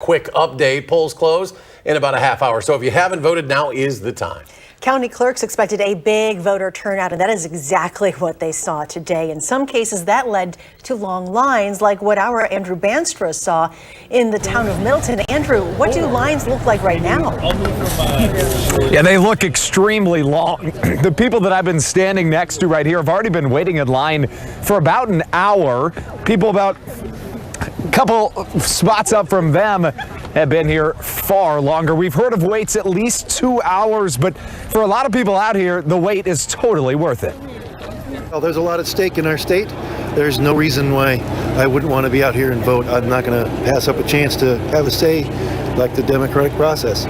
Quick update. Polls close in about a half hour. So if you haven't voted, now is the time. County clerks expected a big voter turnout, and that is exactly what they saw today. In some cases, that led to long lines, like what our Andrew Banstra saw in the town of Middleton. Andrew, what do lines look like right now? Yeah, they look extremely long. The people that I've been standing next to right here have already been waiting in line for about an hour. People about a couple spots up from them have been here far longer. We've heard of waits at least 2 hours, but for a lot of people out here, the wait is totally worth it. Well, there's a lot at stake in our state. There's no reason why I wouldn't want to be out here and vote. I'm not going to pass up a chance to have a say like the democratic process.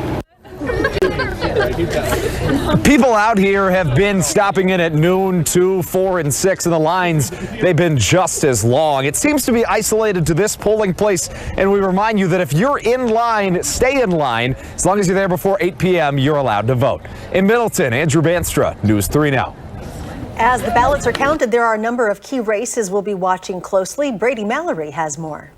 People out here have been stopping in at noon, 2, 4, and 6, and the lines, they've been just as long. It seems to be isolated to this polling place, and we remind you that if you're in line, stay in line. As long as you're there before 8 p.m., you're allowed to vote. In Middleton, Andrew Banstra, News 3 Now. As the ballots are counted, there are a number of key races we'll be watching closely. Brady Mallory has more.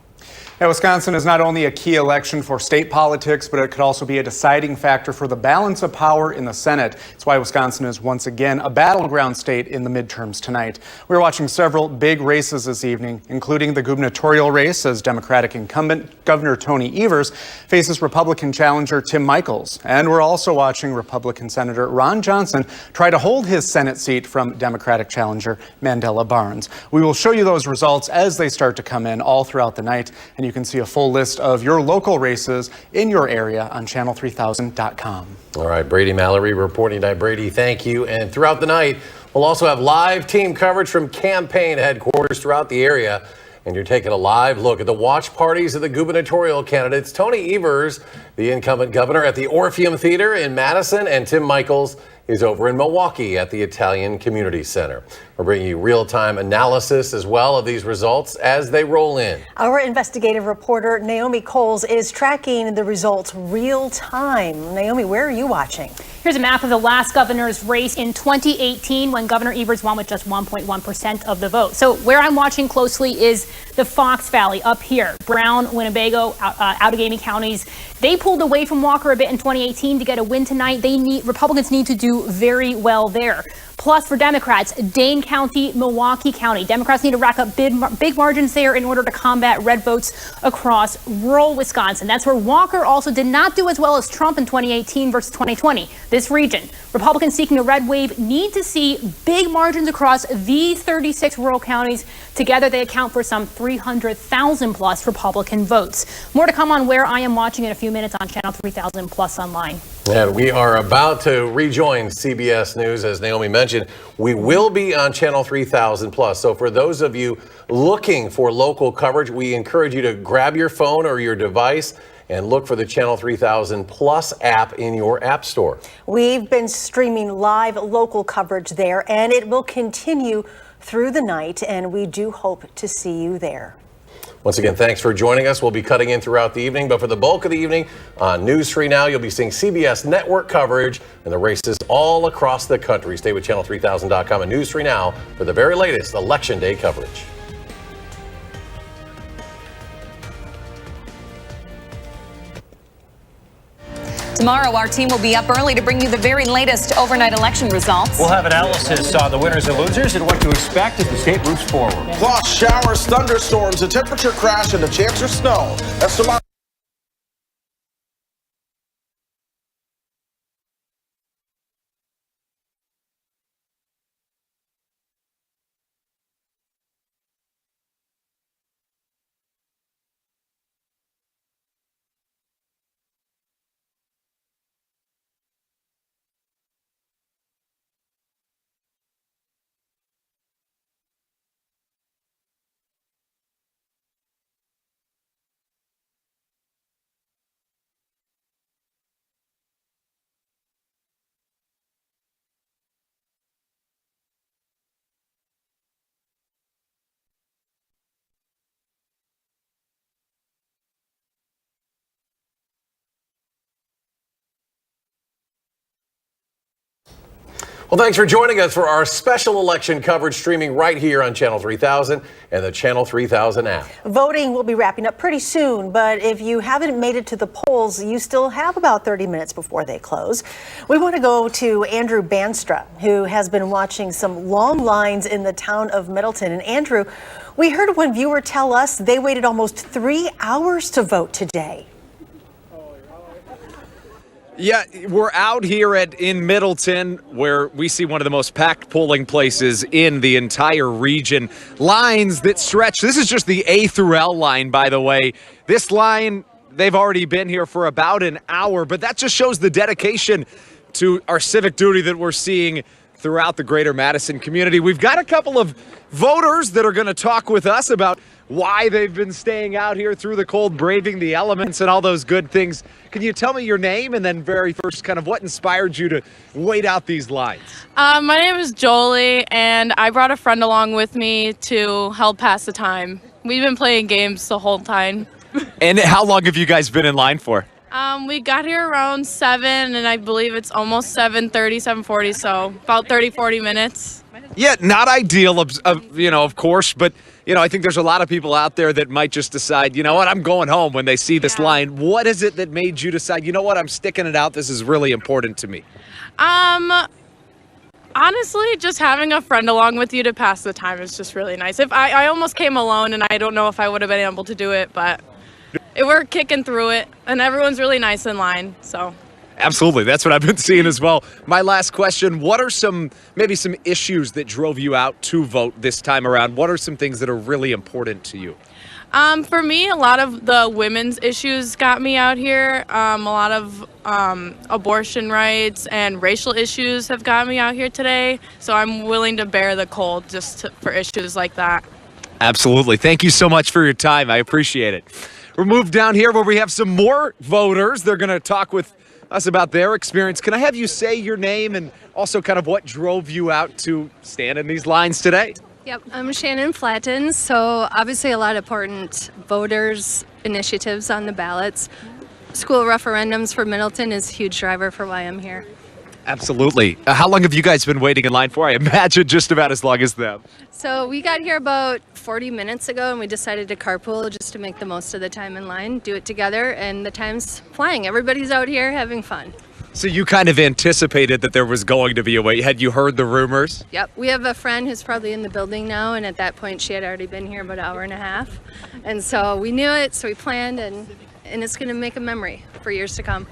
Yeah, Wisconsin is not only a key election for state politics, but it could also be a deciding factor for the balance of power in the Senate. It's why Wisconsin is once again a battleground state in the midterms tonight. We're watching several big races this evening, including the gubernatorial race as Democratic incumbent Governor Tony Evers faces Republican challenger Tim Michels. And we're also watching Republican Senator Ron Johnson try to hold his Senate seat from Democratic challenger Mandela Barnes. We will show you those results as they start to come in all throughout the night, and you can see a full list of your local races in your area on channel3000.com. All right, Brady Mallory reporting tonight. Brady, thank you. And throughout the night, we'll also have live team coverage from campaign headquarters throughout the area. And you're taking a live look at the watch parties of the gubernatorial candidates. Tony Evers, the incumbent governor, at the Orpheum Theater in Madison, and Tim Michels is over in Milwaukee at the Italian Community Center. We're bringing you real-time analysis as well of these results as they roll in. Our investigative reporter, Naomi Coles, is tracking the results real time. Naomi, where are you watching? Here's a map of the last governor's race in 2018 when Governor Evers won with just 1.1% of the vote. So where I'm watching closely is the Fox Valley up here. Brown, Winnebago, Outagamie counties. They pulled away from Walker a bit in 2018 to get a win tonight. Republicans need to do very well there. Plus, for Democrats, Dane County, Milwaukee County. Democrats need to rack up big margins there in order to combat red votes across rural Wisconsin. That's where Walker also did not do as well as Trump in 2018 versus 2020. This region, Republicans seeking a red wave need to see big margins across these 36 rural counties. Together, they account for some 300,000 plus Republican votes. More to come on where I am watching in a few minutes on Channel 3000 Plus online. And we are about to rejoin CBS News. As Naomi mentioned, we will be on Channel 3000 Plus. So for those of you looking for local coverage, we encourage you to grab your phone or your device and look for the Channel 3000 Plus app in your app store. We've been streaming live local coverage there, and it will continue through the night, and we do hope to see you there. Once again, thanks for joining us. We'll be cutting in throughout the evening, but for the bulk of the evening on News 3 Now, you'll be seeing CBS network coverage and the races all across the country. Stay with channel3000.com and News 3 Now for the very latest Election Day coverage. Tomorrow, our team will be up early to bring you the very latest overnight election results. We'll have analysis on the winners and losers and what to expect as the state moves forward. Plus, showers, thunderstorms, a temperature crash, and a chance of snow. That's tomorrow. Well, thanks for joining us for our special election coverage streaming right here on Channel 3000 and the Channel 3000 app. Voting will be wrapping up pretty soon, but if you haven't made it to the polls, you still have about 30 minutes before they close. We want to go to Andrew Banstra, who has been watching some long lines in the town of Middleton. And Andrew, we heard one viewer tell us they waited almost 3 hours to vote today. Yeah, we're out here in Middleton, where we see one of the most packed polling places in the entire region. Lines that stretch. This is just the A through L line, by the way. This line, they've already been here for about an hour, but that just shows the dedication to our civic duty that we're seeing throughout the greater Madison community. We've got a couple of voters that are going to talk with us about why they've been staying out here through the cold, braving the elements and all those good things. Can you tell me your name and then very first kind of what inspired you to wait out these lines? My name is Jolie, and I brought a friend along with me to help pass the time. We've been playing games the whole time. And how long have you guys been in line for? We got here around 7, and I believe it's almost 7:30, 7:40, so about 30, 40 minutes. Yeah, not ideal, of course, but, I think there's a lot of people out there that might just decide, you know what, I'm going home when they see this line. What is it that made you decide, you know what, I'm sticking it out, this is really important to me? Honestly, just having a friend along with you to pass the time is just really nice. If I almost came alone, and I don't know if I would have been able to do it, but we're kicking through it, and everyone's really nice in line, so. Absolutely. That's what I've been seeing as well. My last question, what are maybe some issues that drove you out to vote this time around? What are some things that are really important to you? For me, a lot of the women's issues got me out here. A lot of abortion rights and racial issues have got me out here today. So I'm willing to bear the cold for issues like that. Absolutely. Thank you so much for your time. I appreciate it. We'll move down here where we have some more voters. They're going to talk with us about their experience. Can I have you say your name and also kind of what drove you out to stand in these lines today? Yep, I'm Shannon Flatten. So obviously a lot of important voters initiatives on the ballots. School referendums for Middleton is a huge driver for why I'm here. Absolutely. How long have you guys been waiting in line for? I imagine just about as long as them. So we got here about 40 minutes ago, and we decided to carpool just to make the most of the time in line, do it together, and the time's flying. Everybody's out here having fun. So you kind of anticipated that there was going to be a wait. Had you heard the rumors? Yep. We have a friend who's probably in the building now, and at that point she had already been here about an hour and a half. And so we knew it, so we planned, and it's going to make a memory for years to come.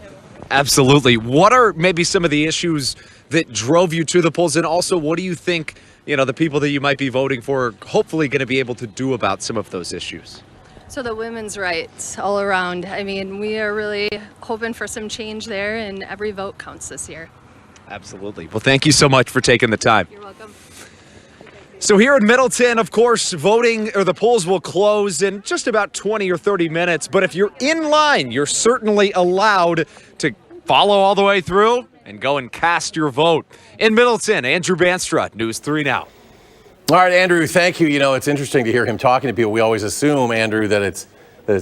Absolutely. What are maybe some of the issues that drove you to the polls? And also, what do you think, the people that you might be voting for are hopefully going to be able to do about some of those issues? So the women's rights all around. I mean, we are really hoping for some change there, and every vote counts this year. Absolutely. Well, thank you so much for taking the time. You're welcome. So here in Middleton, of course, the polls will close in just about 20 or 30 minutes. But if you're in line, you're certainly allowed to follow all the way through and go and cast your vote. In Middleton, Andrew Banstra, News 3 Now. All right, Andrew, thank you. It's interesting to hear him talking to people. We always assume, Andrew, that it's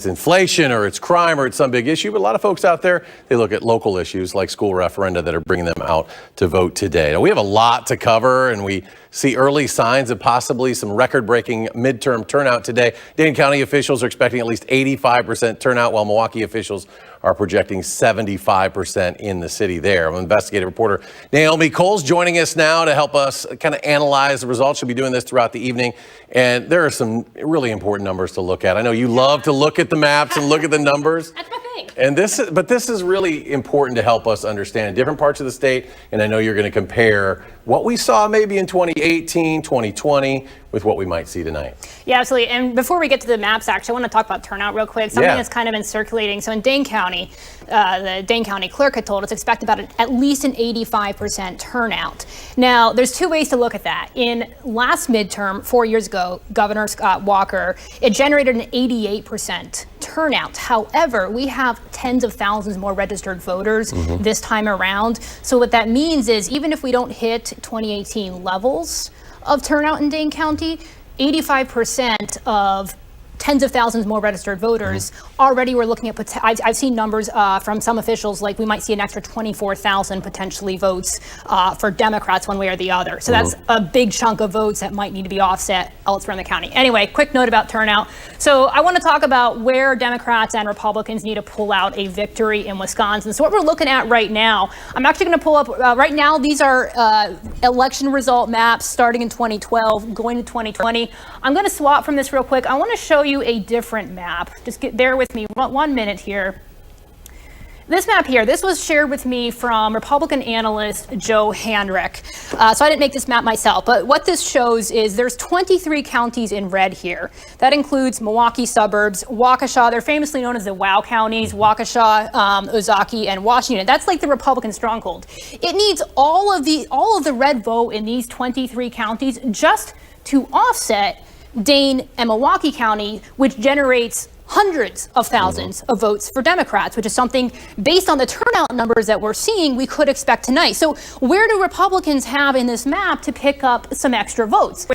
inflation or it's crime or it's some big issue. But a lot of folks out there, they look at local issues like school referenda that are bringing them out to vote today. Now, we have a lot to cover, and we see early signs of possibly some record-breaking midterm turnout today. Dane County officials are expecting at least 85% turnout, while Milwaukee officials are projecting 75% in the city there. Investigative reporter Naomi Cole's joining us now to help us kind of analyze the results. She'll be doing this throughout the evening. And there are some really important numbers to look at. I know you love to look at the maps and look at the numbers. That's my thing. And this is really important to help us understand different parts of the state. And I know you're going to compare what we saw maybe in 2018, 2020 with what we might see tonight. Yeah, absolutely. And before we get to the maps, actually, I want to talk about turnout real quick. Something that's kind of been circulating. So in Dane County, the Dane County clerk had told us expect about at least an 85% turnout. Now, there's two ways to look at that. In last midterm, 4 years ago, Governor Scott Walker, it generated an 88% turnout. However, we have tens of thousands more registered voters this time around. So what that means is even if we don't hit 2018 levels of turnout in Dane County, 85% of tens of thousands more registered voters. Already we're looking at, I've seen numbers from some officials, like we might see an extra 24,000 potentially votes for Democrats one way or the other. So that's a big chunk of votes that might need to be offset elsewhere in the county. Anyway, quick note about turnout. So I want to talk about where Democrats and Republicans need to pull out a victory in Wisconsin. So what we're looking at right now, I'm actually going to pull up, right now these are election result maps starting in 2012, going to 2020. I'm going to swap from this real quick. I want to show you a different map. Just bear with me 1 minute here. This map here, this was shared with me from Republican analyst Joe Handrick. So I didn't make this map myself, but what this shows is there's 23 counties in red here. That includes Milwaukee suburbs, Waukesha, they're famously known as the WOW counties, Waukesha, Ozaukee, and Washington. That's like the Republican stronghold. It needs all of the red vote in these 23 counties just to offset Dane and Milwaukee County, which generates hundreds of thousands of votes for Democrats, which is something based on the turnout numbers that we're seeing we could expect tonight. So where do Republicans have in this map to pick up some extra votes?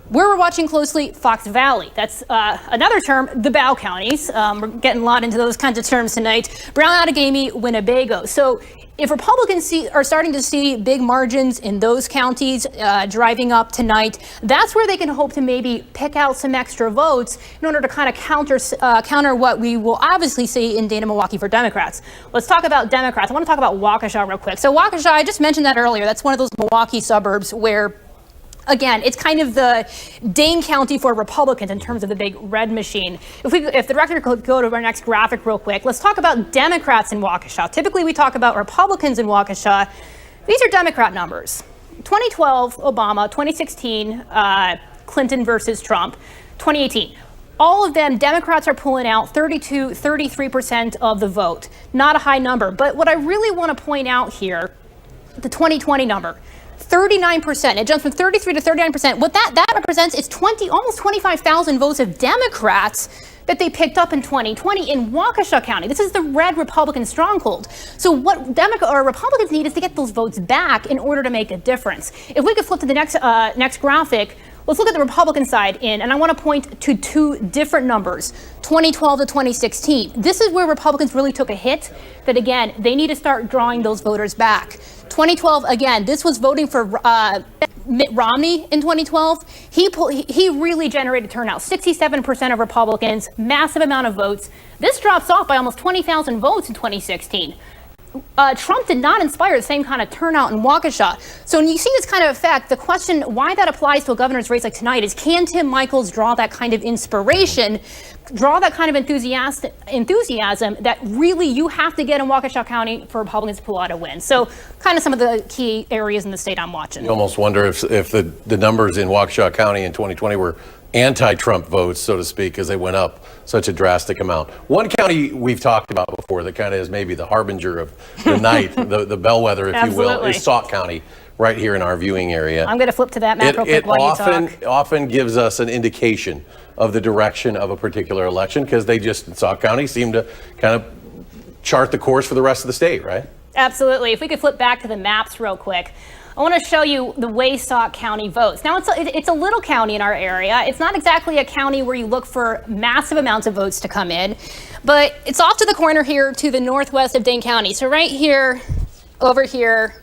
Where we're watching closely, Fox Valley. That's another term, the Bow counties. We're getting a lot into those kinds of terms tonight. Brown, Outagamie, Winnebago. So if Republicans are starting to see big margins in those counties driving up tonight, that's where they can hope to maybe pick out some extra votes in order to kind of counter what we will obviously see in Dane and Milwaukee for Democrats. Let's talk about Democrats. I want to talk about Waukesha real quick. So Waukesha, I just mentioned that earlier. That's one of those Milwaukee suburbs where, again, it's kind of the Dane County for Republicans in terms of the big red machine. If the director could go to our next graphic real quick, let's talk about Democrats in Waukesha. Typically, we talk about Republicans in Waukesha. These are Democrat numbers. 2012, Obama. 2016, Clinton versus Trump. 2018. All of them, Democrats are pulling out 32, 33% of the vote. Not a high number. But what I really want to point out here, the 2020 number, 39%. It jumps from 33 to 39%. What that represents is almost 25,000 votes of Democrats that they picked up in 2020 in Waukesha County. This is the red Republican stronghold. So what Republicans need is to get those votes back in order to make a difference. If we could flip to the next graphic, let's look at the Republican side and I want to point to two different numbers, 2012 to 2016. This is where Republicans really took a hit that, again, they need to start drawing those voters back. 2012, again, this was voting for Mitt Romney in 2012. He really generated turnout, 67% of Republicans, massive amount of votes. This drops off by almost 20,000 votes in 2016. Trump did not inspire the same kind of turnout in Waukesha. So when you see this kind of effect, the question why that applies to a governor's race like tonight is, can Tim Michaels draw that kind of inspiration, draw that kind of enthusiasm that really you have to get in Waukesha County for Republicans to pull out a win? So kind of some of the key areas in the state I'm watching. You almost wonder if the numbers in Waukesha County in 2020 were anti-Trump votes, so to speak, because they went up such a drastic amount. One county we've talked about before that kind of is maybe the harbinger of the night, the bellwether, if you will, is Sauk County, right here in our viewing area. I'm going to flip to that map real quick while you talk. It often gives us an indication of the direction of a particular election because Sauk County seem to kind of chart the course for the rest of the state, right? Absolutely. If we could flip back to the maps real quick. I want to show you the way Sauk County votes. Now, it's a little county in our area. It's not exactly a county where you look for massive amounts of votes to come in, but it's off to the corner here to the northwest of Dane County. So right here, over here,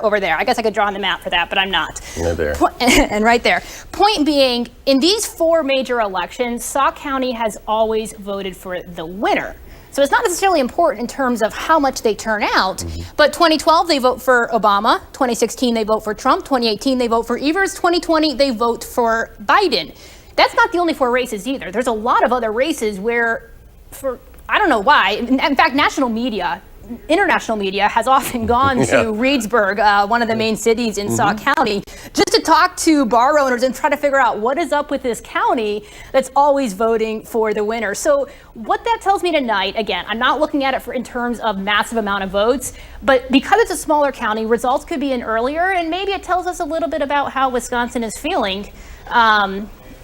over there. I guess I could draw on the map for that, but I'm not. Right there. And right there. Point being, in these four major elections, Sauk County has always voted for the winner. So it's not necessarily important in terms of how much they turn out, but 2012 they vote for Obama, 2016 they vote for Trump, 2018 they vote for Evers, 2020 they vote for Biden. That's not the only four races either. There's a lot of other races where, I don't know why, in fact, international media has often gone to Reedsburg, one of the main cities in Sauk County, just to talk to bar owners and try to figure out what is up with this county that's always voting for the winner. So what that tells me tonight, again, I'm not looking at it in terms of massive amount of votes, but because it's a smaller county, results could be in earlier, and maybe it tells us a little bit about how Wisconsin is feeling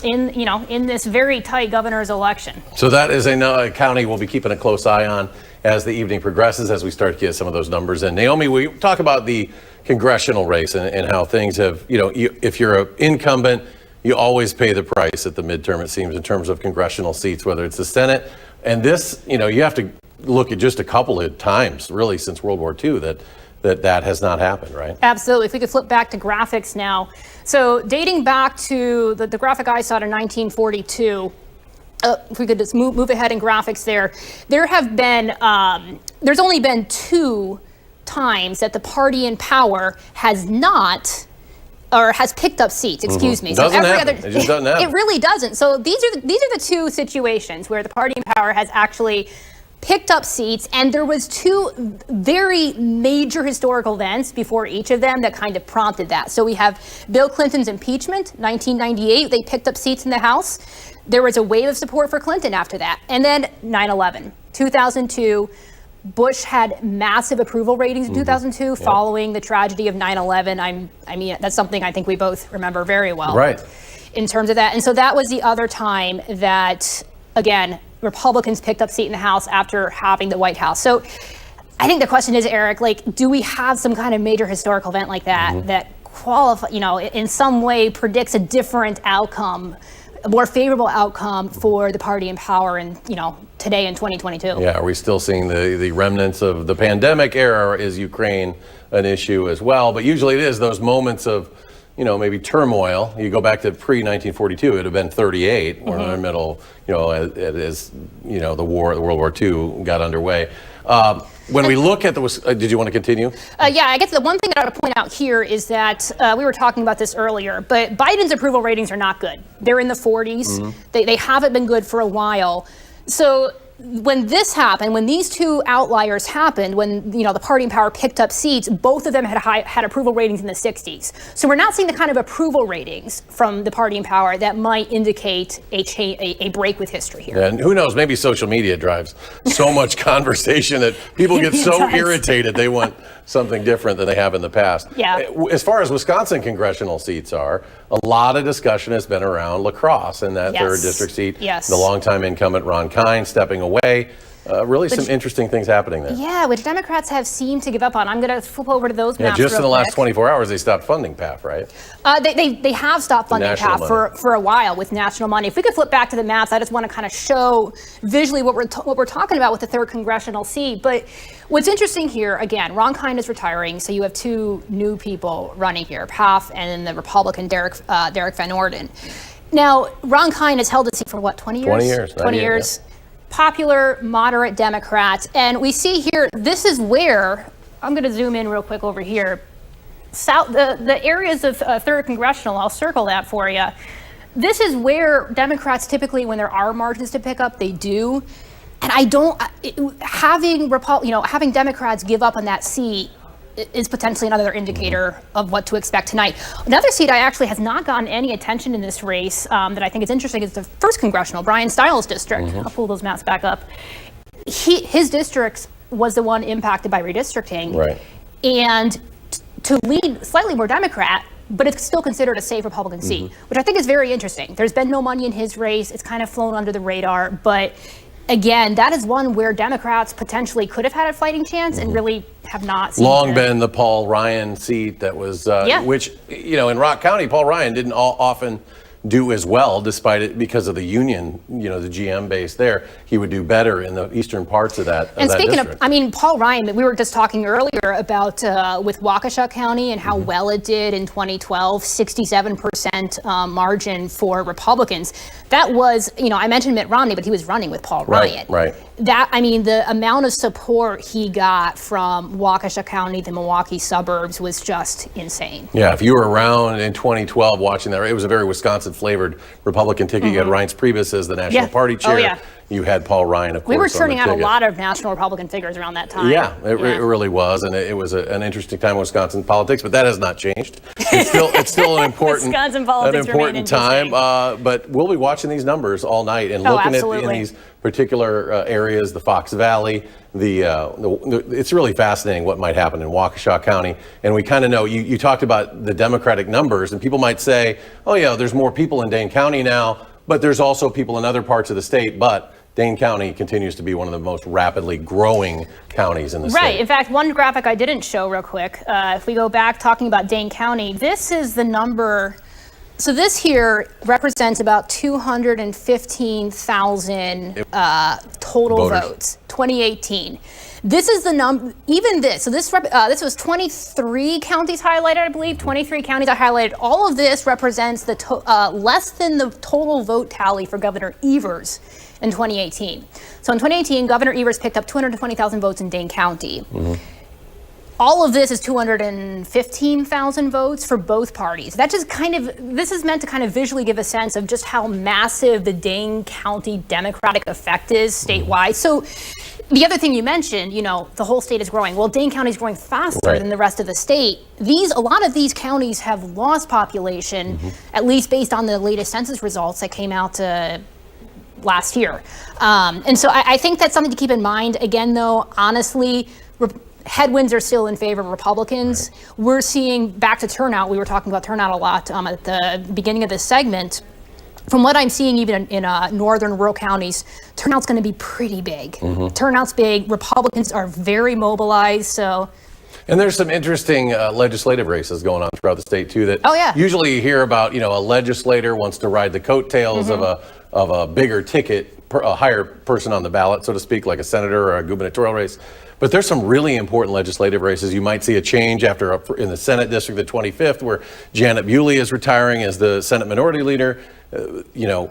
in this very tight governor's election. So that is a county we'll be keeping a close eye on as the evening progresses, as we start to get some of those numbers in. Naomi, we talk about the congressional race and how things have, if you're an incumbent, you always pay the price at the midterm, it seems, in terms of congressional seats, whether it's the Senate. And this, you know, you have to look at just a couple of times, really, since World War II that has not happened, right? Absolutely. If we could flip back to graphics now. So dating back to the graphic I saw in 1942, if we could just move ahead in graphics there have been, there's only been 2 times that the party in power has not, or has picked up seats, excuse me. Doesn't so happen. It just doesn't happen. It really doesn't. So these are the 2 situations where the party in power has actually picked up seats, and there was 2 very major historical events before each of them that kind of prompted that. So we have Bill Clinton's impeachment, 1998, they picked up seats in the House. There was a wave of support for Clinton after that. And then 9/11, 2002, Bush had massive approval ratings in 2002 following the tragedy of 9/11. I mean, that's something I think we both remember very well. Right. In terms of that. And so that was the other time that, again, Republicans picked up seat in the House after having the White House. So I think the question is, Eric, like, do we have some kind of major historical event like that that qualify, you know, in some way predicts a different outcome, a more favorable outcome for the party in power in, you know, today in 2022? Yeah, are we still seeing the remnants of the pandemic era, or is Ukraine an issue as well? But usually it is those moments of, you know, maybe turmoil. You go back to pre-1942, it would have been 38, or in the middle, you know, as you know, the World War II got underway. When we look at did you want to continue? Yeah, I guess the one thing that I would point out here is that we were talking about this earlier, but Biden's approval ratings are not good. They're in the 40s. They haven't been good for a while. So when this happened, when these 2 outliers happened, when, you know, the party in power picked up seats, both of them had approval ratings in the 60s. So we're not seeing the kind of approval ratings from the party in power that might indicate a break with history here. And who knows, maybe social media drives so much conversation that people get so irritated they want something different than they have in the past. Yeah. As far as Wisconsin congressional seats are, a lot of discussion has been around La Crosse and that 3rd district seat. Yes. The longtime incumbent Ron Kine stepping away. Really some interesting things happening there. Yeah, which Democrats have seemed to give up on. I'm going to flip over to those maps just in the real last quick. 24 hours, they stopped funding PAF, right? They have stopped funding PAF for a while with national money. If we could flip back to the maps, I just want to kind of show visually what we're talking about with the 3rd congressional seat. But what's interesting here, again, Ron Kine is retiring, so you have 2 new people running here, PAF and then the Republican Derek Van Orden. Now, Ron Kine has held the seat for what, 20 years? 20 years. 20 years. Yeah. Popular, moderate Democrat. And we see here, this is where, I'm going to zoom in real quick over here. The areas of 3rd congressional, I'll circle that for you. This is where Democrats typically, when there are margins to pick up, they do. And having Democrats give up on that seat is potentially another indicator of what to expect tonight. Another seat I actually has not gotten any attention in this race that I think is interesting is the 1st congressional, Brian Stiles' district. I'll pull those maps back up. His district was the one impacted by redistricting. Right. And to lead slightly more Democrat, but it's still considered a safe Republican seat, which I think is very interesting. There's been no money in his race. It's kind of flown under the radar, but again, that is one where Democrats potentially could have had a fighting chance and really have not seen Long been the Paul Ryan seat that was, which, you know, in Rock County, Paul Ryan didn't often do as well, despite it, because of the union, you know, the GM base there. He would do better in the eastern parts of that. And speaking of, I mean, Paul Ryan, we were just talking earlier about with Waukesha County and how well it did in 2012, 67% margin for Republicans. That was, you know, I mentioned Mitt Romney, but he was running with Paul Ryan. Right. That, I mean, the amount of support he got from Waukesha County, the Milwaukee suburbs, was just insane. Yeah, if you were around in 2012 watching that, it was a very Wisconsin-flavored Republican ticket. You had Reince Priebus as the National Party chair. Oh, yeah. You had Paul Ryan, of course. We were turning out a lot of national Republican figures around that time. Yeah, it really was, and it was an interesting time in Wisconsin politics. But that has not changed. It's still an important, Wisconsin politics time. But we'll be watching these numbers all night and looking at in these particular areas, the Fox Valley. It's really fascinating what might happen in Waukesha County, and we kind of know. You talked about the Democratic numbers, and people might say, "Oh yeah, there's more people in Dane County now." But there's also people in other parts of the state, but Dane County continues to be one of the most rapidly growing counties in the state. Right. In fact, one graphic I didn't show real quick, if we go back talking about Dane County, this is the number So this here represents about 215,000 total Voters. votes, 2018. This is the number, even this. So this was 23 counties highlighted, I believe. 23 counties I highlighted. All of this represents the less than the total vote tally for Governor Evers in 2018. So in 2018, Governor Evers picked up 220,000 votes in Dane County. All of this is 215,000 votes for both parties. That just this is meant to kind of visually give a sense of just how massive the Dane County Democratic effect is statewide. So the other thing you mentioned, the whole state is growing. Well, Dane County is growing faster than the rest of the state. A lot of these counties have lost population, at least based on the latest census results that came out last year. And so I think that's something to keep in mind. Again, though, honestly, headwinds are still in favor of Republicans. We're seeing back to turnout. We were talking about turnout a lot at the beginning of this segment. From what I'm seeing, even in northern rural counties, turnout's going to be pretty big. Turnout's big. Republicans are very mobilized. So. And there's some interesting legislative races going on throughout the state too. That usually you hear about. A legislator wants to ride the coattails of a bigger ticket, a higher person on the ballot, so to speak, like a senator or a gubernatorial race. But there's some really important legislative races. You might see a change in the Senate District, the 25th, where Janet Bewley is retiring as the Senate Minority Leader.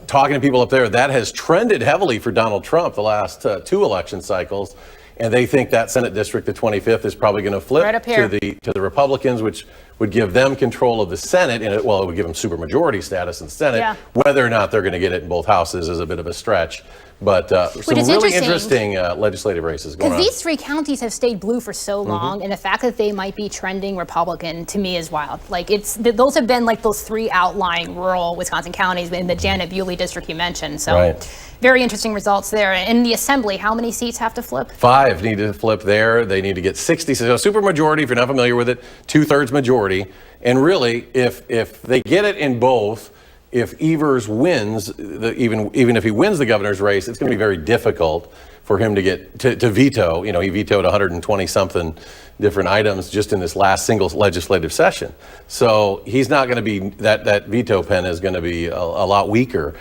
Talking to people up there, that has trended heavily for Donald Trump the last 2 election cycles. And they think that Senate District, the 25th, is probably going to flip to the Republicans, which would give them control of the Senate. And it would give them supermajority status in the Senate. Yeah. Whether or not they're going to get it in both houses is a bit of a stretch. But some really interesting legislative races going on. Because these 3 counties have stayed blue for so long, and the fact that they might be trending Republican to me is wild. Like those have been like those 3 outlying rural Wisconsin counties in the Janet Bewley district you mentioned. So very interesting results there. In the assembly, how many seats have to flip? 5 need to flip there. They need to get 60. So supermajority, if you're not familiar with it, 2/3 majority. And really, if they get it in both, if Evers wins, even if he wins the governor's race, it's going to be very difficult for him to get to veto. He vetoed 120 something different items just in this last single legislative session. So he's not going to be that veto pen is going to be a lot weaker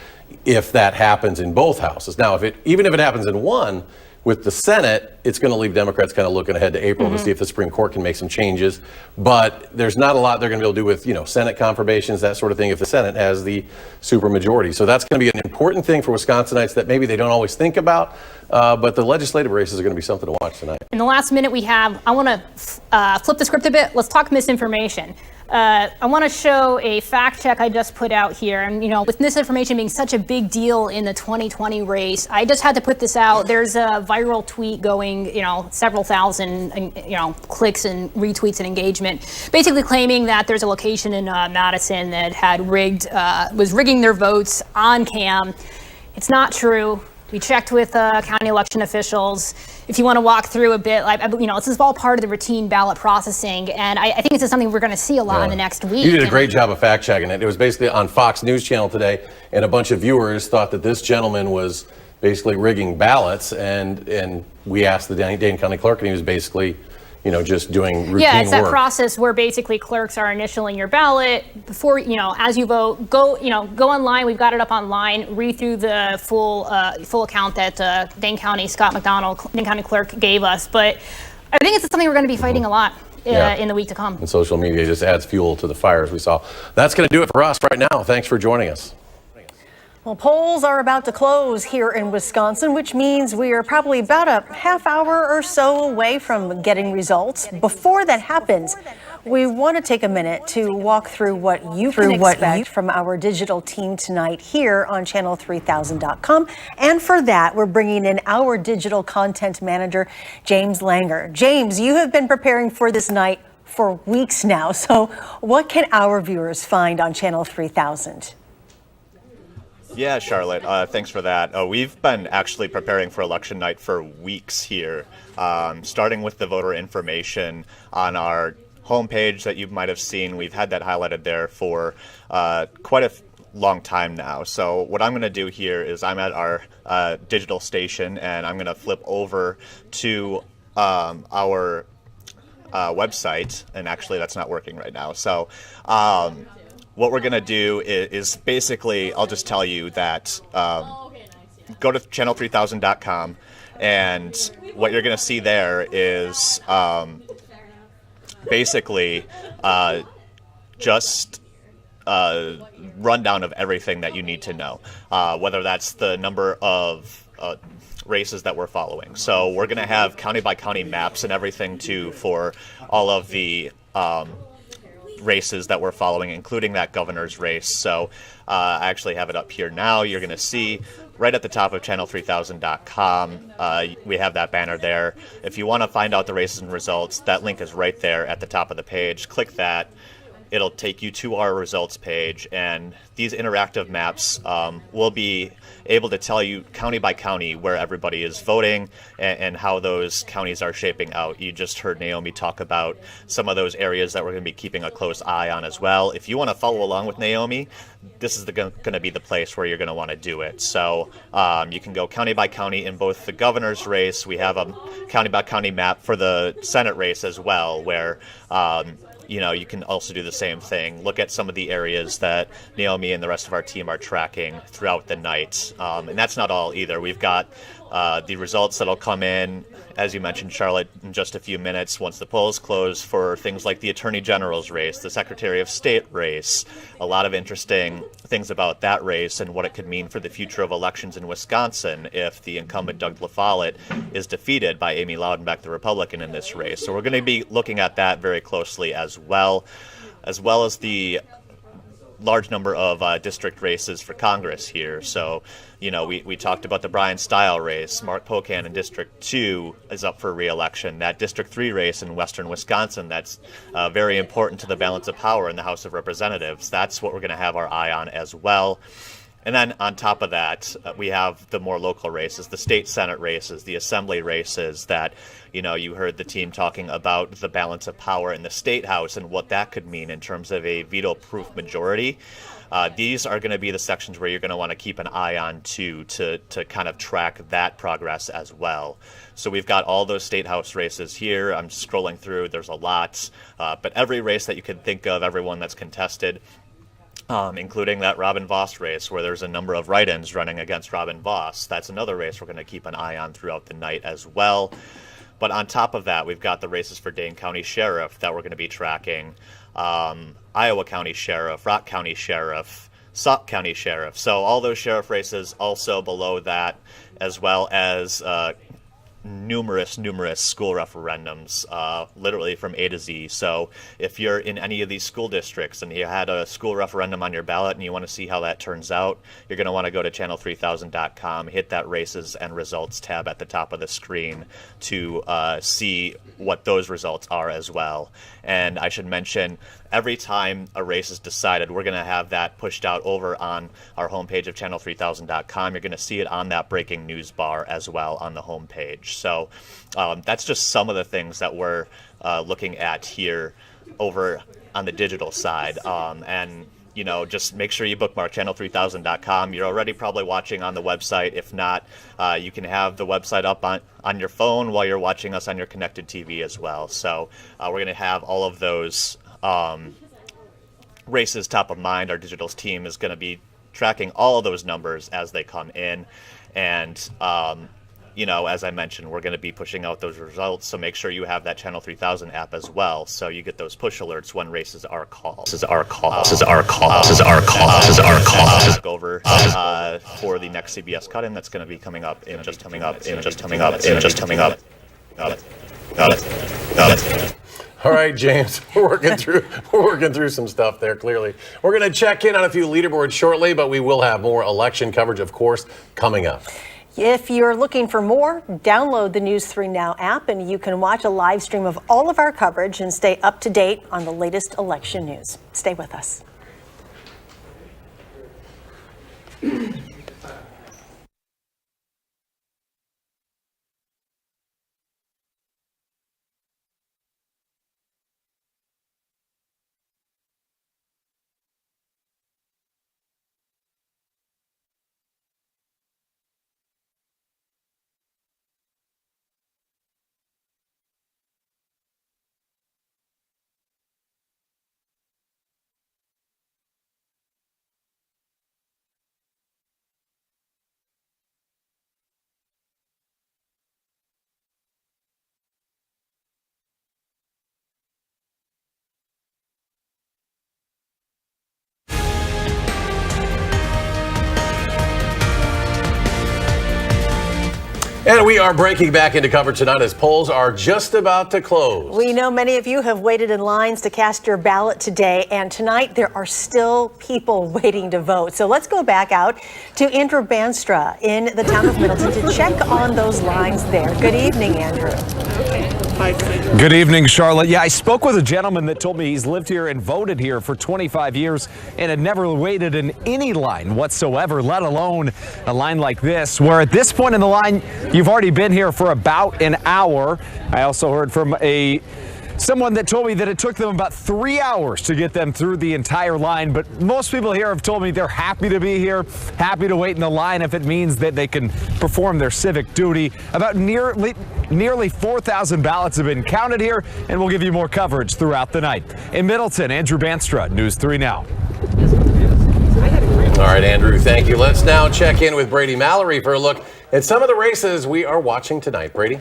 if that happens in both houses. Now, even if it happens in one. With the Senate, it's going to leave Democrats kind of looking ahead to April to see if the Supreme Court can make some changes. But there's not a lot they're going to be able to do with, Senate confirmations, that sort of thing, if the Senate has the supermajority. So that's going to be an important thing for Wisconsinites that maybe they don't always think about. But the legislative races are going to be something to watch tonight. In the last minute we have, I want to flip the script a bit. Let's talk misinformation. I want to show a fact check I just put out here. And, with misinformation being such a big deal in the 2020 race, I just had to put this out. There's a viral tweet going, several thousand, clicks and retweets and engagement, basically claiming that there's a location in Madison that had was rigging their votes on cam. It's not true. We checked with county election officials. If you want to walk through a bit, this is all part of the routine ballot processing, and I think this is something we're going to see a lot in the next week. You did a great job of fact checking it. It was basically on Fox News Channel today, and a bunch of viewers thought that this gentleman was basically rigging ballots, and we asked the Dane County Clerk, and he was basically just doing routine work. Yeah, it's that process where basically clerks are initialing your ballot before, as you vote, go online. We've got it up online. Read through the full account that Dane County, Scott McDonald, Dane County Clerk gave us. But I think it's something we're going to be fighting a lot in the week to come. And social media just adds fuel to the fires we saw. That's going to do it for us right now. Thanks for joining us. Well, polls are about to close here in Wisconsin, which means we are probably about a half hour or so away from getting results. Before that happens, we want to take a minute to walk through what you can expect from our digital team tonight here on channel3000.com. And for that, we're bringing in our digital content manager, James Langer. James, you have been preparing for this night for weeks now. So what can our viewers find on Channel 3000? Yeah, Charlotte, thanks for that. We've been actually preparing for election night for weeks here, starting with the voter information on our homepage that you might have seen. We've had that highlighted there for quite a long time now. So what I'm going to do here is I'm at our digital station, and I'm going to flip over to our website, and actually that's not working right now. So what we're going to do is basically, I'll just tell you that go to channel3000.com, and what you're going to see there is basically just rundown of everything that you need to know, whether that's the number of races that we're following. So we're going to have county by county maps and everything too for all of the races that we're following, including that governor's race. So I actually have it up here now. You're going to see right at the top of channel3000.com, we have that banner there. If you want to find out the races and results, that link is right there at the top of the page. Click that. It'll take you to our results page, and these interactive maps will be able to tell you county by county where everybody is voting and how those counties are shaping out. You just heard Naomi talk about some of those areas that we're going to be keeping a close eye on as well. If you want to follow along with Naomi, this is going to be the place where you're going to want to do it. So you can go county by county in both the governor's race. We have a county by county map for the Senate race as well, where you can also do the same thing. Look at some of the areas that Naomi and the rest of our team are tracking throughout the night. And that's not all either. We've got the results that'll come in, as you mentioned, Charlotte, in just a few minutes once the polls close, for things like the Attorney General's race, the Secretary of State race. A lot of interesting things about that race and what it could mean for the future of elections in Wisconsin if the incumbent Doug LaFollette is defeated by Amy Loudenbeck, the Republican, in this race. So we're going to be looking at that very closely as well as the large number of district races for Congress here. So, we talked about the Brian Stile race. Mark Pocan in District 2 is up for re-election. That District 3 race in western Wisconsin, that's very important to the balance of power in the House of Representatives. That's what we're going to have our eye on as well. And then on top of that, we have the more local races, the state Senate races, the assembly races that, you heard the team talking about the balance of power in the state house and what that could mean in terms of a veto-proof majority. These are going to be the sections where you're going to want to keep an eye on too, to kind of track that progress as well. So we've got all those state house races here. I'm scrolling through. There's a lot. But every race that you can think of, everyone that's contested, including that Robin Vos race where there's a number of write-ins running against Robin Vos. That's another race we're going to keep an eye on throughout the night as well. But on top of that, we've got the races for Dane County Sheriff that we're going to be tracking, Iowa County Sheriff, Rock County Sheriff, Sauk County Sheriff. So all those sheriff races also below that, as well as numerous school referendums, literally from A to Z. So if you're in any of these school districts and you had a school referendum on your ballot and you want to see how that turns out, you're going to want to go to channel3000.com, hit that races and results tab at the top of the screen to see what those results are as well. And I should mention, every time a race is decided, we're going to have that pushed out over on our homepage of channel3000.com. You're going to see it on that breaking news bar as well on the homepage. So that's just some of the things that we're looking at here over on the digital side. And just make sure you bookmark channel3000.com. You're already probably watching on the website. If not, you can have the website up on your phone while you're watching us on your connected TV as well. So we're going to have all of those races top of mind. Our digital team is going to be tracking all of those numbers as they come in. And as I mentioned, we're going to be pushing out those results, so make sure you have that Channel 3000 app as well, so you get those push alerts when races are called. This is our call. Over for the next CBS cut-in that's going to be coming up in just coming up. Got it. All right, James, we're working through some stuff there, clearly. We're going to check in on a few leaderboards shortly, but we will have more election coverage, of course, coming up. If you're looking for more, download the News 3 Now app and you can watch a live stream of all of our coverage and stay up to date on the latest election news. Stay with us. And we are breaking back into coverage tonight as polls are just about to close. We know many of you have waited in lines to cast your ballot today, and tonight there are still people waiting to vote. So let's go back out to Andrew Banstra in the town of Middleton to check on those lines there. Good evening, Andrew. Good evening, Charlotte. Yeah, I spoke with a gentleman that told me he's lived here and voted here for 25 years and had never waited in any line whatsoever, let alone a line like this, where at this point in the line, you've already been here for about an hour. I also heard from someone that told me that it took them about 3 hours to get them through the entire line. But most people here have told me they're happy to be here, happy to wait in the line if it means that they can perform their civic duty. About nearly 4,000 ballots have been counted here, and we'll give you more coverage throughout the night. In Middleton, Andrew Banstra, News 3 Now. All right, Andrew, thank you. Let's now check in with Brady Mallory for a look at some of the races we are watching tonight. Brady?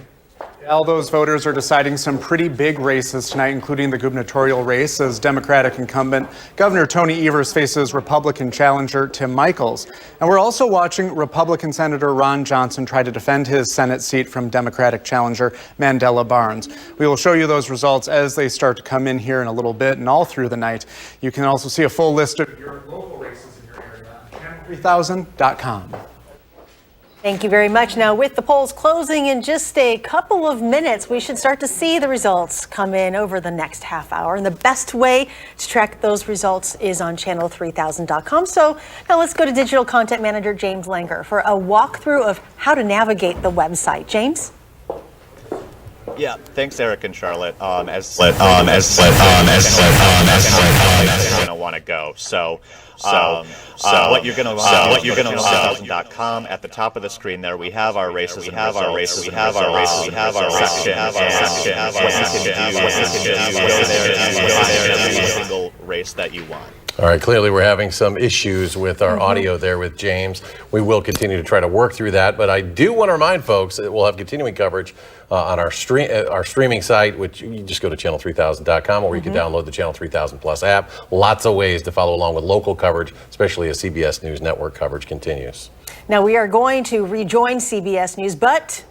All those voters are deciding some pretty big races tonight, including the gubernatorial race, as Democratic incumbent Governor Tony Evers faces Republican challenger Tim Michels. And we're also watching Republican Senator Ron Johnson try to defend his Senate seat from Democratic challenger Mandela Barnes. We will show you those results as they start to come in here in a little bit and all through the night. You can also see a full list of your local races in your area on channel3000.com. Thank you very much. Now, with the polls closing in just a couple of minutes, we should start to see the results come in over the next half hour. And the best way to track those results is on channel3000.com. So now let's go to Digital Content Manager James Langer for a walkthrough of how to navigate the website. James? Yeah, thanks, Eric and Charlotte. As going to want to go. So what you're going to want to do is 1000.com. At the top of the screen there, we have our races. We have our races. We have our races. We have our section. What you can do is go there and every single race that you want. All right, clearly we're having some issues with our audio there with James. We will continue to try to work through that, but I do want to remind folks that we'll have continuing coverage on our streaming site, which you just go to channel3000.com, or you can download the Channel 3000 Plus app. Lots of ways to follow along with local coverage, especially as CBS News Network coverage continues. Now, we are going to rejoin CBS News, but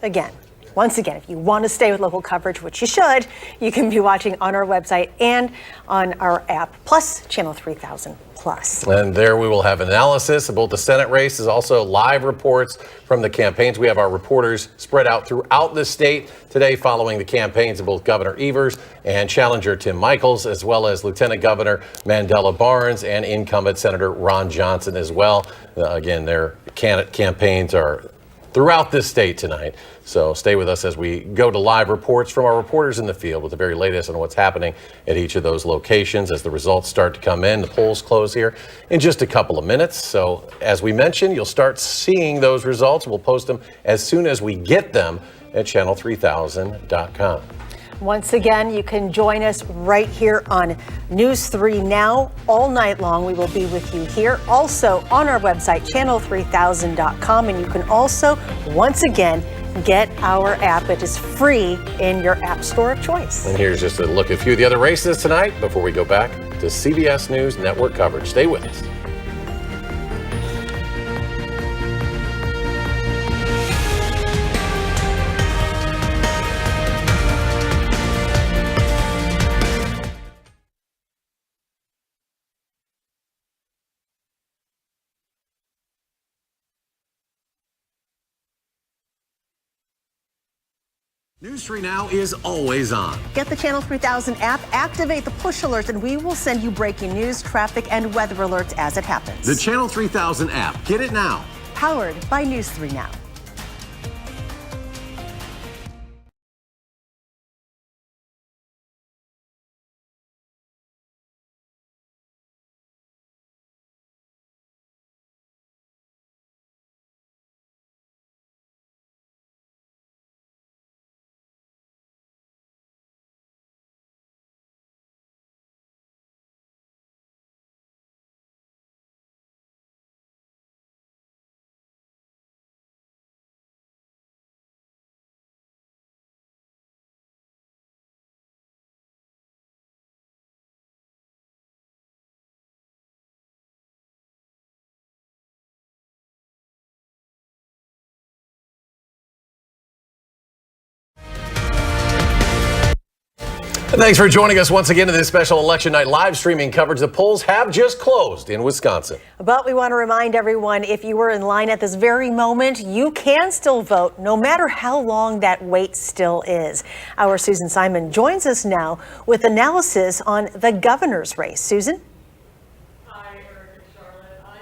once again, if you want to stay with local coverage, which you should, you can be watching on our website and on our app, plus Channel 3000 Plus. And there we will have analysis of both the Senate races, also live reports from the campaigns. We have our reporters spread out throughout the state today following the campaigns of both Governor Evers and challenger Tim Michels, as well as Lieutenant Governor Mandela Barnes and incumbent Senator Ron Johnson as well. Again, their campaigns are throughout this state tonight. So stay with us as we go to live reports from our reporters in the field with the very latest on what's happening at each of those locations as the results start to come in. The polls close here in just a couple of minutes. So as we mentioned, you'll start seeing those results. We'll post them as soon as we get them at channel3000.com. Once again, you can join us right here on News 3 Now all night long. We will be with you here. Also on our website, channel3000.com. And you can also, once again, get our app. It is free in your app store of choice. And here's just a look at a few of the other races tonight before we go back to CBS News Network coverage. Stay with us. News 3 Now is always on. Get the Channel 3000 app, activate the push alerts, and we will send you breaking news, traffic, and weather alerts as it happens. The Channel 3000 app. Get it now. Powered by News 3 Now. Thanks for joining us once again in this special election night live streaming coverage. The polls have just closed in Wisconsin. But we want to remind everyone, if you were in line at this very moment, you can still vote, no matter how long that wait still is. Our Susan Simon joins us now with analysis on the governor's race. Susan? Hi, Eric and Charlotte. I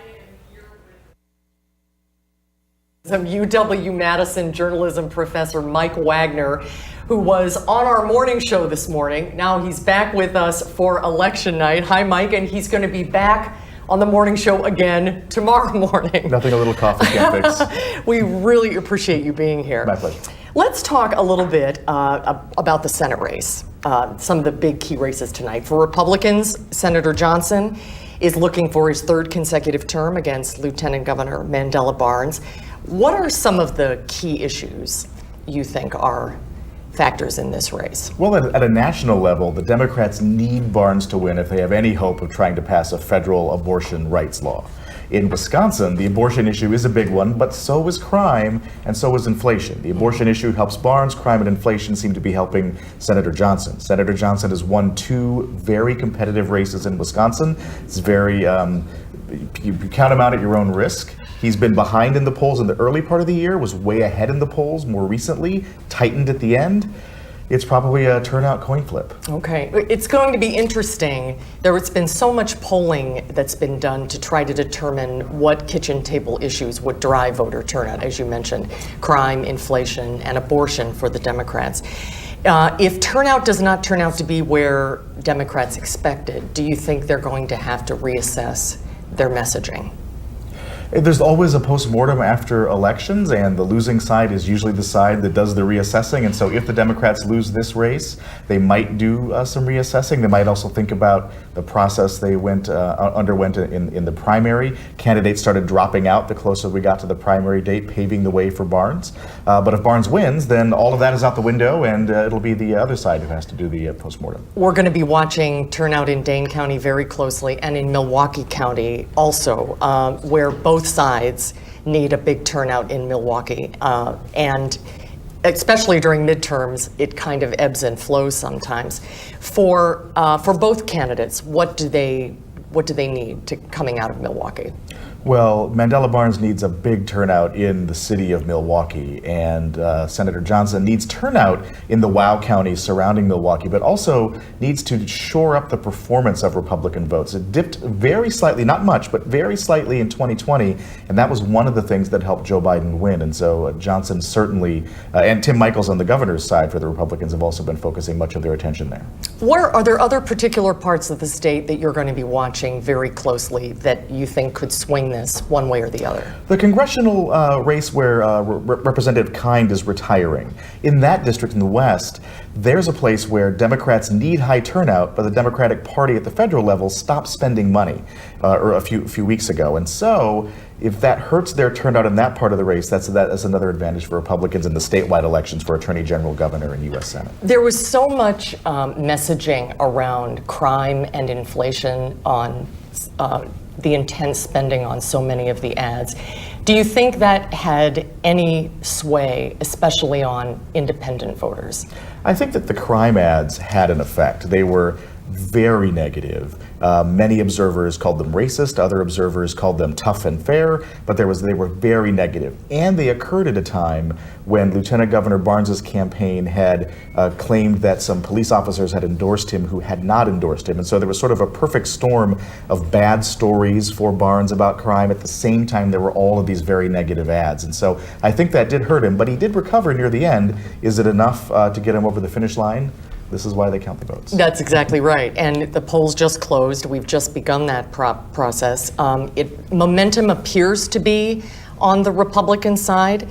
am here with UW-Madison journalism professor Mike Wagner, who was on our morning show this morning. Now he's back with us for election night. Hi, Mike, and he's going to be back on the morning show again tomorrow morning. Nothing a little coffee can't fix. We really appreciate you being here. My pleasure. Let's talk a little bit about the Senate race, some of the big key races tonight. For Republicans, Senator Johnson is looking for his third consecutive term against Lieutenant Governor Mandela Barnes. What are some of the key issues you think are factors in this race? Well, at a national level, the Democrats need Barnes to win if they have any hope of trying to pass a federal abortion rights law. In Wisconsin, the abortion issue is a big one, but so is crime and so is inflation. The abortion issue helps Barnes, crime and inflation seem to be helping Senator Johnson. Senator Johnson has won two very competitive races in Wisconsin. It's very, you count him out at your own risk. He's been behind in the polls in the early part of the year, was way ahead in the polls more recently, tightened at the end. It's probably a turnout coin flip. Okay, it's going to be interesting. There's been so much polling that's been done to try to determine what kitchen table issues would drive voter turnout, as you mentioned, crime, inflation, and abortion for the Democrats. If turnout does not turn out to be where Democrats expected, do you think they're going to have to reassess their messaging? There's always a postmortem after elections, and the losing side is usually the side that does the reassessing. And so if the Democrats lose this race, they might do some reassessing. They might also think about the process they underwent in the primary. Candidates started dropping out the closer we got to the primary date, paving the way for Barnes. But if Barnes wins, then all of that is out the window, and it'll be the other side who has to do the postmortem. We're going to be watching turnout in Dane County very closely, and in Milwaukee County also, where both sides need a big turnout in Milwaukee, and especially during midterms, it kind of ebbs and flows sometimes. For both candidates, what do they need coming out of Milwaukee? Well, Mandela Barnes needs a big turnout in the city of Milwaukee, and Senator Johnson needs turnout in the WOW counties surrounding Milwaukee, but also needs to shore up the performance of Republican votes. It dipped very slightly, not much, but very slightly in 2020, and that was one of the things that helped Joe Biden win. And so Johnson certainly, and Tim Michels on the governor's side for the Republicans have also been focusing much of their attention there. Are there other particular parts of the state that you're going to be watching very closely that you think could swing this one way or the other? The congressional race where Representative Kind is retiring. In that district in the West, there's a place where Democrats need high turnout, but the Democratic Party at the federal level stopped spending money a few weeks ago. And so if that hurts their turnout in that part of the race, that's another advantage for Republicans in the statewide elections for Attorney General, Governor, and U.S. Senate. There was so much messaging around crime and inflation on the intense spending on so many of the ads. Do you think that had any sway, especially on independent voters? I think that the crime ads had an effect. They were very negative. Many observers called them racist, other observers called them tough and fair, but they were very negative. And they occurred at a time when Lieutenant Governor Barnes's campaign had claimed that some police officers had endorsed him who had not endorsed him. And so there was sort of a perfect storm of bad stories for Barnes about crime. At the same time, there were all of these very negative ads. And so I think that did hurt him, but he did recover near the end. Is it enough to get him over the finish line? This is why they count the votes. That's exactly right. And the polls just closed. We've just begun that process. Momentum appears to be on the Republican side,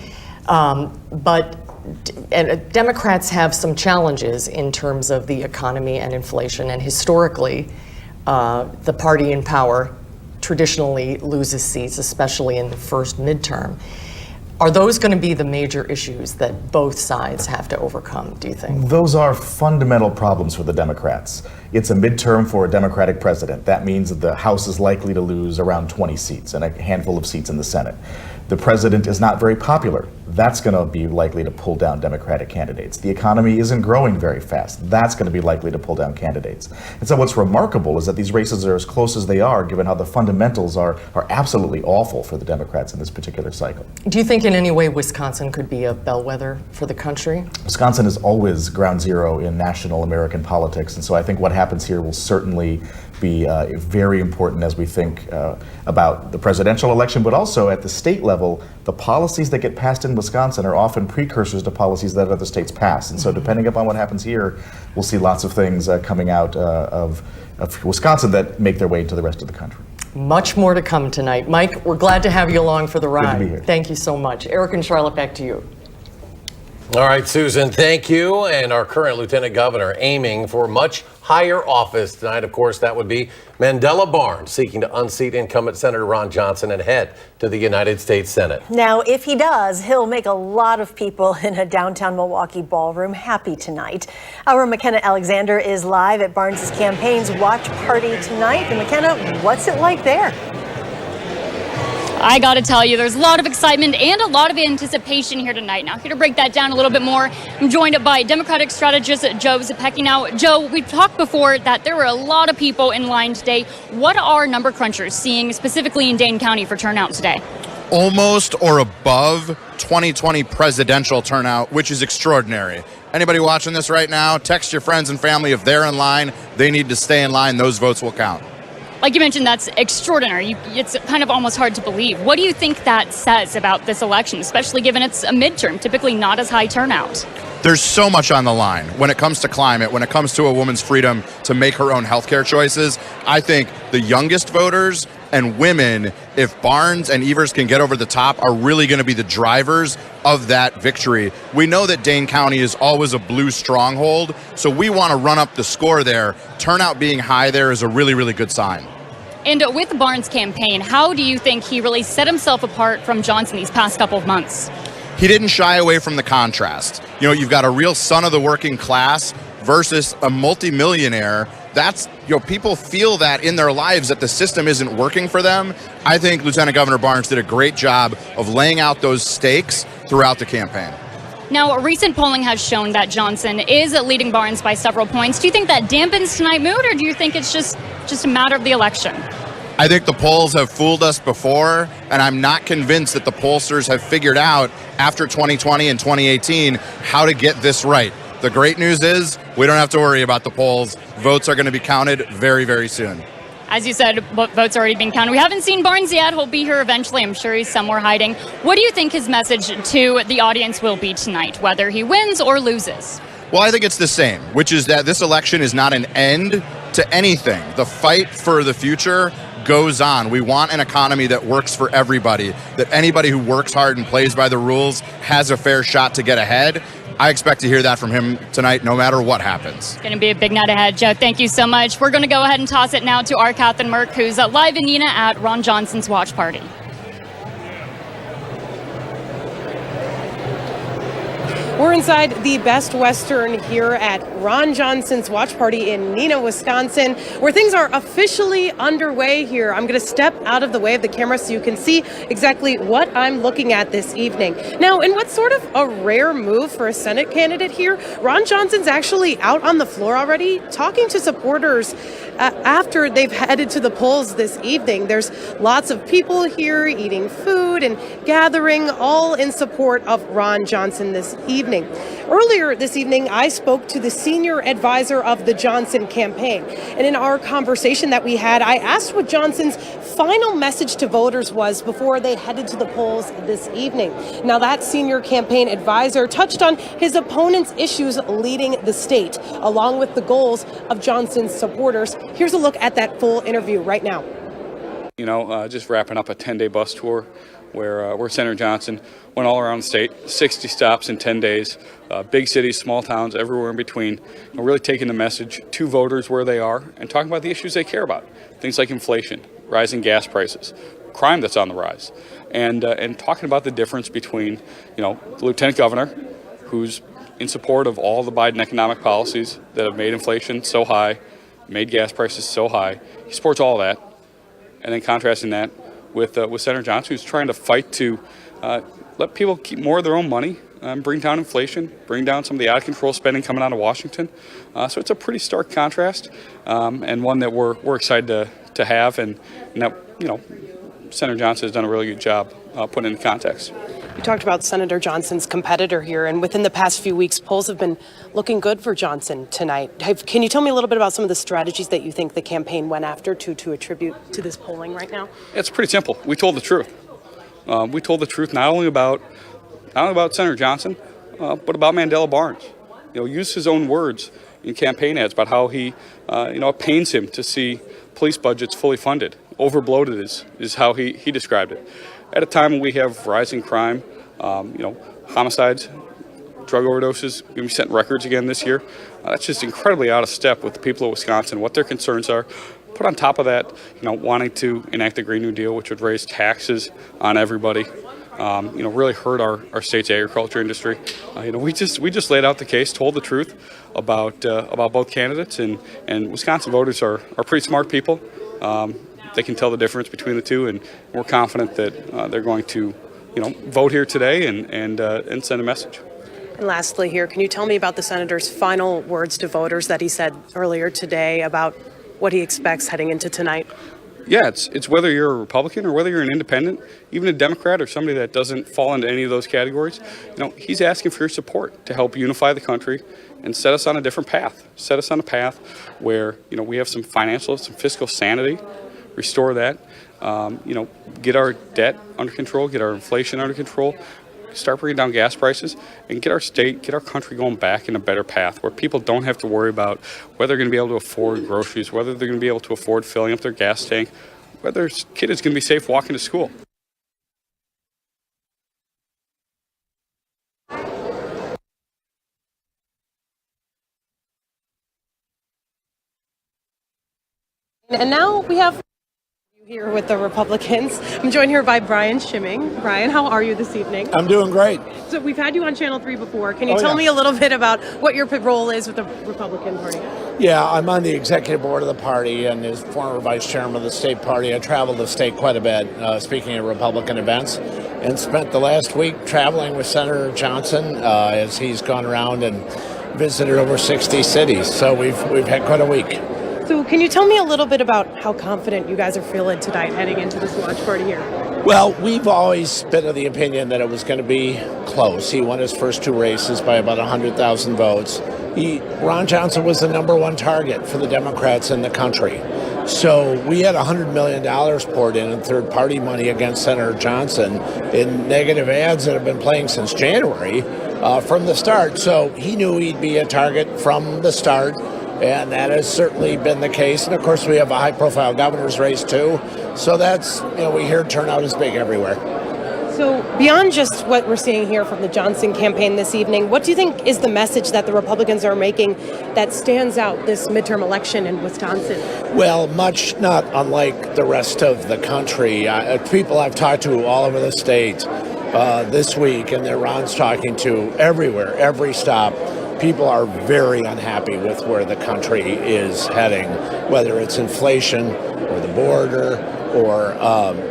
but Democrats have some challenges in terms of the economy and inflation. And historically, the party in power traditionally loses seats, especially in the first midterm. Are those going to be the major issues that both sides have to overcome, do you think? Those are fundamental problems for the Democrats. It's a midterm for a Democratic president. That means that the House is likely to lose around 20 seats and a handful of seats in the Senate. The president is not very popular that's going to be likely to pull down Democratic candidates. The economy isn't growing very fast. That's going to be likely to pull down candidates. And so what's remarkable is that these races are as close as they are, given how the fundamentals are absolutely awful for the Democrats in this particular cycle. Do you think in any way Wisconsin could be a bellwether for the country? Wisconsin is always ground zero in national American politics, and so I think what happens here will certainly be very important as we think about the presidential election, but also at the state level, the policies that get passed in Wisconsin are often precursors to policies that other states pass. And so depending upon what happens here, we'll see lots of things coming out of Wisconsin that make their way into the rest of the country. Much more to come tonight. Mike, we're glad to have you along for the ride. Good to be here. Thank you so much. Eric and Charlotte, back to you. All right, Susan, thank you. And our current Lieutenant Governor aiming for much higher office tonight. Of course, that would be Mandela Barnes, seeking to unseat incumbent Senator Ron Johnson and head to the United States Senate. Now, if he does, he'll make a lot of people in a downtown Milwaukee ballroom happy tonight. Our McKenna Alexander is live at Barnes' campaign's watch party tonight. And McKenna, what's it like there? I got to tell you, there's a lot of excitement and a lot of anticipation here tonight. Now, here to break that down a little bit more, I'm joined by Democratic strategist Joe Zepecki. Now, Joe, we've talked before that there were a lot of people in line today. What are number crunchers seeing specifically in Dane County for turnout today? Almost or above 2020 presidential turnout, which is extraordinary. Anybody watching this right now, text your friends and family. If they're in line, they need to stay in line. Those votes will count. Like you mentioned, that's extraordinary. It's kind of almost hard to believe. What do you think that says about this election, especially given it's a midterm, typically not as high turnout? There's so much on the line when it comes to climate, when it comes to a woman's freedom to make her own healthcare choices. I think the youngest voters and women, if Barnes and Evers can get over the top, are really going to be the drivers of that victory. We know that Dane County is always a blue stronghold, so we want to run up the score there. Turnout being high there is a really, really good sign. And with Barnes' campaign, how do you think he really set himself apart from Johnson these past couple of months? He didn't shy away from the contrast. You know, you've got a real son of the working class versus a multimillionaire. That's, you know, people feel that in their lives that the system isn't working for them. I think Lieutenant Governor Barnes did a great job of laying out those stakes throughout the campaign. Now, recent polling has shown that Johnson is leading Barnes by several points. Do you think that dampens tonight's mood, or do you think it's just a matter of the election? I think the polls have fooled us before, and I'm not convinced that the pollsters have figured out after 2020 and 2018 how to get this right. The great news is we don't have to worry about the polls. Votes are going to be counted very, very soon. As you said, votes are already being counted. We haven't seen Barnes yet. He'll be here eventually. I'm sure he's somewhere hiding. What do you think his message to the audience will be tonight, whether he wins or loses? Well, I think it's the same, which is that this election is not an end to anything. The fight for the future goes on. We want an economy that works for everybody, that anybody who works hard and plays by the rules has a fair shot to get ahead. I expect to hear that from him tonight, no matter what happens. It's going to be a big night ahead, Joe. Thank you so much. We're going to go ahead and toss it now to our Catherine Merck, who's live in Neenah at Ron Johnson's watch party. We're inside the Best Western here at Ron Johnson's watch party in Neenah, Wisconsin, where things are officially underway here. I'm going to step out of the way of the camera so you can see exactly what I'm looking at this evening. Now, in what's sort of a rare move for a Senate candidate here, Ron Johnson's actually out on the floor already talking to supporters after they've headed to the polls this evening. There's lots of people here eating food and gathering, all in support of Ron Johnson this evening. Earlier this evening, I spoke to the senior advisor of the Johnson campaign. And in our conversation that we had, I asked what Johnson's final message to voters was before they headed to the polls this evening. Now, that senior campaign advisor touched on his opponent's issues leading the state, along with the goals of Johnson's supporters. Here's a look at that full interview right now. You know, just wrapping up a 10-day bus tour where Senator Johnson went all around the state, 60 stops in 10 days, big cities, small towns, everywhere in between, and really taking the message to voters where they are and talking about the issues they care about, things like inflation, rising gas prices, crime that's on the rise, and talking about the difference between, you know, the lieutenant governor, who's in support of all the Biden economic policies that have made inflation so high, made gas prices so high. He supports all that, and then contrasting that with Senator Johnson, who's trying to fight to let people keep more of their own money, bring down inflation, bring down some of the out-of-control spending coming out of Washington. So it's a pretty stark contrast, and one that we're excited to have, and that, Senator Johnson has done a really good job putting into context. You talked about Senator Johnson's competitor here, and within the past few weeks, polls have been looking good for Johnson tonight. Can you tell me a little bit about some of the strategies that you think the campaign went after to attribute to this polling right now? It's pretty simple. We told the truth. We told the truth not only about Senator Johnson, but about Mandela Barnes. Used his own words in campaign ads about how he, it pains him to see police budgets fully funded. Overbloated is how he described it. At a time when we have rising crime, homicides, drug overdoses, we set records again this year. That's just incredibly out of step with the people of Wisconsin, what their concerns are. Put on top of that, wanting to enact the Green New Deal, which would raise taxes on everybody, really hurt our state's agriculture industry. We just laid out the case, told the truth about both candidates, and Wisconsin voters are pretty smart people. They can tell the difference between the two, and we're confident that they're going to, vote here today and send a message. And lastly here, can you tell me about the senator's final words to voters that he said earlier today about what he expects heading into tonight? Yeah, it's whether you're a Republican or whether you're an independent, even a Democrat or somebody that doesn't fall into any of those categories. He's asking for your support to help unify the country and set us on a different path. Set us on a path where, we have some fiscal sanity, restore that, get our debt under control, get our inflation under control, start bringing down gas prices, and get our state, get our country going back in a better path where people don't have to worry about whether they're going to be able to afford groceries, whether they're going to be able to afford filling up their gas tank, whether their kid is going to be safe walking to school. And now we have here with the Republicans. I'm joined here by Brian Schimming. Brian, how are you this evening? I'm doing great. So we've had you on Channel 3 before. Can you tell me a little bit about what your role is with the Republican Party? Yeah, I'm on the executive board of the party and as former vice chairman of the state party. I traveled the state quite a bit, speaking at Republican events, and spent the last week traveling with Senator Johnson as he's gone around and visited over 60 cities. So we've had quite a week. So can you tell me a little bit about how confident you guys are feeling tonight heading into this watch party here? Well, we've always been of the opinion that it was going to be close. He won his first two races by about 100,000 votes. Ron Johnson was the number one target for the Democrats in the country. So we had $100 million poured in third-party money against Senator Johnson in negative ads that have been playing since January from the start. So he knew he'd be a target from the start. And that has certainly been the case. And of course, we have a high-profile governor's race, too. So that's, we hear turnout is big everywhere. So beyond just what we're seeing here from the Johnson campaign this evening, what do you think is the message that the Republicans are making that stands out this midterm election in Wisconsin? Well, much not unlike the rest of the country. People I've talked to all over the state this week, and that Ron's talking to everywhere, every stop, people are very unhappy with where the country is heading, whether it's inflation or the border or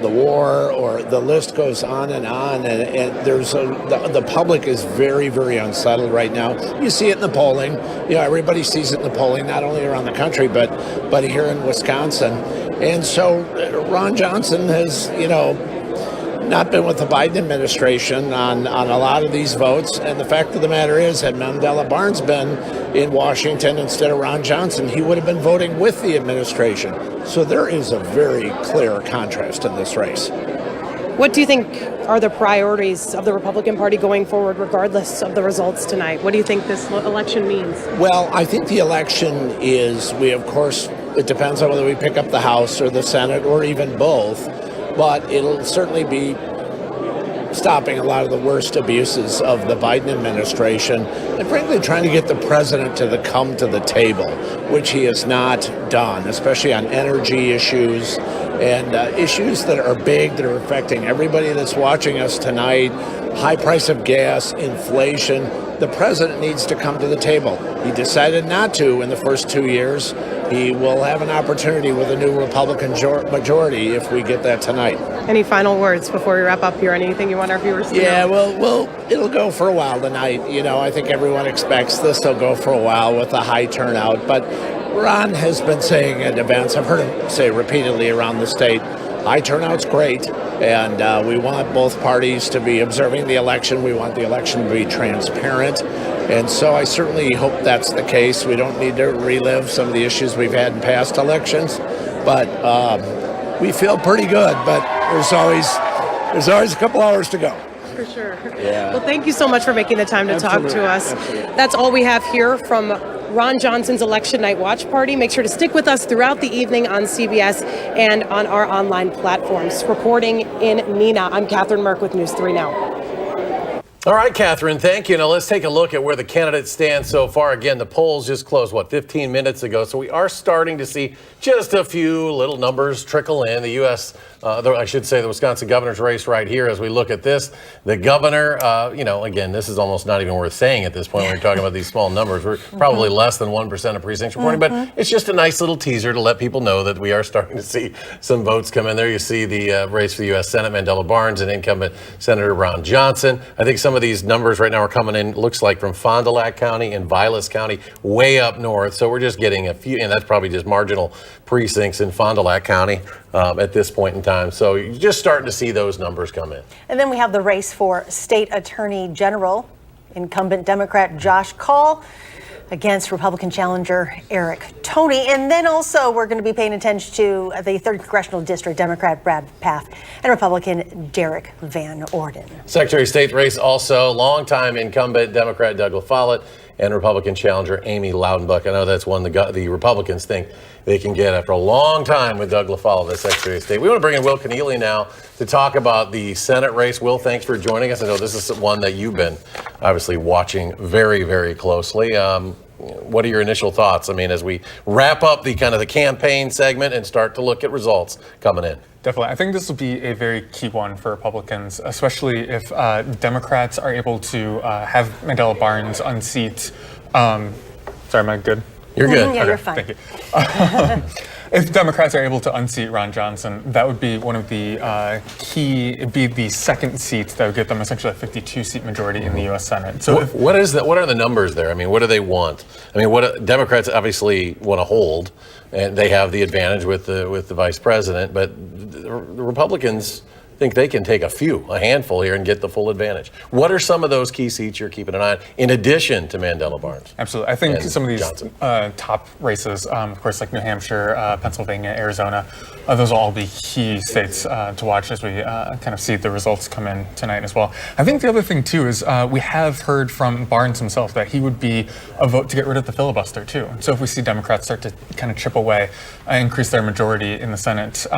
the war, or the list goes on and on. And the public is very, very unsettled right now. You see it in the polling. Everybody sees it in the polling, not only around the country, but here in Wisconsin. And so Ron Johnson has, not been with the Biden administration on a lot of these votes. And the fact of the matter is, had Mandela Barnes been in Washington instead of Ron Johnson, he would have been voting with the administration. So there is a very clear contrast in this race. What do you think are the priorities of the Republican Party going forward, regardless of the results tonight? What do you think this election means? Well, I think the election is, it depends on whether we pick up the House or the Senate or even both. But it'll certainly be stopping a lot of the worst abuses of the Biden administration and frankly trying to get the president to come to the table, which he has not done, especially on energy issues and issues that are big, that are affecting everybody that's watching us tonight. High price of gas, inflation. The president needs to come to the table. He decided not to in the first 2 years. he will have an opportunity with a new Republican majority if we get that tonight. Any final words before we wrap up here? Anything you want our viewers to know? Yeah, well, it'll go for a while tonight. You know, I think everyone expects this will go for a while with a high turnout. But Ron has been saying at events, I've heard him say repeatedly around the state, high turnout's great, and we want both parties to be observing the election. We want the election to be transparent. And so I certainly hope that's the case. We don't need to relive some of the issues we've had in past elections. But we feel pretty good, but there's always a couple hours to go. For sure. Yeah. Well, thank you so much for making the time to Absolutely. talk to us. Absolutely. That's all we have here from Ron Johnson's Election Night Watch Party. Make sure to stick with us throughout the evening on CBS and on our online platforms. Reporting in Neenah, I'm Catherine Merck with News 3 Now. All right, Catherine, thank you. Now let's take a look at where the candidates stand so far. Again, the polls just closed, 15 minutes ago. So we are starting to see just a few little numbers trickle in. The the Wisconsin governor's race right here as we look at this. The governor, again, this is almost not even worth saying at this point when we're talking about these small numbers. We're probably less than 1% of precincts reporting, but it's just a nice little teaser to let people know that we are starting to see some votes come in there. You see the race for the U.S. Senate, Mandela Barnes and incumbent Senator Ron Johnson. I think some of these numbers right now are coming in, looks like from Fond du Lac County and Vilas County, way up north. So we're just getting a few, and that's probably just marginal precincts in Fond du Lac County at this point in time. So you're just starting to see those numbers come in. And then we have the race for State Attorney General, incumbent Democrat Josh Kaul against Republican challenger Eric Toney. And then also we're going to be paying attention to the 3rd Congressional District Democrat Brad Pfaff and Republican Derek Van Orden. Secretary of State race also, longtime incumbent Democrat Doug LaFollette and Republican challenger Amy Loudenbuck. I know that's one the Republicans think they can get after a long time with Doug LaFollette as Secretary of State. We want to bring in Will Keneally now to talk about the Senate race. Will, thanks for joining us. I know this is one that you've been obviously watching very, very closely. What are your initial thoughts? I mean, as we wrap up the campaign segment and start to look at results coming in. Definitely. I think this will be a very key one for Republicans, especially if Democrats are able to have Mandela Barnes unseat. Sorry, am I good? You're good. Yeah, Okay, you're fine. Thank you. If Democrats are able to unseat Ron Johnson, that would be one of the it'd be the second seat that would get them essentially a 52-seat majority in the U.S. Senate. So what is that? What are the numbers there? I mean, what do they want? I mean, what Democrats obviously want to hold, and they have the advantage with the vice president, but the Republicans think they can take a handful here and get the full advantage. What are some of those key seats you're keeping an eye on, in addition to Mandela Barnes? Absolutely. I think some of these Johnson. Top races, of course, like New Hampshire, Pennsylvania, Arizona, those will all be key states to watch as we kind of see the results come in tonight as well. I think the other thing, too, is we have heard from Barnes himself that he would be a vote to get rid of the filibuster, too. So if we see Democrats start to kind of chip away, increase their majority in the Senate,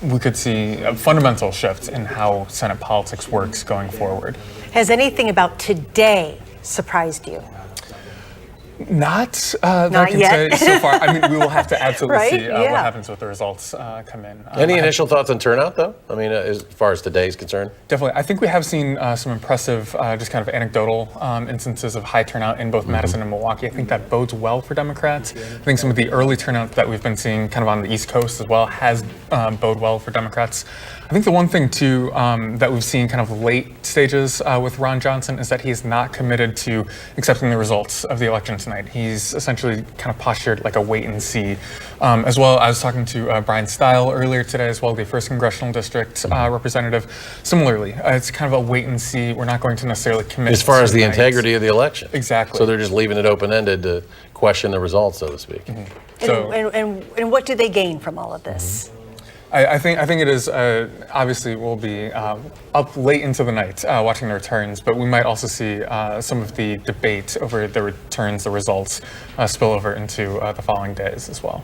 we could see a fundamental shift in how Senate politics works going forward. Has anything about today surprised you? Not that I can yet. say so far. I mean, we will have to absolutely Right? see what Yeah. happens with the results come in. Any initial thoughts on turnout, though? I mean, as far as today is concerned? Definitely. I think we have seen some impressive, just kind of anecdotal instances of high turnout in both Madison and Milwaukee. I think that bodes well for Democrats. I think some of the early turnout that we've been seeing kind of on the East Coast as well has bode well for Democrats. I think the one thing, too, that we've seen kind of late stages with Ron Johnson is that he's not committed to accepting the results of the election tonight. He's essentially kind of postured like a wait and see. As well, I was talking to Brian Stile earlier today as well, the 1st Congressional District representative. Similarly, it's kind of a wait and see. We're not going to necessarily commit As far as the tonight. integrity of the election. Exactly. So they're just leaving it open-ended to question the results, so to speak. So, And what do they gain from all of this? I think it is obviously we'll be up late into the night watching the returns, but we might also see some of the debate over the returns, the results, spill over into the following days as well.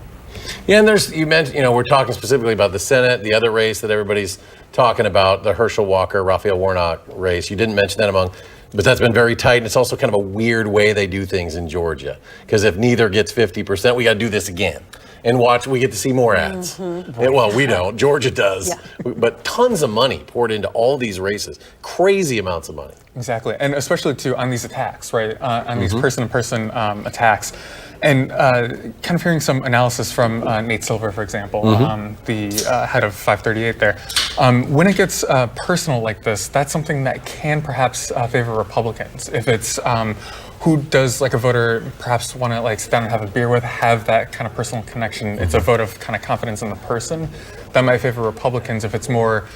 Yeah, and you mentioned, we're talking specifically about the Senate, the other race that everybody's talking about, the Herschel Walker, Raphael Warnock race. You didn't mention that but that's been very tight, and it's also kind of a weird way they do things in Georgia, because if neither gets 50%, we got to do this again. And we get to see more ads. Well, we don't. Georgia does. Yeah. But tons of money poured into all these races. Crazy amounts of money. Exactly. And especially, too, on these attacks, right? On these person-to-person attacks. And kind of hearing some analysis from Nate Silver, for example, the head of 538 there. When it gets personal like this, that's something that can perhaps favor Republicans. If it's who does like a voter perhaps want to like sit down and have a beer with, have that kind of personal connection. It's a vote of kind of confidence in the person. That might favor Republicans. If it's more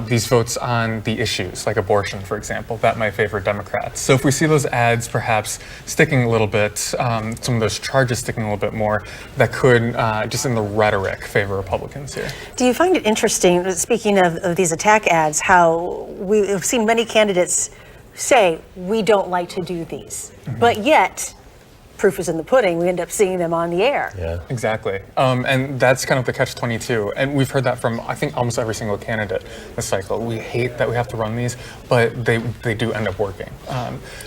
these votes on the issues, like abortion, for example, that might favor Democrats. So if we see those ads perhaps sticking a little bit, some of those charges sticking a little bit more, that could, just in the rhetoric, favor Republicans here. Do you find it interesting, speaking of these attack ads, how we've seen many candidates say, we don't like to do these, but yet, proof is in the pudding, we end up seeing them on the air. Yeah, exactly. And that's kind of the catch-22. And we've heard that from, I think, almost every single candidate this cycle. We hate that we have to run these, but they do end up working.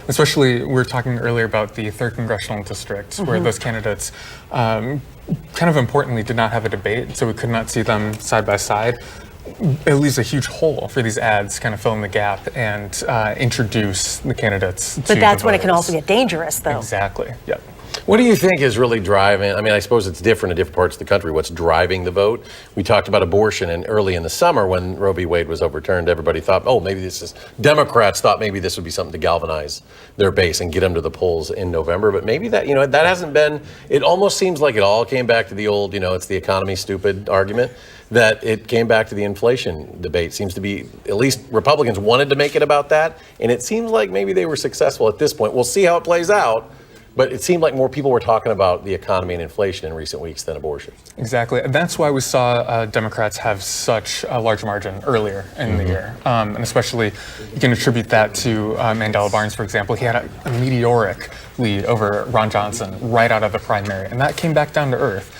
Especially, we were talking earlier about the 3rd Congressional District, where those candidates, kind of importantly, did not have a debate, so we could not see them side by side. It leaves a huge hole for these ads to kind of fill in the gap and introduce the candidates to But that's the when it can voters. also get dangerous, though. Exactly, yep. What do you think is really driving? I mean, I suppose it's different in different parts of the country. What's driving the vote? We talked about abortion, and early in the summer when Roe v. Wade was overturned, everybody thought, oh, maybe this is, Democrats thought maybe this would be something to galvanize their base and get them to the polls in November. But maybe that, that hasn't been, it almost seems like it all came back to the old, it's the economy stupid argument, that it came back to the inflation debate. Seems to be, at least Republicans wanted to make it about that, and it seems like maybe they were successful at this point. We'll see how it plays out. But it seemed like more people were talking about the economy and inflation in recent weeks than abortion. Exactly. And that's why we saw Democrats have such a large margin earlier in the year. And especially, you can attribute that to Mandela Barnes, for example. He had a meteoric lead over Ron Johnson right out of the primary. And that came back down to earth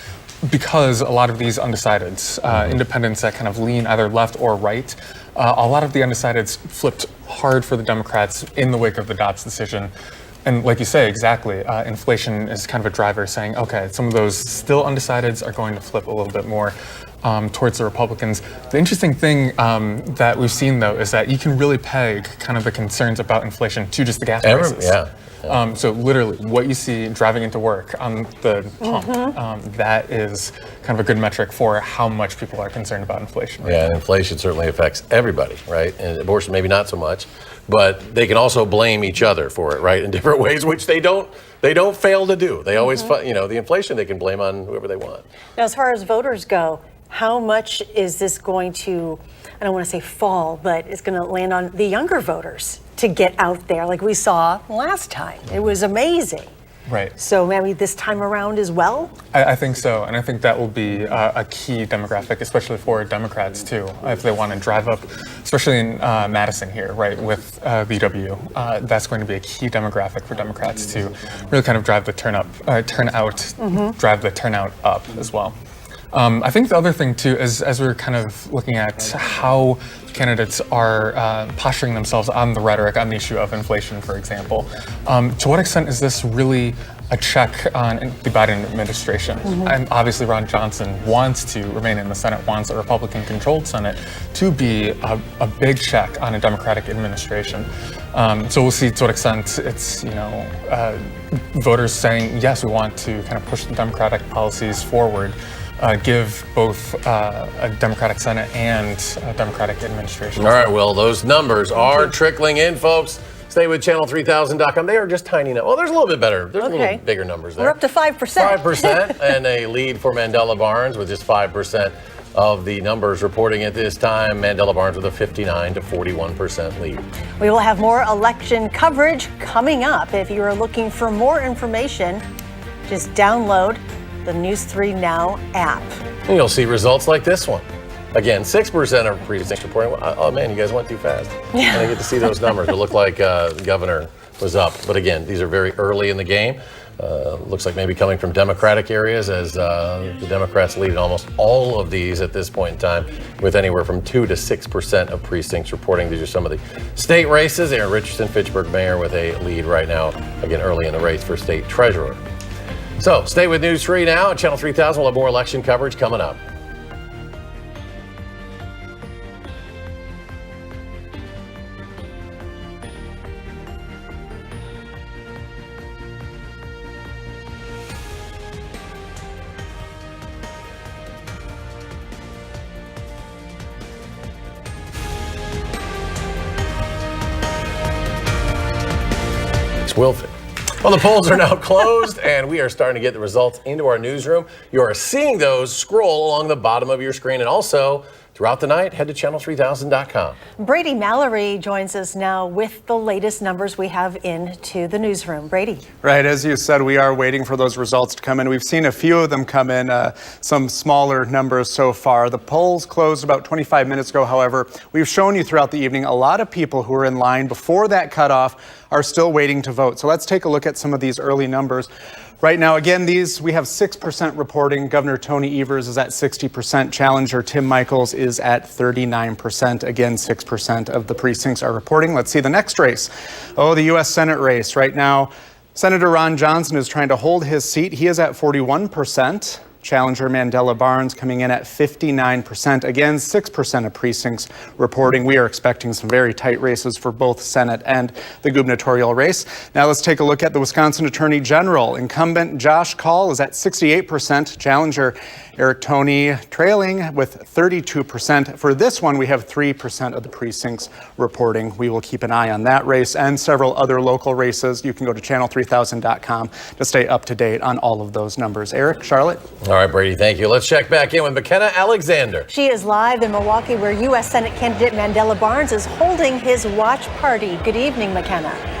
because a lot of these undecideds, independents that kind of lean either left or right, a lot of the undecideds flipped hard for the Democrats in the wake of the Dobbs decision. And like you say, exactly, inflation is kind of a driver saying, okay, some of those still undecideds are going to flip a little bit more towards the Republicans. The interesting thing that we've seen, though, is that you can really peg kind of the concerns about inflation to just the gas prices. So literally, what you see driving into work on the pump, that is kind of a good metric for how much people are concerned about inflation. Yeah, and inflation certainly affects everybody, right? And abortion maybe not so much, but they can also blame each other for it, right? In different ways, which they don't fail to do. They always, the inflation they can blame on whoever they want. Now, as far as voters go, how much is this going to, I don't want to say fall, but it's going to land on the younger voters to get out there like we saw last time? It was amazing. Right. So maybe this time around as well? I think so, and I think that will be a key demographic, especially for Democrats too, if they want to drive up, especially in Madison here, right, with VW. That's going to be a key demographic for Democrats to really kind of drive the drive the turnout up as well. I think the other thing too is, as we're kind of looking at how candidates are posturing themselves on the rhetoric on the issue of inflation, for example, to what extent is this really a check on the Biden administration? And obviously Ron Johnson wants to remain in the Senate, wants a Republican-controlled Senate to be a big check on a Democratic administration. So we'll see to what extent it's, voters saying, yes, we want to kind of push the Democratic policies forward, give both a Democratic Senate and a Democratic administration. All right, well, those numbers are trickling in, folks. Stay with channel3000.com. They are just tiny now. Well, there's a little bit better. There's a little bigger numbers there. We're up to 5%. 5% and a lead for Mandela Barnes with just 5% of the numbers reporting at this time. Mandela Barnes with a 59 to 41% lead. We will have more election coverage coming up. If you are looking for more information, just download the News 3 Now app. And you'll see results like this one. Again, 6% of precincts reporting. Oh man, you guys went too fast. Yeah. I didn't get to see those numbers. It looked like the governor was up. But again, these are very early in the game. Looks like maybe coming from Democratic areas as the Democrats lead in almost all of these at this point in time, with anywhere from 2 to 6% of precincts reporting. These are some of the state races. Aaron Richardson, Fitchburg mayor, with a lead right now, again, early in the race for state treasurer. So stay with News 3 now. Channel 3000 will have more election coverage coming up. Wilford. Well, the polls are now closed, and we are starting to get the results into our newsroom. You are seeing those scroll along the bottom of your screen, and also throughout the night, head to channel3000.com. Brady Mallory joins us now with the latest numbers we have into the newsroom. Brady. Right, as you said, we are waiting for those results to come in. We've seen a few of them come in, some smaller numbers so far. The polls closed about 25 minutes ago. However, we've shown you throughout the evening a lot of people who were in line before that cutoff are still waiting to vote. So let's take a look at some of these early numbers. Right now, again, we have 6% reporting. Governor Tony Evers is at 60%. Challenger Tim Michels is at 39%. Again, 6% of the precincts are reporting. Let's see the next race. Oh, the U.S. Senate race. Right now, Senator Ron Johnson is trying to hold his seat. He is at 41%. Challenger Mandela Barnes coming in at 59%. Again, 6% of precincts reporting. We are expecting some very tight races for both Senate and the gubernatorial race. Now let's take a look at the Wisconsin Attorney General. Incumbent Josh Kaul is at 68%. Challenger Eric Toney trailing with 32%. For this one, we have 3% of the precincts reporting. We will keep an eye on that race and several other local races. You can go to channel3000.com to stay up to date on all of those numbers. Eric, Charlotte? All right, Brady, thank you. Let's check back in with McKenna Alexander. She is live in Milwaukee, where U.S. Senate candidate Mandela Barnes is holding his watch party. Good evening, McKenna.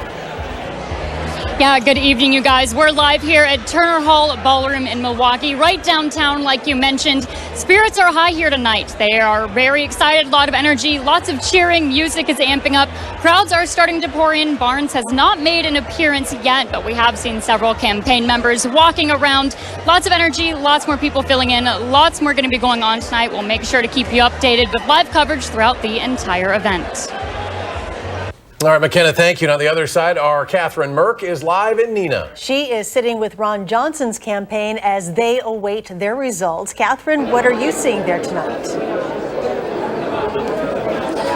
Yeah, good evening, you guys. We're live here at Turner Hall Ballroom in Milwaukee, right downtown, like you mentioned. Spirits are high here tonight. They are very excited, a lot of energy, lots of cheering. Music is amping up. Crowds are starting to pour in. Barnes has not made an appearance yet, but we have seen several campaign members walking around. Lots of energy, lots more people filling in. Lots more going to be going on tonight. We'll make sure to keep you updated with live coverage throughout the entire event. All right, McKenna, thank you. And on the other side, our Catherine Merck is live in Neenah. She is sitting with Ron Johnson's campaign as they await their results. Catherine, what are you seeing there tonight?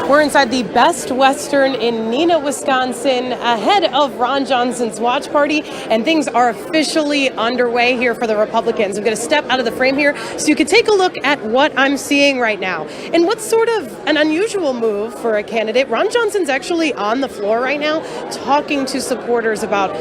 We're inside the Best Western in Neenah, Wisconsin, ahead of Ron Johnson's watch party, and things are officially underway here for the Republicans. I'm going to step out of the frame here so you can take a look at what I'm seeing right now. And what's sort of an unusual move for a candidate, Ron Johnson's actually on the floor right now talking to supporters about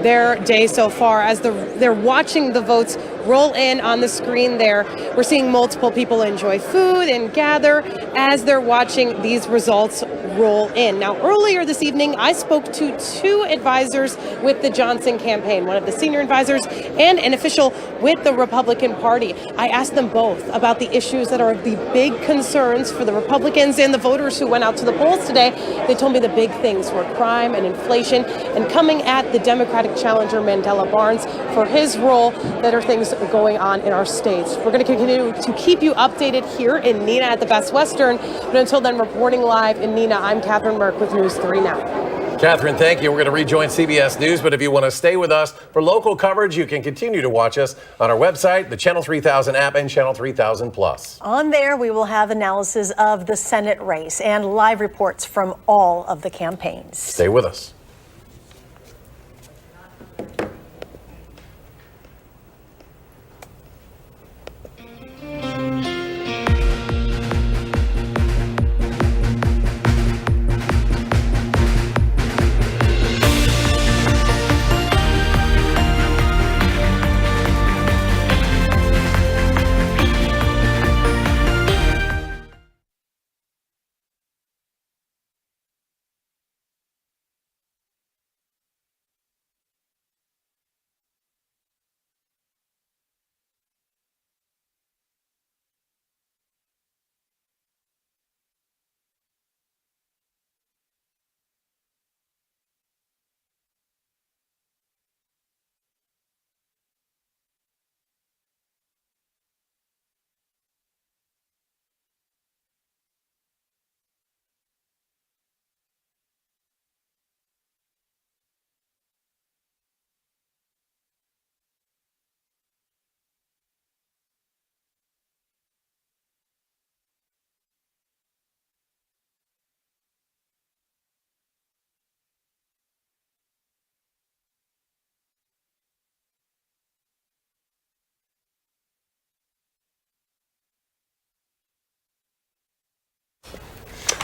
their day so far as they're watching the votes roll in on the screen there. We're seeing multiple people enjoy food and gather as they're watching these results roll in. Now, earlier this evening, I spoke to two advisors with the Johnson campaign, one of the senior advisors and an official with the Republican Party. I asked them both about the issues that are the big concerns for the Republicans and the voters who went out to the polls today. They told me the big things were crime and inflation, and coming at the Democratic challenger Mandela Barnes for his role that are things going on in our states. We're going to continue to keep you updated here in Neenah at the Best Western, but until then, reporting live in Neenah, I'm Catherine Merck with News 3 Now. Catherine, thank you. We're going to rejoin CBS News, but if you want to stay with us for local coverage, you can continue to watch us on our website, the Channel 3000 app, and Channel 3000 Plus. On there, we will have analysis of the Senate race and live reports from all of the campaigns. Stay with us.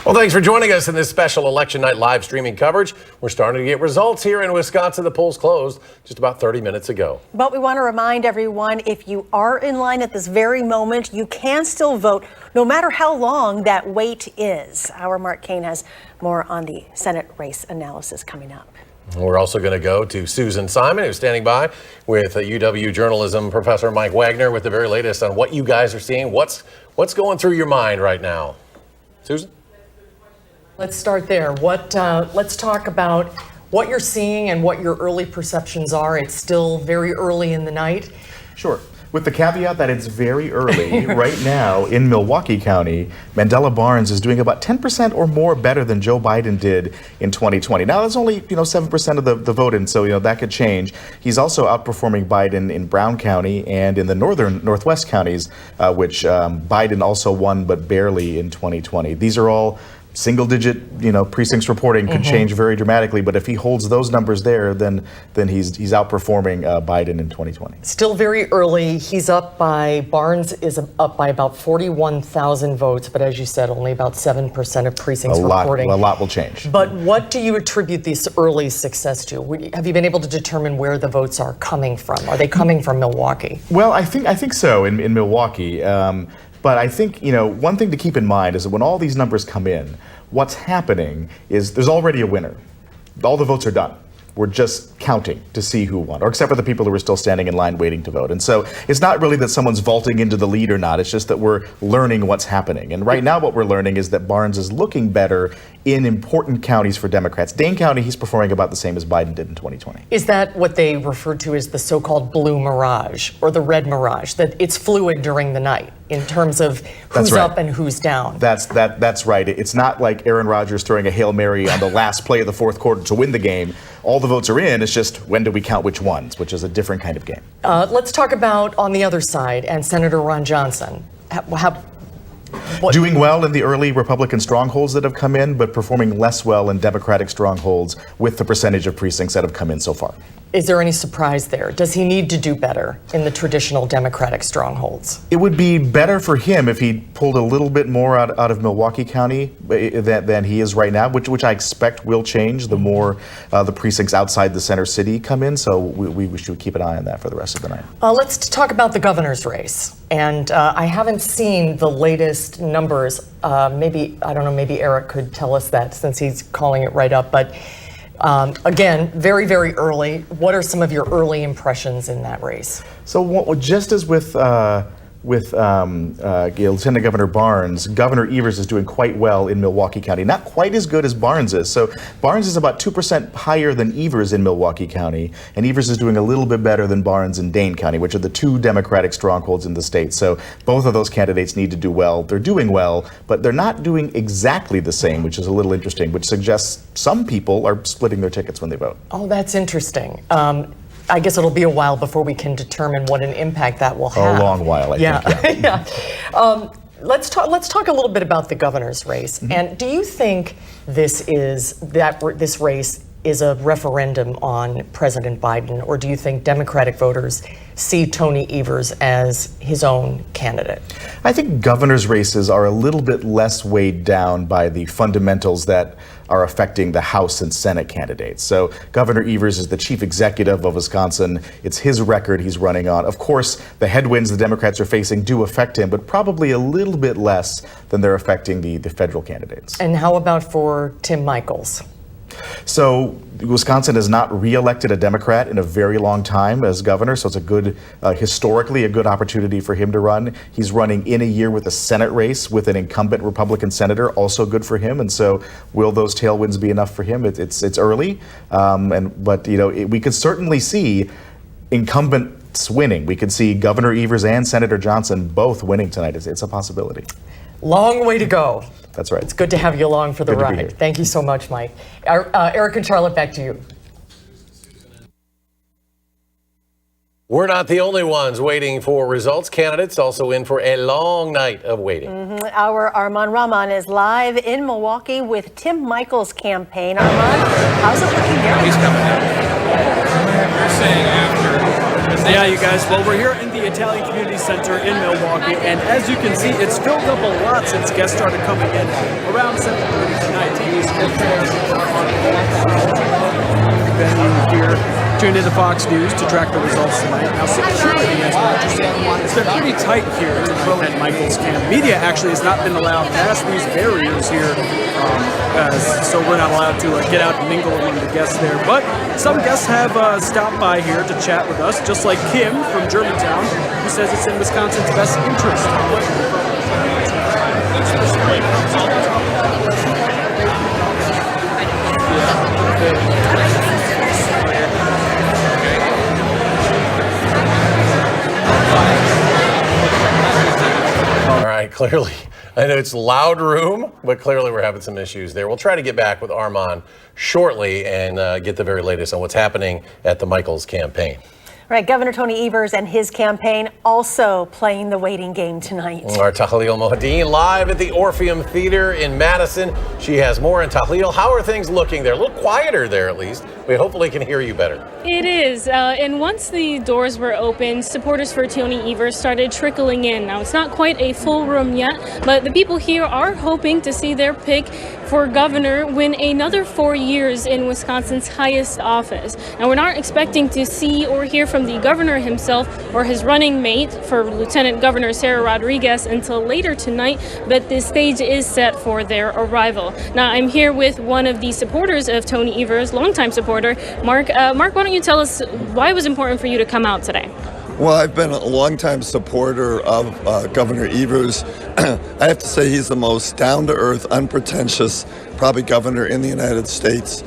Well, thanks for joining us in this special election night live streaming coverage. We're starting to get results here in Wisconsin. The polls closed just about 30 minutes ago. But we want to remind everyone, if you are in line at this very moment, you can still vote no matter how long that wait is. Our Mark Kane has more on the Senate race analysis coming up. We're also going to go to Susan Simon, who's standing by with UW journalism professor Mike Wagner with the very latest on what you guys are seeing. What's going through your mind right now? Susan? Let's start there. Let's talk about what you're seeing and what your early perceptions are. It's still very early in the night. Sure. With the caveat that it's very early, right now in Milwaukee County, Mandela Barnes is doing about 10% or more better than Joe Biden did in 2020. Now, that's only 7% of the vote, and so that could change. He's also outperforming Biden in Brown County and in the northwest counties, which Biden also won, but barely in 2020. These are all single-digit, precincts reporting could change very dramatically, but if he holds those numbers there, then he's outperforming Biden in 2020. Still very early. Barnes is up by about 41,000 votes, but as you said, only about 7% of precincts reporting. A lot will change. But what do you attribute this early success to? Have you been able to determine where the votes are coming from? Are they coming from Milwaukee? Well, I think so in Milwaukee. But I think, one thing to keep in mind is that when all these numbers come in, what's happening is there's already a winner. All the votes are done. We're just counting to see who won, or except for the people who are still standing in line waiting to vote. And so it's not really that someone's vaulting into the lead or not. It's just that we're learning what's happening. And right now what we're learning is that Barnes is looking better in important counties for Democrats. Dane County, he's performing about the same as Biden did in 2020. Is that what they refer to as the so-called blue mirage or the red mirage, that it's fluid during the night in terms of who's up and who's down? That's right. It's not like Aaron Rodgers throwing a Hail Mary on the last play of the fourth quarter to win the game. All the votes are in. It's just when do we count which ones, which is a different kind of game. Let's talk about on the other side and Senator Ron Johnson. Doing well in the early Republican strongholds that have come in, but performing less well in Democratic strongholds with the percentage of precincts that have come in so far. Is there any surprise there? Does he need to do better in the traditional Democratic strongholds? It would be better for him if he pulled a little bit more out of Milwaukee County than he is right now, which I expect will change the more the precincts outside the center city come in. So we should keep an eye on that for the rest of the night. Let's talk about the governor's race. And I haven't seen the latest numbers. Maybe Eric could tell us that since he's calling it right up. But again, very, very early. What are some of your early impressions in that race? So just as with Lieutenant Governor Barnes, Governor Evers is doing quite well in Milwaukee County. Not quite as good as Barnes is. So Barnes is about 2% higher than Evers in Milwaukee County, and Evers is doing a little bit better than Barnes in Dane County, which are the two Democratic strongholds in the state. So both of those candidates need to do well. They're doing well, but they're not doing exactly the same, which is a little interesting, which suggests some people are splitting their tickets when they vote. Oh, that's interesting. I guess it'll be a while before we can determine what an impact that will have. A long while, I think. Yeah. Let's talk a little bit about the governor's race. Mm-hmm. And do you think this race is a referendum on President Biden, or do you think Democratic voters see Tony Evers as his own candidate? I think governor's races are a little bit less weighed down by the fundamentals that are affecting the House and Senate candidates. So Governor Evers is the chief executive of Wisconsin. It's his record he's running on. Of course, the headwinds the Democrats are facing do affect him, but probably a little bit less than they're affecting the federal candidates. And how about for Tim Michels? So Wisconsin has not reelected a Democrat in a very long time as governor, so it's a good, historically a good opportunity for him to run. He's running in a year with a Senate race with an incumbent Republican senator, also good for him. And so will those tailwinds be enough for him? It's early, but we could certainly see incumbents winning. We could see Governor Evers and Senator Johnson both winning tonight. It's a possibility. Long way to go. That's right. It's good to have you along for the ride. Thank you so much, Mike. Eric and Charlotte, back to you. We're not the only ones waiting for results. Candidates also in for a long night of waiting. Our Armand Rahman is live in Milwaukee with Tim Michels' campaign. Armand, how's it looking there? He's coming out. You're saying after Yeah, you guys. Well, we're here in the Italian Community Center in Milwaukee, and as you can see, it's filled up a lot since guests started coming in around 7:30 tonight. We've been here, tuned into Fox News to track the results tonight. Now, security, as much as it's been pretty tight here at Michael's camp. Media actually has not been allowed past these barriers here, so we're not allowed to get out and mingle among the guests there. But some guests have stopped by here to chat with us, just like Kim from Germantown, who says it's in Wisconsin's best interest. All right, clearly, I know it's loud room, but clearly we're having some issues there. We'll try to get back with Armand shortly and get the very latest on what's happening at the Michaels campaign. Right, Governor Tony Evers and his campaign also playing the waiting game tonight. Our Tahlil Mohadeen live at the Orpheum Theater in Madison. She has more on Tahlil. How are things looking there? A little quieter there, at least. We hopefully can hear you better. It is, and once the doors were open, supporters for Tony Evers started trickling in. Now, it's not quite a full room yet, but the people here are hoping to see their pick for governor win another 4 years in Wisconsin's highest office. Now, we're not expecting to see or hear from the governor himself or his running mate for Lieutenant Governor Sarah Rodriguez until later tonight, but the stage is set for their arrival. Now, I'm here with one of the supporters of Tony Evers, longtime supporter, Mark. Mark, why don't you tell us why it was important for you to come out today? Well, I've been a longtime supporter of Governor Evers. I have to say he's the most down-to-earth, unpretentious, probably governor in the United States.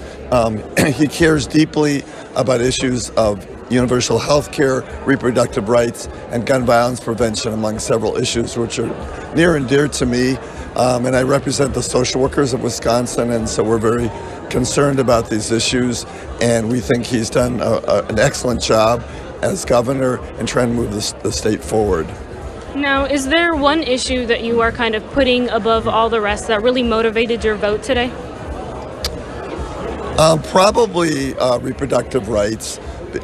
He cares deeply about issues of universal health care, reproductive rights, and gun violence prevention, among several issues which are near and dear to me. And I represent the social workers of Wisconsin, and so we're very concerned about these issues, and we think he's done an excellent job as governor in trying to move the state forward. Now, is there one issue that you are kind of putting above all the rest that really motivated your vote today? Probably reproductive rights.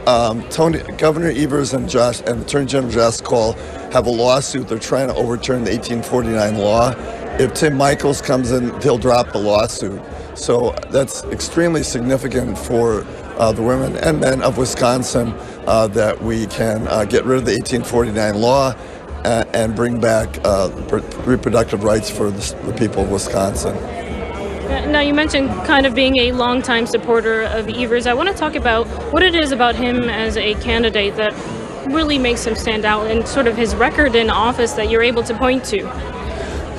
Governor Evers and Attorney General Josh Cole have a lawsuit. They're trying to overturn the 1849 law. If Tim Michaels comes in, he'll drop the lawsuit. So that's extremely significant for the women and men of Wisconsin that we can get rid of the 1849 law and bring back reproductive rights for the people of Wisconsin. Now, you mentioned kind of being a longtime supporter of Evers. I want to talk about what it is about him as a candidate that really makes him stand out and sort of his record in office that you're able to point to.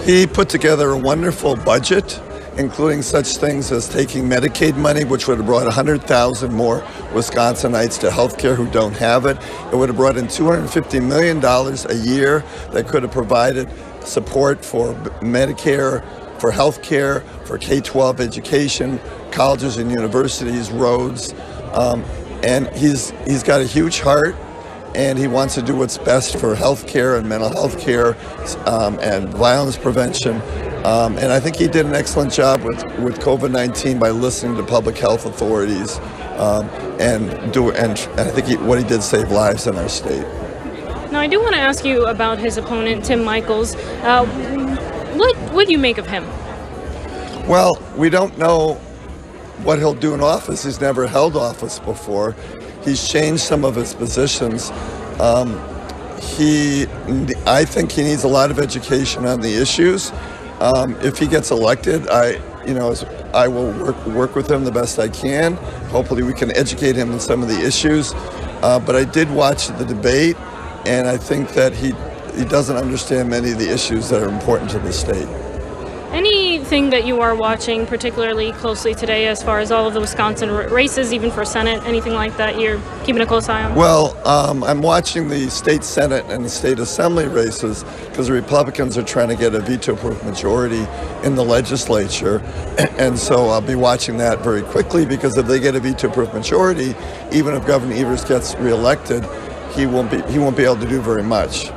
He put together a wonderful budget, including such things as taking Medicaid money, which would have brought 100,000 more Wisconsinites to health care who don't have it. It would have brought in $250 million a year that could have provided support for Medicare, for health care, for K-12 education, colleges and universities, roads. And he's got a huge heart, and he wants to do what's best for health care and mental health care and violence prevention. And I think he did an excellent job with COVID-19 by listening to public health authorities, and I think what he did saved lives in our state. Now, I do want to ask you about his opponent, Tim Michaels. What do you make of him? Well, we don't know what he'll do in office. He's never held office before. He's changed some of his positions. I think he needs a lot of education on the issues. If he gets elected, I will work with him the best I can. Hopefully we can educate him on some of the issues. But I did watch the debate, and I think that he doesn't understand many of the issues that are important to the state. Anything that you are watching particularly closely today as far as all of the Wisconsin races, even for Senate, anything like that you're keeping a close eye on? Well, I'm watching the state Senate and the state Assembly races because the Republicans are trying to get a veto-proof majority in the legislature. And so I'll be watching that very quickly, because if they get a veto-proof majority, even if Governor Evers gets reelected, he won't be able to do very much.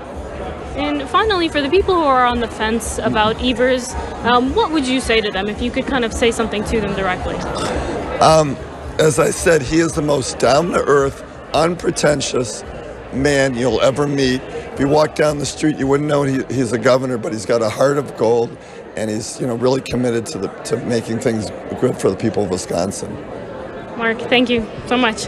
And finally, for the people who are on the fence about Evers, what would you say to them if you could kind of say something to them directly? As I said, he is the most down-to-earth, unpretentious man you'll ever meet. If you walk down the street, you wouldn't know he's a governor, but he's got a heart of gold, and he's really committed to making things good for the people of Wisconsin. Mark, thank you so much.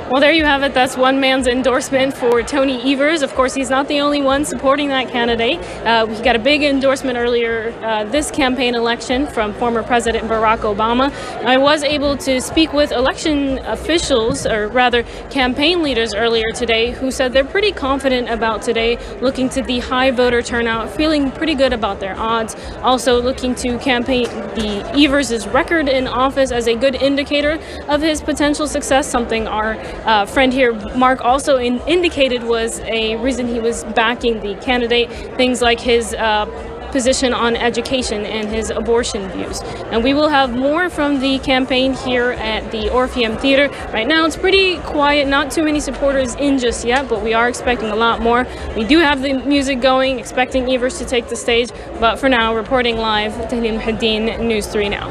Well, there you have it. That's one man's endorsement for Tony Evers. Of course, he's not the only one supporting that candidate. We got a big endorsement earlier this campaign election from former President Barack Obama. I was able to speak with election officials, or rather campaign leaders earlier today, who said they're pretty confident about today, looking to the high voter turnout, feeling pretty good about their odds. Also looking to campaign the Evers' record in office as a good indicator of his potential success, something our friend here, Mark, also indicated was a reason he was backing the candidate, things like his position on education and his abortion views. And we will have more from the campaign here at the Orpheum Theater. Right now it's pretty quiet, not too many supporters in just yet, but we are expecting a lot more. We do have the music going, expecting Evers to take the stage, but for now, reporting live, Tahlil Muhaddin, News 3 Now.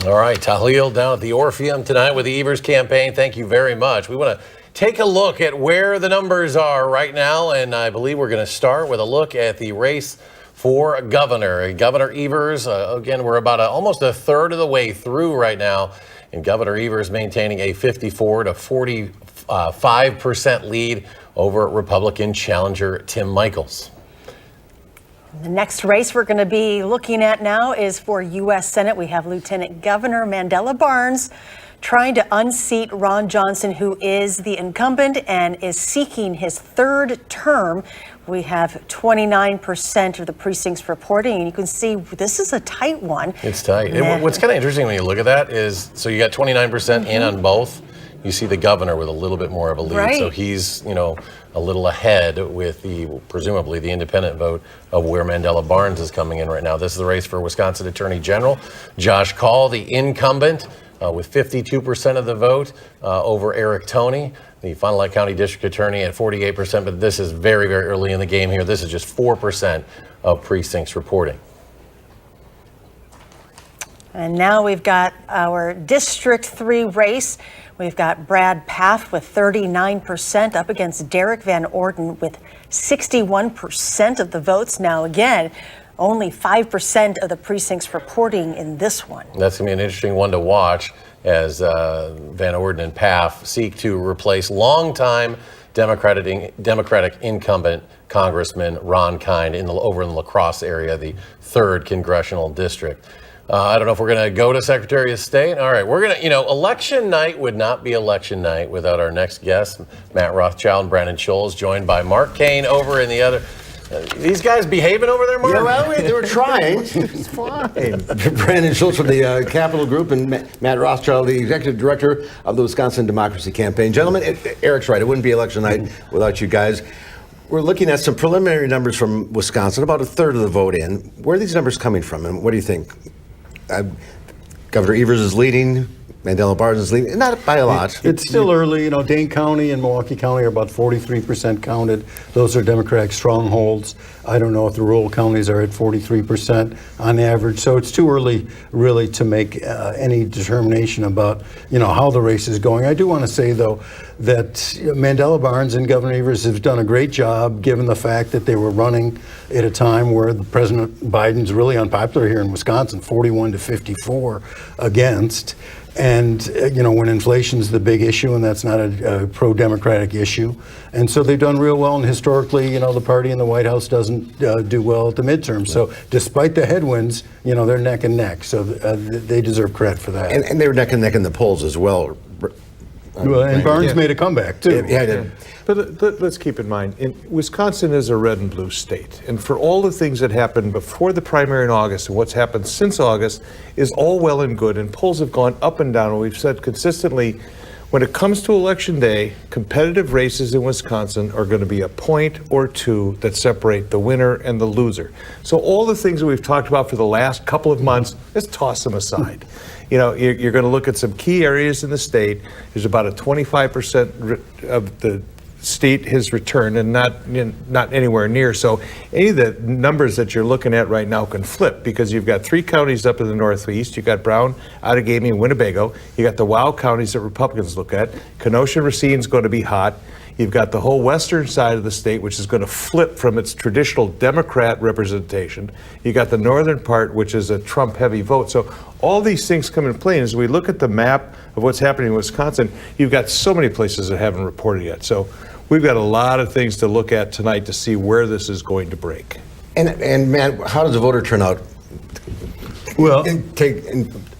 All right, Tahlil down at the Orpheum tonight with the Evers campaign. Thank you very much. We want to take a look at where the numbers are right now, and I believe we're going to start with a look at the race for governor. Governor Evers, again, we're about almost a third of the way through right now, and Governor Evers maintaining a 54 to 45% lead over Republican challenger Tim Michels. The next race we're going to be looking at now is for U.S. Senate. We have Lieutenant Governor Mandela Barnes trying to unseat Ron Johnson, who is the incumbent and is seeking his third term. We have 29% of the precincts reporting, and you can see this is a tight one. It's tight. What's kind of interesting when you look at that is, so you got 29% in on both. You see the governor with a little bit more of a lead. Right. So he's, a little ahead with presumably the independent vote of where Mandela Barnes is coming in right now. This is the race for Wisconsin Attorney General. Josh Kaul, the incumbent, with 52% of the vote over Eric Toney, the Fond du Lac County District Attorney at 48%, but this is very, very early in the game here. This is just 4% of precincts reporting. And now we've got our District 3 race. We've got Brad Paff with 39% up against Derek Van Orden with 61% of the votes. Now, again, only 5% of the precincts reporting in this one. That's going to be an interesting one to watch as Van Orden and Paff seek to replace longtime Democratic incumbent Congressman Ron Kind over in the La Crosse area, the 3rd Congressional District. I don't know if we're going to go to Secretary of State. All right, we're going to, election night would not be election night without our next guest, Matt Rothschild and Brandon Scholes, joined by Mark Kane over in the other. These guys behaving over there, Mark? Yeah, well, they were trying. It's fine. Brandon Schultz from the Capital Group and Matt Rothschild, the Executive Director of the Wisconsin Democracy Campaign. Gentlemen, Eric's right. It wouldn't be election night without you guys. We're looking at some preliminary numbers from Wisconsin, about a third of the vote in. Where are these numbers coming from, and what do you think? Governor Evers is leading. Mandela Barnes is leading, not by a lot. It's still early. Dane County and Milwaukee County are about 43% counted. Those are Democratic strongholds. I don't know if the rural counties are at 43% on average. So it's too early, really, to make any determination about, how the race is going. I do want to say, though, that Mandela Barnes and Governor Evers have done a great job, given the fact that they were running at a time where the President Biden's really unpopular here in Wisconsin, 41 to 54 against. And, when inflation's the big issue, and that's not a pro-democratic issue. And so they've done real well, and historically, the party in the White House doesn't do well at the midterms. So despite the headwinds, they're neck and neck. So they deserve credit for that. And they were neck and neck in the polls as well. And Barnes made a comeback, too. Yeah. But let's keep in mind, Wisconsin is a red and blue state. And for all the things that happened before the primary in August and what's happened since August is all well and good. And polls have gone up and down. And we've said consistently, when it comes to Election Day, competitive races in Wisconsin are going to be a point or two that separate the winner and the loser. So all the things that we've talked about for the last couple of months, let's toss them aside. You're going to look at some key areas in the state. There's about a 25% of the state has returned and not anywhere near. So any of the numbers that you're looking at right now can flip because you've got 3 counties up in the northeast. You've got Brown, Outagamie, and Winnebago. You got the WOW counties that Republicans look at. Kenosha and Racine's going to be hot. You've got the whole western side of the state, which is going to flip from its traditional Democrat representation. You got the northern part, which is a Trump-heavy vote. So all these things come into play. And as we look at the map of what's happening in Wisconsin, you've got so many places that haven't reported yet. So we've got a lot of things to look at tonight to see where this is going to break. And Matt, how does the voter turnout take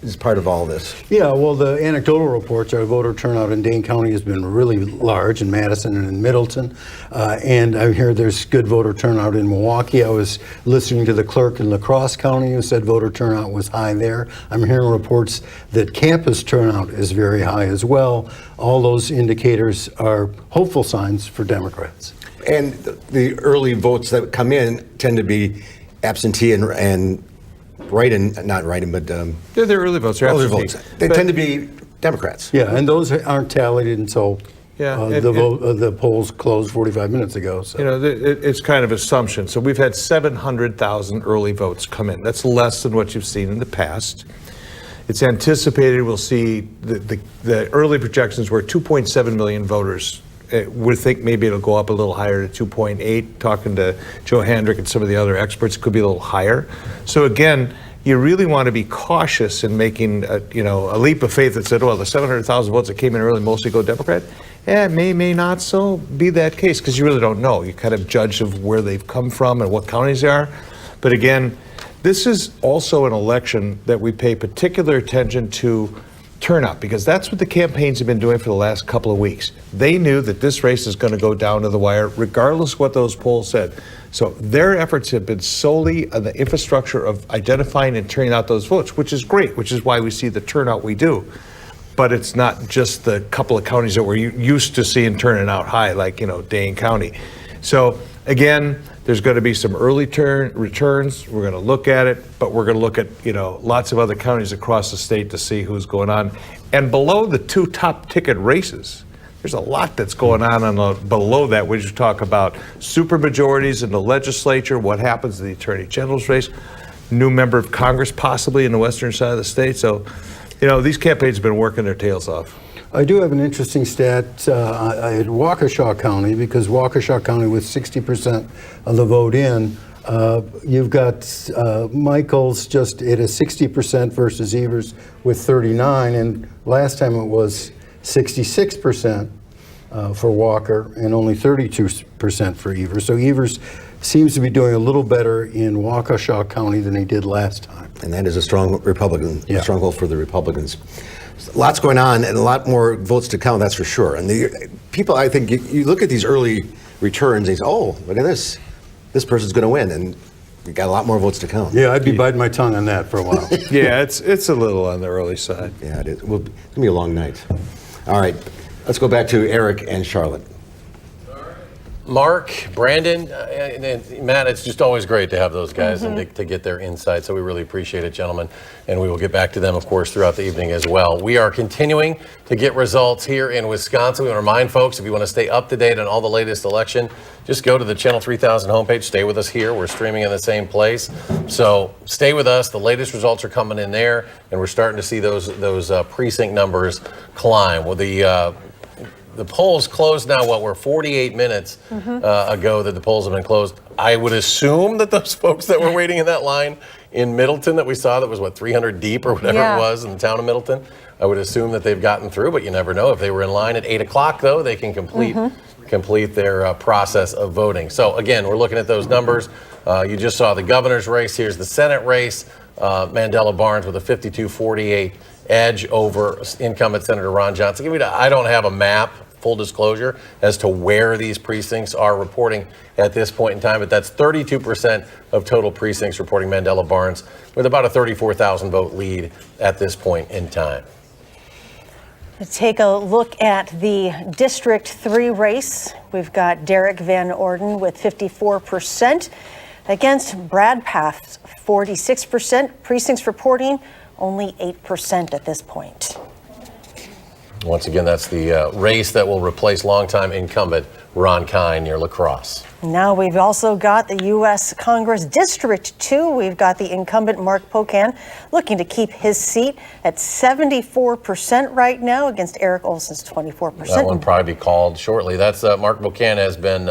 as part of all this? Yeah, well, the anecdotal reports are voter turnout in Dane County has been really large in Madison and in Middleton. And I hear there's good voter turnout in Milwaukee. I was listening to the clerk in La Crosse County who said voter turnout was high there. I'm hearing reports that campus turnout is very high as well. All those indicators are hopeful signs for Democrats. And the early votes that come in tend to be absentee and not write-in, but they're the early votes. Early votes. They tend to be Democrats. Yeah, and those aren't tallied until the polls closed 45 minutes ago. So. You know, it's kind of assumption. So we've had 700,000 early votes come in. That's less than what you've seen in the past. It's anticipated we'll see the early projections were 2.7 million voters. We think maybe it'll go up a little higher to 2.8. Talking to Joe Handrick and some of the other experts, it could be a little higher. So again, you really want to be cautious in making a leap of faith that said, well, the 700,000 votes that came in early mostly go Democrat. Yeah, may not so be that case because you really don't know. You kind of judge of where they've come from and what counties they are. But again, this is also an election that we pay particular attention to turnout, because that's what the campaigns have been doing for the last couple of weeks. They knew that this race is going to go down to the wire, regardless of what those polls said. So their efforts have been solely on the infrastructure of identifying and turning out those votes, which is great, which is why we see the turnout we do. But it's not just the couple of counties that we're used to seeing turning out high, like, Dane County. So again, there's going to be some early returns. We're going to look at it, but we're going to look at, lots of other counties across the state to see who's going on. And below the 2 top ticket races, there's a lot that's going on below that. We just talk about supermajorities in the legislature, what happens to the Attorney General's race, new member of Congress possibly in the western side of the state. So, these campaigns have been working their tails off. I do have an interesting stat at Waukesha County, because Waukesha County with 60% of the vote in, you've walked Michaels just at a 60% versus Evers with 39, and last time it was 66% for Walker and only 32% for Evers. So Evers seems to be doing a little better in Waukesha County than he did last time. And that is a strong stronghold for the Republicans. Lots going on and a lot more votes to count, that's for sure. And the people, I think, you look at these early returns and you say, oh, look at this. This person's going to win. And we got a lot more votes to count. Yeah, I'd be biting my tongue on that for a while. Yeah, it's a little on the early side. Yeah, it is. It's going to be a long night. All right, let's go back to Eric and Charlotte. Mark, Brandon, and Matt, it's just always great to have those guys and to get their insight. So we really appreciate it, gentlemen. And we will get back to them, of course, throughout the evening as well. We are continuing to get results here in Wisconsin. We want to remind folks, if you want to stay up to date on all the latest election, just go to the Channel 3000 homepage. Stay with us here. We're streaming in the same place. So stay with us. The latest results are coming in there, and we're starting to see those precinct numbers climb. Well, the polls closed now, we're 48 minutes ago that the polls have been closed. I would assume that those folks that were waiting in that line in Middleton that we saw that was, 300 deep or whatever it was in the town of Middleton, I would assume that they've gotten through, but you never know. If they were in line at 8 o'clock, though, they can complete their process of voting. So, again, we're looking at those numbers. You just saw the governor's race. Here's the Senate race. Mandela Barnes with a 52-48 edge over incumbent Senator Ron Johnson. I don't have a map, full disclosure, as to where these precincts are reporting at this point in time, but that's 32% of total precincts reporting Mandela Barnes with about a 34,000 vote lead at this point in time. Let's take a look at the District 3 race. We've got Derek Van Orden with 54% against Brad Path's 46%. Precincts reporting only 8% at this point. Once again, that's the race that will replace longtime incumbent Ron Kine near La Crosse. Now we've also got the U.S. Congress District 2. We've got the incumbent Mark Pocan looking to keep his seat at 74% right now against Eric Olson's 24%. That one probably be called shortly. That's Mark Pocan has been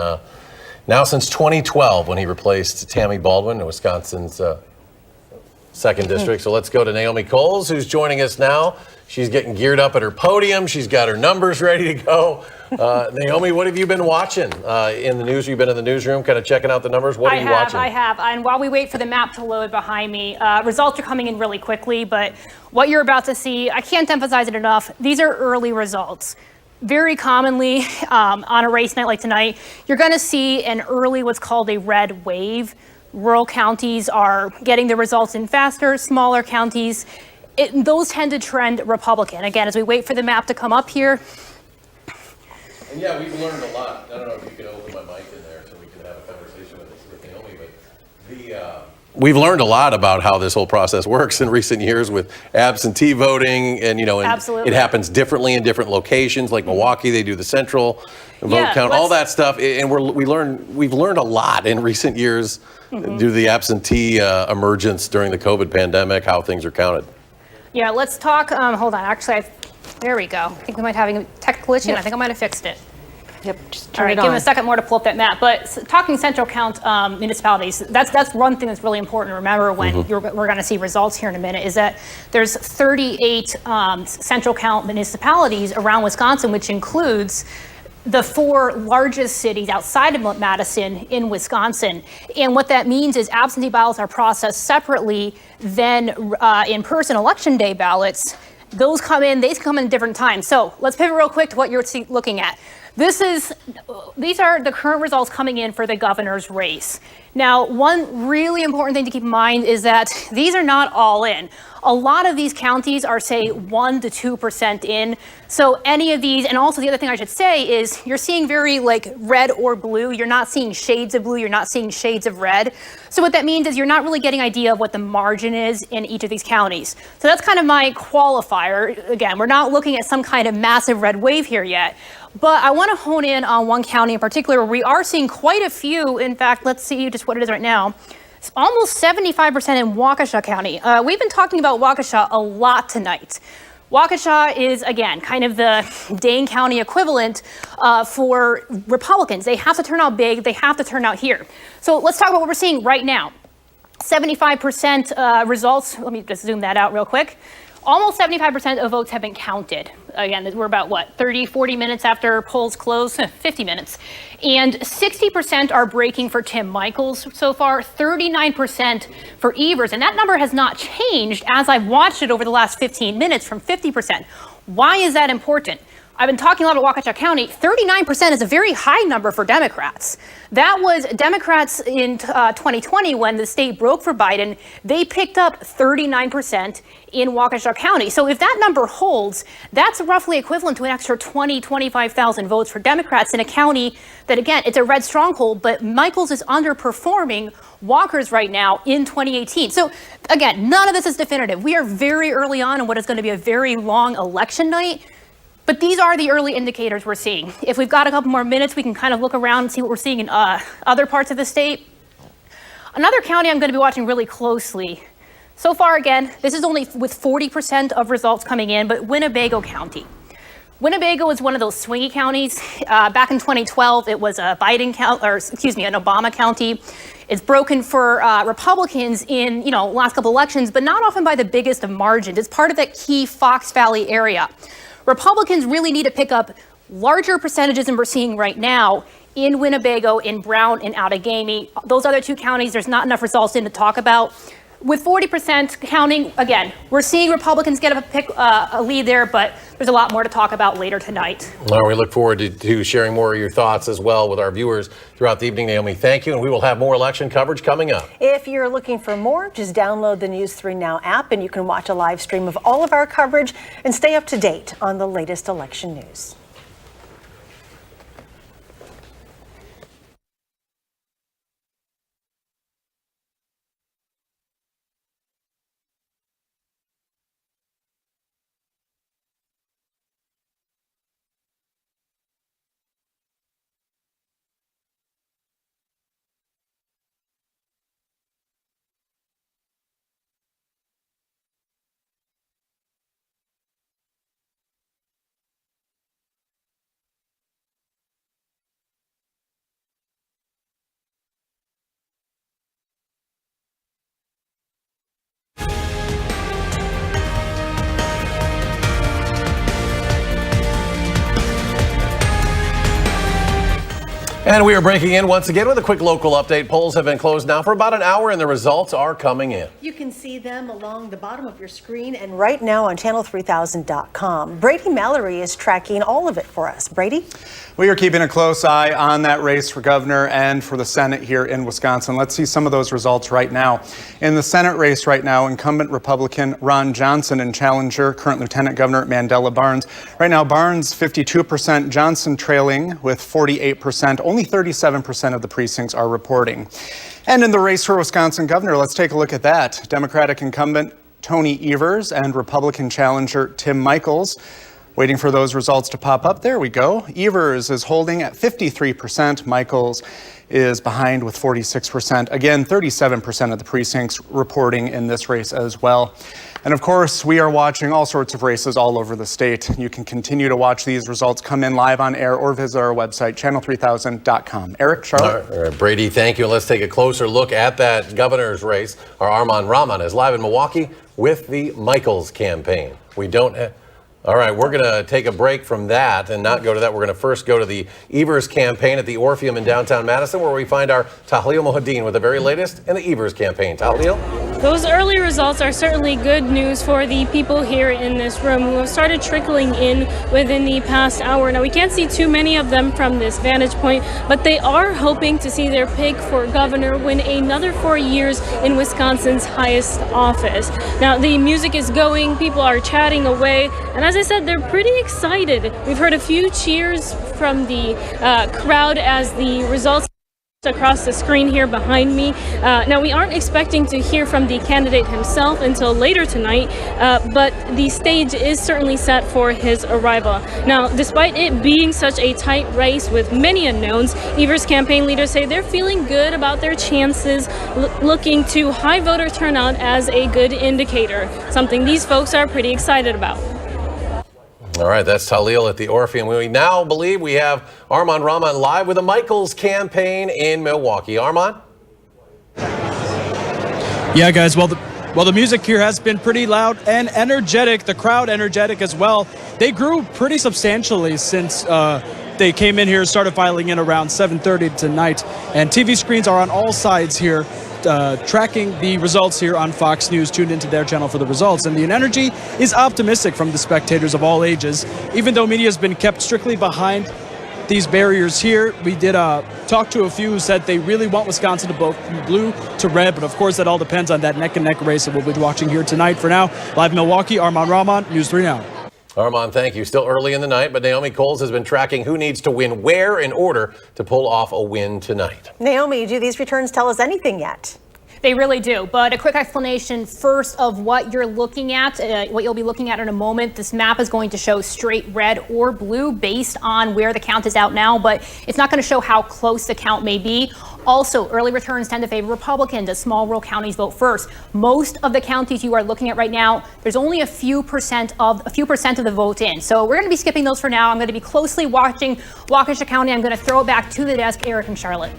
now since 2012 when he replaced Tammy Baldwin in Wisconsin's 2nd District. So let's go to Naomi Coles, who's joining us now. She's getting geared up at her podium. She's got her numbers ready to go. Naomi, what have you been watching in the news? You've been in the newsroom kind of checking out the numbers. What are you watching? I have. And while we wait for the map to load behind me, results are coming in really quickly. But what you're about to see, I can't emphasize it enough. These are early results. Very commonly on a race night like tonight, you're going to see an early what's called a red wave. Rural counties are getting the results in faster, smaller counties. Those tend to trend Republican. Again, as we wait for the map to come up here. And yeah, we've learned a lot. I don't know if you can open my mic in there so we can have a conversation with Naomi, but we've learned a lot about how this whole process works in recent years with absentee voting, and and it happens differently in different locations. Like Milwaukee, they do the central vote count, all that stuff, and we've learned a lot in recent years due to the absentee emergence during the COVID pandemic, how things are counted. Yeah, let's talk. Hold on. Actually, there we go. I think we might have a technical issue. I think I might have fixed it. Yep, just All turn right, it give me on. a second more to pull up that map. But talking central count municipalities, that's one thing that's really important to remember when we're going to see results here in a minute, is that there's 38 central count municipalities around Wisconsin, which includes the 4 largest cities outside of Madison in Wisconsin. And what that means is absentee ballots are processed separately than in-person election day ballots. They come in different times. So let's pivot real quick to what you're looking at. These are the current results coming in for the governor's race. Now, one really important thing to keep in mind is that these are not all in. A lot of these counties are, say, 1% to 2% in. So any of these, and also the other thing I should say is you're seeing very red or blue. You're not seeing shades of blue. You're not seeing shades of red. So what that means is you're not really getting an idea of what the margin is in each of these counties. So that's kind of my qualifier. Again, we're not looking at some kind of massive red wave here yet. But I want to hone in on one county in particular where we are seeing quite a few. In fact, let's see just what it is right now. It's almost 75% in Waukesha County. We've been talking about Waukesha a lot tonight. Waukesha is, again, kind of the Dane County equivalent for Republicans. They have to turn out big. They have to turn out here. So let's talk about what we're seeing right now. 75% results. Let me just zoom that out real quick. Almost 75% of votes have been counted. Again, we're about 30, 40 minutes after polls close, 50 minutes. And 60% are breaking for Tim Michaels so far, 39% for Evers. And that number has not changed as I've watched it over the last 15 minutes from 50%. Why is that important? I've been talking a lot about Waukesha County. 39% is a very high number for Democrats. That was Democrats in 2020 when the state broke for Biden. They picked up 39% in Waukesha County. So if that number holds, that's roughly equivalent to an extra 25,000 votes for Democrats in a county that, again, it's a red stronghold, but Michaels is underperforming Walker's right now in 2018. So again, none of this is definitive. We are very early on in what is going to be a very long election night. But these are the early indicators we're seeing. If we've got a couple more minutes, we can kind of look around and see what we're seeing in other parts of the state. Another county I'm going to be watching really closely. So far, again, this is only with 40% of results coming in, but Winnebago County. Winnebago is one of those swingy counties. Back in 2012, it was a an Obama county. It's broken for Republicans in last couple elections, but not often by the biggest of margins. It's part of that key Fox Valley area. Republicans really need to pick up larger percentages than we're seeing right now in Winnebago, in Brown, and Outagamie. Those other 2 counties, there's not enough results in to talk about. With 40% counting, again, we're seeing Republicans get a lead there, but there's a lot more to talk about later tonight. Well, we look forward to sharing more of your thoughts as well with our viewers throughout the evening, Naomi. Thank you, and we will have more election coverage coming up. If you're looking for more, just download the News 3 Now app, and you can watch a live stream of all of our coverage and stay up to date on the latest election news. And we are breaking in once again with a quick local update. Polls have been closed now for about an hour and the results are coming in. You can see them along the bottom of your screen and right now on channel3000.com. Brady Mallory is tracking all of it for us. Brady? We are keeping a close eye on that race for governor and for the Senate here in Wisconsin. Let's see some of those results right now. In the Senate race right now, incumbent Republican Ron Johnson and challenger, current Lieutenant Governor Mandela Barnes. Right now, Barnes 52%, Johnson trailing with 48%. Only 37% of the precincts are reporting. And in the race for Wisconsin governor, let's take a look at that. Democratic incumbent Tony Evers and Republican challenger Tim Michels. Waiting for those results to pop up. There we go. Evers is holding at 53%. Michels is behind with 46%. Again, 37% of the precincts reporting in this race as well. And of course, we are watching all sorts of races all over the state. You can continue to watch these results come in live on air or visit our website, channel3000.com. Eric, Charlotte? All right, Brady, thank you. Let's take a closer look at that governor's race. Our Armand Rahman is live in Milwaukee with the Michels campaign. We don't have... All right, we're going to take a break from that and not go to that. We're going to first go to the Evers campaign at the Orpheum in downtown Madison, where we find our Tahlil Mohadeen with the very latest in the Evers campaign. Tahlil? Those early results are certainly good news for the people here in this room who have started trickling in within the past hour. Now, we can't see too many of them from this vantage point, but they are hoping to see their pick for governor win another 4 years in Wisconsin's highest office. Now, the music is going, people are chatting away, and as I said, they're pretty excited. We've heard a few cheers from the crowd as the results across the screen here behind me. Now, we aren't expecting to hear from the candidate himself until later tonight, but the stage is certainly set for his arrival. Now, despite it being such a tight race with many unknowns, Evers campaign leaders say they're feeling good about their chances, looking to high voter turnout as a good indicator, something these folks are pretty excited about. All right, that's Tahlil at the Orpheum. We now believe we have Armand Rahman live with the Michels campaign in Milwaukee. Armand? Yeah, guys, well, the music here has been pretty loud and energetic, the crowd energetic as well. They grew pretty substantially since they came in here, started filing in around 7:30 tonight, and TV screens are on all sides here. Tracking the results here on Fox News, tuned into their channel for the results. And the energy is optimistic from the spectators of all ages. Even though media has been kept strictly behind these barriers here, we did talk to a few who said they really want Wisconsin to both from blue to red, but of course that all depends on that neck-and-neck race that we'll be watching here tonight. For now, live in Milwaukee, Armand Rahman, News 3 Now. Armand, thank you. Still early in the night, but Naomi Coles has been tracking who needs to win where in order to pull off a win tonight. Naomi, do these returns tell us anything yet? They really do, but a quick explanation first of what you're looking at, what you'll be looking at in a moment. This map is going to show straight red or blue based on where the count is out now, but it's not going to show how close the count may be. Also, early returns tend to favor Republicans as small rural counties vote first. Most of the counties you are looking at right now, there's only a few percent of the vote in. So we're going to be skipping those for now. I'm going to be closely watching Waukesha County. I'm going to throw it back to the desk, Eric and Charlotte.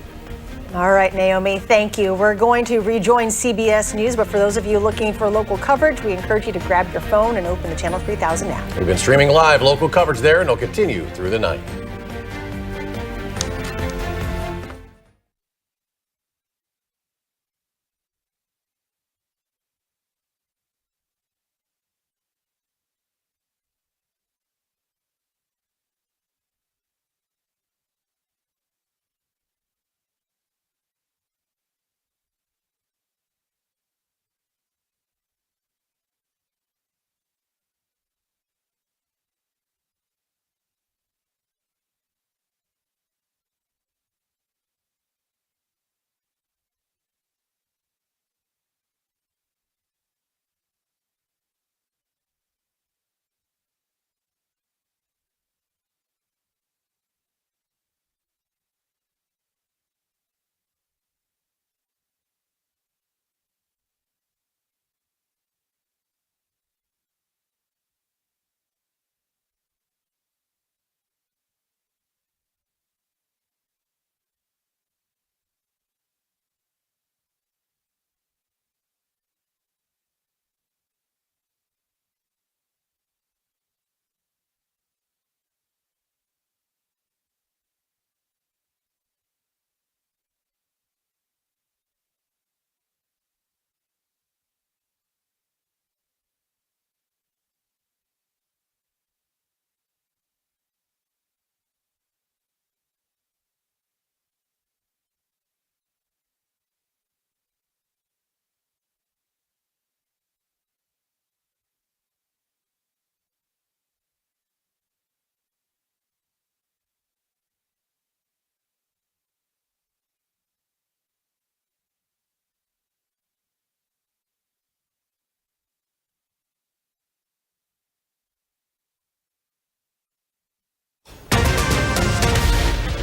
All right, Naomi, thank you. We're going to rejoin CBS News, but for those of you looking for local coverage, we encourage you to grab your phone and open the Channel 3000 app. We've been streaming live local coverage there, and it'll continue through the night.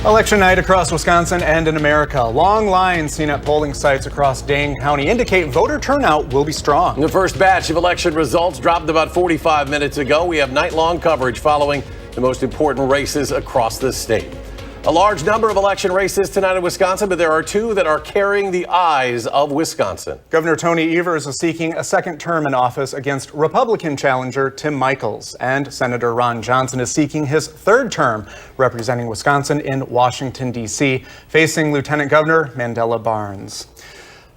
Election night across Wisconsin and in America. Long lines seen at polling sites across Dane County indicate voter turnout will be strong. The first batch of election results dropped about 45 minutes ago. We have night-long coverage following the most important races across the state. A large number of election races tonight in Wisconsin, but there are two that are carrying the eyes of Wisconsin. Governor Tony Evers is seeking a second term in office against Republican challenger Tim Michels, and Senator Ron Johnson is seeking his third term representing Wisconsin in Washington, D.C., facing Lieutenant Governor Mandela Barnes.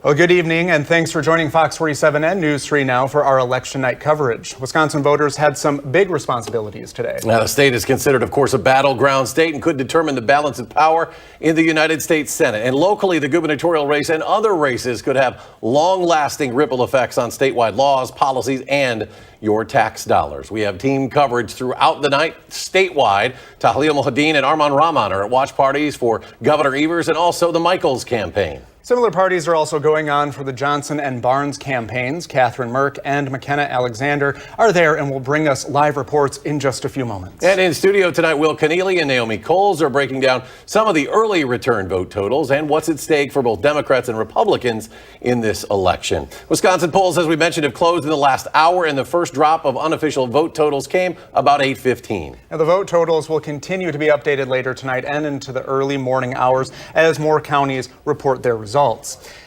Well, good evening, and thanks for joining Fox 47 and News 3 Now for our election night coverage. Wisconsin voters had some big responsibilities today. Now, the state is considered, of course, a battleground state and could determine the balance of power in the United States Senate. And locally, the gubernatorial race and other races could have long-lasting ripple effects on statewide laws, policies, and your tax dollars. We have team coverage throughout the night statewide. Tahlia Mohadeen and Armand Rahman are at watch parties for Governor Evers and also the Michels campaign. Similar parties are also going on for the Johnson and Barnes campaigns. Catherine Merck and McKenna Alexander are there and will bring us live reports in just a few moments. And in studio tonight, Will Keneally and Naomi Coles are breaking down some of the early return vote totals and what's at stake for both Democrats and Republicans in this election. Wisconsin polls, as we mentioned, have closed in the last hour, and the first drop of unofficial vote totals came about 8:15. Now, the vote totals will continue to be updated later tonight and into the early morning hours as more counties report their results.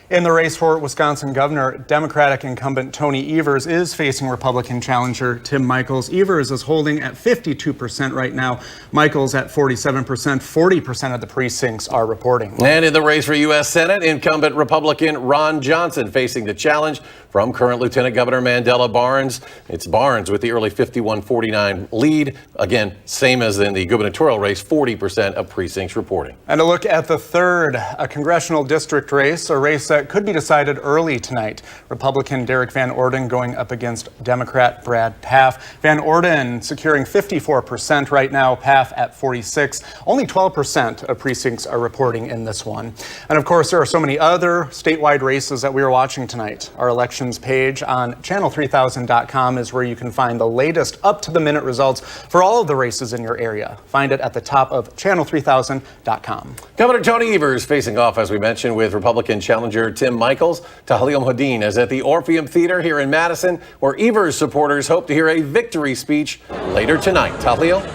In the race for Wisconsin governor, Democratic incumbent Tony Evers is facing Republican challenger Tim Michels. Evers is holding at 52% right now. Michels at 47%. 40% of the precincts are reporting. And in the race for U.S. Senate, incumbent Republican Ron Johnson facing the challenge from current Lieutenant Governor Mandela Barnes. It's Barnes with the early 51-49 lead. Again, same as in the gubernatorial race, 40% of precincts reporting. And a look at the third, a congressional district race, a race that could be decided early tonight. Republican Derek Van Orden going up against Democrat Brad Pfaff. Van Orden securing 54% right now, Pfaff at 46%. Only 12% of precincts are reporting in this one. And of course, there are so many other statewide races that we are watching tonight. Our elections page on channel3000.com is where you can find the latest up-to-the-minute results for all of the races in your area. Find it at the top of channel3000.com. Governor Tony Evers facing off, as we mentioned, with Republican challenger Tim Michels. Tahlia Mohadeen is at the Orpheum Theater here in Madison, where Evers supporters hope to hear a victory speech later tonight. Tahlia? There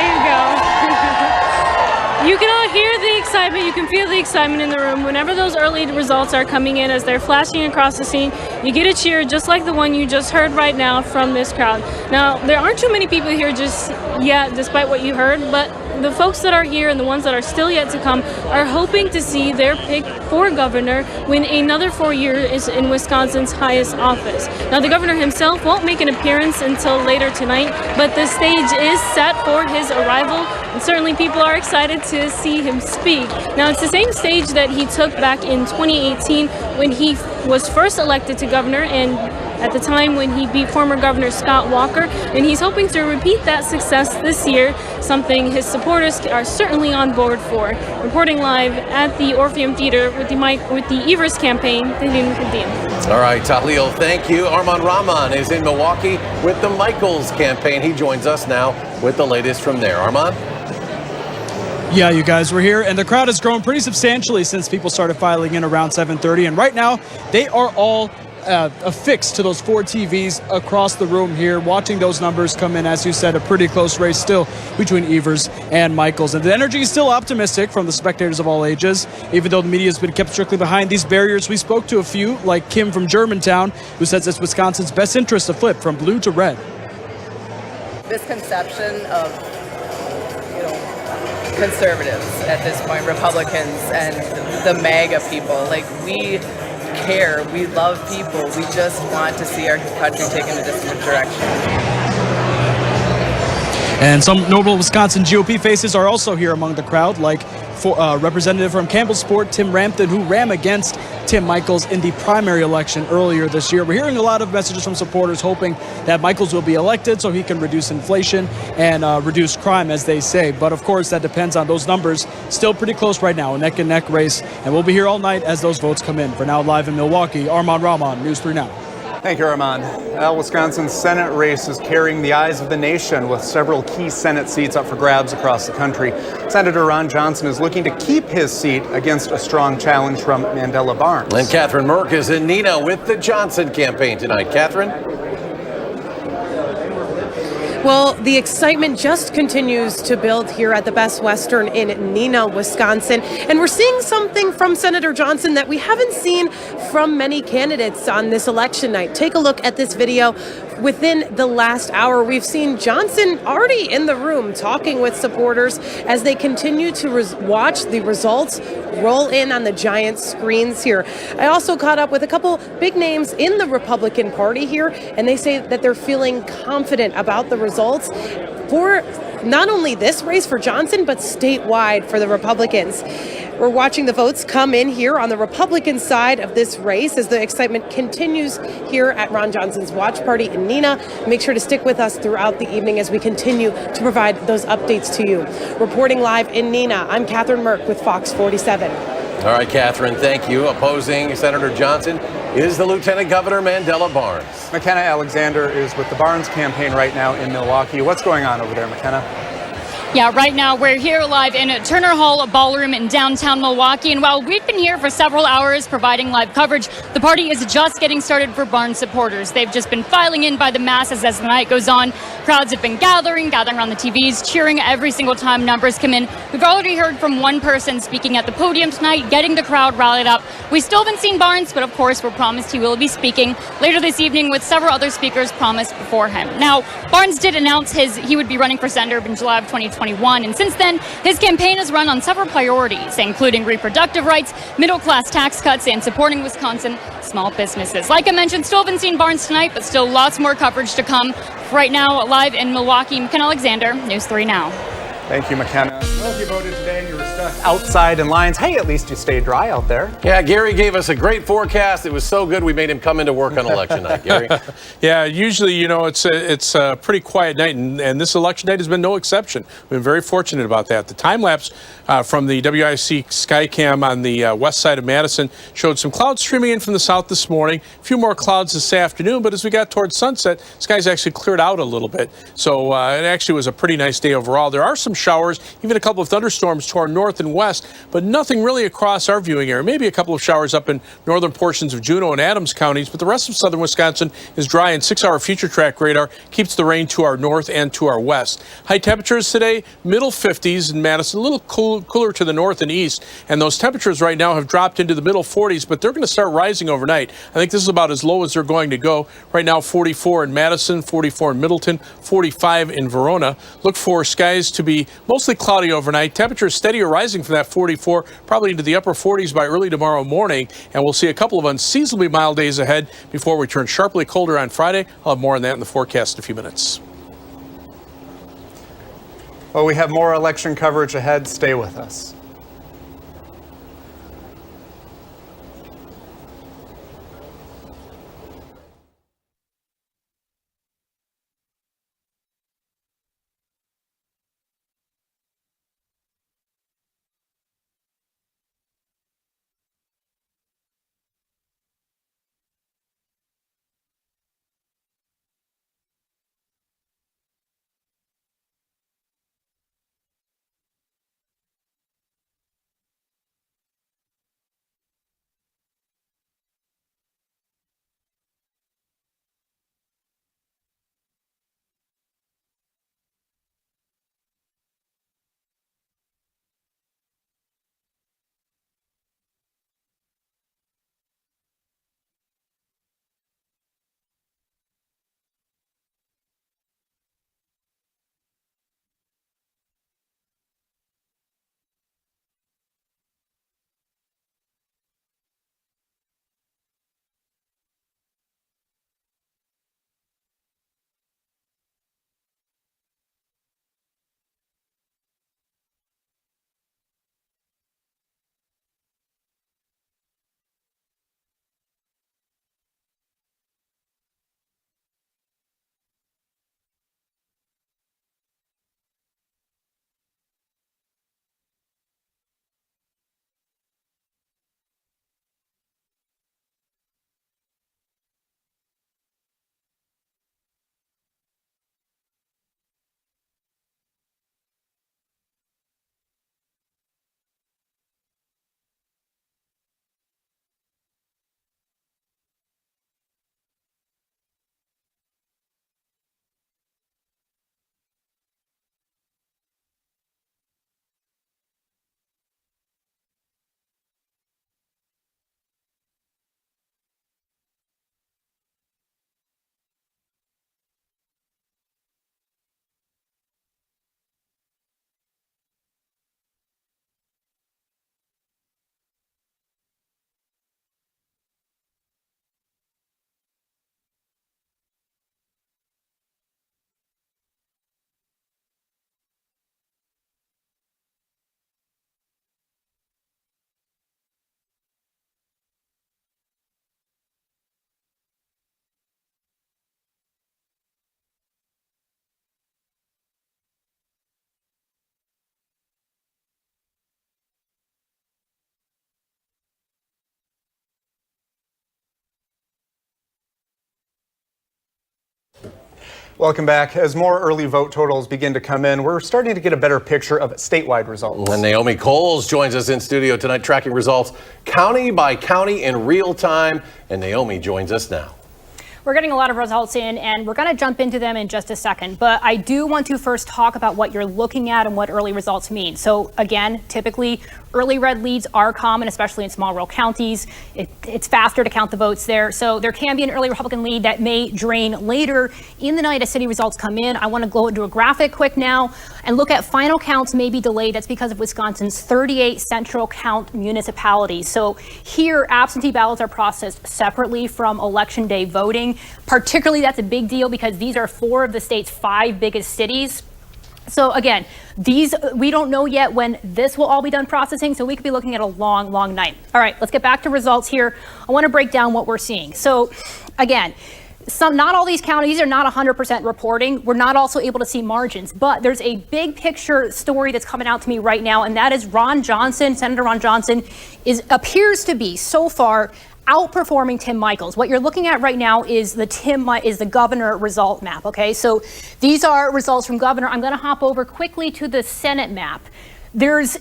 you go. You can all hear the excitement. You can feel the excitement in the room. Whenever those early results are coming in, as they're flashing across the scene, you get a cheer just like the one you just heard right now from this crowd. Now, there aren't too many people here just yet, despite what you heard, but the folks that are here and the ones that are still yet to come are hoping to see their pick for governor win another 4 years in Wisconsin's highest office. Now, the governor himself won't make an appearance until later tonight, but the stage is set for his arrival, and certainly people are excited to see him speak. Now, it's the same stage that he took back in 2018 when he was first elected to governor, and at the time when he beat former Governor Scott Walker, and he's hoping to repeat that success this year, something his supporters are certainly on board for. Reporting live at the Orpheum Theater with the Evers campaign, All right, Tahlil, thank you. Armand Rahman is in Milwaukee with the Michels campaign. He joins us now with the latest from there. Armand? Yeah, you guys, we're here, and the crowd has grown pretty substantially since people started filing in around 7:30, and right now they are all affixed to those 4 TVs across the room here, watching those numbers come in. As you said, a pretty close race still between Evers and Michels, and the energy is still optimistic from the spectators of all ages, even though the media has been kept strictly behind these barriers. We spoke to a few, like Kim from Germantown, who says it's Wisconsin's best interest to flip from blue to red. Misconception of conservatives at this point, Republicans and the MAGA people. Like, we care, we love people, we just want to see our country take in a different direction. And some notable Wisconsin GOP faces are also here among the crowd, like Representative from Campbellsport, Tim Rampton, who ran against Tim Michels in the primary election earlier this year. We're hearing a lot of messages from supporters hoping that Michels will be elected so he can reduce inflation and reduce crime, as they say. But of course, that depends on those numbers. Still pretty close right now, a neck-and-neck race. And we'll be here all night as those votes come in. For now, live in Milwaukee, Armand Rahman, News 3 Now. Thank you, Armand. Well, Wisconsin's Senate race is carrying the eyes of the nation with several key Senate seats up for grabs across the country. Senator Ron Johnson is looking to keep his seat against a strong challenge from Mandela Barnes. And Catherine Merck is in Neenah with the Johnson campaign tonight. Catherine? Well, the excitement just continues to build here at the Best Western in Neenah, Wisconsin. And we're seeing something from Senator Johnson that we haven't seen from many candidates on this election night. Take a look at this video. Within the last hour, we've seen Johnson already in the room talking with supporters as they continue to watch the results roll in on the giant screens here. I also caught up with a couple big names in the Republican Party here, and they say that they're feeling confident about the results for not only this race for Johnson, but statewide for the Republicans. We're watching the votes come in here on the Republican side of this race as the excitement continues here at Ron Johnson's watch party in Neenah. Make sure to stick with us throughout the evening as we continue to provide those updates to you. Reporting live in Neenah, I'm Catherine Merck with Fox 47. All right, Catherine, thank you. Opposing Senator Johnson is the Lieutenant Governor Mandela Barnes. McKenna Alexander is with the Barnes campaign right now in Milwaukee. What's going on over there, McKenna? Yeah, right now we're here live in Turner Hall Ballroom in downtown Milwaukee. And while we've been here for several hours providing live coverage, the party is just getting started for Barnes supporters. They've just been filing in by the masses as the night goes on. Crowds have been gathering around the TVs, cheering every single time numbers come in. We've already heard from one person speaking at the podium tonight, getting the crowd rallied up. We still haven't seen Barnes, but of course we're promised he will be speaking later this evening with several other speakers promised before him. Now, Barnes did announce he would be running for senator in July of 2021, and since then, his campaign has run on several priorities, including reproductive rights, middle-class tax cuts, and supporting Wisconsin small businesses. Like I mentioned, still haven't seen Barnes tonight, but still lots more coverage to come. Right now, live in Milwaukee, McKenna Alexander, News 3 Now. Thank you, McKenna. Well, if you voted today and you were stuck outside in lines, hey, at least you stayed dry out there. Yeah, Gary gave us a great forecast. It was so good we made him come into work on election night. Gary? Yeah, usually, it's a pretty quiet night, and this election night has been no exception. We've been very fortunate about that. The time lapse from the WIC Skycam on the west side of Madison showed some clouds streaming in from the south this morning, a few more clouds this afternoon, but as we got towards sunset, skies actually cleared out a little bit. So it actually was a pretty nice day overall. There are some showers, even a couple of thunderstorms to our north and west, but nothing really across our viewing area. Maybe a couple of showers up in northern portions of Juneau and Adams counties, but the rest of southern Wisconsin is dry, and 6-hour future track radar keeps the rain to our north and to our west. High temperatures today, middle 50s in Madison, a little cooler to the north and east, and those temperatures right now have dropped into the middle 40s, but they're going to start rising overnight. I think this is about as low as they're going to go. Right now, 44 in Madison, 44 in Middleton, 45 in Verona. Look for skies to be mostly cloudy overnight. Temperatures steady or rising from that 44, probably into the upper 40s by early tomorrow morning. And we'll see a couple of unseasonably mild days ahead before we turn sharply colder on Friday. I'll have more on that in the forecast in a few minutes. Well, we have more election coverage ahead. Stay with us. Welcome back. As more early vote totals begin to come in, we're starting to get a better picture of statewide results. And Naomi Coles joins us in studio tonight, tracking results county by county in real time. And Naomi joins us now. We're getting a lot of results in, and we're going to jump into them in just a second. But I do want to first talk about what you're looking at and what early results mean. So again, typically early red leads are common, especially in small rural counties. It's faster to count the votes there. So there can be an early Republican lead that may drain later in the night as city results come in. I want to go into a graphic quick now and look at final counts may be delayed. That's because of Wisconsin's 38 central count municipalities. So here, absentee ballots are processed separately from election day voting. Particularly, that's a big deal because these are 4 of the state's 5 biggest cities. So again, we don't know yet when this will all be done processing, so we could be looking at a long, long night. All right, let's get back to results here. I want to break down what we're seeing. So again, not all these counties are not 100% reporting. We're not also able to see margins, but there's a big picture story that's coming out to me right now, and that is Senator Ron Johnson appears to be so far outperforming Tim Michels. What you're looking at right now is the governor result map. Okay, so these are results from governor. I'm going to hop over quickly to the Senate map. There's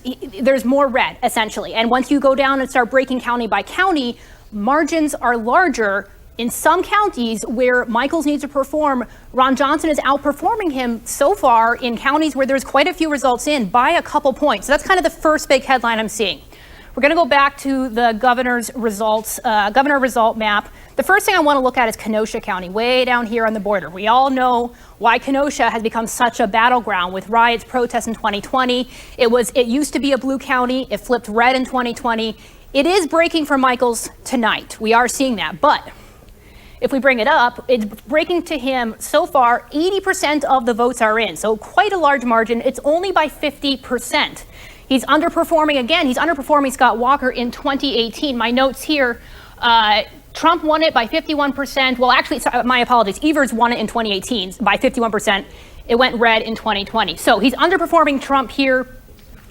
more red essentially, and once you go down and start breaking county by county, margins are larger. In some counties where Michels needs to perform, Ron Johnson is outperforming him so far in counties where there's quite a few results in by a couple points. So that's kind of the first big headline I'm seeing. We're going to go back to the governor's results, governor result map. The first thing I want to look at is Kenosha County, way down here on the border. We all know why Kenosha has become such a battleground with riots, protests in 2020. It used to be a blue county. It flipped red in 2020. It is breaking for Michels tonight. We are seeing that, but if we bring it up, it's breaking to him so far. 80% of the votes are in, so quite a large margin. It's only by 50%. He's underperforming again. He's underperforming Scott Walker in 2018. My notes here, Trump won it by 51%. Well, actually, my apologies. Evers won it in 2018 by 51%. It went red in 2020. So he's underperforming Trump here.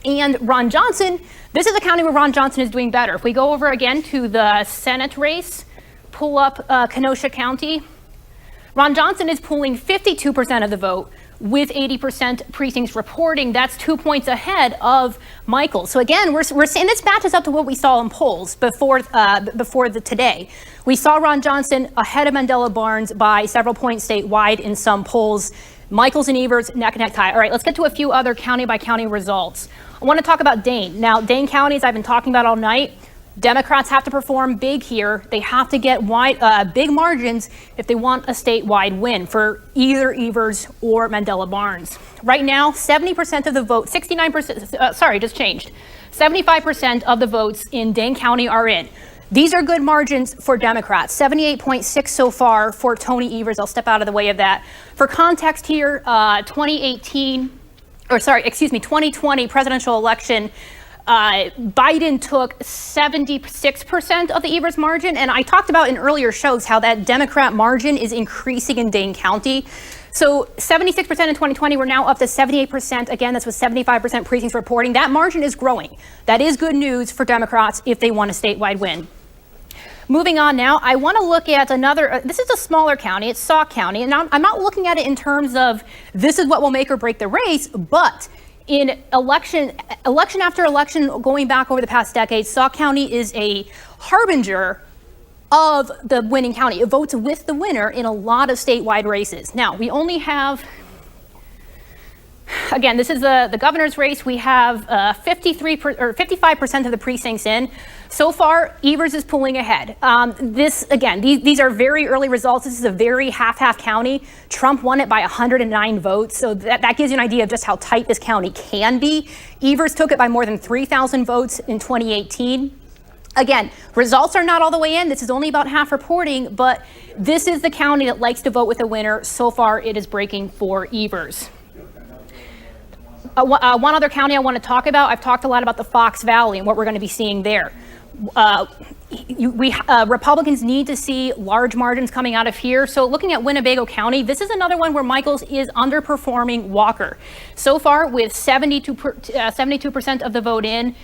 And Ron Johnson, this is a county where Ron Johnson is doing better. If we go over again to the Senate race, pull up Kenosha County, Ron Johnson is pulling 52% of the vote with 80% precincts reporting. That's 2 points ahead of Michels. So again, we're saying this matches up to what we saw in polls before today. We saw Ron Johnson ahead of Mandela Barnes by several points statewide in some polls. Michels and Evers neck and neck tie. All right, let's get to a few other county by county results. I want to talk about Dane. Now, Dane County, as I've been talking about all night, Democrats have to perform big here. They have to get big margins if they want a statewide win for either Evers or Mandela Barnes. Right now, 70% of the vote, 69%, just changed. 75% of the votes in Dane County are in. These are good margins for Democrats. 78.6 so far for Tony Evers. I'll step out of the way of that. For context here, 2020 presidential election, Biden took 76% of the Evers margin. And I talked about in earlier shows how that Democrat margin is increasing in Dane County. So 76% in 2020, we're now up to 78%. Again, that's with 75% precincts reporting. That margin is growing. That is good news for Democrats if they want a statewide win. Moving on now, I want to look at another, this is a smaller county, it's Sauk County. And now I'm not looking at it in terms of this is what will make or break the race, but in election after election, going back over the past decade, Sauk County is a harbinger of the winning county. It votes with the winner in a lot of statewide races. Now, we only have, again, this is the governor's race. We have 55% of the precincts in. So far, Evers is pulling ahead. These are very early results. This is a very half-half county. Trump won it by 109 votes. So that gives you an idea of just how tight this county can be. Evers took it by more than 3,000 votes in 2018. Again, results are not all the way in. This is only about half reporting, but this is the county that likes to vote with a winner. So far, it is breaking for Evers. One other county I want to talk about, I've talked a lot about the Fox Valley and what we're going to be seeing there. Republicans need to see large margins coming out of here. So looking at Winnebago County, this is another one where Michels is underperforming Walker. So far, with 72% of the vote in,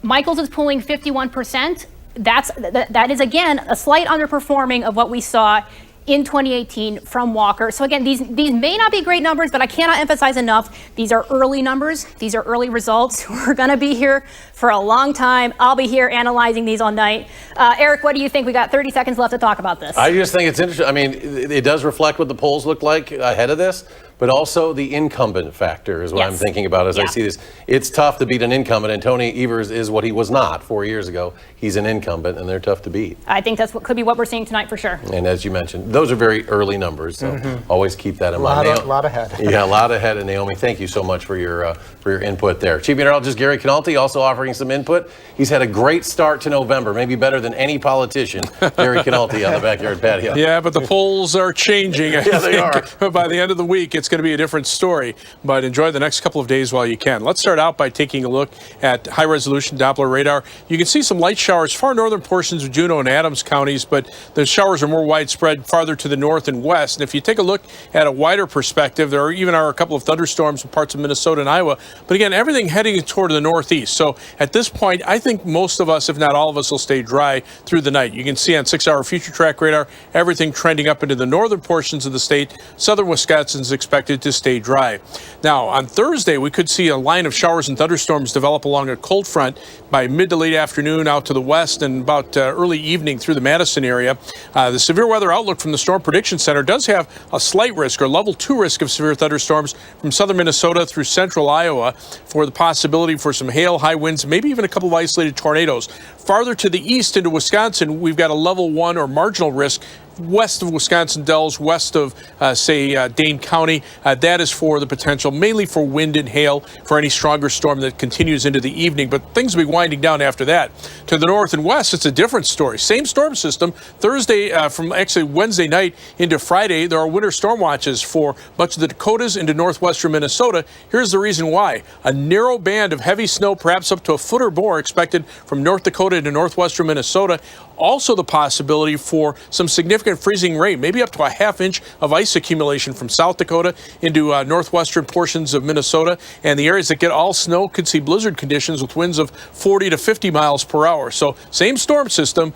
Michels is pulling 51%. That is, again, a slight underperforming of what we saw in 2018 from Walker. So again, these may not be great numbers, but I cannot emphasize enough, these are early numbers. These are early results. We're going to be here for a long time. I'll be here analyzing these all night. Eric, what do you think? We got 30 seconds left to talk about this. I just think it's interesting. I mean, it does reflect what the polls look like ahead of this, but also the incumbent factor is what I'm thinking about as I see this. It's tough to beat an incumbent, and Tony Evers is what he was not 4 years ago. He's an incumbent, and they're tough to beat. I think that's what could be what we're seeing tonight for sure. And as you mentioned, those are very early numbers, so always keep that in mind. A lot ahead. Yeah, a lot ahead. And Naomi, thank you so much for your input there. Chief Meteorologist Gary Canalti also offering some input. He's had a great start to November, maybe better than any politician. Gary Canalti on the backyard patio. Yeah, but the polls are changing. I Yeah, they think. By the end of the week, it's going to be a different story. But enjoy the next couple of days while you can. Let's start out by taking a look at high-resolution Doppler radar. You can see some light showers, far northern portions of Juneau and Adams counties, but the showers are more widespread farther to the north and west. And if you take a look at a wider perspective, there are a couple of thunderstorms in parts of Minnesota and Iowa. But again, everything heading toward the northeast. So at this point, I think most of us, if not all of us, will stay dry through the night. You can see on 6-hour future track radar, everything trending up into the northern portions of the state. Southern Wisconsin is expected to stay dry. Now, on Thursday, we could see a line of showers and thunderstorms develop along a cold front by mid to late afternoon out to the west and about early evening through the Madison area. The severe weather outlook from the Storm Prediction Center does have a slight risk or level 2 risk of severe thunderstorms from southern Minnesota through central Iowa for the possibility for some hail, high winds, maybe even a couple of isolated tornadoes. Farther to the east into Wisconsin, we've got a level 1 or marginal risk west of Wisconsin Dells, west of, Dane County. That is for the potential, mainly for wind and hail, for any stronger storm that continues into the evening. But things will be winding down after that. To the north and west, it's a different story. Same storm system. Thursday, from actually Wednesday night into Friday, there are winter storm watches for much of the Dakotas into northwestern Minnesota. Here's the reason why. A narrow band of heavy snow, perhaps up to a foot or more, expected from North Dakota into northwestern Minnesota. Also the possibility for some significant freezing rain, maybe up to a half inch of ice accumulation from South Dakota into northwestern portions of Minnesota. And the areas that get all snow could see blizzard conditions with winds of 40 to 50 miles per hour. So same storm system,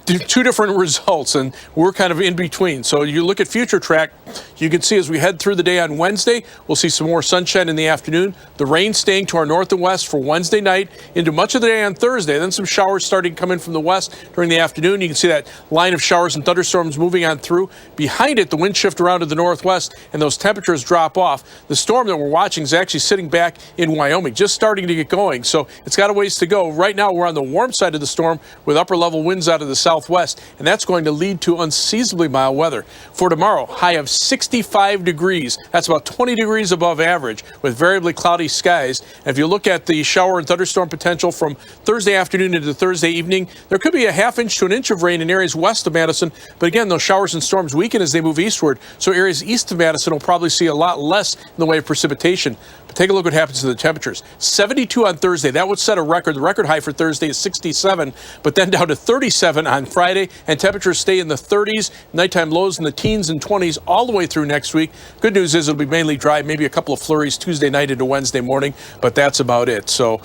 two different results, and we're kind of in between. So you look at future track, you can see as we head through the day on Wednesday, we'll see some more sunshine in the afternoon. The rain staying to our north and west for Wednesday night into much of the day on Thursday. Then some showers starting to come in from the west during the afternoon. You can see that line of showers and thunderstorms moving on through. Behind it, the wind shift around to the northwest, and those temperatures drop off. The storm that we're watching is actually sitting back in Wyoming, just starting to get going. So it's got a ways to go. Right now, we're on the warm side of the storm with upper level winds out of the southwest, and that's going to lead to unseasonably mild weather. For tomorrow, high of 65 degrees. That's about 20 degrees above average with variably cloudy skies. And if you look at the shower and thunderstorm potential from Thursday afternoon into Thursday evening, there could be a half inch to an inch of rain in areas west of Madison. But again, those showers and storms weaken as they move eastward. So areas east of Madison will probably see a lot less in the way of precipitation. But take a look what happens to the temperatures. 72 on Thursday. That would set a record. The record high for Thursday is 67, but then down to 37 on Friday. And temperatures stay in the 30s. Nighttime lows in the teens and 20s all the way through next week. Good news is it'll be mainly dry, maybe a couple of flurries Tuesday night into Wednesday morning, but that's about it. So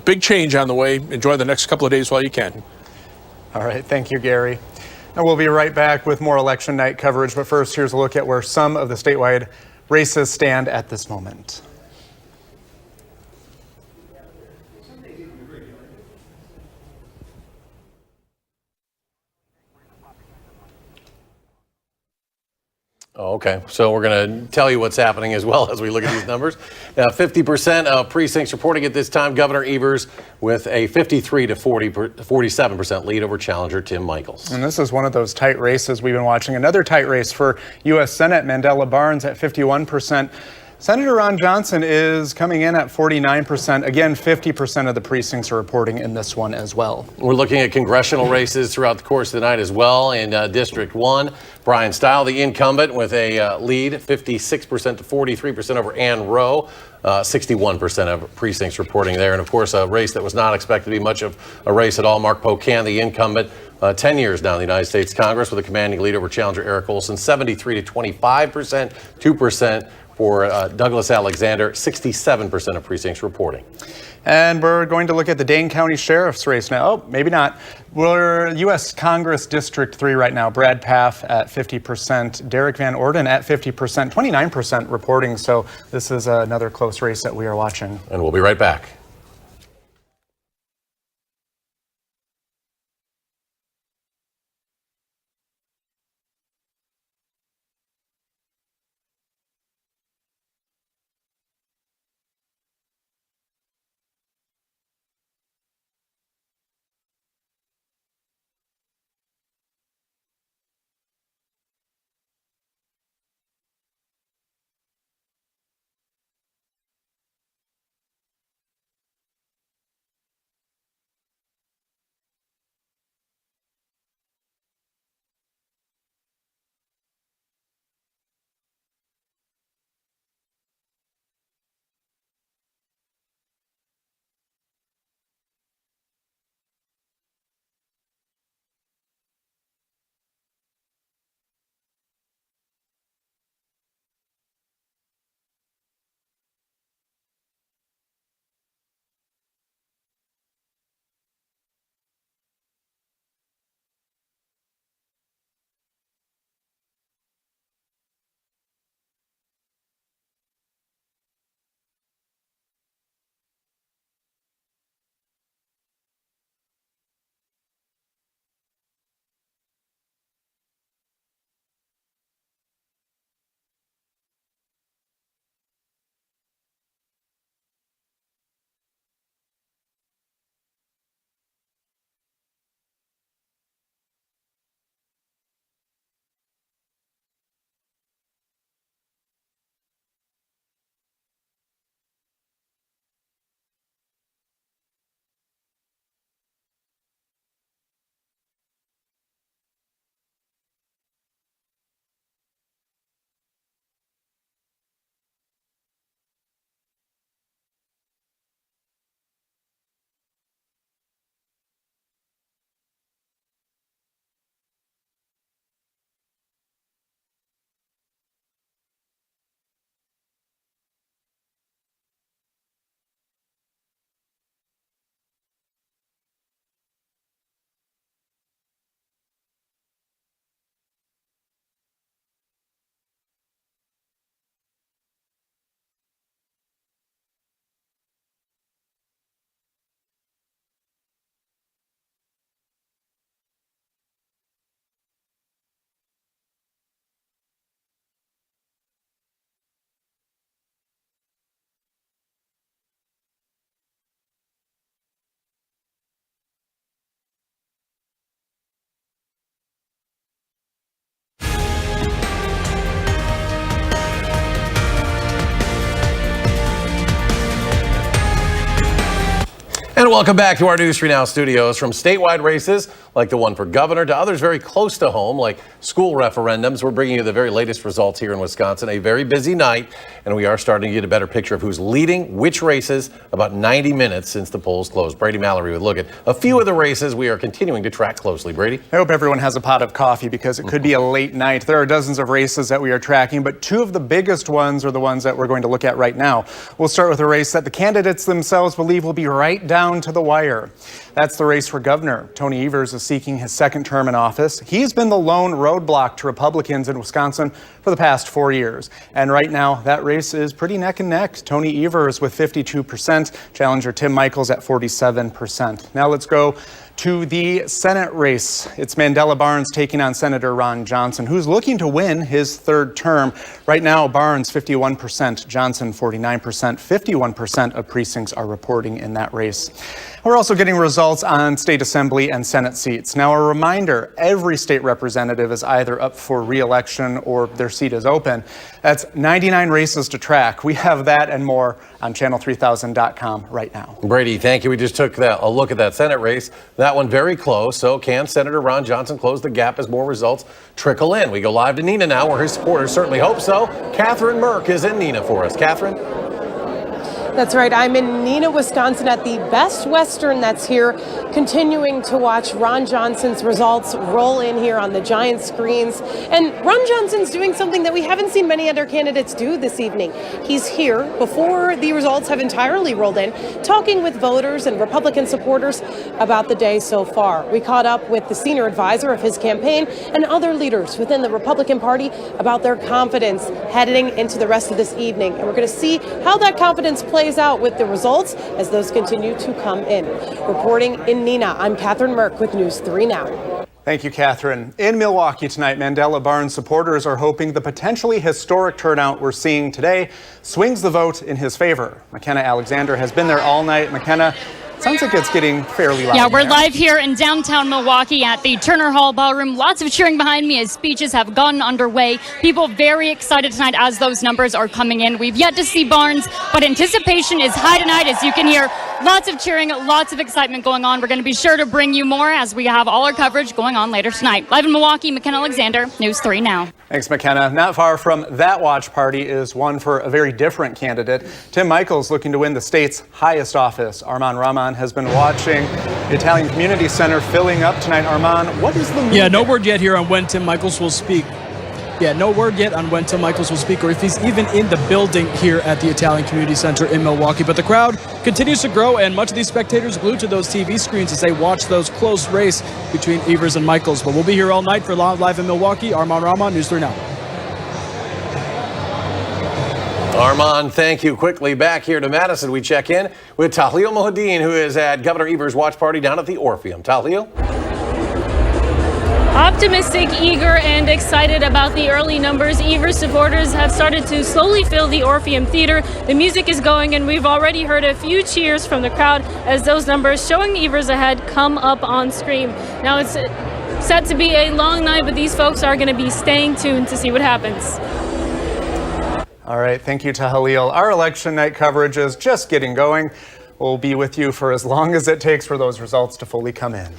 big change on the way. Enjoy the next couple of days while you can. All right. Thank you, Gary. And we'll be right back with more election night coverage. But first, here's a look at where some of the statewide races stand at this moment. Okay, so we're going to tell you what's happening as well as we look at these numbers. 50% of precincts reporting at this time. Governor Evers with a 53 to 47% lead over challenger Tim Michels. And this is one of those tight races we've been watching. Another tight race for U.S. Senate. Mandela Barnes at 51%. Senator Ron Johnson is coming in at 49%. Again, 50% of the precincts are reporting in this one as well. We're looking at congressional races throughout the course of the night as well. In District 1, Brian Stile, the incumbent, with a lead, 56% to 43% over Ann Rowe. 61% of precincts reporting there. And of course, a race that was not expected to be much of a race at all. Mark Pocan, the incumbent, 10 years now in the United States Congress, with a commanding lead over challenger Eric Olson, 73 to 25%, 2% for Douglas Alexander, 67% of precincts reporting. And we're going to look at the Dane County Sheriff's race now. Oh, maybe not. We're U.S. Congress District 3 right now. Brad Pfaff at 50%, Derek Van Orden at 50%, 29% reporting. So this is another close race that we are watching. And we'll be right back. And welcome back to our News 3 Now studios. From statewide races like the one for governor to others very close to home like school referendums, we're bringing you the very latest results here in Wisconsin. A very busy night, and we are starting to get a better picture of who's leading which races about 90 minutes since the polls closed. Brady Mallory would look at a few of the races we are continuing to track closely. Brady? I hope everyone has a pot of coffee because it could be a late night. There are dozens of races that we are tracking, but two of the biggest ones are the ones that we're going to look at right now. We'll start with a race that the candidates themselves believe will be right down to the wire. That's the race for governor. Tony Evers is seeking his second term in office. He's been the lone roadblock to Republicans in Wisconsin for the past 4 years. And right now, that race is pretty neck and neck. Tony Evers with 52%, challenger Tim Michels at 47%. Now let's go to the Senate race. It's Mandela Barnes taking on Senator Ron Johnson, who's looking to win his third term. Right now, Barnes 51%, Johnson 49%, 51% of precincts are reporting in that race. We're also getting results on state assembly and Senate seats. Now, a reminder, every state representative is either up for re-election or their seat is open. That's 99 races to track. We have that and more on channel3000.com right now. Brady, thank you. We just took a look at that Senate race. That one very close. So can Senator Ron Johnson close the gap as more results trickle in? We go live to Neenah now, where his supporters certainly hope so. Catherine Merck is in Neenah for us. Catherine? That's right. I'm in Neenah, Wisconsin at the Best Western that's here, continuing to watch Ron Johnson's results roll in here on the giant screens. And Ron Johnson's doing something that we haven't seen many other candidates do this evening. He's here before the results have entirely rolled in, talking with voters and Republican supporters about the day so far. We caught up with the senior advisor of his campaign and other leaders within the Republican Party about their confidence heading into the rest of this evening. And we're going to see how that confidence plays out with the results as those continue to come in. Reporting in Neenah, I'm Catherine Merck with News 3 Now. Thank you, Catherine. In Milwaukee tonight, Mandela Barnes supporters are hoping the potentially historic turnout we're seeing today swings the vote in his favor. McKenna Alexander has been there all night. McKenna, sounds like it's getting fairly loud. Yeah, we're live here in downtown Milwaukee at the Turner Hall Ballroom. Lots of cheering behind me as speeches have gotten underway. People very excited tonight as those numbers are coming in. We've yet to see Barnes, but anticipation is high tonight, as you can hear. Lots of cheering, lots of excitement going on. We're going to be sure to bring you more as we have all our coverage going on later tonight. Live in Milwaukee, McKenna Alexander, News 3 Now. Thanks, McKenna. Not far from that watch party is one for a very different candidate. Tim Michels looking to win the state's highest office. Armand Rahman has been watching the Italian Community Center filling up tonight. Armand, what is the Yeah, no word yet here on when Tim Michels will speak. Yeah, no word yet on when Tim Michels will speak or if he's even in the building here at the Italian Community Center in Milwaukee. But the crowd continues to grow, and much of these spectators glued to those TV screens as they watch those close race between Evers and Michels. But we'll be here all night for Live in Milwaukee. Armand Rahman, News 3 Now. Armand, thank you. Quickly back here to Madison, we check in with Tahlil Mohadeen, who is at Governor Evers' watch party down at the Orpheum. Tahlil? Optimistic, eager, and excited about the early numbers. Evers supporters have started to slowly fill the Orpheum Theater. The music is going, and we've already heard a few cheers from the crowd as those numbers showing Evers ahead come up on screen. Now it's set to be a long night, but these folks are going to be staying tuned to see what happens. All right, thank you, Tahlil. Our election night coverage is just getting going. We'll be with you for as long as it takes for those results to fully come in.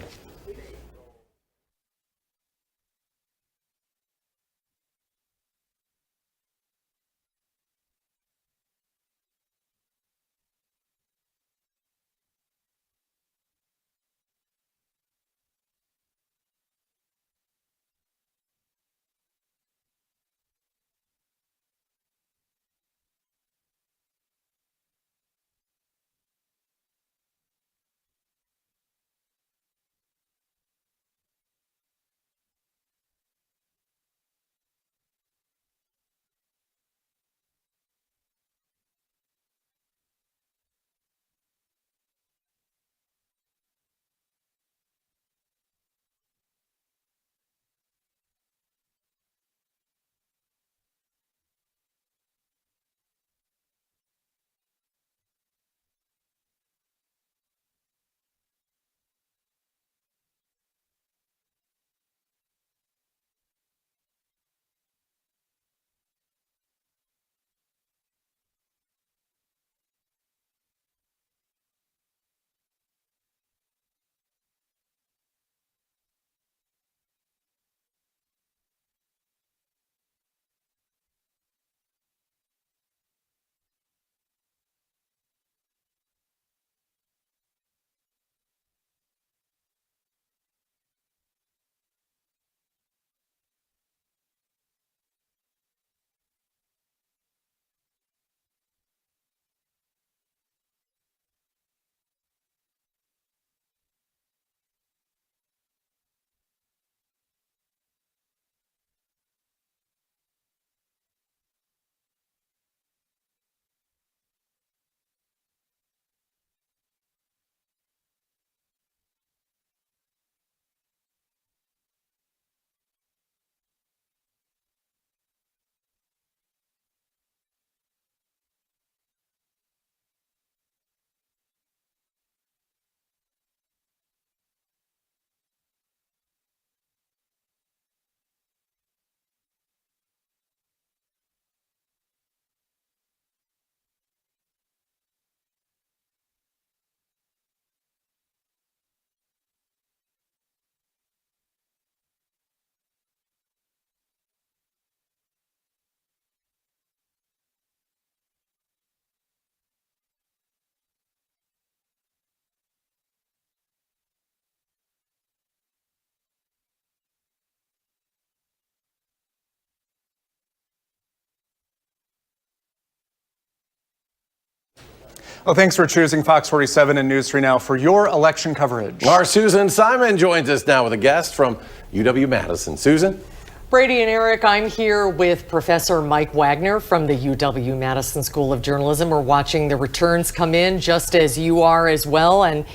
Well, thanks for choosing Fox 47 and News 3 Now for your election coverage. Our Susan Simon joins us now with a guest from UW-Madison. Susan? Brady and Eric, I'm here with Professor Mike Wagner from the UW-Madison School of Journalism. We're watching the returns come in just as you are as well. And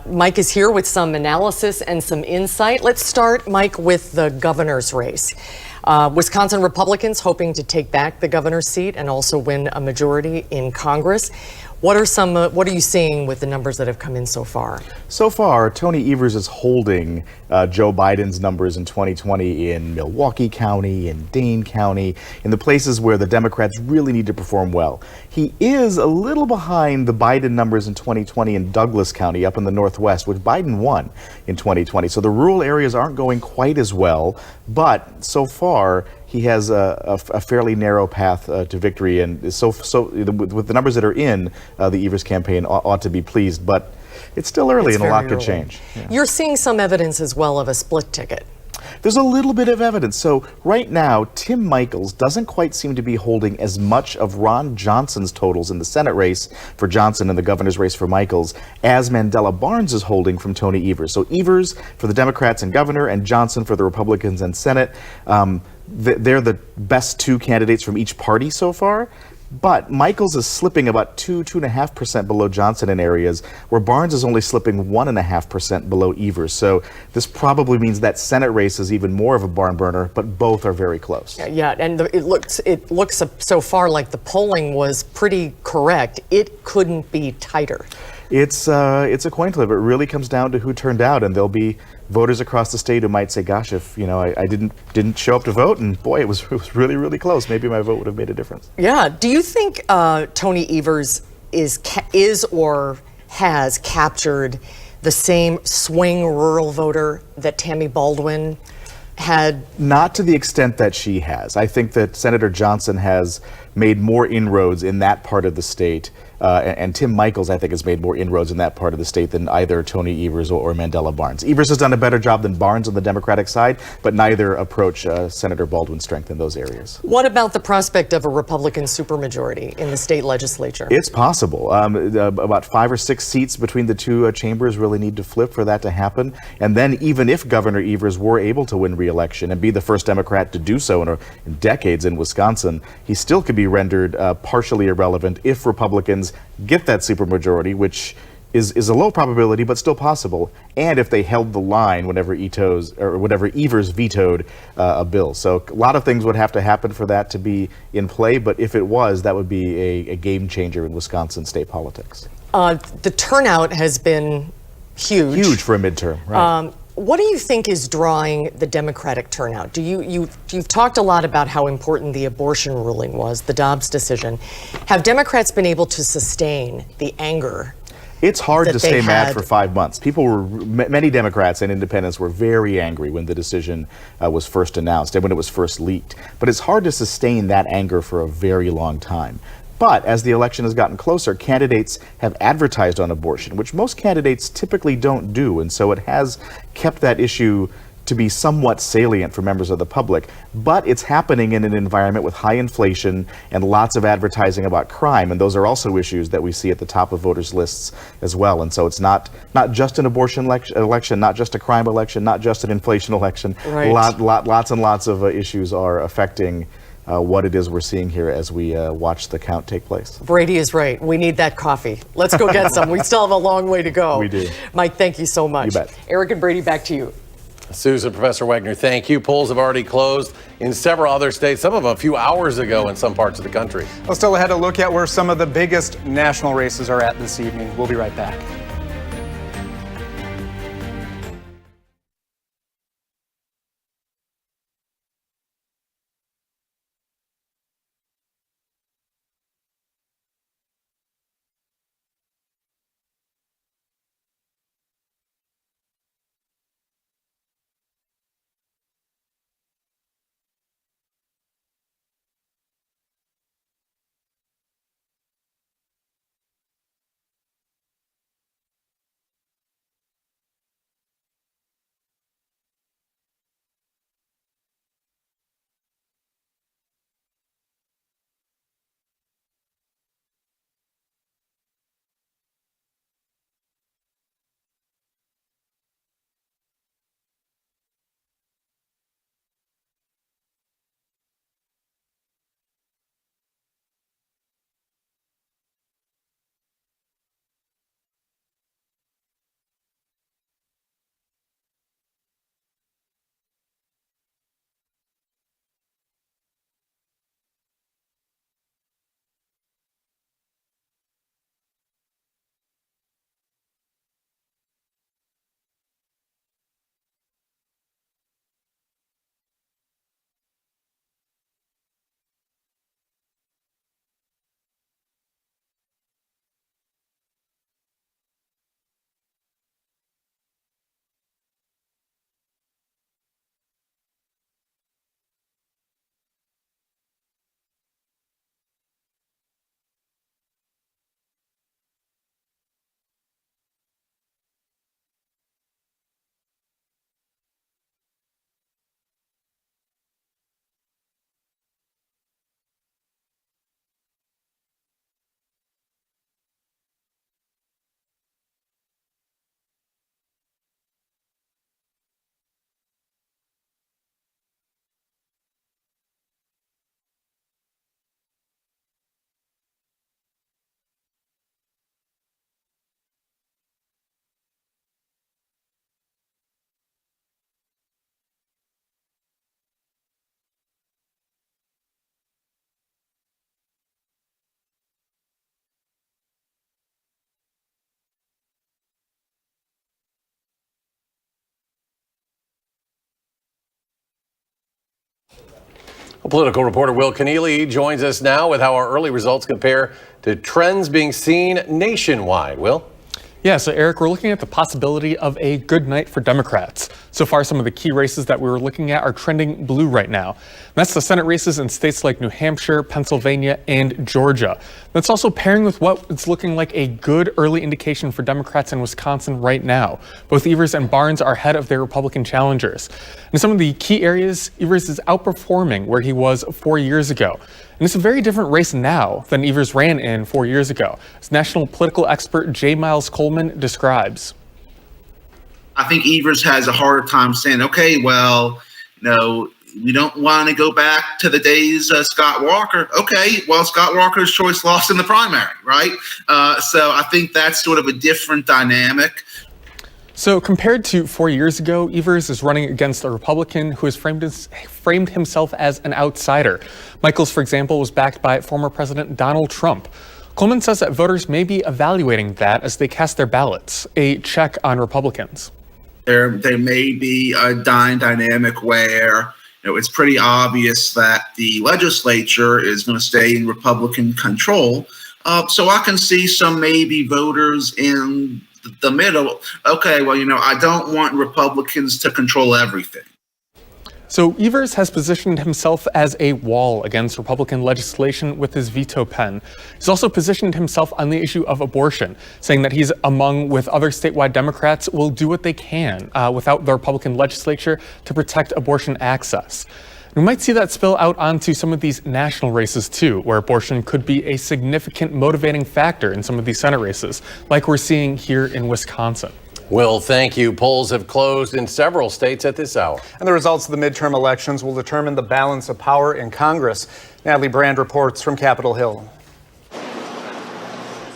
Mike is here with some analysis and some insight. Let's start, Mike, with the governor's race. Wisconsin Republicans hoping to take back the governor's seat and also win a majority in Congress. What are you seeing with the numbers that have come in so far? So far, Tony Evers is holding Joe Biden's numbers in 2020 in Milwaukee County, in Dane County, in the places where the Democrats really need to perform well. He is a little behind the Biden numbers in 2020 in Douglas County up in the Northwest, which Biden won in 2020. So the rural areas aren't going quite as well, but so far, he has a fairly narrow path to victory, and with the numbers that are in, the Evers campaign ought to be pleased, but it's still early and a lot could change. Yeah. You're seeing some evidence as well of a split ticket. There's a little bit of evidence. So right now, Tim Michels doesn't quite seem to be holding as much of Ron Johnson's totals in the Senate race for Johnson and the governor's race for Michels as Mandela Barnes is holding from Tony Evers. So Evers for the Democrats and governor, and Johnson for the Republicans and Senate. They're the best two candidates from each party so far. But Michels is slipping about 2.5% below Johnson in areas where Barnes is only slipping 1.5% below Evers. So this probably means that Senate race is even more of a barn burner, but both are very close. Yeah, and it looks so far like the polling was pretty correct. It couldn't be tighter. It's a coin flip. It really comes down to who turned out, and there'll be voters across the state who might say, "Gosh, if I didn't show up to vote, and boy, it was really, really close. Maybe my vote would have made a difference." Yeah. Do you think Tony Evers is or has captured the same swing rural voter that Tammy Baldwin had? Not to the extent that she has. I think that Senator Johnson has made more inroads in that part of the state. And Tim Michels, I think, has made more inroads in that part of the state than either Tony Evers or Mandela Barnes. Evers has done a better job than Barnes on the Democratic side, but neither approach Senator Baldwin's strength in those areas. What about the prospect of a Republican supermajority in the state legislature? It's possible. About 5 or 6 seats between the two chambers really need to flip for that to happen. And then even if Governor Evers were able to win re-election and be the first Democrat to do so in decades in Wisconsin, he still could be rendered partially irrelevant if Republicans get that supermajority, which is a low probability but still possible, and if they held the line whenever Evers vetoed a bill. So a lot of things would have to happen for that to be in play, but if it was, that would be a game changer in Wisconsin state politics. The turnout has been huge. Huge for a midterm, right? What do you think is drawing the Democratic turnout? You've talked a lot about how important the abortion ruling was, the Dobbs decision. Have Democrats been able to sustain the anger? It's hard to stay mad for 5 months. Many Democrats and independents were very angry when the decision was first announced and when it was first leaked. But it's hard to sustain that anger for a very long time. But as the election has gotten closer, candidates have advertised on abortion, which most candidates typically don't do. And so it has kept that issue to be somewhat salient for members of the public. But it's happening in an environment with high inflation and lots of advertising about crime. And those are also issues that we see at the top of voters' lists as well. And so it's not just an abortion election, not just a crime election, not just an inflation election. Right. Lots and lots of issues are affecting what it is we're seeing here as we watch the count take place. Brady is right. We need that coffee. Let's go get some. We still have a long way to go. We do. Mike, thank you so much. You bet. Eric and Brady, back to you. Susan, Professor Wagner, thank you. Polls have already closed in several other states, some of them a few hours ago in some parts of the country. Let's still ahead a look at where some of the biggest national races are at this evening. We'll be right back. Political reporter Will Keneally joins us now with how our early results compare to trends being seen nationwide. Will? Yeah, so Eric, we're looking at the possibility of a good night for Democrats. So far, some of the key races that we were looking at are trending blue right now. And that's the Senate races in states like New Hampshire, Pennsylvania, and Georgia. That's also pairing with what it's looking like a good early indication for Democrats in Wisconsin right now. Both Evers and Barnes are ahead of their Republican challengers. In some of the key areas, Evers is outperforming where he was 4 years ago. And it's a very different race now than Evers ran in 4 years ago, as national political expert J. Miles Coleman describes. I think Evers has a harder time saying, okay, well, we don't want to go back to the days of Scott Walker. Okay, well, Scott Walker's choice lost in the primary, right? So I think that's sort of a different dynamic. So compared to 4 years ago, Evers is running against a Republican who has framed himself as an outsider. Michaels, for example, was backed by former President Donald Trump. Coleman says that voters may be evaluating that as they cast their ballots, a check on Republicans. There may be a dynamic where it's pretty obvious that the legislature is going to stay in Republican control. So I can see some maybe voters in the middle. Okay, well, I don't want Republicans to control everything. So Evers has positioned himself as a wall against Republican legislation with his veto pen. He's also positioned himself on the issue of abortion, saying that he's among with other statewide Democrats will do what they can without the Republican legislature to protect abortion access. We might see that spill out onto some of these national races too, where abortion could be a significant motivating factor in some of these Senate races, like we're seeing here in Wisconsin. Will, thank you. Polls have closed in several states at this hour. And the results of the midterm elections will determine the balance of power in Congress. Natalie Brand reports from Capitol Hill.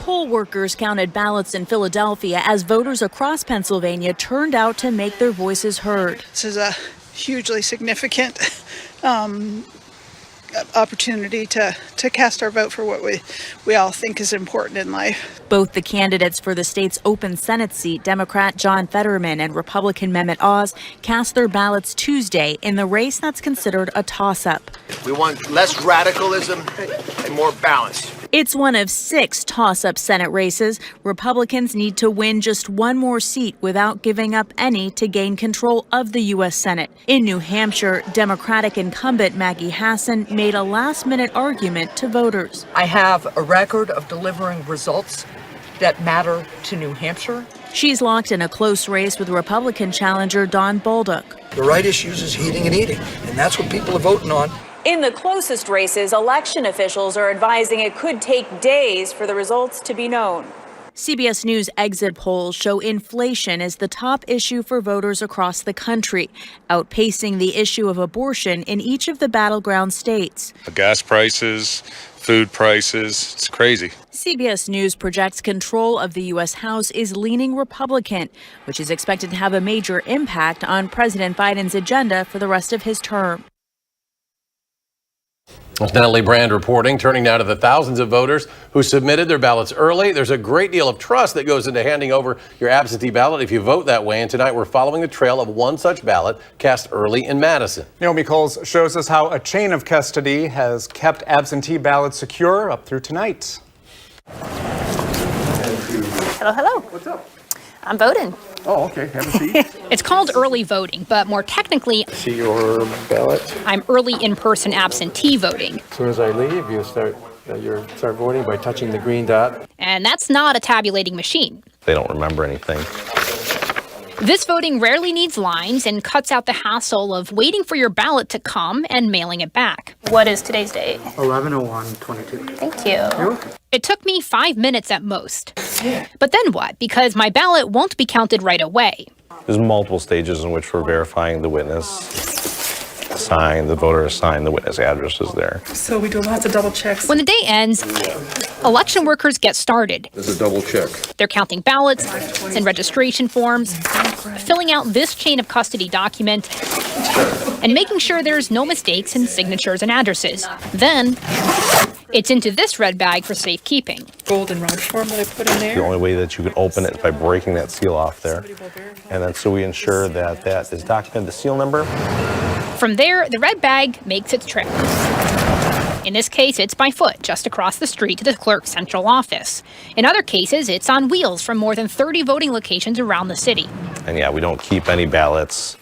Poll workers counted ballots in Philadelphia as voters across Pennsylvania turned out to make their voices heard. This is a hugely significant opportunity to cast our vote for what we all think is important in life. Both the candidates for the state's open Senate seat, Democrat John Fetterman and Republican Mehmet Oz, cast their ballots Tuesday in the race that's considered a toss-up. We want less radicalism and more balance. It's one of 6 toss-up Senate races. Republicans need to win just one more seat without giving up any to gain control of the U.S. Senate. In New Hampshire, Democratic incumbent Maggie Hassan made a last-minute argument to voters. I have a record of delivering results that matter to New Hampshire. She's locked in a close race with Republican challenger Don Bolduc. The right issues is heating and eating, and that's what people are voting on. In the closest races, election officials are advising it could take days for the results to be known. CBS News exit polls show inflation is the top issue for voters across the country, outpacing the issue of abortion in each of the battleground states. Gas prices, food prices, it's crazy. CBS News projects control of the U.S. House is leaning Republican, which is expected to have a major impact on President Biden's agenda for the rest of his term. That's Natalie Brand reporting. Turning now to the thousands of voters who submitted their ballots early. There's a great deal of trust that goes into handing over your absentee ballot if you vote that way. And tonight we're following the trail of one such ballot cast early in Madison. Naomi Coles shows us how a chain of custody has kept absentee ballots secure up through tonight. Hello, hello. What's up? I'm voting. Oh, okay. Have a seat. It's called early voting, but more technically, See your ballot. I'm early in-person absentee voting. As soon as I leave, you start voting by touching the green dot. And that's not a tabulating machine. They don't remember anything. This voting rarely needs lines and cuts out the hassle of waiting for your ballot to come and mailing it back. What is today's date? 11/01/22. Thank you. It took me 5 minutes at most. But then what? Because my ballot won't be counted right away. There's multiple stages in which we're verifying the witness sign, the voter sign, the witness address is there. So we do lots of double checks. When the day ends, election workers get started. There's a double check. They're counting ballots and registration forms, filling out this chain of custody document, and making sure there's no mistakes in signatures and addresses. Then it's into this red bag for safekeeping. Goldenrod form that I put in there. The only way that you can open it is by breaking that seal off there. And then so we ensure that that is documented, the seal number. From there, the red bag makes its trip. In this case, it's by foot, just across the street to the clerk's central office. In other cases, it's on wheels from more than 30 voting locations around the city. And yeah, we don't keep any ballots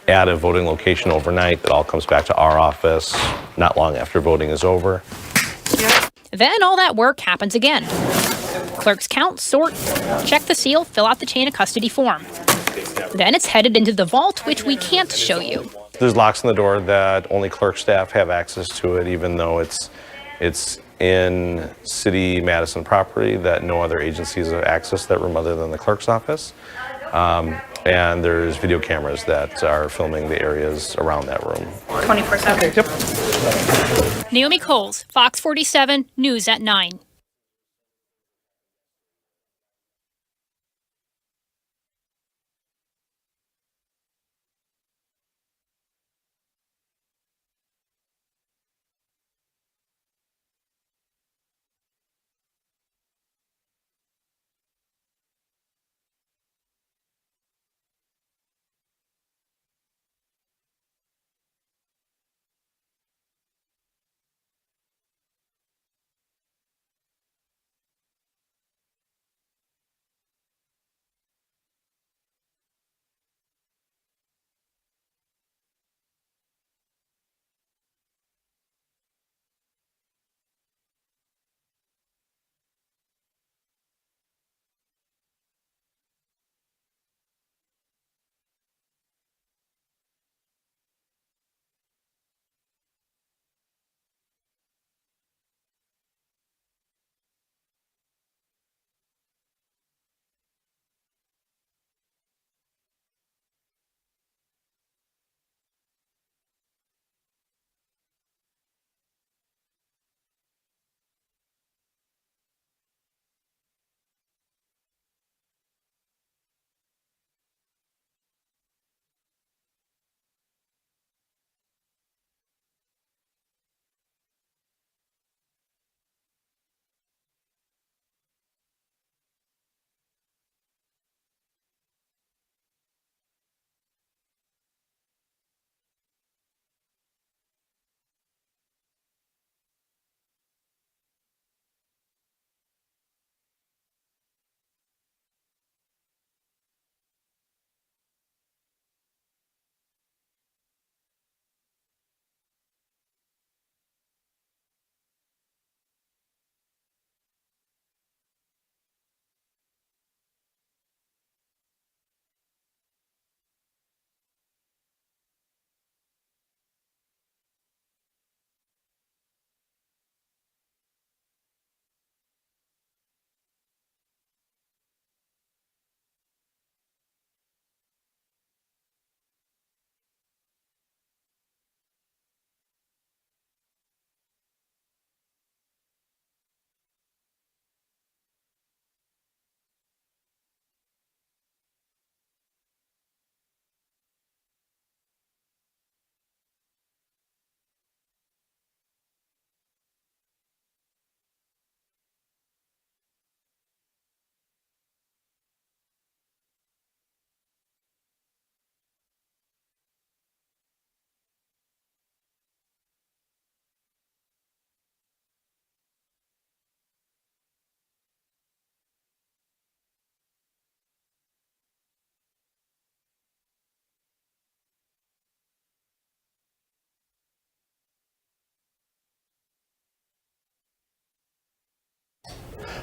at a voting location overnight. It all comes back to our office not long after voting is over. Then all that work happens again. Clerks count, sort, check the seal, fill out the chain of custody form. Then it's headed into the vault, which we can't show you. There's locks on the door that only clerk staff have access to it, even though it's in city Madison property, that no other agencies have access to that room other than the clerk's office. And there's video cameras that are filming the areas around that room. 24/7. Yep. Naomi Coles, Fox 47, News at 9.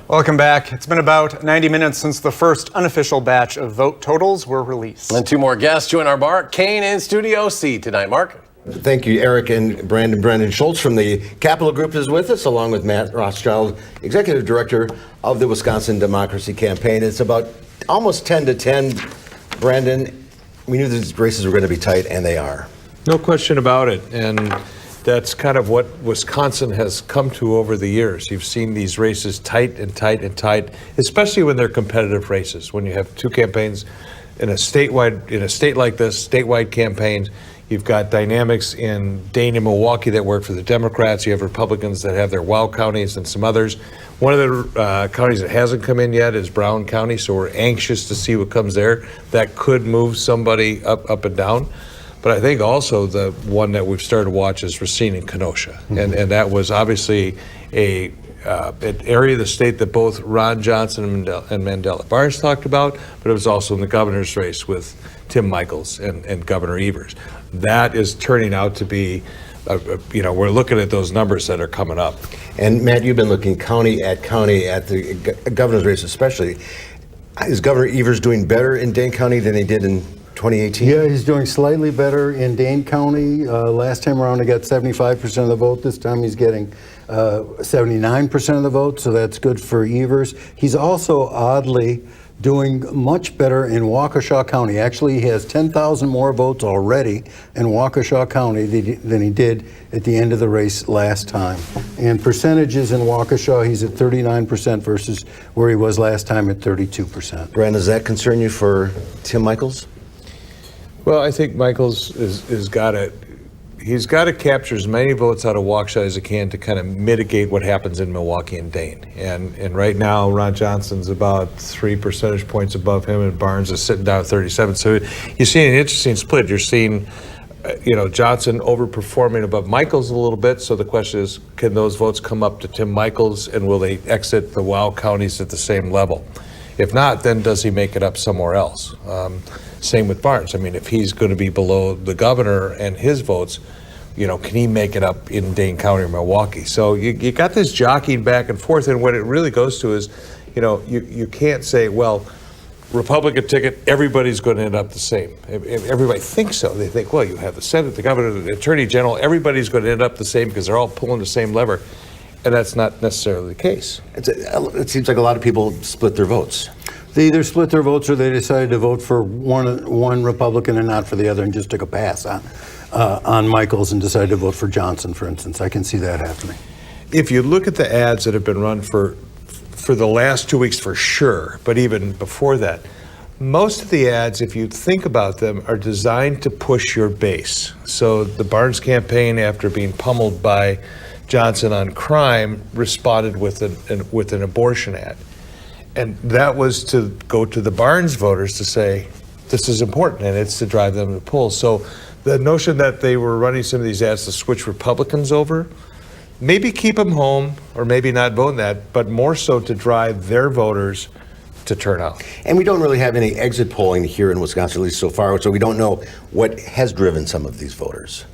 Welcome back. It's been about 90 minutes since the first unofficial batch of vote totals were released. And two more guests join our Mark Kane in Studio C tonight. Mark? Thank you, Eric and Brandon. Brandon Schultz from the Capital Group is with us, along with Matt Rothschild, Executive Director of the Wisconsin Democracy Campaign. It's about almost 10 to 10. Brandon, we knew these races were going to be tight, and they are. No question about it. And That's kind of what Wisconsin has come to over the years. You've seen these races tight and tight and tight, especially when they're competitive races. When you have two campaigns in a state like this, statewide campaigns, you've got dynamics in Dane and Milwaukee that work for the Democrats. You have Republicans that have their wild counties and some others. One of the counties that hasn't come in yet is Brown County, so we're anxious to see what comes there. That could move somebody up and down. But I think also the one that we've started to watch is Racine and Kenosha. Mm-hmm. And that was obviously an area of the state that both Ron Johnson and Mandela Barnes talked about, but it was also in the governor's race with Tim Michels and Governor Evers. That is turning out to be, we're looking at those numbers that are coming up. And Matt, you've been looking county at the governor's race especially. Is Governor Evers doing better in Dane County than he did in 2018? Yeah, he's doing slightly better in Dane County. Last time around he got 75% of the vote. This time he's getting 79% of the vote, so that's good for Evers. He's also oddly doing much better in Waukesha County. Actually, he has 10,000 more votes already in Waukesha County than he did at the end of the race last time. And percentages in Waukesha, he's at 39% versus where he was last time at 32%. Brandon, does that concern you for Tim Michels? Well, I think Michels he's got to capture as many votes out of Waukesha as he can to kind of mitigate what happens in Milwaukee and Dane. And right now, Ron Johnson's about 3 percentage points above him, and Barnes is sitting down at 37. So you're seeing an interesting split. You're seeing, Johnson overperforming above Michels a little bit. So the question is, can those votes come up to Tim Michels, and will they exit the wild counties at the same level? If not, then does he make it up somewhere else? Same with Barnes. I mean, if he's going to be below the governor and his votes, can he make it up in Dane County or Milwaukee? So you got this jockeying back and forth, and what it really goes to is, you can't say, well, Republican ticket, everybody's going to end up the same. If everybody thinks so. They think, well, you have the Senate, the governor, the attorney general, everybody's going to end up the same because they're all pulling the same lever. And that's not necessarily the case. It seems like a lot of people split their votes. They either split their votes or they decided to vote for one Republican and not for the other, and just took a pass on Michels and decided to vote for Johnson, for instance. I can see that happening. If you look at the ads that have been run for the last 2 weeks for sure, but even before that, most of the ads, if you think about them, are designed to push your base. So the Barnes campaign, after being pummeled by Johnson on crime, responded with an abortion ad. And that was to go to the Barnes voters to say, this is important, and it's to drive them to the polls. So the notion that they were running some of these ads to switch Republicans over, maybe keep them home or maybe not vote that, but more so to drive their voters to turn out. And we don't really have any exit polling here in Wisconsin, at least so far, so we don't know what has driven some of these voters.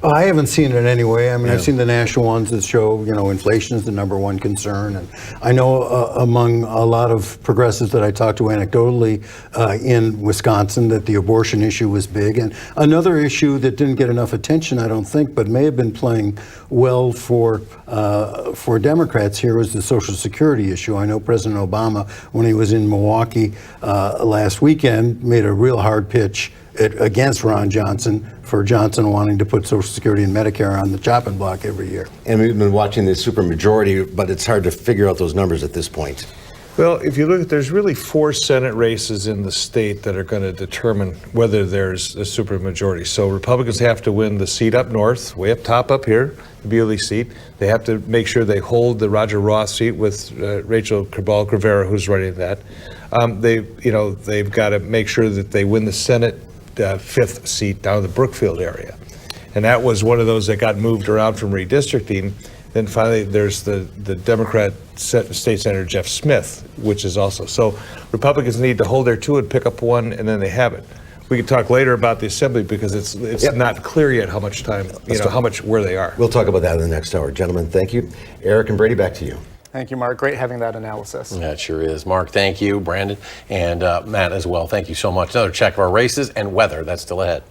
I haven't seen it anyway. I mean, I've seen the national ones that show, inflation is the number one concern. And I know among a lot of progressives that I talked to anecdotally in Wisconsin that the abortion issue was big. And another issue that didn't get enough attention, I don't think, but may have been playing well for Democrats here was the Social Security issue. I know President Obama, when he was in Milwaukee last weekend, made a real hard pitch against Ron Johnson for Johnson wanting to put Social Security and Medicare on the chopping block every year. And we've been watching the supermajority, but it's hard to figure out those numbers at this point. Well, if you look at, there's really 4 Senate races in the state that are going to determine whether there's a supermajority. So Republicans have to win the seat up north, way up top up here, the Bewley seat. They have to make sure they hold the Roger Roth seat with Rachel Cabal-Rivera, who's running that. They've got to make sure that they win the Senate 5th seat down in the Brookfield area. And that was one of those that got moved around from redistricting. Then finally, there's the Democrat State Senator Jeff Smith, which is also. So Republicans need to hold their two and pick up one, and then they have it. We can talk later about the assembly because it's not clear yet how much time, where they are. We'll talk about that in the next hour. Gentlemen, thank you. Eric and Brady, back to you. Thank you, Mark. Great having that analysis. That sure is. Mark, thank you. Brandon and Matt as well. Thank you so much. Another check of our races and weather. That's still ahead.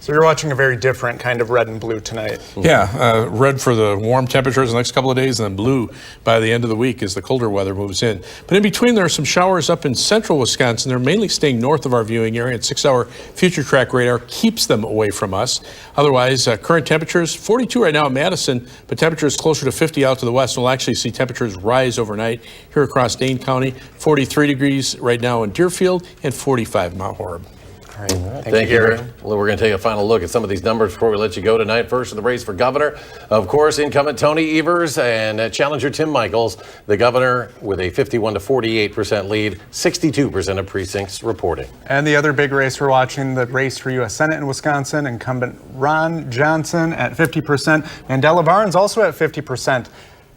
So you're watching a very different kind of red and blue tonight. Yeah, red for the warm temperatures the next couple of days, and then blue by the end of the week as the colder weather moves in. But in between, there are some showers up in central Wisconsin. They're mainly staying north of our viewing area, and 6-hour future track radar keeps them away from us. Otherwise, current temperatures, 42 right now in Madison, but temperatures closer to 50 out to the west. We'll actually see temperatures rise overnight here across Dane County. 43 degrees right now in Deerfield, and 45 Mount Horeb. All right. Thank you, Gary. Well, we're going to take a final look at some of these numbers before we let you go tonight. First, in the race for governor, of course, incumbent Tony Evers and challenger Tim Michels. The governor with a 51 to 48% lead, 62% of precincts reporting. And the other big race we're watching, the race for U.S. Senate in Wisconsin, incumbent Ron Johnson at 50%. Mandela Barnes also at 50%.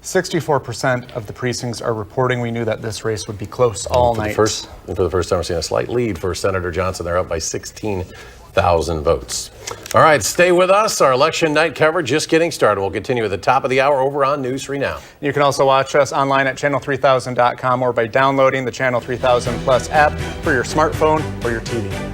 64% of the precincts are reporting. We knew that this race would be close all night. For the first time, we're seeing a slight lead for Senator Johnson. They're up by 16,000 votes. All right, stay with us. Our election night coverage just getting started. We'll continue at the top of the hour over on News 3 Now. You can also watch us online at channel3000.com or by downloading the Channel 3000 Plus app for your smartphone or your TV.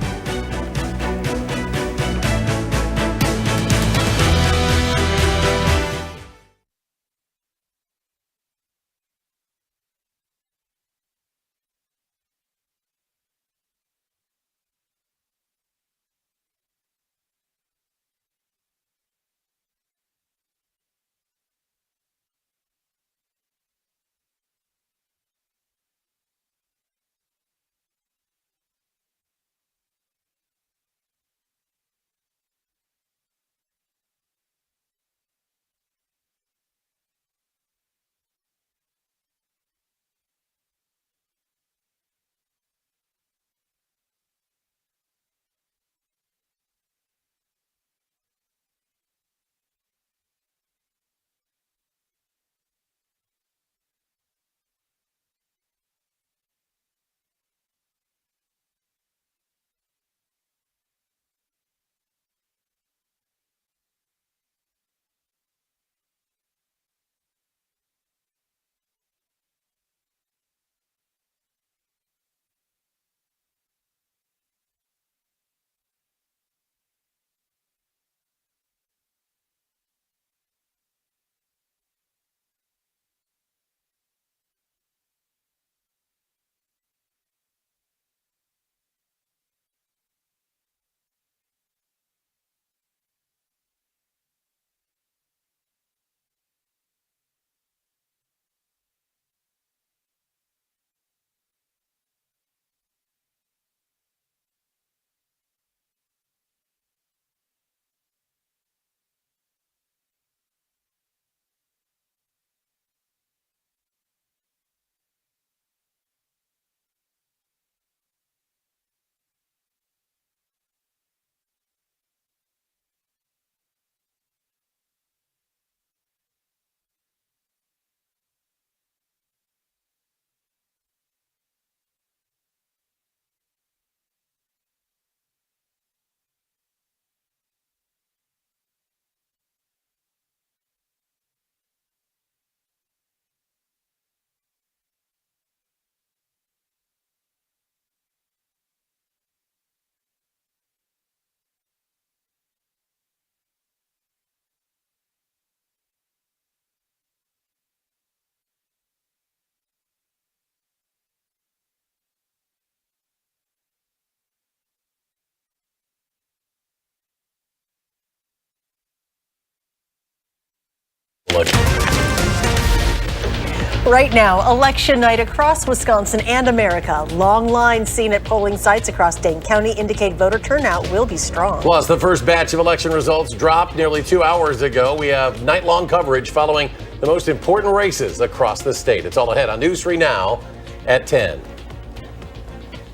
Right now, election night across Wisconsin and America. Long lines seen at polling sites across Dane County indicate voter turnout will be strong. Plus, the first batch of election results dropped nearly 2 hours ago. We have night-long coverage following the most important races across the state. It's all ahead on News 3 Now at 10.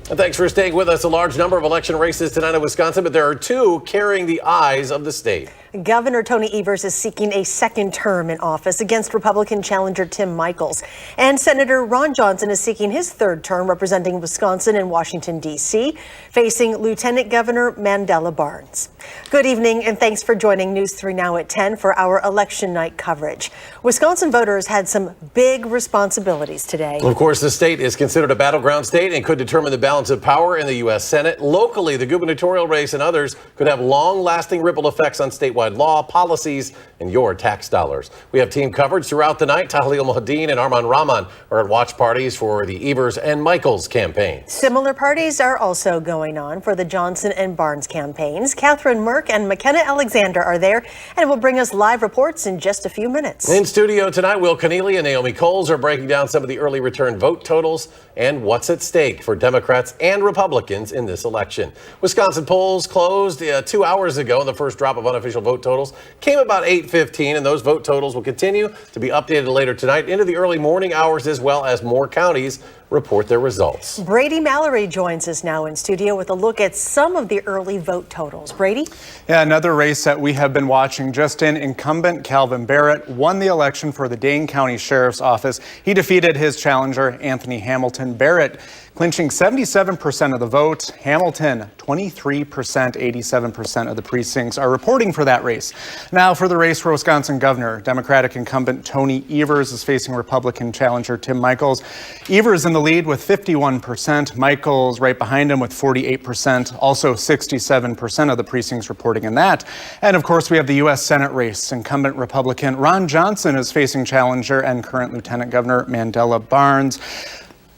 And thanks for staying with us. A large number of election races tonight in Wisconsin, but there are two carrying the eyes of the state. Governor Tony Evers is seeking a second term in office against Republican challenger Tim Michels. And Senator Ron Johnson is seeking his third term representing Wisconsin and Washington, D.C., facing Lieutenant Governor Mandela Barnes. Good evening, and thanks for joining News 3 Now at 10 for our election night coverage. Wisconsin voters had some big responsibilities today. Of course, the state is considered a battleground state and could determine the balance of power in the U.S. Senate. Locally, the gubernatorial race and others could have long-lasting ripple effects on statewide law, policies, and your tax dollars. We have team coverage throughout the night. Tahlil Mohadeen and Arman Rahman are at watch parties for the Evers and Michels campaigns. Similar parties are also going on for the Johnson and Barnes campaigns. Catherine Merck and McKenna Alexander are there and will bring us live reports in just a few minutes. In studio tonight, Will Keneally and Naomi Coles are breaking down some of the early return vote totals and what's at stake for Democrats and Republicans in this election. Wisconsin polls closed 2 hours ago, and the first drop of unofficial vote totals came about 8:15, and those vote totals will continue to be updated later tonight into the early morning hours, as well as more counties report their results. Brady Mallory joins us now in studio with a look at some of the early vote totals. Brady? Yeah, another race that we have been watching just in. Incumbent Calvin Barrett won the election for the Dane County Sheriff's Office. He defeated his challenger, Anthony Hamilton. Barrett clinching 77% of the vote. Hamilton, 23%, 87% of the precincts are reporting for that race. Now for the race for Wisconsin governor, Democratic incumbent Tony Evers is facing Republican challenger Tim Michels. Evers in the lead with 51%, Michels right behind him with 48%, also 67% of the precincts reporting in that. And of course, we have the U.S. Senate race. Incumbent Republican Ron Johnson is facing challenger and current Lieutenant Governor Mandela Barnes.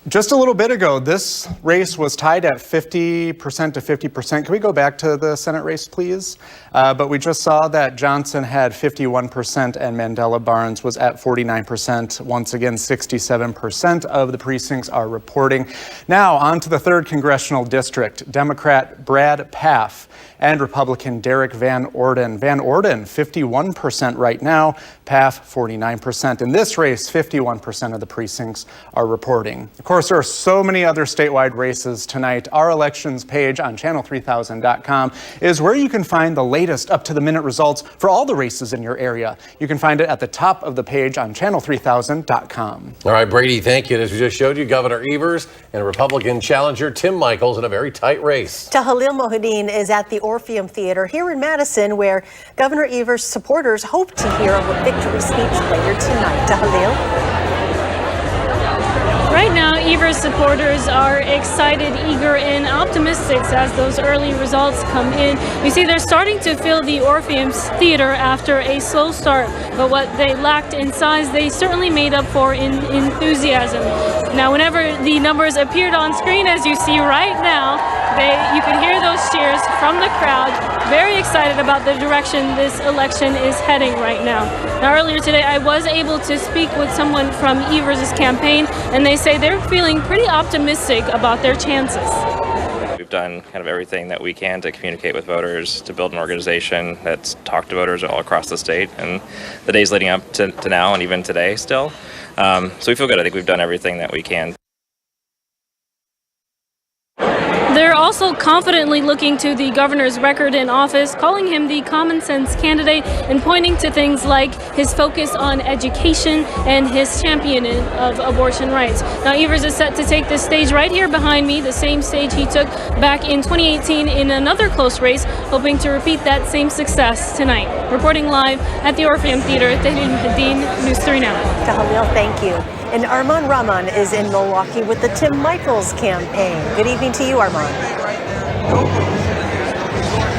Just a little bit ago, this race was tied at 50% to 50%. Can we go back to the Senate race, please? But we just saw that Johnson had 51% and Mandela Barnes was at 49%. Once again, 67% of the precincts are reporting. Now, on to the 3rd Congressional District. Democrat Brad Pfaff and Republican Derek Van Orden. Van Orden, 51% right now. Pfaff, 49%. In this race, 51% of the precincts are reporting. Of course, there are so many other statewide races tonight. Our elections page on channel3000.com is where you can find the latest up-to-the-minute results for all the races in your area. You can find it at the top of the page on channel3000.com. All right, Brady, thank you. As we just showed you, Governor Evers and Republican challenger Tim Michels in a very tight race. Tahlil Mohadeen is at the Orpheum Theater here in Madison, where Governor Evers' supporters hope to hear a victory speech later tonight. Tahlil? Right now, Evers supporters are excited, eager, and optimistic as those early results come in. You see, they're starting to fill the Orpheum Theater after a slow start, but what they lacked in size, they certainly made up for in enthusiasm. Now, whenever the numbers appeared on screen, as you see right now, you can hear those cheers from the crowd. Very excited about the direction this election is heading right now. Now, earlier today, I was able to speak with someone from Evers' campaign, and they say they're feeling pretty optimistic about their chances. We've done kind of everything that we can to communicate with voters, to build an organization that's talked to voters all across the state, and the days leading up to now and even today still. So we feel good. I think we've done everything that we can. They're also confidently looking to the governor's record in office, calling him the common sense candidate and pointing to things like his focus on education and his championing of abortion rights. Now, Evers is set to take this stage right here behind me, the same stage he took back in 2018 in another close race, hoping to repeat that same success tonight. Reporting live at the Orpheum Theater, Tahlil Mohadeen, News 3 Now. Tahlil, thank you. And Arman Rahman is in Milwaukee with the Tim Michels campaign. Good evening to you, Arman.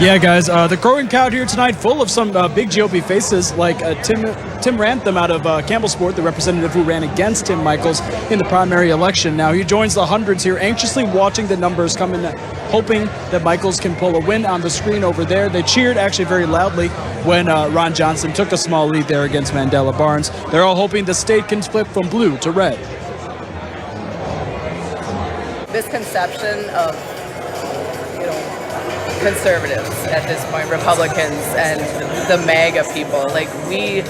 Yeah, guys, the growing crowd here tonight full of some big GOP faces like Tim Rantham out of Campbellsport, the representative who ran against Tim Michels in the primary election. Now he joins the hundreds here, anxiously watching the numbers come in, hoping that Michels can pull a win on the screen over there. They cheered actually very loudly when Ron Johnson took a small lead there against Mandela Barnes. They're all hoping the state can flip from blue to red. This conception of conservatives at this point, Republicans and the MAGA people, like, we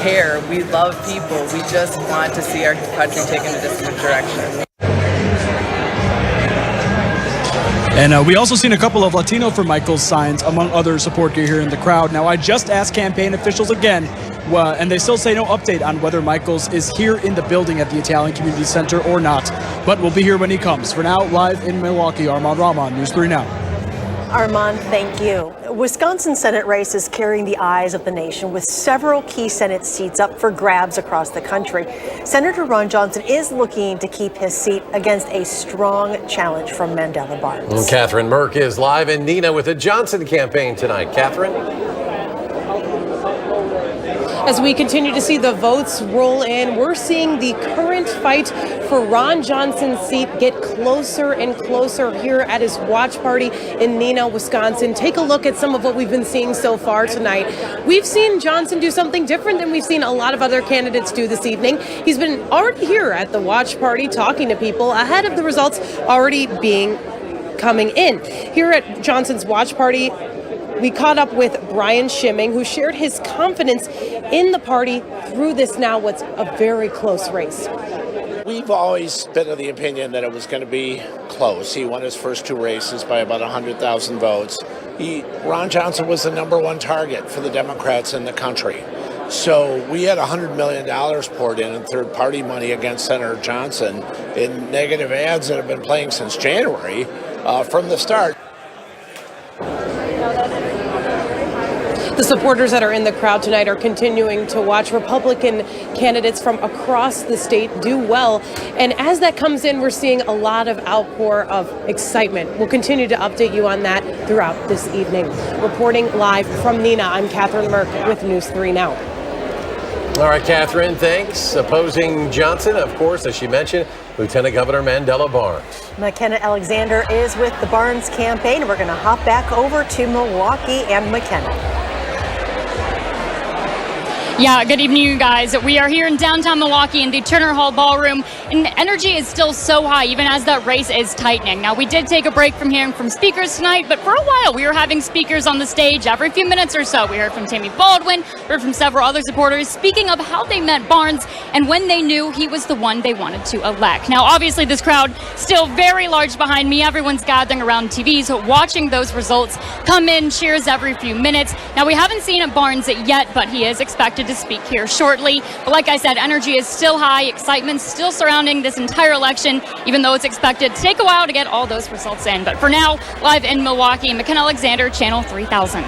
care, we love people, we just want to see our country take in a different direction. And we also seen a couple of Latino for Michaels signs, among other support gear here in the crowd. Now, I just asked campaign officials again, and they still say no update on whether Michaels is here in the building at the Italian Community Center or not. But we'll be here when he comes. For now, live in Milwaukee, Armand Rahman, News 3 Now. Armand, thank you. Wisconsin Senate race is carrying the eyes of the nation with several key Senate seats up for grabs across the country. Senator Ron Johnson is looking to keep his seat against a strong challenge from Mandela Barnes. Catherine Merck is live in Neenah with the Johnson campaign tonight. Catherine? As we continue to see the votes roll in, we're seeing the current fight for Ron Johnson's seat get closer and closer here at his watch party in Neenah, Wisconsin. Take a look at some of what we've been seeing so far tonight. We've seen Johnson do something different than we've seen a lot of other candidates do this evening. He's been already here at the watch party talking to people ahead of the results already coming in. Here at Johnson's watch party, we caught up with Brian Schimming, who shared his confidence in the party through this now what's a very close race. We've always been of the opinion that it was going to be close. He won his first two races by about 100,000 votes. Ron Johnson was the #1 target for the Democrats in the country. So we had $100 million poured in third-party money against Senator Johnson in negative ads that have been playing since January from the start. The supporters that are in the crowd tonight are continuing to watch Republican candidates from across the state do well. And as that comes in, we're seeing a lot of outpour of excitement. We'll continue to update you on that throughout this evening. Reporting live from Neenah, I'm Catherine Merck with News 3 Now. All right, Catherine, thanks. Opposing Johnson, of course, as she mentioned, Lieutenant Governor Mandela Barnes. McKenna Alexander is with the Barnes campaign. We're going to hop back over to Milwaukee and McKenna. Yeah, good evening, you guys. We are here in downtown Milwaukee in the Turner Hall Ballroom, and energy is still so high, even as that race is tightening. Now, we did take a break from hearing from speakers tonight, but for a while, we were having speakers on the stage every few minutes or so. We heard from Tammy Baldwin, heard from several other supporters, speaking of how they met Barnes and when they knew he was the one they wanted to elect. Now, obviously, this crowd still very large behind me. Everyone's gathering around TVs, watching those results come in, cheers every few minutes. Now, we haven't seen Barnes yet, but he is expected to speak here shortly. But like I said, energy is still high, excitement still surrounding this entire election, even though it's expected to take a while to get all those results in. But for now, live in Milwaukee, McKenna Alexander, Channel 3000.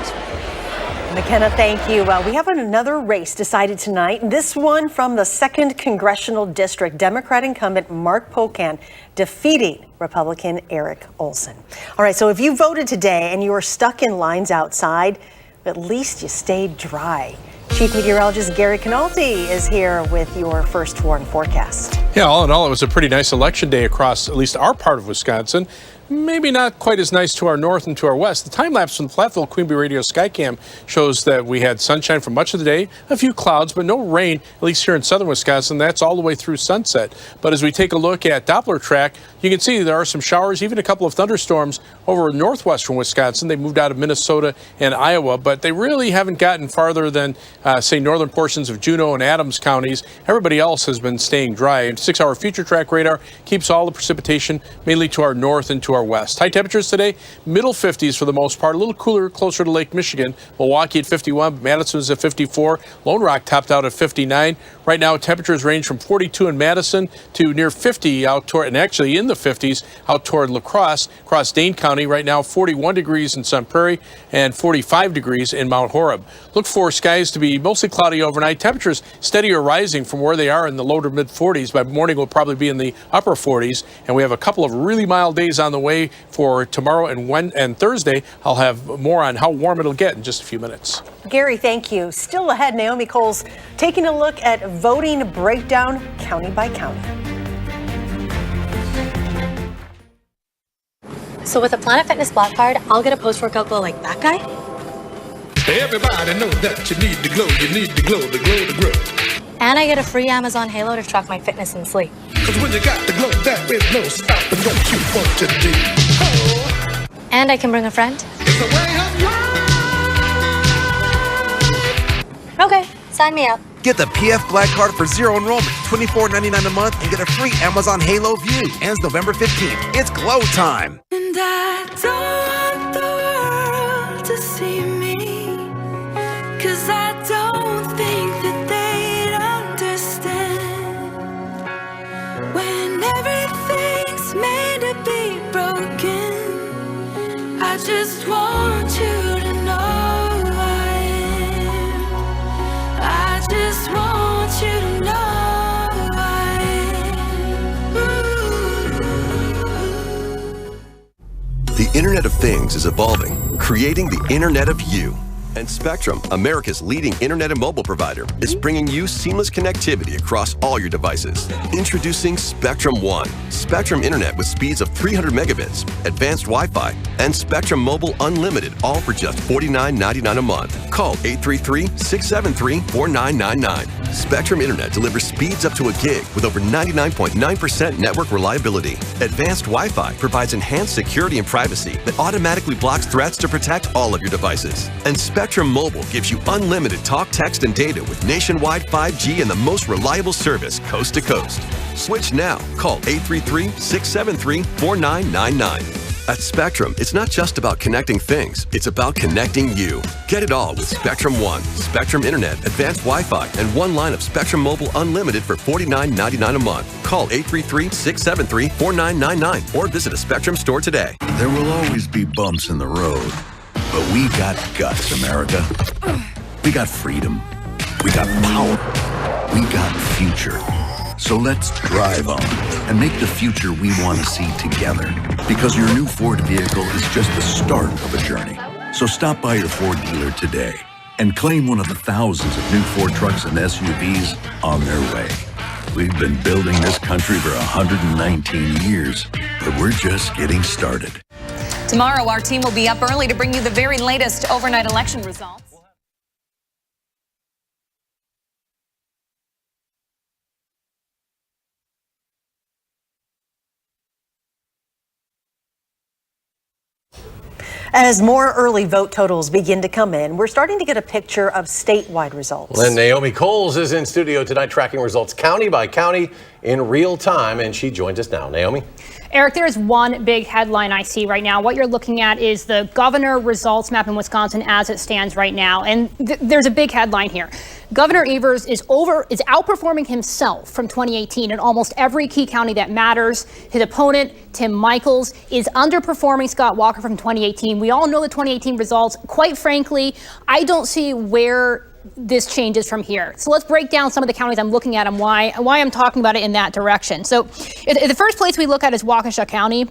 McKenna, thank you. We have another race decided tonight. This one from the 2nd Congressional District. Democrat incumbent Mark Pocan defeating Republican Eric Olson. All right, so if you voted today and you were stuck in lines outside, at least you stayed dry. Chief Meteorologist Gary Canalti is here with your first warn forecast. Yeah, all in all, it was a pretty nice election day across at least our part of Wisconsin. Maybe not quite as nice to our north and to our west. The time lapse from the Platteville Queen Bee Radio Skycam shows that we had sunshine for much of the day, a few clouds, but no rain, at least here in southern Wisconsin. That's all the way through sunset. But as we take a look at Doppler track, you can see there are some showers, even a couple of thunderstorms over northwestern Wisconsin. They moved out of Minnesota and Iowa, but they really haven't gotten farther than, say, northern portions of Juneau and Adams counties. Everybody else has been staying dry. And 6-hour future track radar keeps all the precipitation mainly to our north and to our west. High temperatures today, middle 50s for the most part, a little cooler closer to Lake Michigan. Milwaukee at 51, Madison is at 54, Lone Rock topped out at 59. Right now, temperatures range from 42 in Madison to near 50 out toward, and actually in the 50s out toward La Crosse, across Dane County. Right now, 41 degrees in Sun Prairie and 45 degrees in Mount Horeb. Look for skies to be mostly cloudy overnight. Temperatures steady or rising from where they are in the low to mid 40s. By morning, we'll probably be in the upper 40s, and we have a couple of really mild days on the way for tomorrow and Thursday. I'll have more on how warm it'll get in just a few minutes. Gary, thank you. Still ahead, Naomi Coles taking a look at voting breakdown county by county. So with a Planet Fitness Black Card, I'll get a post-workout glow like that guy. Everybody knows that you need to glow, the glow. And I get a free Amazon Halo to track my fitness and sleep. Cause when you got the glow, there is no stopping what you want to do. Oh. And I can bring a friend. It's the way of life. Okay, sign me up. Get the PF Black Card for zero enrollment, $24.99 a month, and get a free Amazon Halo View. Ends November 15th. It's glow time. And I don't want the world to see me, 'cause I don't think that they'd understand when everything's made to be broken. I just want you to know I am. I just want you to know I am. The Internet of Things is evolving, creating the Internet of You. And Spectrum, America's leading internet and mobile provider, is bringing you seamless connectivity across all your devices. Introducing Spectrum One, Spectrum Internet with speeds of 300 megabits, advanced Wi-Fi, and Spectrum Mobile Unlimited, all for just $49.99 a month. Call 833-673-4999. Spectrum Internet delivers speeds up to a gig with over 99.9% network reliability. Advanced Wi-Fi provides enhanced security and privacy that automatically blocks threats to protect all of your devices. And Spectrum Mobile gives you unlimited talk, text, and data with nationwide 5G and the most reliable service coast to coast. Switch now. Call 833-673-4999. At Spectrum, it's not just about connecting things, it's about connecting you. Get it all with Spectrum One, Spectrum Internet, advanced Wi-Fi, and one line of Spectrum Mobile Unlimited for $49.99 a month. Call 833-673-4999 or visit a Spectrum store today. There will always be bumps in the road, but we got guts, America. We got freedom. We got power. We got future. So let's drive on and make the future we want to see together. Because your new Ford vehicle is just the start of a journey. So stop by your Ford dealer today and claim one of the thousands of new Ford trucks and SUVs on their way. We've been building this country for 119 years, but we're just getting started. Tomorrow, our team will be up early to bring you the very latest overnight election results. As more early vote totals begin to come in, we're starting to get a picture of statewide results. And Naomi Coles is in studio tonight tracking results county by county in real time, and she joins us now. Naomi? Eric, there's one big headline I see right now. What you're looking at is the governor results map in Wisconsin as it stands right now. And there's a big headline here. Governor Evers is outperforming himself from 2018 in almost every key county that matters. His opponent, Tim Michels, is underperforming Scott Walker from 2018. We all know the 2018 results. Quite frankly, I don't see where this changes from here. So let's break down some of the counties I'm looking at and why I'm talking about it in that direction. So the first place we look at is Waukesha County.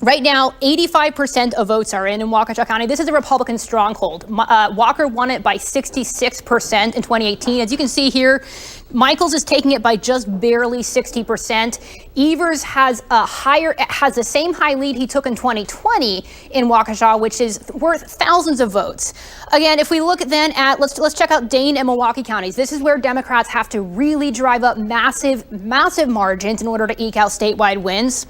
Right now, 85% of votes are in Waukesha County. This is a Republican stronghold. Walker won it by 66% in 2018. As you can see here, Michels is taking it by just barely 60%. Evers has the same high lead he took in 2020 in Waukesha, which is worth thousands of votes. Again, if we look then at, let's check out Dane and Milwaukee counties. This is where Democrats have to really drive up massive margins in order to eke out statewide wins.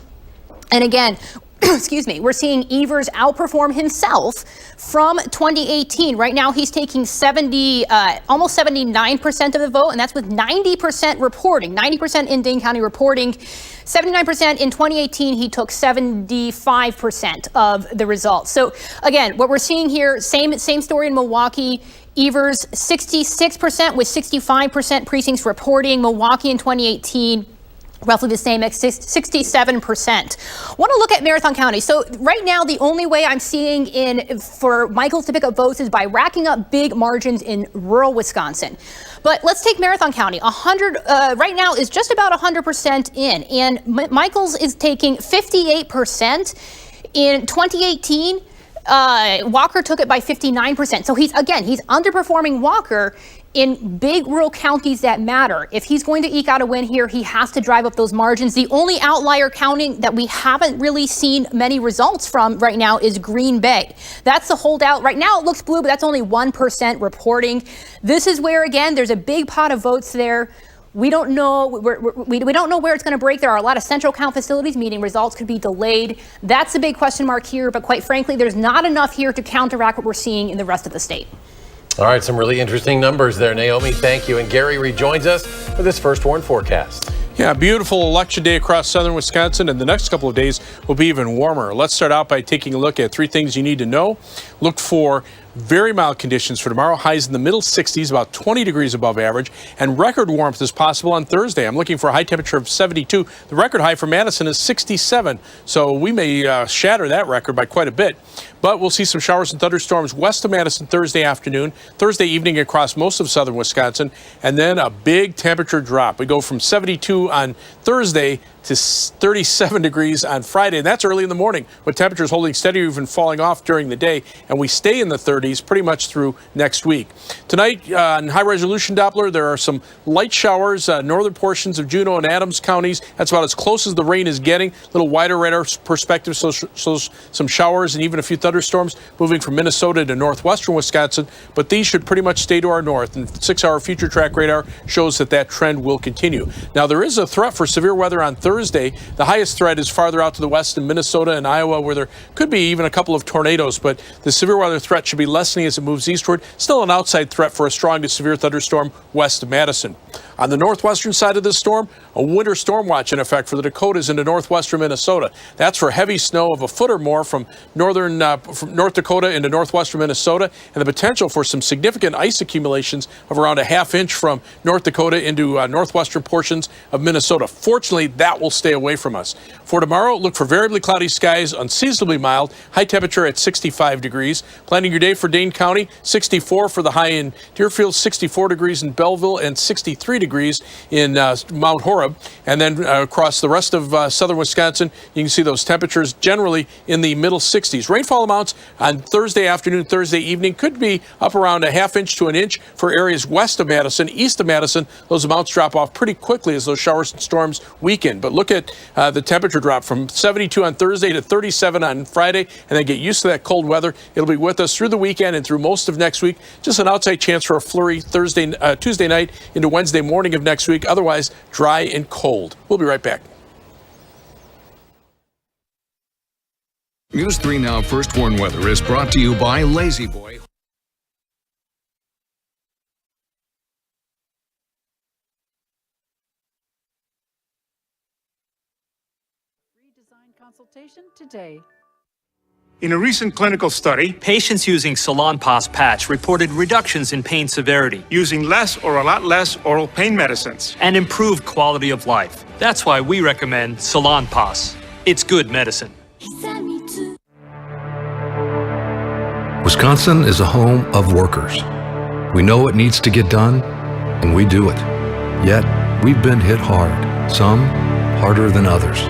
And again, excuse me, we're seeing Evers outperform himself from 2018. Right now, he's taking almost 79% of the vote, and that's with 90% reporting, 90% in Dane County reporting. 79% in 2018, he took 75% of the results. So again, what we're seeing here, same story in Milwaukee. Evers 66% with 65% precincts reporting. Milwaukee in 2018. Roughly the same at 67%. Want to look at Marathon County. So right now, the only way I'm seeing for Michels to pick up votes is by racking up big margins in rural Wisconsin. But let's take Marathon County. Right now is just about 100% in, and Michels is taking 58%. In 2018, Walker took it by 59%. So he's underperforming Walker in big rural counties that matter. If he's going to eke out a win here, he has to drive up those margins. The only outlier county that we haven't really seen many results from right now is Green Bay. That's the holdout. Right now it looks blue, but that's only 1% reporting. This is where, again, there's a big pot of votes there. We don't know. We don't know where it's going to break. There are a lot of central count facilities, meaning results could be delayed. That's the big question mark here. But quite frankly, there's not enough here to counteract what we're seeing in the rest of the state. All right, some really interesting numbers there, Naomi. Thank you. And Gary rejoins us for this First Warn forecast. Yeah, beautiful election day across southern Wisconsin, and the next couple of days will be even warmer. Let's start out by taking a look at 3 things you need to know. Look for very mild conditions for tomorrow, highs in the middle 60s, about 20 degrees above average, and record warmth is possible on Thursday. I'm looking for a high temperature of 72. The record high for Madison is 67, so we may shatter that record by quite a bit. But we'll see some showers and thunderstorms west of Madison Thursday afternoon, Thursday evening across most of southern Wisconsin, and then a big temperature drop. We go from 72 on Thursday to 37 degrees on Friday, and that's early in the morning, with temperatures holding steady or even falling off during the day, and we stay in the 30s pretty much through next week. Tonight on high-resolution Doppler, there are some light showers, northern portions of Juneau and Adams counties. That's about as close as the rain is getting. A little wider radar perspective, so some showers and even a few thunderstorms moving from Minnesota to northwestern Wisconsin, but these should pretty much stay to our north, and 6-hour future track radar shows that trend will continue. Now, there is a threat for severe weather on Thursday. The highest threat is farther out to the west in Minnesota and Iowa, where there could be even a couple of tornadoes, but the severe weather threat should be lessening as it moves eastward. Still an outside threat for a strong to severe thunderstorm west of Madison. On the northwestern side of this storm, a winter storm watch in effect for the Dakotas into northwestern Minnesota. That's for heavy snow of a foot or more from from North Dakota into northwestern Minnesota, and the potential for some significant ice accumulations of around a ½ inch from North Dakota into northwestern portions of Minnesota. Fortunately, that will stay away from us. For tomorrow, look for variably cloudy skies, unseasonably mild, high temperature at 65 degrees. Planning your day for Dane County, 64 for the high in Deerfield, 64 degrees in Belleville, and 63 degrees in Mount Horeb. And then across the rest of southern Wisconsin, you can see those temperatures generally in the middle 60s. Rainfall amounts on Thursday afternoon, Thursday evening could be up around a ½ inch to an inch for areas west of Madison. East of Madison, those amounts drop off pretty quickly as those showers and storms weaken. But look at the temperature drop from 72 on Thursday to 37 on Friday, and then get used to that cold weather. It'll be with us through the weekend and through most of next week. Just an outside chance for a flurry Tuesday night into Wednesday morning of next week. Otherwise, dry and cold. We'll be right back. News 3 Now First Warn Weather is brought to you by Lazy Boy. Consultation today. In a recent clinical study, patients using Salonpas patch reported reductions in pain severity, using less or a lot less oral pain medicines, and improved quality of life. That's why we recommend Salonpas. It's good medicine. Wisconsin is a home of workers. We know what needs to get done, and we do it. Yet, we've been hit hard, some harder than others.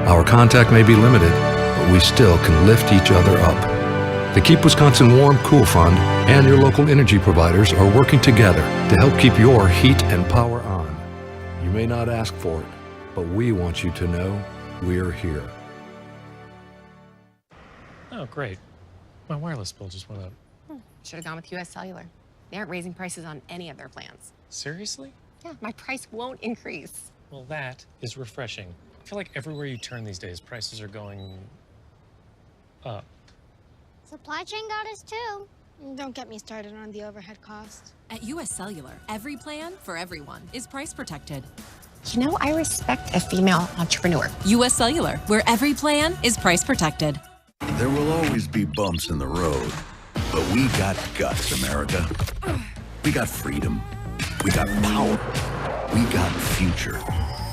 Our contact may be limited, but we still can lift each other up. The Keep Wisconsin Warm Cool Fund and your local energy providers are working together to help keep your heat and power on. You may not ask for it, but we want you to know we're here. Oh, great. My wireless bill just went up. Should have gone with US Cellular. They aren't raising prices on any of their plans. Seriously? Yeah, my price won't increase. Well, that is refreshing. I feel like everywhere you turn these days, prices are going up. Supply chain got us too. Don't get me started on the overhead cost. At US Cellular, every plan for everyone is price protected. You know, I respect a female entrepreneur. US Cellular, where every plan is price protected. There will always be bumps in the road, but we got guts, America. We got freedom. We got power. We got future.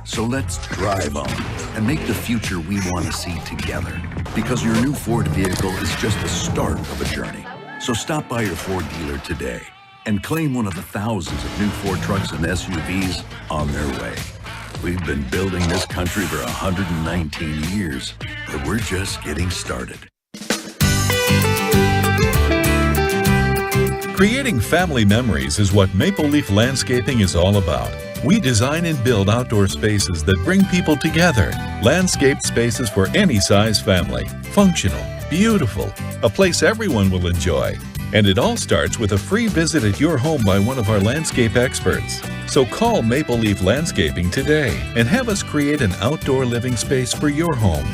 So let's drive on and make the future we want to see together. Because your new Ford vehicle is just the start of a journey. So stop by your Ford dealer today and claim one of the thousands of new Ford trucks and SUVs on their way. We've been building this country for 119 years, but we're just getting started. Creating family memories is what Maple Leaf Landscaping is all about. We design and build outdoor spaces that bring people together. Landscaped spaces for any size family. Functional, beautiful, a place everyone will enjoy. And it all starts with a free visit at your home by one of our landscape experts. So call Maple Leaf Landscaping today and have us create an outdoor living space for your home.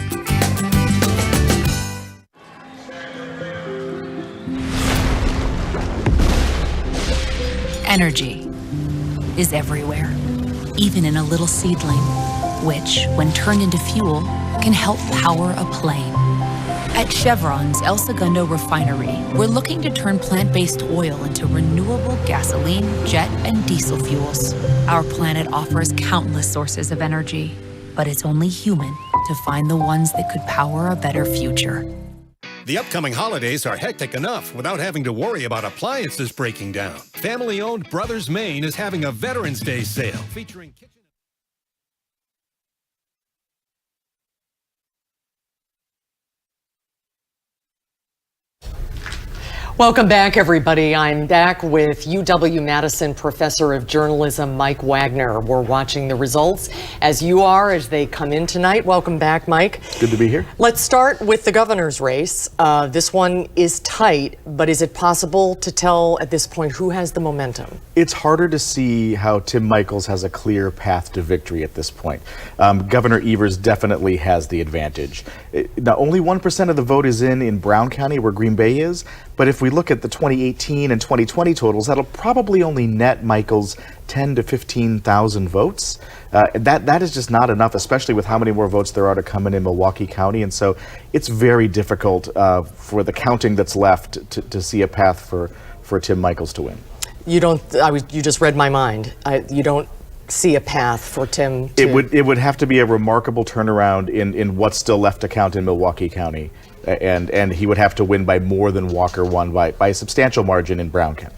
Energy is everywhere, even in a little seedling, which, when turned into fuel, can help power a plane. At Chevron's El Segundo refinery, we're looking to turn plant-based oil into renewable gasoline, jet, and diesel fuels. Our planet offers countless sources of energy, but it's only human to find the ones that could power a better future. The upcoming holidays are hectic enough without having to worry about appliances breaking down. Family-owned Brothers Maine is having a Veterans Day sale featuring kitchen. Welcome back, everybody. I'm back with UW-Madison Professor of Journalism, Mike Wagner. We're watching the results as you are as they come in tonight. Welcome back, Mike. Good to be here. Let's start with the governor's race. This one is tight, but is it possible to tell at this point who has the momentum? It's harder to see how Tim Michels has a clear path to victory at this point. Governor Evers definitely has the advantage. Now, only 1% of the vote is in Brown County, where Green Bay is, but if we look at the 2018 and 2020 totals, that'll probably only net Michels 10 to 15,000 votes. That is just not enough, especially with how many more votes there are to come in Milwaukee County. And so it's very difficult for the counting that's left to see a path for Tim Michels to win. You just read my mind. You don't see a path for Tim to... It would have to be a remarkable turnaround in what's still left to count in Milwaukee County. And he would have to win by more than Walker won by a substantial margin in Brown County.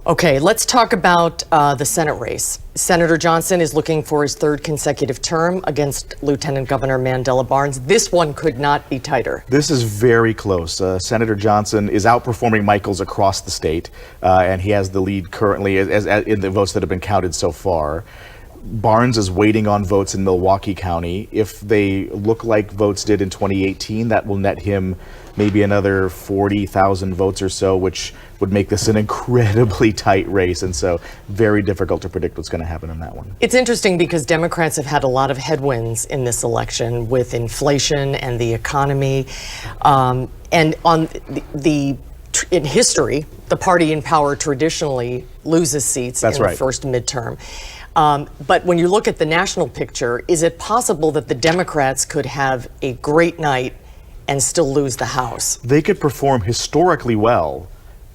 Okay, let's talk about the Senate race. Senator Johnson is looking for his third consecutive term against Lieutenant Governor Mandela Barnes. This one could not be tighter. This is very close. Senator Johnson is outperforming Michels across the state, and he has the lead currently as in the votes that have been counted so far. Barnes is waiting on votes in Milwaukee County. If they look like votes did in 2018, that will net him maybe another 40,000 votes or so, which would make this an incredibly tight race. And so very difficult to predict what's going to happen in that one. It's interesting because Democrats have had a lot of headwinds in this election with inflation and the economy. And on in history, the party in power traditionally loses seats That's in right. the first midterm. But when you look at the national picture, is it possible that the Democrats could have a great night and still lose the House? They could perform historically well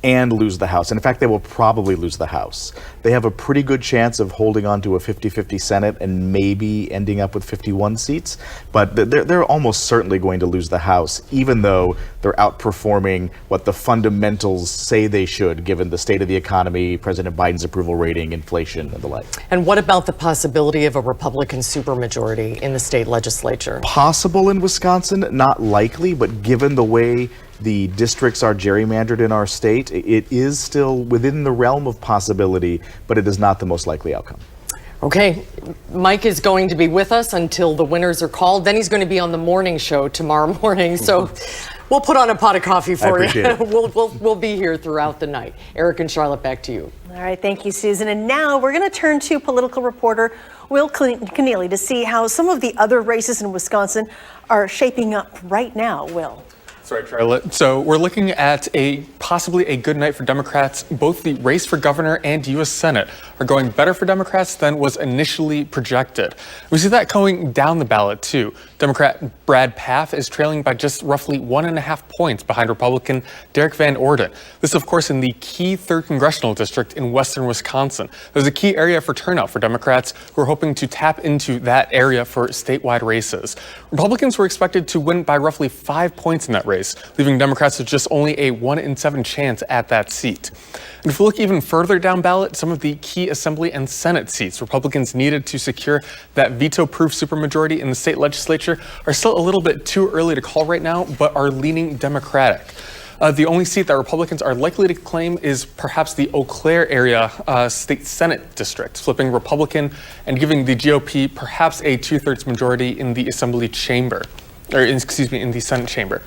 and lose the House. And in fact, they will probably lose the House. They have a pretty good chance of holding on to a 50-50 Senate and maybe ending up with 51 seats. But they're almost certainly going to lose the House, even though they're outperforming what the fundamentals say they should, given the state of the economy, President Biden's approval rating, inflation, and the like. And what about the possibility of a Republican supermajority in the state legislature? Possible in Wisconsin, not likely, but given the way the districts are gerrymandered in our state, it is still within the realm of possibility, but it is not the most likely outcome. Okay, Mike is going to be with us until the winners are called. Then he's going to be on the morning show tomorrow morning. So we'll put on a pot of coffee for you. We'll be here throughout the night. Eric and Charlotte, back to you. All right, thank you, Susan. And now we're going to turn to political reporter Will Keneally to see how some of the other races in Wisconsin are shaping up right now. Will. That's right, Charlotte. So we're looking at possibly a good night for Democrats. Both the race for governor and U.S. Senate are going better for Democrats than was initially projected. We see that going down the ballot, too. Democrat Brad Pfaff is trailing by just roughly 1.5 points behind Republican Derek Van Orden. This, of course, in the key 3rd congressional district in western Wisconsin. There's a key area for turnout for Democrats who are hoping to tap into that area for statewide races. Republicans were expected to win by roughly 5 points in that race, leaving Democrats with just only a 1 in 7 chance at that seat. And if we look even further down ballot, some of the key Assembly and Senate seats Republicans needed to secure that veto-proof supermajority in the state legislature are still a little bit too early to call right now, but are leaning Democratic. The only seat that Republicans are likely to claim is perhaps the Eau Claire area state Senate district, flipping Republican and giving the GOP perhaps a 2/3 majority in the Assembly chamber, in the Senate chamber.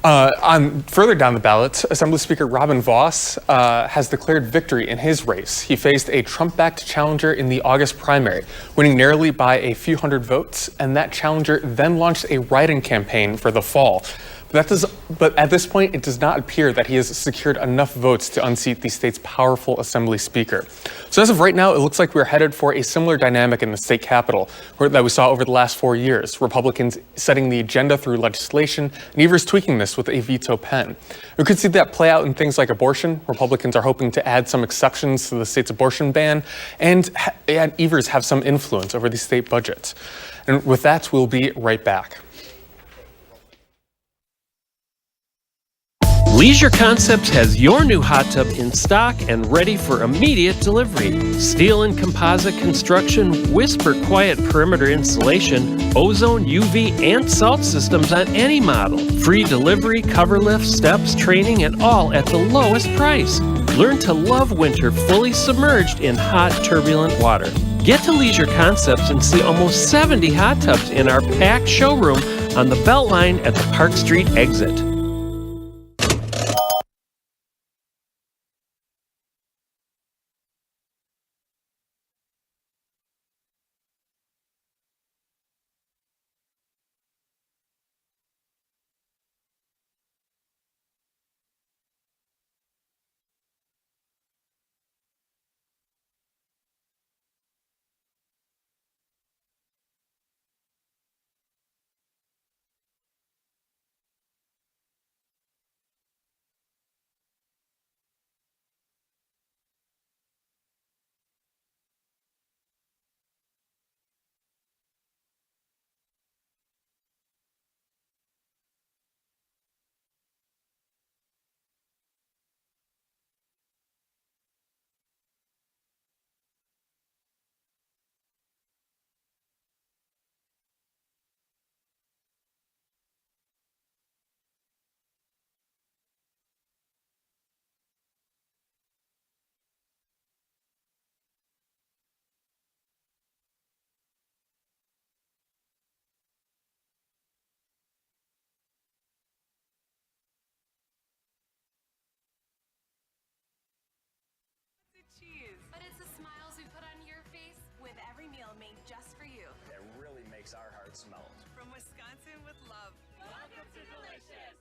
On further down the ballot, Assembly Speaker Robin Vos has declared victory in his race. He faced a Trump-backed challenger in the August primary, winning narrowly by a few hundred votes, and that challenger then launched a write-in campaign for the fall. But at this point, it does not appear that he has secured enough votes to unseat the state's powerful assembly speaker. So as of right now, it looks like we're headed for a similar dynamic in the state capitol that we saw over the last 4 years. Republicans setting the agenda through legislation, and Evers tweaking this with a veto pen. We could see that play out in things like abortion. Republicans are hoping to add some exceptions to the state's abortion ban, and Evers have some influence over the state budget. And with that, we'll be right back. Leisure Concepts has your new hot tub in stock and ready for immediate delivery. Steel and composite construction, whisper quiet perimeter insulation, ozone, UV, and salt systems on any model. Free delivery, cover lift, steps, training, and all at the lowest price. Learn to love winter fully submerged in hot, turbulent water. Get to Leisure Concepts and see almost 70 hot tubs in our packed showroom on the Beltline at the Park Street exit. But it's the smiles we put on your face with every meal made just for you. That really makes our hearts melt. From Wisconsin with love. Welcome to Delicious.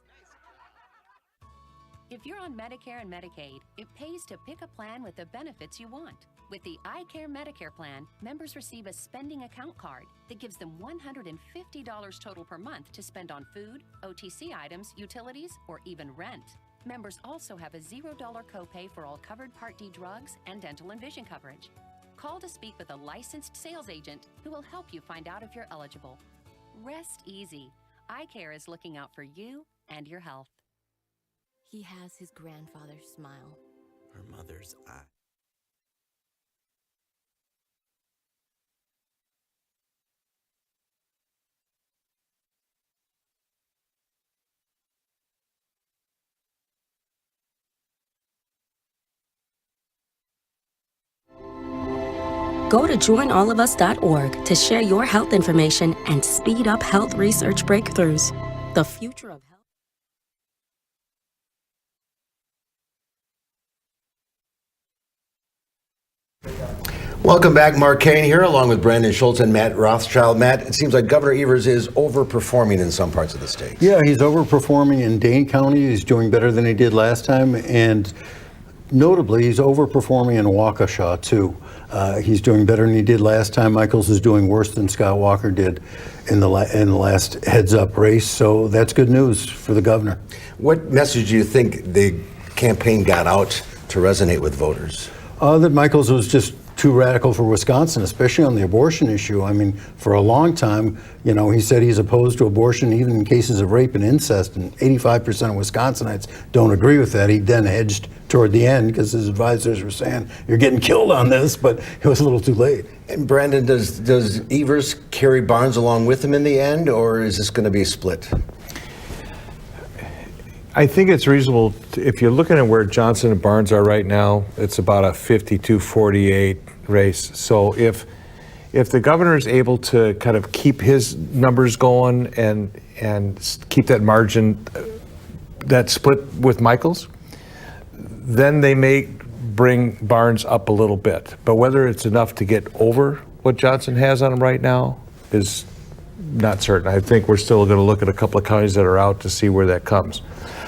If you're on Medicare and Medicaid, it pays to pick a plan with the benefits you want. With the iCare Medicare plan, members receive a spending account card that gives them $150 total per month to spend on food, OTC items, utilities, or even rent. Members also have a $0 copay for all covered Part D drugs and dental and vision coverage. Call to speak with a licensed sales agent who will help you find out if you're eligible. Rest easy. iCare is looking out for you and your health. He has his grandfather's smile. Her mother's eye. Go to joinallofus.org to share your health information and speed up health research breakthroughs. The future of health. Welcome back. Mark Kane here, along with Brandon Schultz and Matt Rothschild. Matt, it seems like Governor Evers is overperforming in some parts of the state. Yeah, he's overperforming in Dane County. He's doing better than he did last time, and notably, he's overperforming in Waukesha, too. He's doing better than he did last time. Michaels is doing worse than Scott Walker did in the last heads-up race, so that's good news for the governor. What message do you think the campaign got out to resonate with voters? That Michaels was just too radical for Wisconsin, especially on the abortion issue. I mean, for a long time, you know, he said he's opposed to abortion even in cases of rape and incest, and 85% of Wisconsinites don't agree with that. He then hedged toward the end because his advisors were saying, you're getting killed on this, but it was a little too late. And Brandon, does Evers carry Barnes along with him in the end, or is this going to be a split? I think it's reasonable, if you're looking at where Johnson and Barnes are right now, it's about a 52-48 race. So if the governor is able to kind of keep his numbers going and keep that margin, that split with Michaels, then they may bring Barnes up a little bit. But whether it's enough to get over what Johnson has on him right now is not certain. I think we're still going to look at a couple of counties that are out to see where that comes.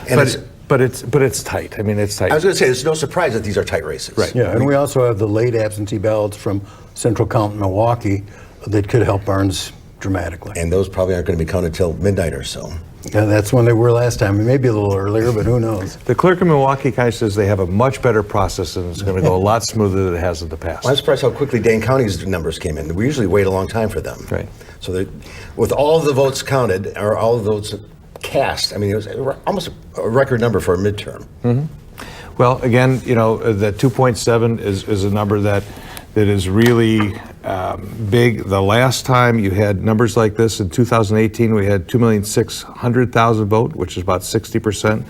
And but it's tight. I mean, it's tight. I was going to say, it's no surprise that these are tight races. Right. Yeah, and we also have the late absentee ballots from Central Count in Milwaukee that could help Barnes dramatically. And those probably aren't going to be counted till midnight or so. Yeah, that's when they were last time. Maybe a little earlier, but who knows? The clerk in Milwaukee County says they have a much better process and it's going to go a lot smoother than it has in the past. Well, I'm surprised how quickly Dane County's numbers came in. We usually wait a long time for them. Right. So with all of the votes counted, or all of the votes cast, I mean, it was almost a record number for a midterm. Mm-hmm. Well, again, you know, the 2.7 is a number that is really big. The last time you had numbers like this in 2018, we had 2,600,000 vote, which is about 60%.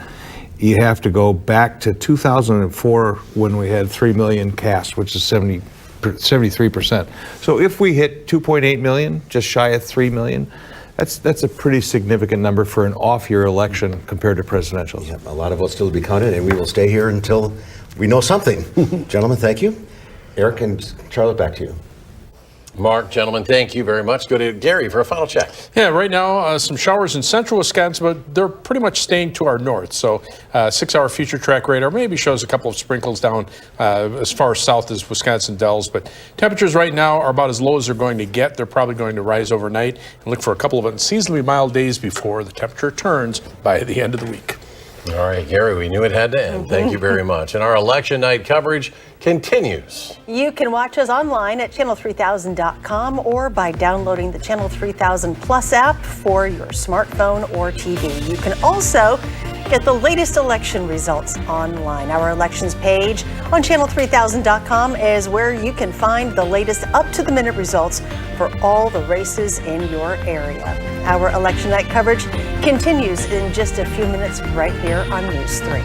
You have to go back to 2004 when we had 3 million cast, which is 73%. So if we hit 2.8 million, just shy of 3 million, that's a pretty significant number for an off-year election compared to presidential. Yep, a lot of votes still to be counted, and we will stay here until we know something. Gentlemen, thank you. Eric and Charlotte, back to you. Mark, gentlemen, thank you very much. Go to Gary for a final check. Yeah, right now, some showers in central Wisconsin, but they're pretty much staying to our north. So 6-hour future track radar maybe shows a couple of sprinkles down as far south as Wisconsin Dells. But temperatures right now are about as low as they're going to get. They're probably going to rise overnight and look for a couple of unseasonably mild days before the temperature turns by the end of the week. All right, Gary, we knew it had to end. Thank you very much. And our election night coverage continues. You can watch us online at channel3000.com or by downloading the Channel 3000 Plus app for your smartphone or TV. You can also get the latest election results online. Our elections page on channel3000.com is where you can find the latest up-to-the-minute results for all the races in your area. Our election night coverage continues in just a few minutes right here on News 3.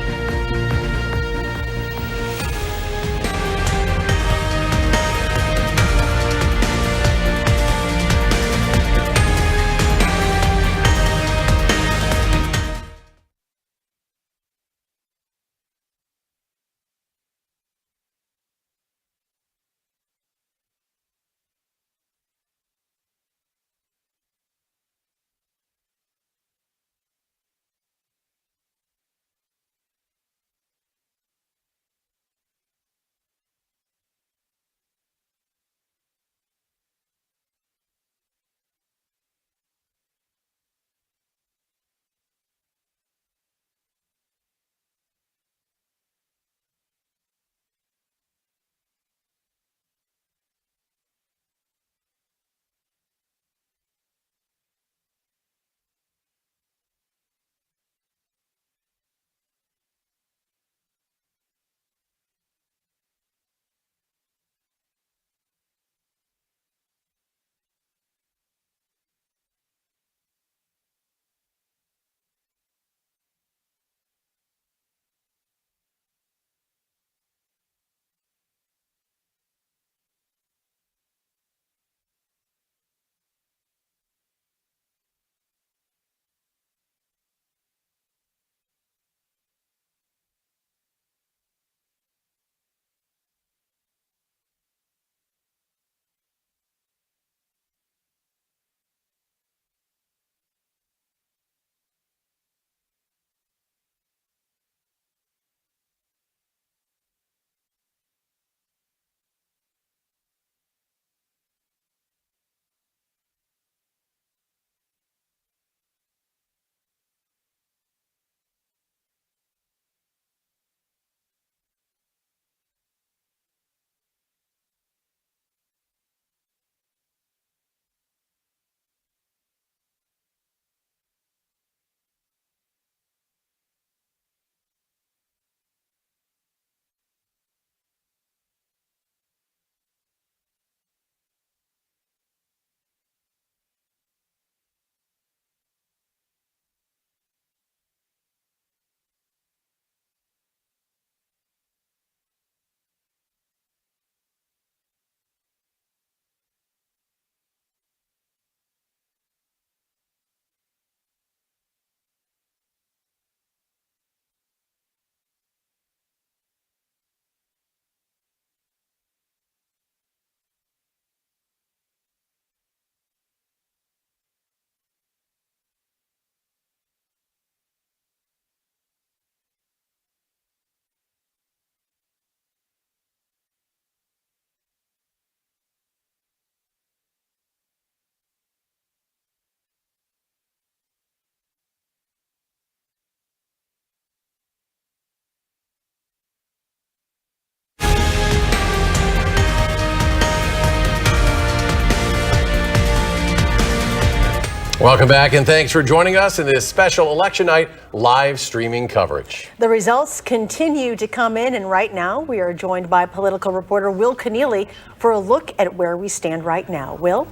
Welcome back, and thanks for joining us in this special election night live streaming coverage. The results continue to come in, and right now we are joined by political reporter Will Keneally for a look at where we stand right now. Will?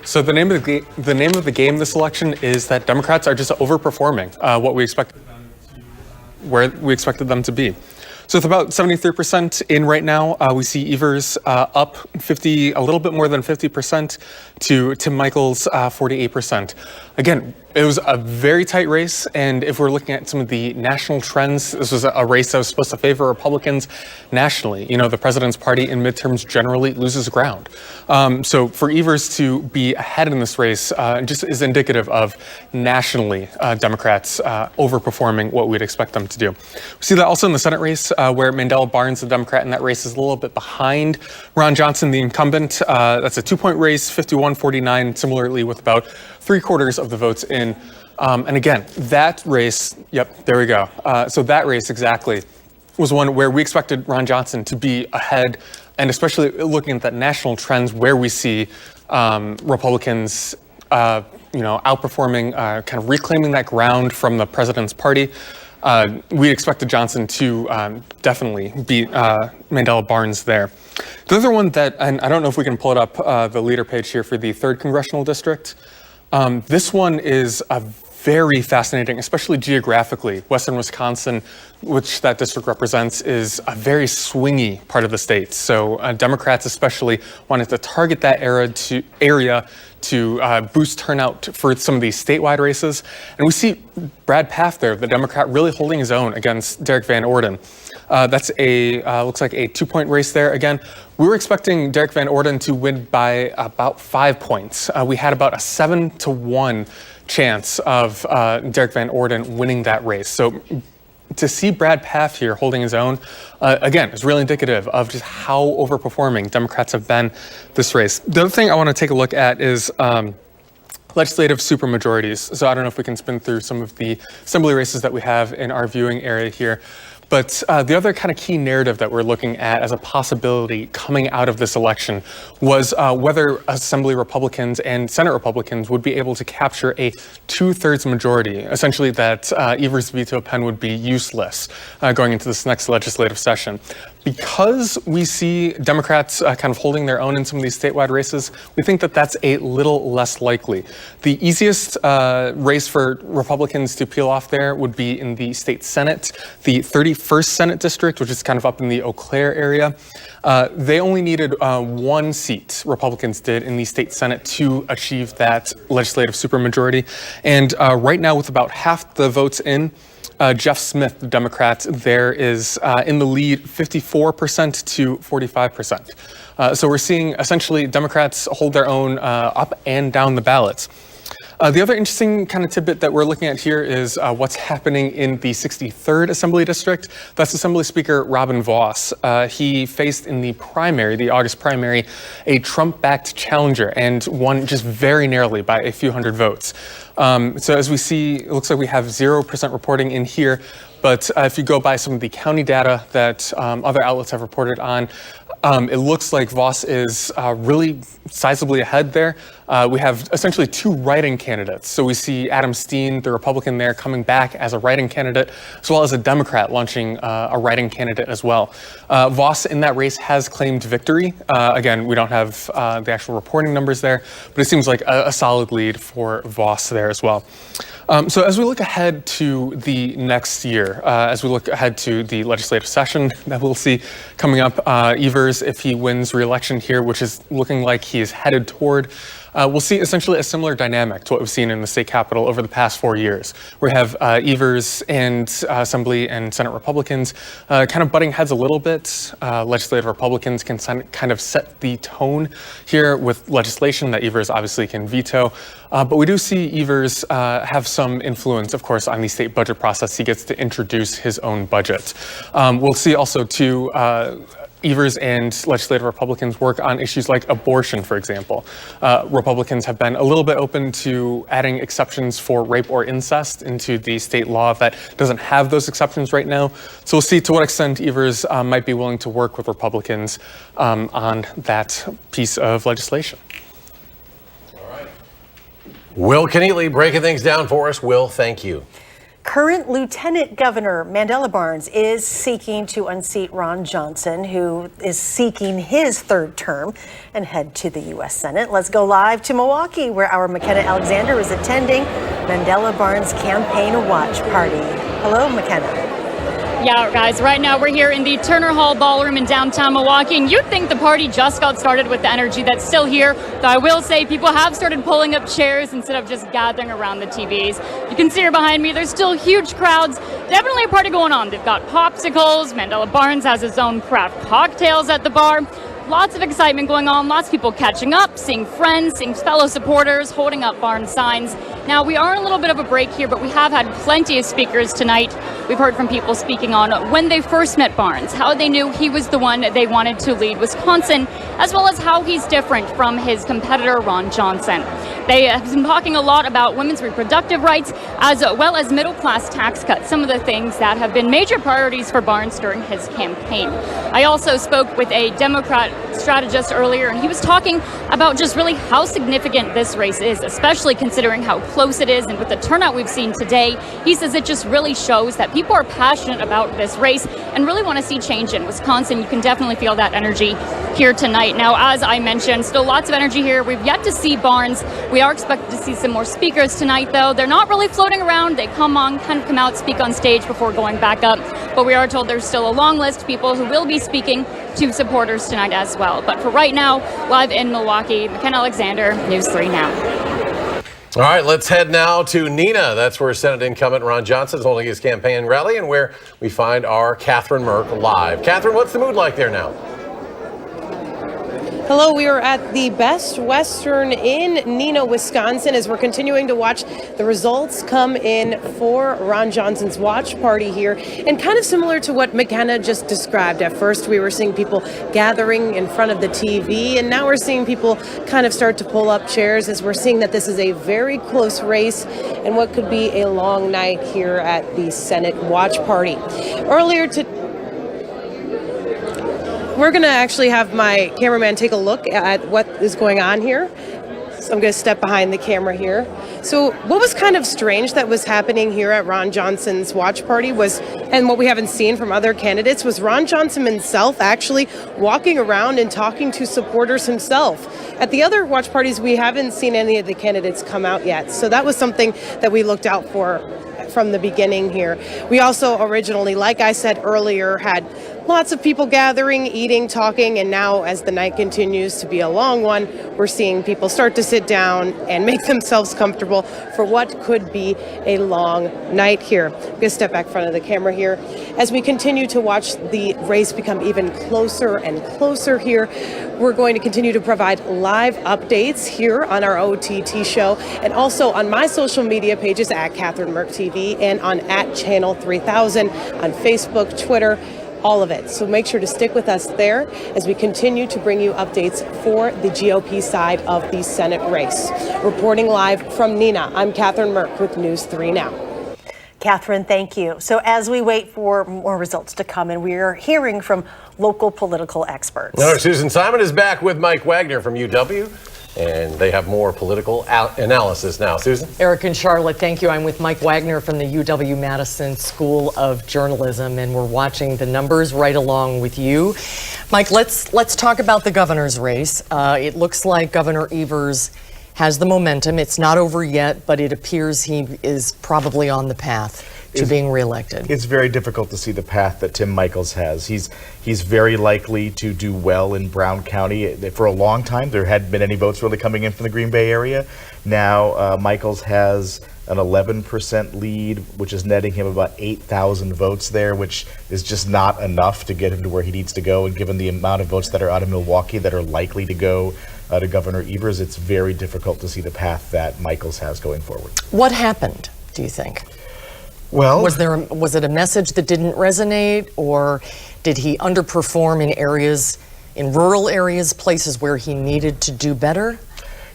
So the name of the game this election is that Democrats are just overperforming what we expected them to, where we expected them to be. So with about 73% in right now, we see Evers up a little bit more than 50% to Tim Michels 48%. Again, it was a very tight race, and if we're looking at some of the national trends, this was a race that was supposed to favor Republicans nationally. You know, the president's party in midterms generally loses ground. So for Evers to be ahead in this race just is indicative of nationally Democrats overperforming what we'd expect them to do. We see that also in the Senate race, where Mandela Barnes, the Democrat in that race, is a little bit behind Ron Johnson, the incumbent. That's a 2-point race, 51-49, similarly with about 3/4 of the votes in. And again, that race, yep, there we go. So that race exactly was one where we expected Ron Johnson to be ahead, and especially looking at that national trends where we see Republicans, outperforming, kind of reclaiming that ground from the president's party. We expected Johnson to definitely beat Mandela Barnes there. The other one that, and I don't know if we can pull it up, the leader page here for the 3rd Congressional District. This one is a very fascinating, especially geographically. Western Wisconsin, which that district represents, is a very swingy part of the state. So Democrats especially wanted to target that area to boost turnout for some of these statewide races. And we see Brad Pfaff there, the Democrat, really holding his own against Derek Van Orden. That's looks like a 2-point race there. Again, we were expecting Derek Van Orden to win by about 5 points. We had about a 7-to-1 chance of Derek Van Orden winning that race. So to see Brad Pfaff here holding his own, again, is really indicative of just how overperforming Democrats have been this race. The other thing I want to take a look at is legislative supermajorities. So I don't know if we can spin through some of the assembly races that we have in our viewing area here. But the other kind of key narrative that we're looking at as a possibility coming out of this election was whether Assembly Republicans and Senate Republicans would be able to capture a 2/3 majority, essentially that Evers' veto pen would be useless going into this next legislative session. Because we see Democrats kind of holding their own in some of these statewide races, we think that that's a little less likely. The easiest race for Republicans to peel off there would be in the state Senate, the 31st Senate District, which is kind of up in the Eau Claire area. They only needed 1 seat, Republicans did, in the state Senate to achieve that legislative supermajority. And right now, with about half the votes in, Jeff Smith, the Democrat, there is in the lead 54% to 45%. So we're seeing essentially Democrats hold their own up and down the ballots. The other interesting kind of tidbit that we're looking at here is what's happening in the 63rd Assembly District. That's Assembly Speaker Robin Vos. He faced in the primary, the August primary, a Trump-backed challenger and won just very narrowly by a few hundred votes. So as we see, it looks like we have 0% reporting in here. But if you go by some of the county data that other outlets have reported on, it looks like Vos is really sizably ahead there. We have essentially 2 write-in candidates. So we see Adam Steen, the Republican there, coming back as a write-in candidate, as well as a Democrat launching a write-in candidate as well. Vos in that race has claimed victory. Again, we don't have the actual reporting numbers there, but it seems like a solid lead for Vos there as well. So as we look ahead to the next year, as we look ahead to the legislative session that we'll see coming up, Evers, if he wins re-election here, which is looking like he is headed toward, we'll see essentially a similar dynamic to what we've seen in the state capitol over the past 4 years. We have Evers and Assembly and Senate Republicans kind of butting heads a little bit. Legislative Republicans can kind of set the tone here with legislation that Evers obviously can veto. But we do see Evers have some influence, of course, on the state budget process. He gets to introduce his own budget. We'll see also, too, Evers and legislative Republicans work on issues like abortion, for example. Republicans have been a little bit open to adding exceptions for rape or incest into the state law that doesn't have those exceptions right now. So we'll see to what extent Evers might be willing to work with Republicans on that piece of legislation. Will Keneally breaking things down for us. Will, thank you. Current Lieutenant Governor Mandela Barnes is seeking to unseat Ron Johnson, who is seeking his third term, and head to the U.S. Senate. Let's go live to Milwaukee, where our McKenna Alexander is attending Mandela Barnes' campaign watch party. Hello, McKenna. Yeah, guys, right now we're here in the Turner Hall Ballroom in downtown Milwaukee, and you'd think the party just got started with the energy that's still here. Though I will say people have started pulling up chairs instead of just gathering around the TVs. You can see here behind me, there's still huge crowds. Definitely a party going on. They've got popsicles. Mandela Barnes has his own craft cocktails at the bar. Lots of excitement going on, lots of people catching up, seeing friends, seeing fellow supporters, holding up Barnes signs. Now, we are in a little bit of a break here, but we have had plenty of speakers tonight. We've heard from people speaking on when they first met Barnes, how they knew he was the one they wanted to lead Wisconsin, as well as how he's different from his competitor, Ron Johnson. They have been talking a lot about women's reproductive rights, as well as middle-class tax cuts, some of the things that have been major priorities for Barnes during his campaign. I also spoke with a Democrat strategist earlier, and he was talking about just really how significant this race is, especially considering how close it is, and with the turnout we've seen today, he says it just really shows that people are passionate about this race and really want to see change in Wisconsin. You can definitely feel that energy here tonight. Now, as I mentioned, still lots of energy here. We've yet to see Barnes. We are expected to see some more speakers tonight, though. They're not really floating around. They come out, speak on stage before going back up. But we are told there's still a long list of people who will be speaking to supporters tonight as well. But for right now, live in Milwaukee, McKenna Alexander, News 3 Now. All right, let's head now to Neenah. That's where Senate incumbent Ron Johnson is holding his campaign rally, and where we find our Catherine Merck live. Catherine, what's the mood like there now? Hello, we are at the Best Western in Neenah, Wisconsin, as we're continuing to watch the results come in for Ron Johnson's watch party here. And kind of similar to what McKenna just described. At first, we were seeing people gathering in front of the TV, and now we're seeing people kind of start to pull up chairs as we're seeing that this is a very close race and what could be a long night here at the Senate watch party. We're going to actually have my cameraman take a look at what is going on here. So I'm going to step behind the camera here. So what was kind of strange that was happening here at Ron Johnson's watch party was, and what we haven't seen from other candidates, was Ron Johnson himself actually walking around and talking to supporters himself. At the other watch parties, we haven't seen any of the candidates come out yet. So that was something that we looked out for from the beginning here. We also originally, like I said earlier, had lots of people gathering, eating, talking, and now as the night continues to be a long one, we're seeing people start to sit down and make themselves comfortable for what could be a long night here. I'm going to step back in front of the camera here. As we continue to watch the race become even closer and closer here, we're going to continue to provide live updates here on our OTT show and also on my social media pages at Catherine Merck TV and on @Channel 3000 on Facebook, Twitter, all of it. So make sure to stick with us there as we continue to bring you updates for the GOP side of the Senate race. Reporting live from Neenah, I'm Catherine Merck with News 3 Now. Catherine, thank you. So as we wait for more results to come, and we are hearing from local political experts. No, Susan Simon is back with Mike Wagner from UW, and they have more political analysis now. Susan? Eric and Charlotte, thank you. I'm with Mike Wagner from the UW-Madison School of Journalism, and we're watching the numbers right along with you. Mike, let's talk about the governor's race. It looks like Governor Evers has the momentum. It's not over yet, but it appears he is probably on the path to being reelected. It's very difficult to see the path that Tim Michels has. He's very likely to do well in Brown County. For a long time, there hadn't been any votes really coming in from the Green Bay area. Now, Michels has an 11% lead, which is netting him about 8,000 votes there, which is just not enough to get him to where he needs to go. And given the amount of votes that are out of Milwaukee that are likely to go to Governor Evers, it's very difficult to see the path that Michels has going forward. What happened, do you think? Well, was it a message that didn't resonate, or did he underperform in areas, in rural areas, places where he needed to do better?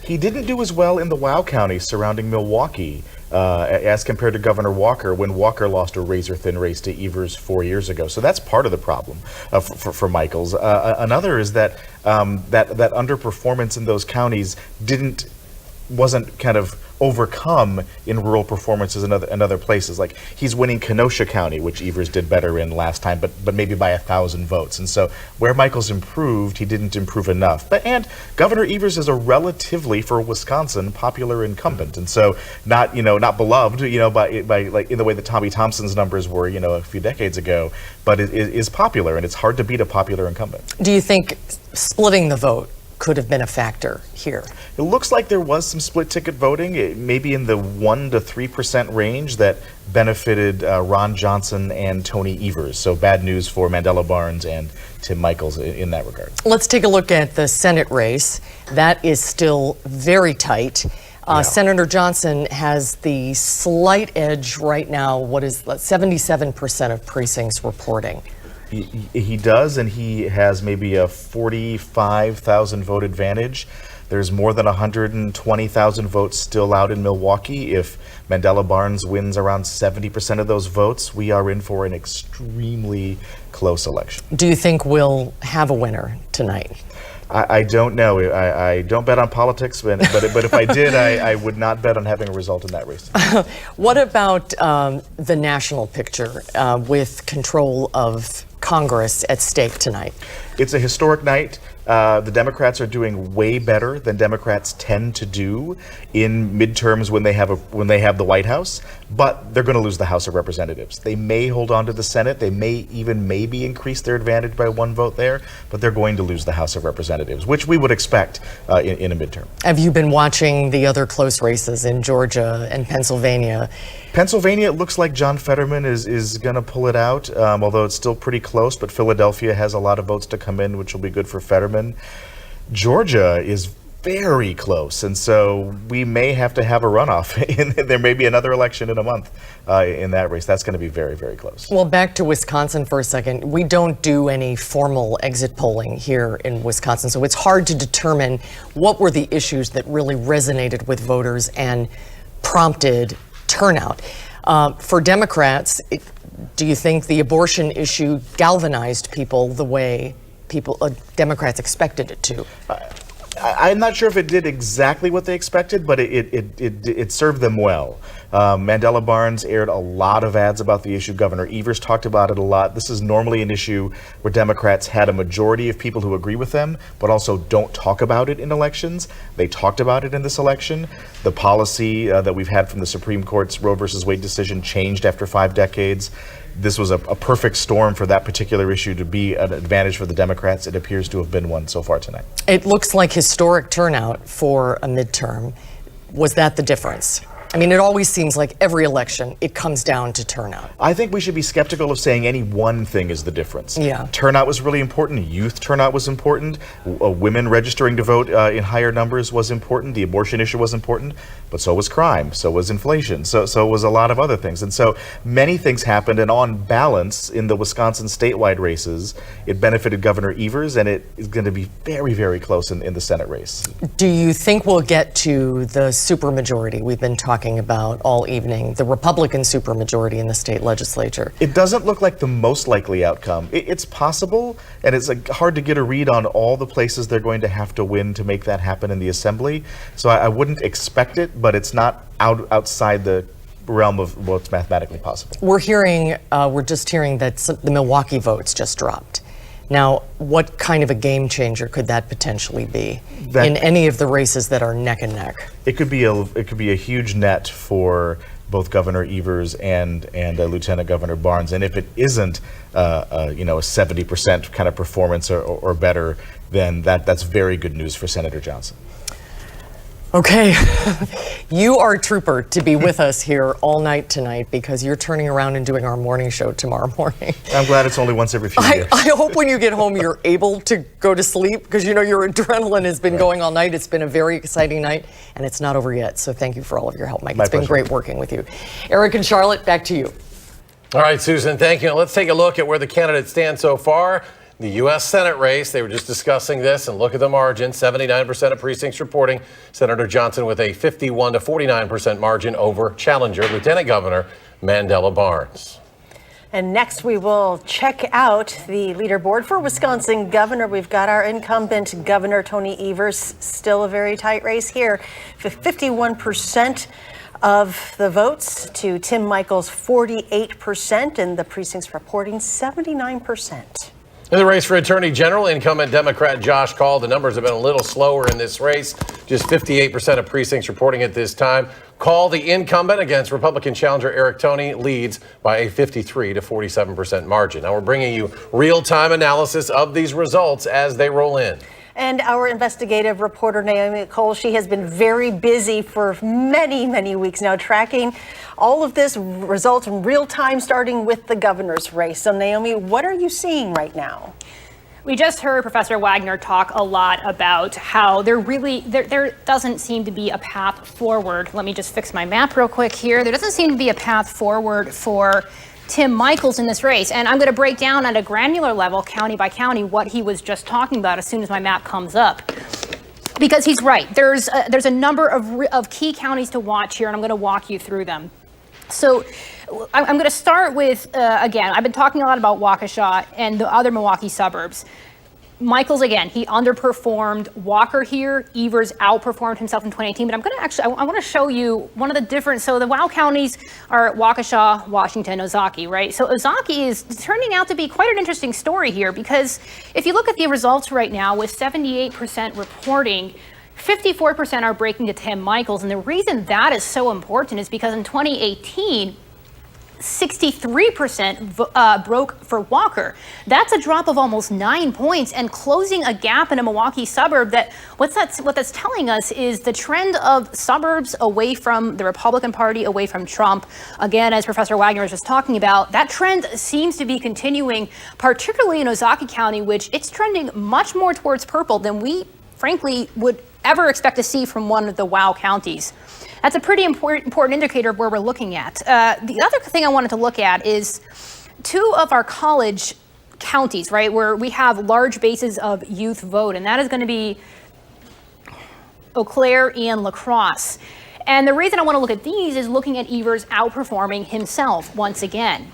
He didn't do as well in the Wow County surrounding Milwaukee as compared to Governor Walker when Walker lost a razor-thin race to Evers 4 years ago. So that's part of the problem for Michels. Another is that that underperformance in those counties didn't wasn't kind of overcome in rural performances in other places. Like he's winning Kenosha County, which Evers did better in last time, but maybe by 1,000 votes. And so where Michaels improved, he didn't improve enough. And Governor Evers is a relatively, for Wisconsin, popular incumbent, and so not beloved, by like in the way that Tommy Thompson's numbers were, a few decades ago, but it is popular, and it's hard to beat a popular incumbent. Do you think splitting the vote could have been a factor here? It looks like there was some split ticket voting, maybe in the 1% to 3% range, that benefited Ron Johnson and Tony Evers. So bad news for Mandela Barnes and Tim Michels in that regard. Let's take a look at the Senate race. That is still very tight. Senator Johnson has the slight edge right now. What is 77% of precincts reporting? He does, and he has maybe a 45,000 vote advantage. There's more than 120,000 votes still out in Milwaukee. If Mandela Barnes wins around 70% of those votes, we are in for an extremely close election. Do you think we'll have a winner tonight? I don't know. I don't bet on politics, but if I did, I would not bet on having a result in that race. What about the national picture with control of Congress at stake tonight? It's a historic night. The Democrats are doing way better than Democrats tend to do in midterms when they have the White House, but they're going to lose the House of Representatives. They may hold on to the Senate. They may even maybe increase their advantage by 1 vote there, but they're going to lose the House of Representatives, which we would expect in a midterm. Have you been watching the other close races in Georgia and Pennsylvania? Pennsylvania, it looks like John Fetterman is going to pull it out, although it's still pretty close, but Philadelphia has a lot of votes to come in, which will be good for Fetterman. Georgia is very close, and so we may have to have a runoff. There may be another election in a month in that race. That's going to be very, very close. Well, back to Wisconsin for a second. We don't do any formal exit polling here in Wisconsin, so it's hard to determine what were the issues that really resonated with voters and prompted turnout. For Democrats, do you think the abortion issue galvanized people the way Democrats expected it to? I'm not sure if it did exactly what they expected, but it served them well. Mandela Barnes aired a lot of ads about the issue. Governor Evers talked about it a lot. This is normally an issue where Democrats had a majority of people who agree with them, but also don't talk about it in elections. They talked about it in this election. The policy that we've had from the Supreme Court's Roe versus Wade decision changed after 5 decades. This was a perfect storm for that particular issue to be an advantage for the Democrats. It appears to have been one so far tonight. It looks like historic turnout for a midterm. Was that the difference? I mean, it always seems like every election, it comes down to turnout. I think we should be skeptical of saying any one thing is the difference. Yeah. Turnout was really important. Youth turnout was important. Women registering to vote in higher numbers was important. The abortion issue was important. But so was crime. So was inflation. So was a lot of other things. And so many things happened. And on balance, in the Wisconsin statewide races, it benefited Governor Evers. And it is going to be very, very close in the Senate race. Do you think we'll get to the supermajority we've been talking about all evening, the Republican supermajority in the state legislature? It doesn't look like the most likely outcome. It's possible, and it's hard to get a read on all the places they're going to have to win to make that happen in the assembly. So I wouldn't expect it, but it's not outside the realm of what's mathematically possible. We're just hearing that the Milwaukee votes just dropped. Now, what kind of a game changer could that potentially be in any of the races that are neck and neck? It could be a huge net for both Governor Evers and Lieutenant Governor Barnes. And if it isn't a 70% kind of performance or better, then that's very good news for Senator Johnson. Okay, you are a trooper to be with us here all night tonight because you're turning around and doing our morning show tomorrow morning. I'm glad it's only once every few years. I hope when you get home you're able to go to sleep because you know your adrenaline has been going all night. It's been a very exciting night and it's not over yet. So thank you for all of your help, Mike. It's been great working with you. Eric and Charlotte, back to you. All right, Susan, thank you. Let's take a look at where the candidates stand so far. The U.S. Senate race, they were just discussing this, and look at the margin. 79% of precincts reporting Senator Johnson with a 51 to 49% margin over challenger, Lieutenant Governor Mandela Barnes. And next we will check out the leaderboard for Wisconsin governor. We've got our incumbent Governor Tony Evers, still a very tight race here. 51% of the votes to Tim Michels' 48%, and the precincts reporting 79%. In the race for Attorney General, incumbent Democrat Josh Kaul. The numbers have been a little slower in this race. Just 58% of precincts reporting at this time. Kaul, the incumbent against Republican challenger Eric Toney, leads by a 53 to 47% margin. Now we're bringing you real-time analysis of these results as they roll in. And our investigative reporter, Naomi Cole, she has been very busy for many, many weeks now, tracking all of this results in real time, starting with the governor's race. So, Naomi, what are you seeing right now? We just heard Professor Wagner talk a lot about how there doesn't seem to be a path forward. Let me just fix my map real quick here. There doesn't seem to be a path forward for Tim Michels in this race. And I'm going to break down at a granular level, county by county, what he was just talking about as soon as my map comes up. Because he's right. There's a number of key counties to watch here, and I'm going to walk you through them. So I'm going to start with, again, I've been talking a lot about Waukesha and the other Milwaukee suburbs. Michels, again, he underperformed Walker here. Evers outperformed himself in 2018. But I'm going to actually, I want to show you one of the different, so the WOW counties are Waukesha, Washington, Ozaukee, right? So Ozaukee is turning out to be quite an interesting story here, because if you look at the results right now, with 78% reporting, 54% are breaking to Tim Michels. And the reason that is so important is because in 2018, 63% broke for Walker. That's a drop of almost 9 points and closing a gap in a Milwaukee suburb that what that's telling us is the trend of suburbs away from the Republican Party, away from Trump. Again, as Professor Wagner was just talking about, that trend seems to be continuing, particularly in Ozaukee County, which it's trending much more towards purple than we frankly would ever expect to see from one of the WOW counties. That's a pretty important indicator of where we're looking at. The other thing I wanted to look at is two of our college counties, right, where we have large bases of youth vote, and that is going to be Eau Claire and La Crosse. And the reason I want to look at these is looking at Evers outperforming himself once again.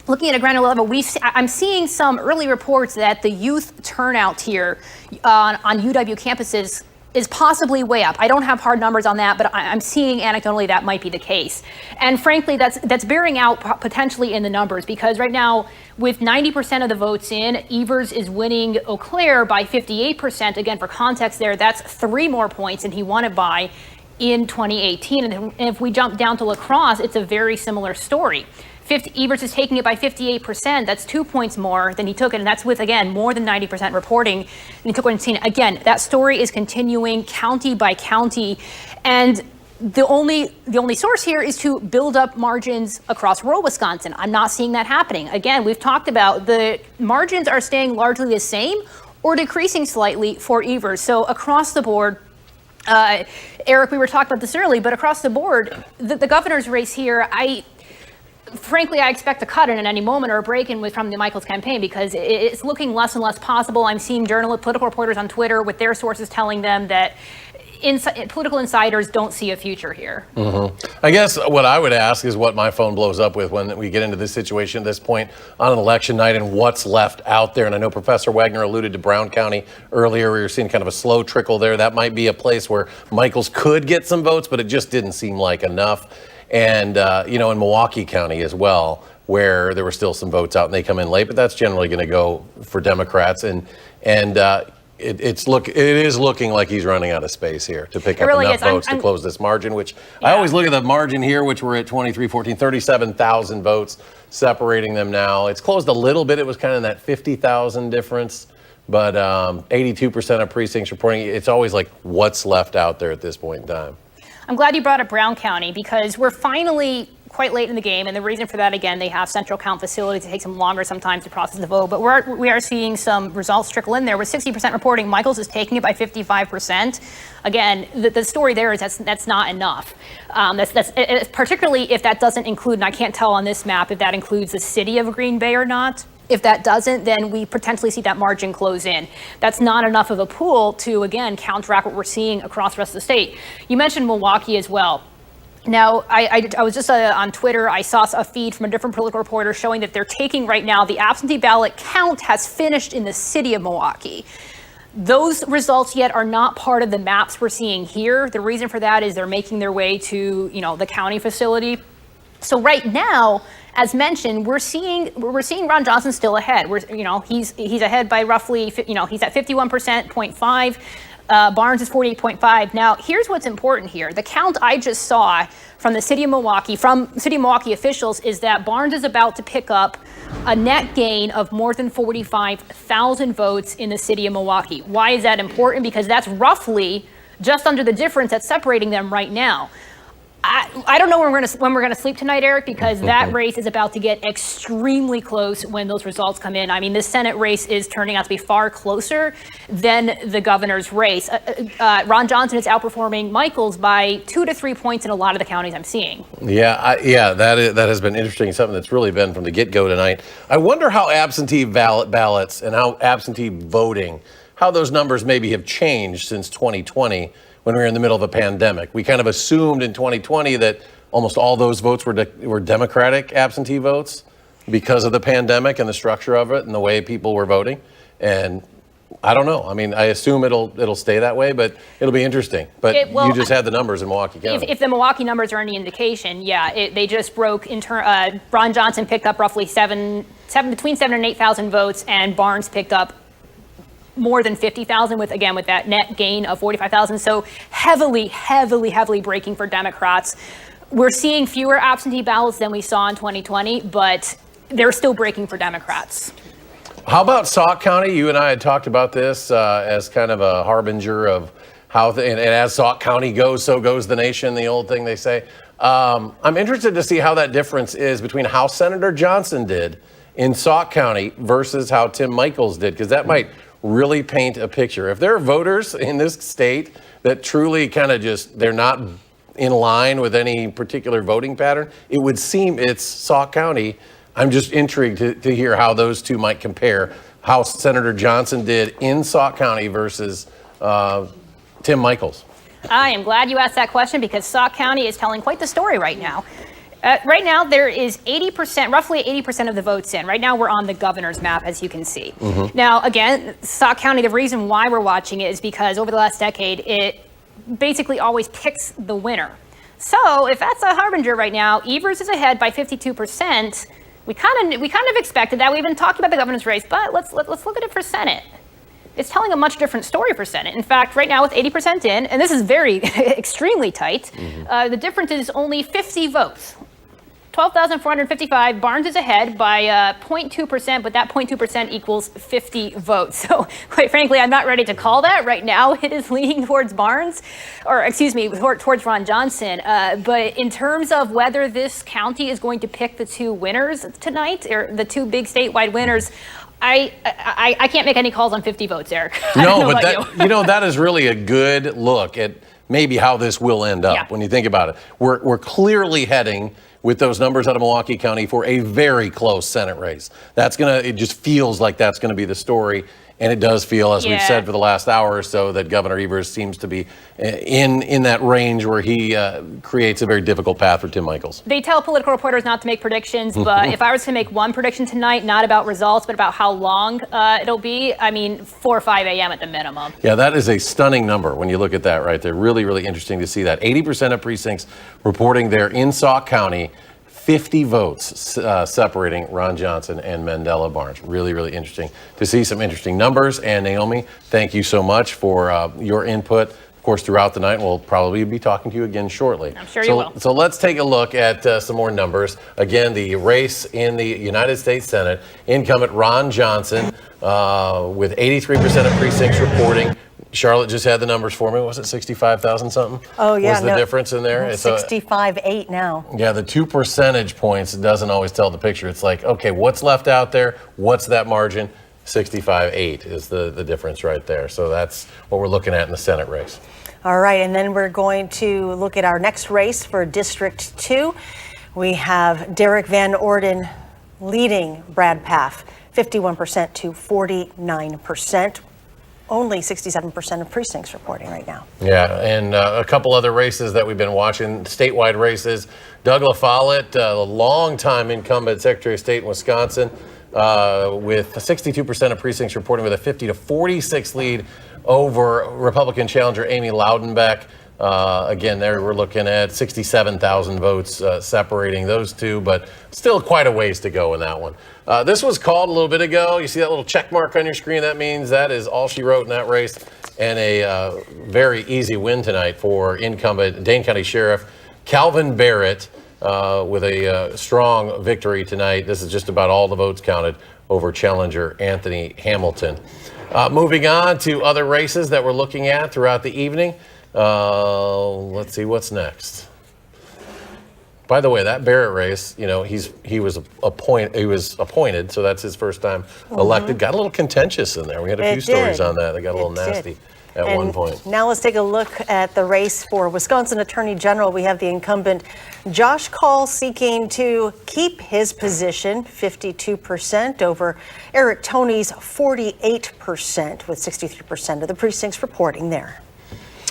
Looking at a granular level, I'm seeing some early reports that the youth turnout here on UW campuses is possibly way up. I don't have hard numbers on that, but I'm seeing anecdotally that might be the case. And frankly, that's bearing out potentially in the numbers, because right now, with 90% of the votes in, Evers is winning Eau Claire by 58%. Again, for context there, that's 3 more points than he won it by in 2018. And if we jump down to La Crosse, it's a very similar story. Evers is taking it by 58%. That's 2 points more than he took it, and that's with, again, more than 90% reporting. And he took it. Again, that story is continuing county by county, and the only source here is to build up margins across rural Wisconsin. I'm not seeing that happening. Again, we've talked about the margins are staying largely the same or decreasing slightly for Evers. So across the board, Eric, we were talking about this early, but across the board, the governor's race here, frankly, I expect a cut in at any moment or a break-in from the Michels campaign, because it's looking less and less possible. I'm seeing political reporters on Twitter with their sources telling them that political insiders don't see a future here. Mm-hmm. I guess what I would ask is what my phone blows up with when we get into this situation at this point on an election night and what's left out there. And I know Professor Wagner alluded to Brown County earlier. We were seeing kind of a slow trickle there. That might be a place where Michels could get some votes, but it just didn't seem like enough. And, in Milwaukee County as well, where there were still some votes out and they come in late, but that's generally going to go for Democrats. And it is looking like he's running out of space here to pick up enough votes to close this margin, which I always look at the margin here, which we're at 23-14, 37,000 votes separating them now. It's closed a little bit. It was kind of that 50,000 difference, but 82% of precincts reporting. It's always like what's left out there at this point in time. I'm glad you brought up Brown County, because we're finally quite late in the game, and the reason for that, again, they have central count facilities. It takes them longer sometimes to process the vote, but we are seeing some results trickle in there. With 60% reporting, Michels is taking it by 55%. Again, the story there is that's not enough. That's particularly if that doesn't include, and I can't tell on this map if that includes the city of Green Bay or not. If that doesn't, then we potentially see that margin close in. That's not enough of a pool to, again, counteract what we're seeing across the rest of the state. You mentioned Milwaukee as well. Now, I was just on Twitter. I saw a feed from a different political reporter showing that they're taking right now the absentee ballot count has finished in the city of Milwaukee. Those results yet are not part of the maps we're seeing here. The reason for that is they're making their way to, the county facility. So right now, as mentioned, we're seeing Ron Johnson still ahead. He's ahead by roughly, he's at 51%, 0.5. Barnes is 48.5. Now, here's what's important here. The count I just saw from City of Milwaukee officials is that Barnes is about to pick up a net gain of more than 45,000 votes in the city of Milwaukee. Why is that important? Because that's roughly just under the difference that's separating them right now. I don't know when we're gonna sleep tonight, Eric, because that race is about to get extremely close when those results come in. I mean, this Senate race is turning out to be far closer than the governor's race. Ron Johnson is outperforming Michaels by 2 to 3 points in a lot of the counties I'm seeing. Yeah, that has been interesting. Something that's really been from the get-go tonight. I wonder how absentee ballots and how absentee voting, how those numbers maybe have changed since 2020. When we were in the middle of a pandemic. We kind of assumed in 2020 that almost all those votes were Democratic absentee votes because of the pandemic and the structure of it and the way people were voting. And I don't know. I mean, I assume it'll stay that way, but it'll be interesting. But you just had the numbers in Milwaukee County. If the Milwaukee numbers are any indication, they just broke. Ron Johnson picked up roughly between 7,000 and 8,000 votes, and Barnes picked up more than 50,000 with that net gain of 45,000. So heavily breaking for Democrats. We're seeing fewer absentee ballots than we saw in 2020, but they're still breaking for Democrats. How about Sauk County? You and I had talked about this as kind of a harbinger of how, and as Sauk County goes, so goes the nation, the old thing they say. I'm interested to see how that difference is between how Senator Johnson did in Sauk County versus how Tim Michels did, because that might really paint a picture. If there are voters in this state that truly kind of they're not in line with any particular voting pattern, it would seem it's Sauk County. I'm just intrigued to hear how those two might compare, how Senator Johnson did in Sauk County versus Tim Michels. I am glad you asked that question because Sauk County is telling quite the story right now. Right now, there is roughly 80% of the votes in. Right now, we're on the governor's map, as you can see. Now, again, Sauk County, the reason why we're watching it is because over the last decade, it basically always picks the winner. So if that's a harbinger right now, Evers is ahead by 52%. We kind of expected that. We even talked about the governor's race, but let's look at it for Senate. It's telling a much different story for Senate. In fact, right now with 80% in, and this is extremely tight, the difference is only 50 votes. 12,455. Barnes is ahead by 0.2%, but that 0.2% equals 50 votes. So quite frankly, I'm not ready to call that right now. It is leaning towards Barnes, or excuse me, towards Ron Johnson. But in terms of whether this county is going to pick the two winners tonight, or the two big statewide winners, I can't make any calls on 50 votes, Eric. No, but that is really a good look at maybe how this will end up when you think about it. We're clearly heading with those numbers out of Milwaukee County for a very close Senate race. It just feels like that's gonna be the story. And it does feel, as we've said for the last hour or so, that Governor Evers seems to be in that range where he creates a very difficult path for Tim Michels. They tell political reporters not to make predictions, but if I was to make one prediction tonight, not about results, but about how long it'll be, 4 or 5 a.m. at the minimum. Yeah, that is a stunning number when you look at that right there. Really, really interesting to see that. 80% of precincts reporting there in Sauk County. 50 votes separating Ron Johnson and Mandela Barnes. Really, really interesting to see some interesting numbers. And Naomi, thank you so much for your input. Of course, throughout the night, we'll probably be talking to you again shortly. I'm sure you will. So let's take a look at some more numbers. Again, the race in the United States Senate, incumbent Ron Johnson with 83% of precincts reporting. Charlotte just had the numbers for me. Was it 65,000 something? Oh, yeah. Was the difference in there? 65.8 now. Yeah, the 2 percentage points doesn't always tell the picture. It's like, okay, what's left out there? What's that margin? 65.8 is the difference right there. So that's what we're looking at in the Senate race. All right, and then we're going to look at our next race for District 2. We have Derek Van Orden leading Brad Pfaff, 51% to 49%. only 67% of precincts reporting right now. Yeah, and a couple other races that we've been watching, statewide races. Doug LaFollette, a longtime incumbent Secretary of State in Wisconsin, with 62% of precincts reporting with a 50-46 lead over Republican challenger Amy Loudenbeck. Again, there we're looking at 67,000 votes separating those two, but still quite a ways to go in that one. This was called a little bit ago. You see that little check mark on your screen? That means that is all she wrote in that race, and a very easy win tonight for incumbent Dane County Sheriff Calvin Barrett with a strong victory tonight. This is just about all the votes counted over challenger Anthony Hamilton. Moving on to other races that we're looking at throughout the evening. Let's see what's next. By the way, that Barrett race, you know, he was appointed, so that's his first time elected. Got a little contentious in there. We had a few stories on that. They got a little nasty at one point. Now let's take a look at the race for Wisconsin Attorney General. We have the incumbent Josh Kaul seeking to keep his position, 52% over Eric Toney's 48%, with 63% of the precincts reporting there.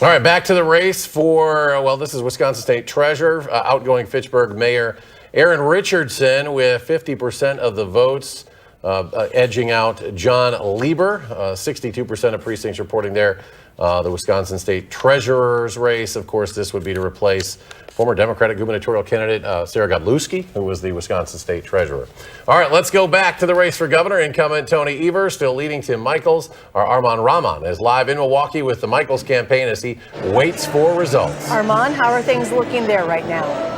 All right, back to the race for, well, this is Wisconsin State Treasurer, outgoing Fitchburg Mayor Aaron Richardson with 50% of the votes, edging out John Lieber, 62% of precincts reporting there. The Wisconsin State Treasurer's race, of course, this would be to replace former Democratic gubernatorial candidate Sarah Godlewski, who was the Wisconsin State Treasurer. All right, let's go back to the race for governor. Incumbent Tony Evers still leading Tim Michels. Our Armand Rahman is live in Milwaukee with the Michels campaign as he waits for results. Armand, how are things looking there right now?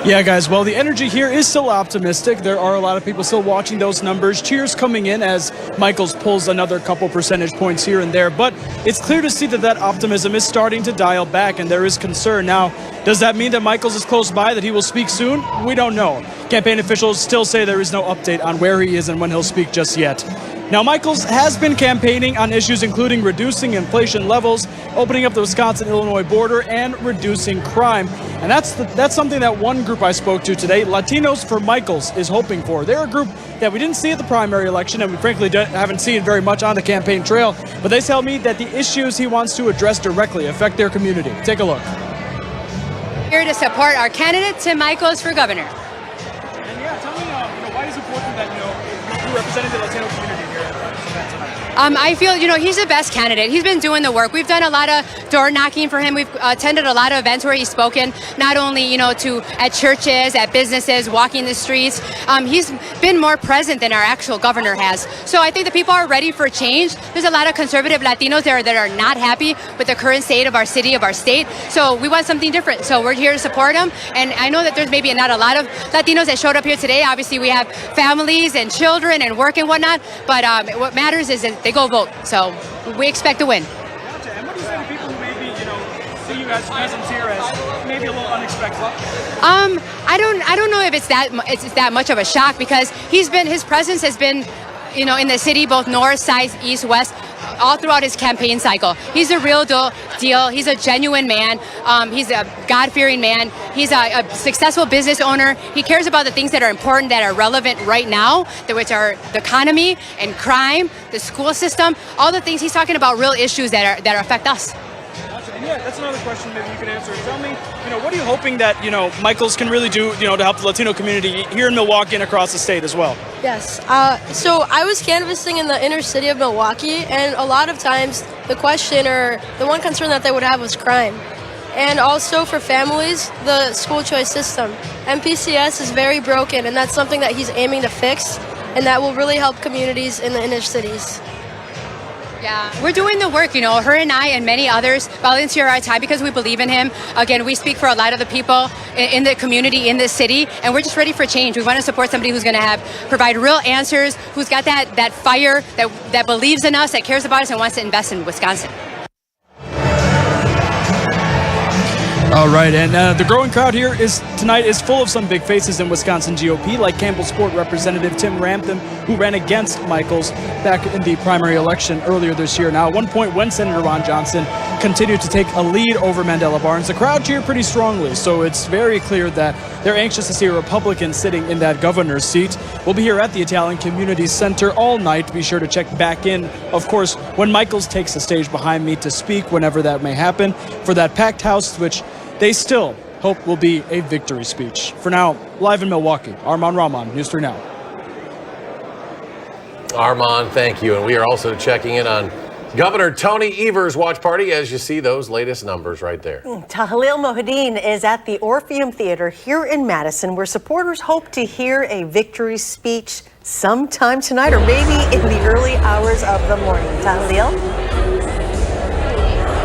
Yeah, guys, well, the energy here is still optimistic. There are a lot of people still watching those numbers. Cheers coming in as Michels pulls another couple percentage points here and there. But it's clear to see that optimism is starting to dial back, and there is concern. Now, does that mean that Michels is close by, that he will speak soon? We don't know. Campaign officials still say there is no update on where he is and when he'll speak just yet. Now, Michels has been campaigning on issues including reducing inflation levels, opening up the Wisconsin-Illinois border, and reducing crime. And that's something that one group I spoke to today, Latinos for Michels, is hoping for. They're a group that we didn't see at the primary election, and we frankly haven't seen very much on the campaign trail. But they tell me that the issues he wants to address directly affect their community. Take a look. Here to support our candidate, Tim Michels, for governor. And yeah, tell me, why is it important that, you're representing the Latino community here at this event tonight? I feel, he's the best candidate. He's been doing the work. We've done a lot of door knocking for him. We've attended a lot of events where he's spoken, not only, at churches, at businesses, walking the streets. He's been more present than our actual governor has. So I think the people are ready for change. There's a lot of conservative Latinos there that are not happy with the current state of our city, of our state. So we want something different. So we're here to support them. And I know that there's maybe not a lot of Latinos that showed up here today. Obviously, we have families and children and work and whatnot. But what matters is that they go vote. So we expect to win. Gotcha. And what do you say to people who maybe, see you as presence here as maybe a little unexpected? I don't know if it's that much of a shock, because his presence has been, in the city, both north, south, east, west, all throughout his campaign cycle. He's a real deal. He's a genuine man. He's a God-fearing man. He's a successful business owner. He cares about the things that are important, that are relevant right now, which are the economy and crime, the school system, all the things. He's talking about real issues that affect us. And yeah, that's another question maybe you could answer. Tell me, what are you hoping that, Michels can really do, to help the Latino community here in Milwaukee and across the state as well? Yes. So I was canvassing in the inner city of Milwaukee, and a lot of times the question or the one concern that they would have was crime. And also for families, the school choice system. MPCS is very broken, and that's something that he's aiming to fix, and that will really help communities in the inner cities. Yeah, we're doing the work, her and I and many others volunteer our time because we believe in him. Again, we speak for a lot of the people in the community, in the city, and we're just ready for change. We want to support somebody who's going to provide real answers, who's got that fire, that believes in us, that cares about us, and wants to invest in Wisconsin. All right, and the growing crowd here tonight is full of some big faces in Wisconsin GOP, like Campbellsport Representative Tim Ramthun, who ran against Michaels back in the primary election earlier this year. Now, at one point when Senator Ron Johnson continued to take a lead over Mandela Barnes, the crowd cheered pretty strongly, so it's very clear that they're anxious to see a Republican sitting in that governor's seat. We'll be here at the Italian Community Center all night. Be sure to check back in, of course, when Michaels takes the stage behind me to speak, whenever that may happen, for that packed house, which they still hope will be a victory speech. For now, live in Milwaukee, Armand Rahman, News 3 Now. Armand, thank you. And we are also checking in on Governor Tony Evers' watch party as you see those latest numbers right there. Tahlil Mohideen is at the Orpheum Theater here in Madison, where supporters hope to hear a victory speech sometime tonight or maybe in the early hours of the morning. Tahlil?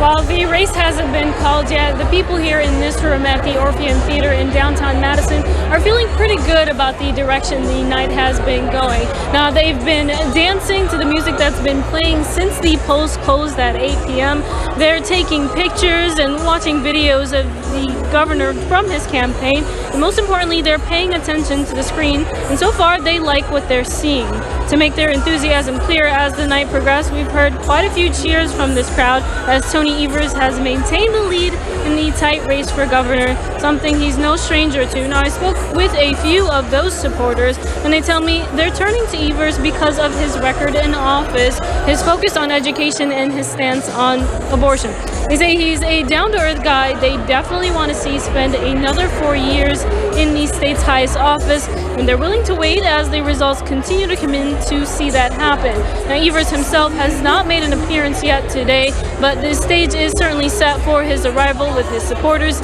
While the race hasn't been called yet, the people here in this room at the Orpheum Theater in downtown Madison are feeling pretty good about the direction the night has been going. Now, they've been dancing to the music that's been playing since the polls closed at 8 p.m. They're taking pictures and watching videos of the governor from his campaign. And most importantly, they're paying attention to the screen. And so far, they like what they're seeing. To make their enthusiasm clear as the night progressed, we've heard quite a few cheers from this crowd as Tony Evers has maintained the lead in the tight race for governor, something he's no stranger to. Now, I spoke with a few of those supporters, and they tell me they're turning to Evers because of his record in office, his focus on education, and his stance on abortion. They say he's a down-to-earth guy they definitely want to see spend another 4 years in the state's highest office, and they're willing to wait as the results continue to come in to see that happen. Now, Evers himself has not made an appearance yet today, but the stage is certainly set for his arrival with his supporters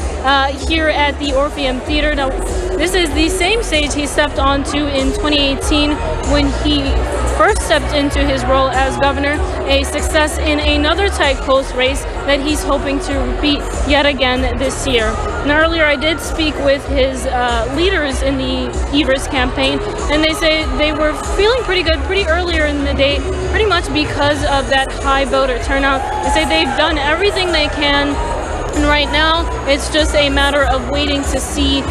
here at the Orpheum Theater. Now, this is the same stage he stepped onto in 2018 when he first stepped into his role as governor, a success in another tight close race that he's hoping to repeat yet again this year. And earlier I did speak with his leaders in the Evers campaign, and they say they were feeling pretty good pretty earlier in the day, pretty much because of that high voter turnout. They say they've done everything they can, and right now it's just a matter of waiting to see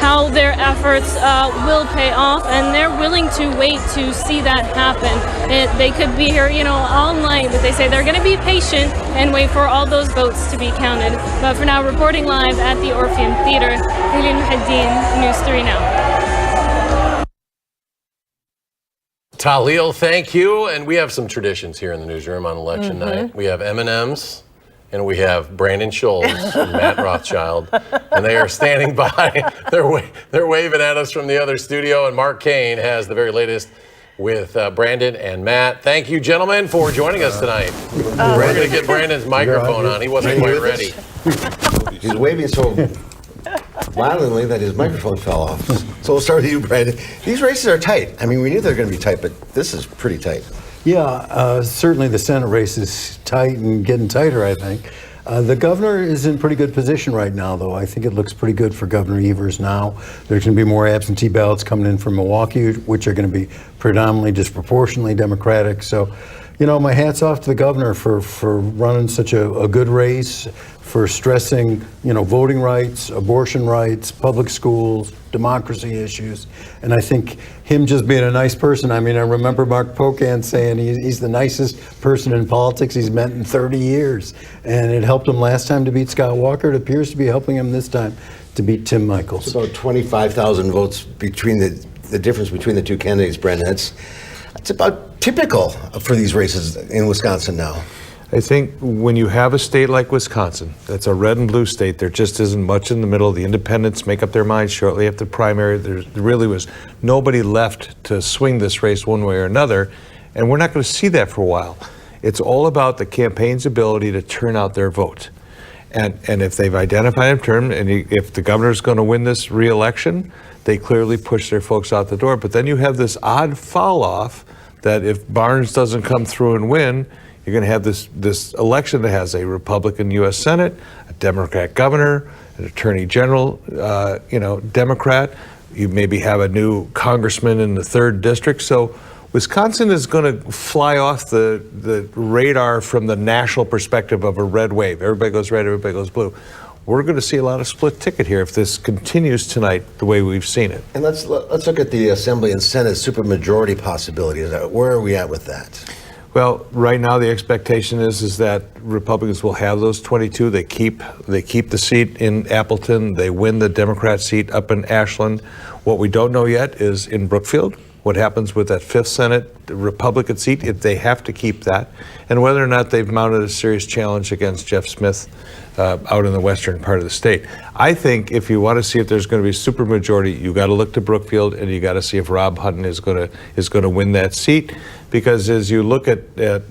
how their efforts will pay off, and they're willing to wait to see that happen. They could be here, all night, but they say they're going to be patient and wait for all those votes to be counted. But for now, reporting live at the Orpheum Theater, Tahlil Mohideen, News 3 Now. Tahlil, thank you. And we have some traditions here in the newsroom on election night. We have M&Ms. And we have Brandon Schultz and Matt Rothschild, and they are standing by. They're waving at us from the other studio, and Mark Kane has the very latest with Brandon and Matt. Thank you, gentlemen, for joining us tonight. We're going to get Brandon's microphone on. He wasn't quite ready. He's waving so violently that his microphone fell off. So we'll start with you, Brandon. These races are tight. I mean, we knew they were going to be tight, but this is pretty tight. Yeah, certainly the Senate race is tight and getting tighter, I think. The governor is in pretty good position right now, though. I think it looks pretty good for Governor Evers now. There's going to be more absentee ballots coming in from Milwaukee, which are going to be predominantly disproportionately Democratic. So, my hat's off to the governor for running such a good race, for stressing, voting rights, abortion rights, public schools, democracy issues. And I think him just being a nice person, I remember Mark Pocan saying he's the nicest person in politics he's met in 30 years. And it helped him last time to beat Scott Walker. It appears to be helping him this time to beat Tim Michaels. So 25,000 votes between the difference between the two candidates, Brandon. That's about typical for these races in Wisconsin now. I think when you have a state like Wisconsin, that's a red and blue state, there just isn't much in the middle. The independents make up their minds shortly after the primary. There really was nobody left to swing this race one way or another, and we're not going to see that for a while. It's all about the campaign's ability to turn out their vote. And if they've identified a term, and if the governor's going to win this re-election, they clearly push their folks out the door. But then you have this odd fall-off that if Barnes doesn't come through and win, you're going to have this election that has a Republican U.S. Senate, a Democrat governor, an attorney general, Democrat. You maybe have a new congressman in the 3rd district. So Wisconsin is going to fly off the radar from the national perspective of a red wave. Everybody goes red, everybody goes blue. we're going to see a lot of split ticket here if this continues tonight the way we've seen it. And let's look at the Assembly and Senate supermajority possibilities. Where are we at with that? Well, right now the expectation is that Republicans will have those 22. They keep the seat in Appleton. They win the Democrat seat up in Ashland. What we don't know yet is in Brookfield, what happens with that 5th Senate Republican seat, if they have to keep that, and whether or not they've mounted a serious challenge against Jeff Smith out in the western part of the state. I think if you want to see if there's going to be a supermajority, you got to look to Brookfield, and you got to see if Rob Hutton is going to win that seat, because as you look at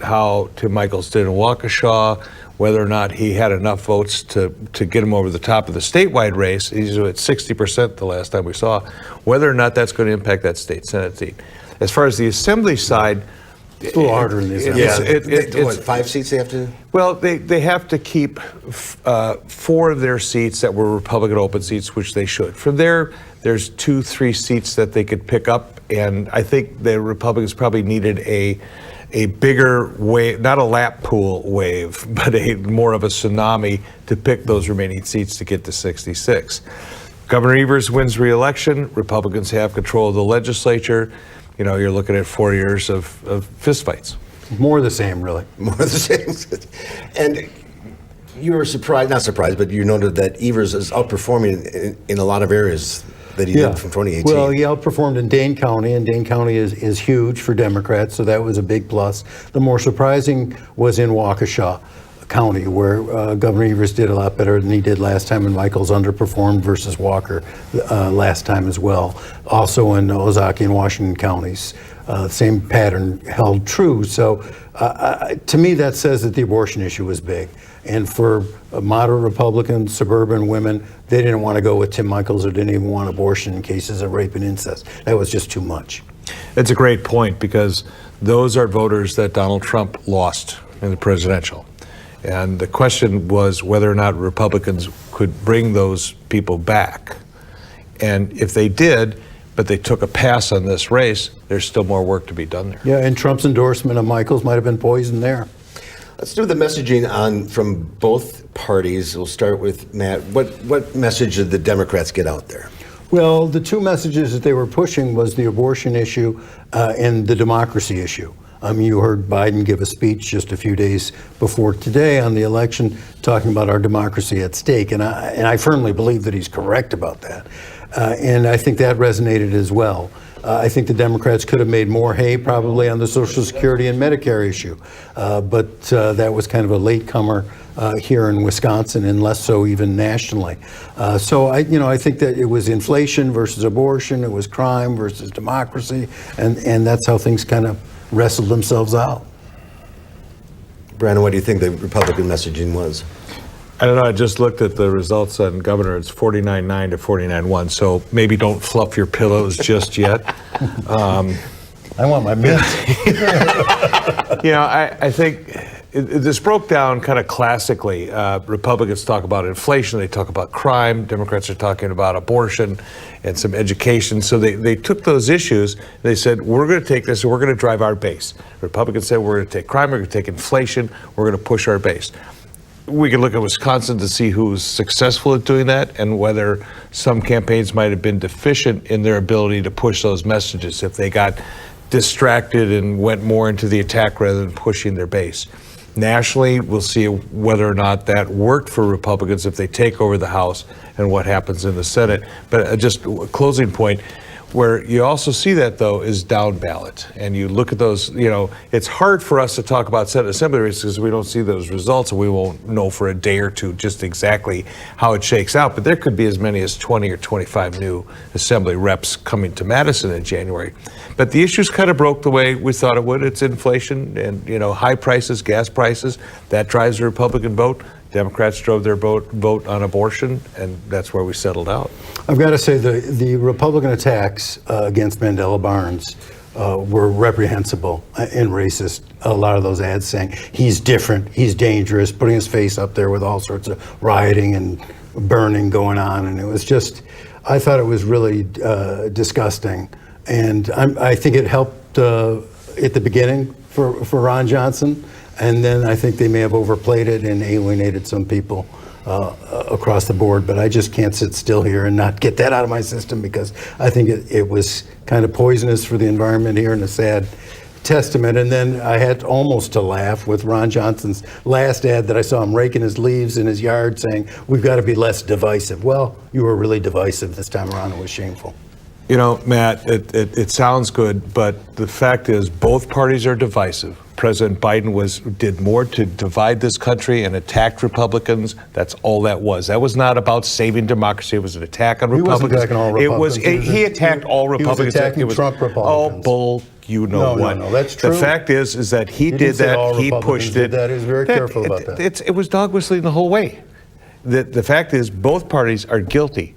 how Tim Michels did in Waukesha, whether or not he had enough votes to get him over the top of the statewide race, he's at 60% the last time we saw, whether or not that's going to impact that state Senate seat. As far as the Assembly side, it's a little harder in the Assembly. It's 5 seats they have to? Well, they have to keep 4 of their seats that were Republican open seats, which they should. From there, there's 2-3 seats that they could pick up, and I think the Republicans probably needed a bigger wave, not a lap pool wave, but more of a tsunami to pick those remaining seats to get to 66. Governor Evers wins re-election. Republicans have control of the legislature. You know, you're looking at 4 years of fistfights. More of the same, really. More of the same. And you were surprised, not surprised, but you noted that Evers is outperforming in a lot of areas that he did from 2018. Well, he outperformed in Dane County, and Dane County is huge for Democrats, so that was a big plus. The more surprising was in Waukesha County, where Governor Evers did a lot better than he did last time, and Michels underperformed versus Walker last time as well. Also in Ozaukee and Washington counties, same pattern held true. So to me, that says that the abortion issue was big. And for moderate Republicans, suburban women, they didn't want to go with Tim Michels or didn't even want abortion in cases of rape and incest. That was just too much. It's a great point, because those are voters that Donald Trump lost in the presidential. And the question was whether or not Republicans could bring those people back. And if they did, but they took a pass on this race, there's still more work to be done there. Yeah, and Trump's endorsement of Michels might have been poisoned there. Let's do the messaging from both parties. We'll start with Matt. What message did the Democrats get out there? Well, the 2 messages that they were pushing was the abortion issue and the democracy issue. You heard Biden give a speech just a few days before today on the election talking about our democracy at stake, and I firmly believe that he's correct about that. And I think that resonated as well. I think the Democrats could have made more hay probably on the Social Security and Medicare issue, but that was kind of a latecomer here in Wisconsin, and less so even nationally. So I think that it was inflation versus abortion, it was crime versus democracy, and that's how things kind of wrestled themselves out. Brandon, what do you think the Republican messaging was? I don't know. I just looked at the results on Governor. It's 49-9 to 49-1. So maybe don't fluff your pillows just yet. I want my mint. I think this broke down kind of classically. Republicans talk about inflation. They talk about crime. Democrats are talking about abortion and some education. So they took those issues. They said, we're going to take this and we're going to drive our base. Republicans said, we're going to take crime. We're going to take inflation. We're going to push our base. We can look at Wisconsin to see who's successful at doing that and whether some campaigns might have been deficient in their ability to push those messages if they got distracted and went more into the attack rather than pushing their base. Nationally, we'll see whether or not that worked for Republicans if they take over the House and what happens in the Senate. But just a closing point, where you also see that, though, is down ballot. And you look at those, it's hard for us to talk about Senate Assembly races because we don't see those results, and we won't know for a day or two just exactly how it shakes out. But there could be as many as 20 or 25 new Assembly reps coming to Madison in January. But the issues kind of broke the way we thought it would. It's inflation and, high prices, gas prices. That drives the Republican vote. Democrats drove their vote on abortion, and that's where we settled out. I've got to say the Republican attacks against Mandela Barnes were reprehensible and racist. A lot of those ads saying he's different, he's dangerous, putting his face up there with all sorts of rioting and burning going on. And it was just, I thought it was really disgusting. And I think it helped at the beginning for Ron Johnson. And then I think they may have overplayed it and alienated some people across the board, but I just can't sit still here and not get that out of my system, because I think it was kind of poisonous for the environment here and a sad testament. And then I had almost to laugh with Ron Johnson's last ad that I saw him raking his leaves in his yard saying, we've got to be less divisive. Well, you were really divisive this time around. It was shameful. You know, Matt, it sounds good, but the fact is both parties are divisive. President Biden did more to divide this country and attacked Republicans. That's all that was. That was not about saving democracy. It was an attack on Republicans. He wasn't attacking all Republicans. He attacked all Republicans. He was attacking Trump Republicans. Oh, bull. You know what? No, that's true. The fact is that he did that. He pushed it. He was very careful about that. It was dog whistling the whole way. The fact is both parties are guilty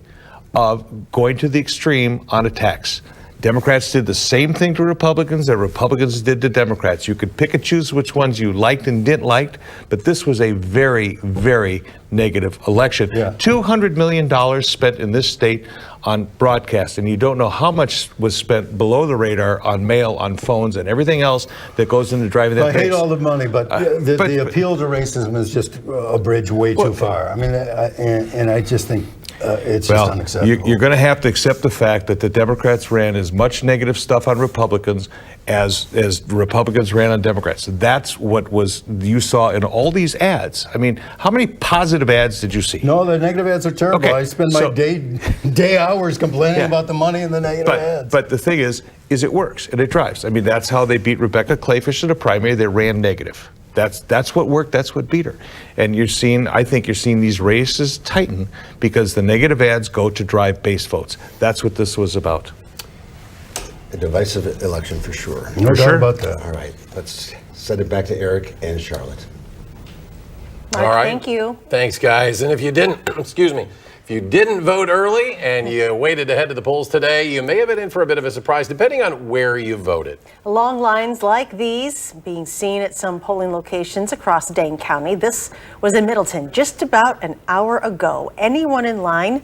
of going to the extreme on attacks. Democrats did the same thing to Republicans that Republicans did to Democrats. You could pick and choose which ones you liked and didn't like, but this was a very, very negative election. Yeah. $200 million spent in this state on broadcast, and you don't know how much was spent below the radar on mail, on phones, and everything else that goes into driving that I hate all the money, but the appeal to racism is just a bridge way too far. I mean, and I just think it's just unacceptable. You're going to have to accept the fact that the Democrats ran as much negative stuff on Republicans as Republicans ran on Democrats. That's what you saw in all these ads. I mean, how many positive ads did you see? No, the negative ads are terrible. Okay, I spend my day hours complaining about the money and the negative ads. But the thing is it works and it drives. I mean, that's how they beat Rebecca Clayfish in the primary. They ran negative. That's what worked. That's what beat her. And I think you're seeing these races tighten because the negative ads go to drive base votes. That's what this was about. A divisive election for sure. No doubt about that. All right, let's send it back to Eric and Charlotte. Mark, All right. thank you. Thanks, guys. And if you didn't, if you didn't vote early and you waited to head to the polls today, you may have been in for a bit of a surprise, depending on where you voted. Long lines like these being seen at some polling locations across Dane County. This was in Middleton just about an hour ago. Anyone in line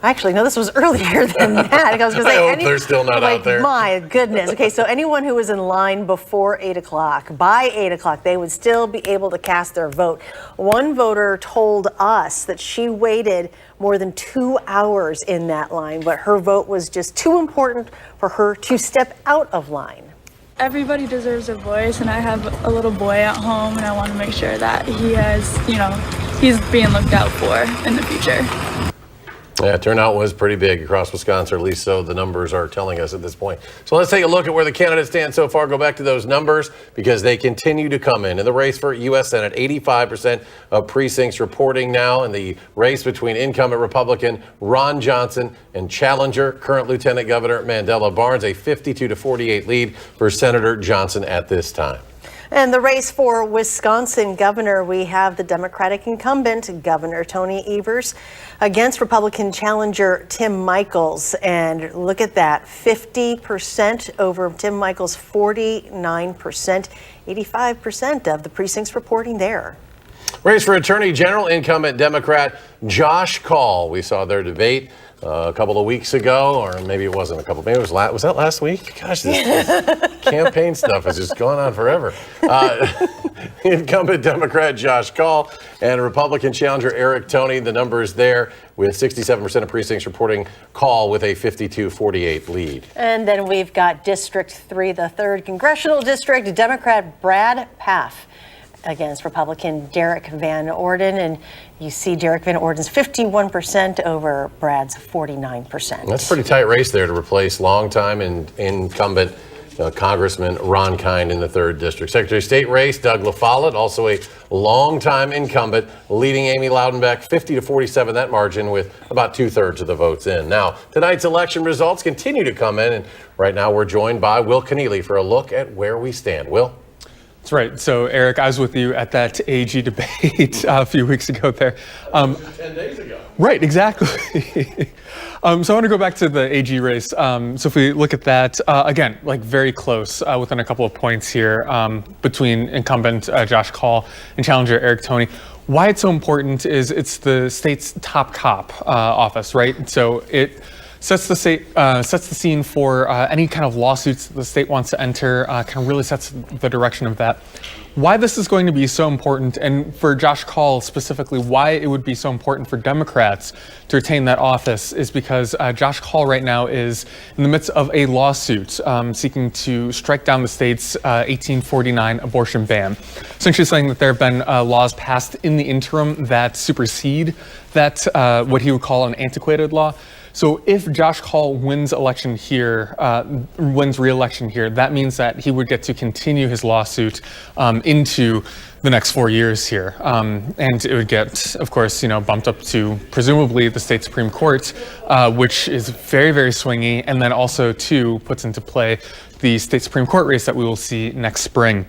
Actually, no, this was earlier than that. I was going to say, I hope they're still not out there. My goodness. Okay, so anyone who was in line before 8 o'clock, by 8 o'clock, they would still be able to cast their vote. One voter told us that she waited more than 2 hours in that line, but her vote was just too important for her to step out of line. Everybody deserves a voice, and I have a little boy at home, and I want to make sure that he has, he's being looked out for in the future. Yeah, turnout was pretty big across Wisconsin, or at least so the numbers are telling us at this point. So let's take a look at where the candidates stand so far. Go back to those numbers because they continue to come in. In the race for U.S. Senate, 85% of precincts reporting now in the race between incumbent Republican Ron Johnson and challenger, current Lieutenant Governor Mandela Barnes, a 52-48 lead for Senator Johnson at this time. And the race for Wisconsin governor, we have the Democratic incumbent, Governor Tony Evers, against Republican challenger Tim Michels. And look at that, 50% over Tim Michels, 49%, 85% of the precincts reporting there. Race for Attorney General, incumbent Democrat Josh Kaul. We saw their debate a couple of weeks ago, or maybe it wasn't a couple. Maybe it was was that last week? Gosh, this campaign stuff is just going on forever. Incumbent Democrat Josh Kaul and Republican challenger Eric Toney. The numbers there with 67% of precincts reporting Kaul with a 52-48 lead. And then we've got District 3, the 3rd Congressional District, Democrat Brad Pfaff against Republican Derek Van Orden. And you see Derek Van Orden's 51% over Brad's 49%. That's a pretty tight race there to replace longtime incumbent Congressman Ron Kind in the 3rd District. Secretary of State race, Doug LaFollette, also a longtime incumbent, leading Amy Loudenbeck 50-47, that margin, with about 2/3 of the votes in. Now, tonight's election results continue to come in, and right now we're joined by Will Keneally for a look at where we stand. Will? That's right. So, Eric, I was with you at that AG debate a few weeks ago there. 10 days ago. Right, exactly. So I want to go back to the AG race. So if we look at that, again, like very close, within a couple of points here between incumbent Josh Kaul and challenger Eric Toney. Why it's so important is it's the state's top cop office, right? So it sets the scene for any kind of lawsuits the state wants to enter, kind of really sets the direction of that. why this is going to be so important, and for Josh Kaul specifically, why it would be so important for Democrats to retain that office is because Josh Kaul right now is in the midst of a lawsuit seeking to strike down the state's 1849 abortion ban. Essentially saying that there have been laws passed in the interim that supersede that, what he would call an antiquated law. So if Josh Kaul wins re-election here, that means that he would get to continue his lawsuit into the next 4 years here. And it would get, of course, bumped up to presumably the state Supreme Court, which is very, very swingy, and then also, too, puts into play the state Supreme Court race that we will see next spring.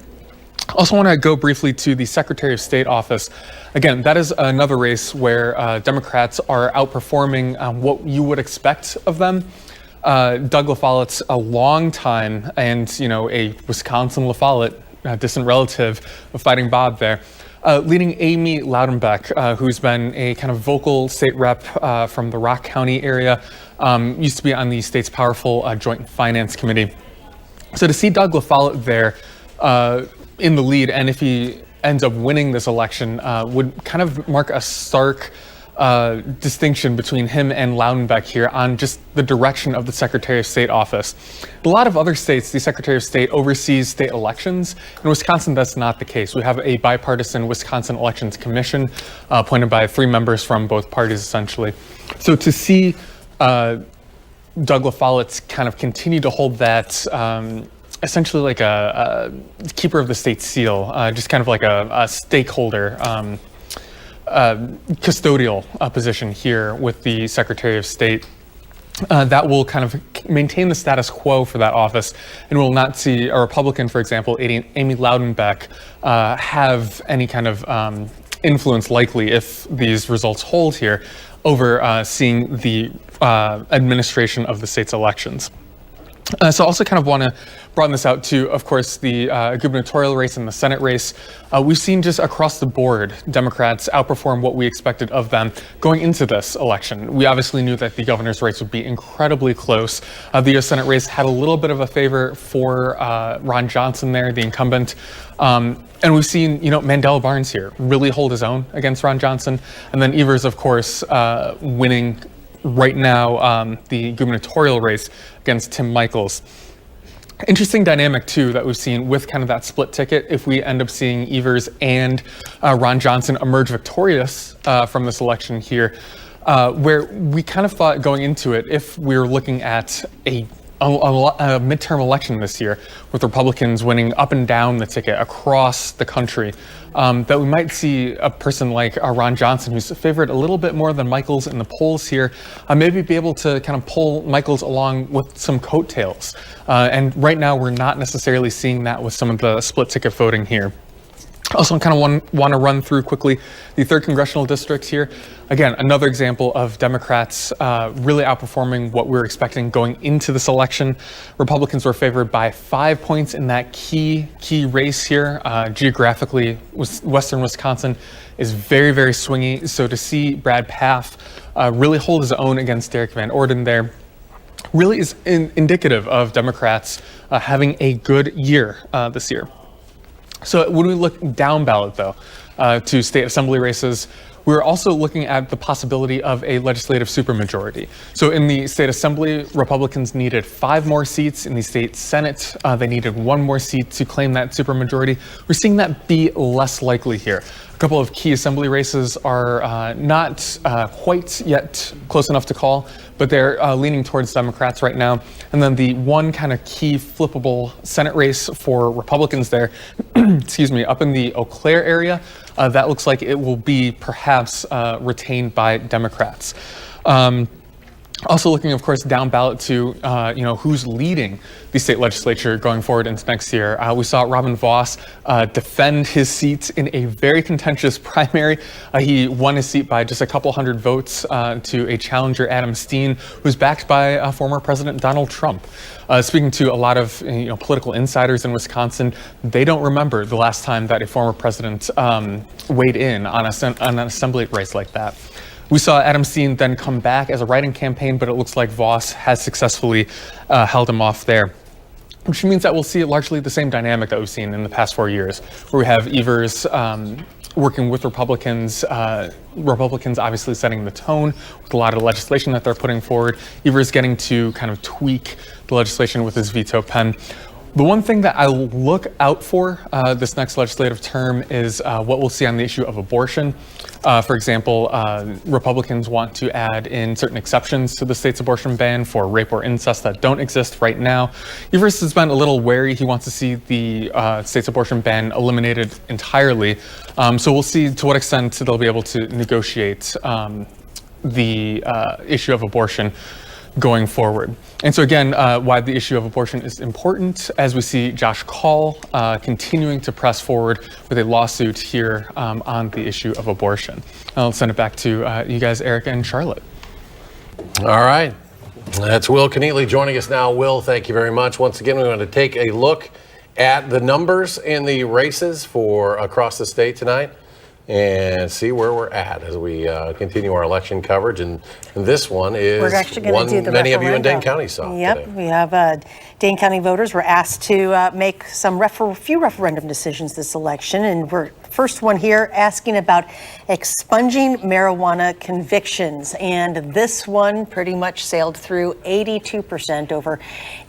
I also want to go briefly to the Secretary of State office. Again, that is another race where Democrats are outperforming what you would expect of them. Doug LaFollette's a long time and, a Wisconsin LaFollette, distant relative of Fighting Bob there, leading Amy Loudenbeck, who's been a kind of vocal state rep from the Rock County area, used to be on the state's powerful Joint Finance Committee. So to see Doug LaFollette there, in the lead, and if he ends up winning this election, would kind of mark a stark distinction between him and Loudenbeck here on just the direction of the Secretary of State office. A lot of other states, the Secretary of State oversees state elections. In Wisconsin, that's not the case. We have a bipartisan Wisconsin Elections Commission appointed by 3 members from both parties, essentially. So to see Doug LaFollette kind of continue to hold that essentially like a keeper of the state seal, just kind of like a stakeholder, custodial position here with the Secretary of State. That will kind of maintain the status quo for that office, and will not see a Republican, for example, Amy Loudenbeck, have any kind of influence, likely, if these results hold here, over seeing the administration of the state's elections. So I also kind of want to broaden this out to, of course, the gubernatorial race and the Senate race. We've seen just across the board, Democrats outperform what we expected of them going into this election. We obviously knew that the governor's race would be incredibly close. The U.S. Senate race had a little bit of a favor for Ron Johnson there, the incumbent. And we've seen, Mandela Barnes here really hold his own against Ron Johnson. And then Evers, of course, winning right now the gubernatorial race against Tim Michels. Interesting dynamic, too, that we've seen with kind of that split ticket. If we end up seeing Evers and Ron Johnson emerge victorious from this election here, where we kind of thought going into it, if we were looking at a midterm election this year with Republicans winning up and down the ticket across the country, that we might see a person like Ron Johnson, who's favored a little bit more than Michels in the polls here, maybe be able to kind of pull Michels along with some coattails. And right now, we're not necessarily seeing that with some of the split ticket voting here. Also, kind of want to run through quickly the 3rd Congressional District here. Again, another example of Democrats really outperforming what we were expecting going into this election. Republicans were favored by 5 points in that key race here. Geographically, Western Wisconsin is very, very swingy. So to see Brad Pfaff really hold his own against Derek Van Orden there really is indicative of Democrats having a good year this year. So when we look down ballot, though, to state assembly races, we're also looking at the possibility of a legislative supermajority. So in the state assembly, Republicans needed 5 more seats. In the state Senate, they needed 1 more seat to claim that supermajority. We're seeing that be less likely here. A couple of key assembly races are not quite yet close enough to call, but they're leaning towards Democrats right now. And then the one kind of key flippable Senate race for Republicans there, excuse me, up in the Eau Claire area, that looks like it will be perhaps retained by Democrats. Also looking, of course, down ballot to, who's leading the state legislature going forward into next year. We saw Robin Vos defend his seat in a very contentious primary. He won his seat by just a couple hundred votes to a challenger, Adam Steen, who's backed by former President Donald Trump. Speaking to a lot of political insiders in Wisconsin, they don't remember the last time that a former president weighed in on an assembly race like that. We saw Adam Steen then come back as a write-in campaign, but it looks like Vos has successfully held him off there. which means that we'll see largely the same dynamic that we've seen in the past 4 years, where we have Evers working with Republicans, Republicans obviously setting the tone with a lot of legislation that they're putting forward. Evers getting to kind of tweak the legislation with his veto pen. The one thing that I look out for this next legislative term is what we'll see on the issue of abortion. For example, Republicans want to add in certain exceptions to the state's abortion ban for rape or incest that don't exist right now. Evers has been a little wary. He wants to see the state's abortion ban eliminated entirely. So we'll see to what extent they'll be able to negotiate the issue of abortion going forward. And so again, why the issue of abortion is important, as we see Josh Kaul continuing to press forward with a lawsuit here on the issue of abortion. I'll send it back to you guys, Erica and Charlotte. All right. That's Will Keneally joining us now. Will, thank you very much. Once again, we want to take a look at the numbers in the races for across the state tonight and see where we're at as we continue our election coverage. And this one is We're actually going to do the many of you in Dane referendum. County saw. Yep, today. we have Dane County voters were asked to make some few referendum decisions this election, and we're first one here asking about expunging marijuana convictions, and this one pretty much sailed through 82% over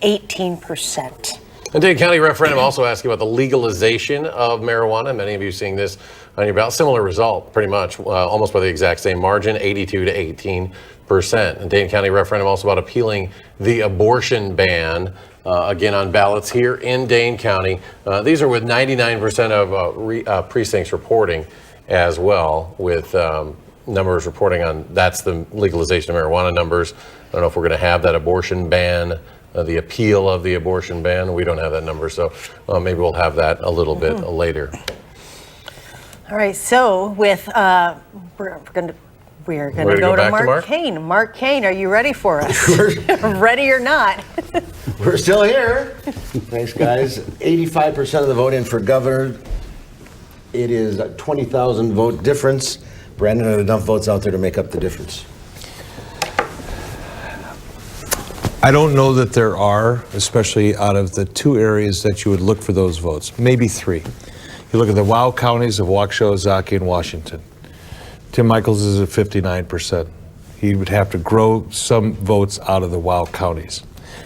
18%. And Dane County referendum also asking about the legalization of marijuana. Many of you seeing this on your ballot. Similar result, pretty much, almost by the exact same margin, 82 to 18%. And Dane County referendum also about appealing the abortion ban, again on ballots here in Dane County. These are with 99% of precincts reporting as well, with numbers reporting on that's the legalization of marijuana numbers. I don't know if we're going to have that abortion ban. The appeal of the abortion ban. We don't have that number, so maybe we'll have that a little bit later. All right, so with we're going to go to Mark Kane. Mark Kane, are you ready for us? Ready or not? We're still here. Thanks, guys. 85% of the vote in for governor. It is a 20,000 vote difference. Brandon had enough votes out there to make up the difference. I don't know that there are, especially out of the two areas that you would look for those votes, maybe three. You look at the WOW counties of Waukesha, Ozaukee, and Washington. Tim Michels is at 59%. He would have to grow some votes out of the WOW counties.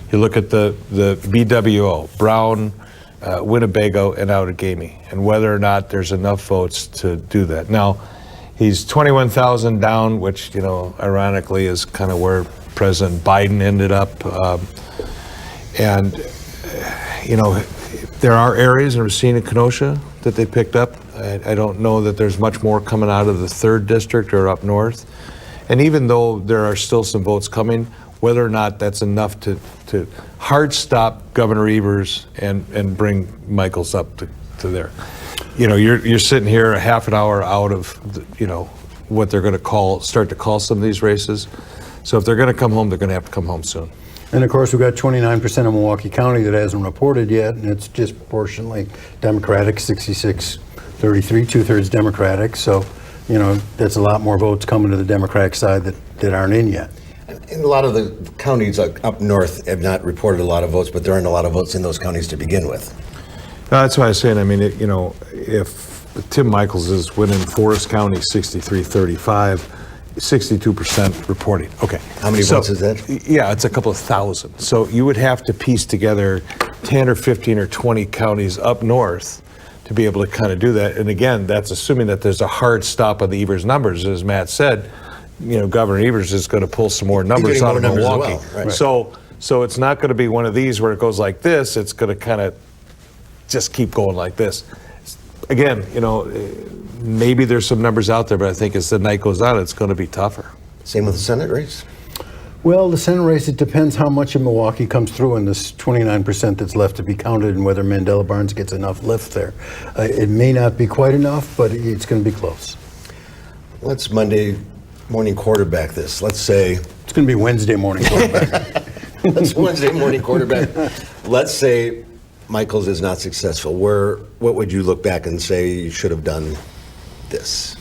You look at the BWO, Brown, Winnebago, and Outagamie, and whether or not there's enough votes to do that. Now, he's 21,000 down, which, you know, ironically is kind of where President Biden ended up. And, you know, there are areas in Racine and Kenosha that they picked up. I don't know that there's much more coming out of the 3rd district or up north. And even though there are still some votes coming, whether or not that's enough to hard stop Governor Evers and bring Michels up to there. You know, you're sitting here a half an hour out of, you know, what they're going to start to call some of these races. So if they're going to come home, they're going to have to come home soon. And of course, we've got 29% of Milwaukee County that hasn't reported yet, and it's disproportionately Democratic, 66-33, 2/3 Democratic. So, you know, that's a lot more votes coming to the Democratic side that aren't in yet. And a lot of the counties up north have not reported a lot of votes, but there aren't a lot of votes in those counties to begin with. That's why I was saying, I mean, you know, if Tim Michels is winning Forest County 63-35, 62% reporting. Okay. How many votes is that? Yeah, it's a couple of thousand. So you would have to piece together 10 or 15 or 20 counties up north to be able to kind of do that. And again, that's assuming that there's a hard stop on the Evers numbers. As Matt said, you know, Governor Evers is going to pull some more numbers out of Milwaukee. Well, right. So it's not going to be one of these where it goes like this. It's going to kind of just keep going like this. Again, you know, maybe there's some numbers out there, but I think as the night goes on, it's going to be tougher. Same with the Senate race? Well, the Senate race, it depends how much of Milwaukee comes through in this 29% that's left to be counted and whether Mandela Barnes gets enough lift there. It may not be quite enough, but it's going to be close. Let's Monday morning quarterback this. Let's say... It's going to be Wednesday morning quarterback. Let's Wednesday morning quarterback. Let's say Michels is not successful. What would you look back and say you should have done this?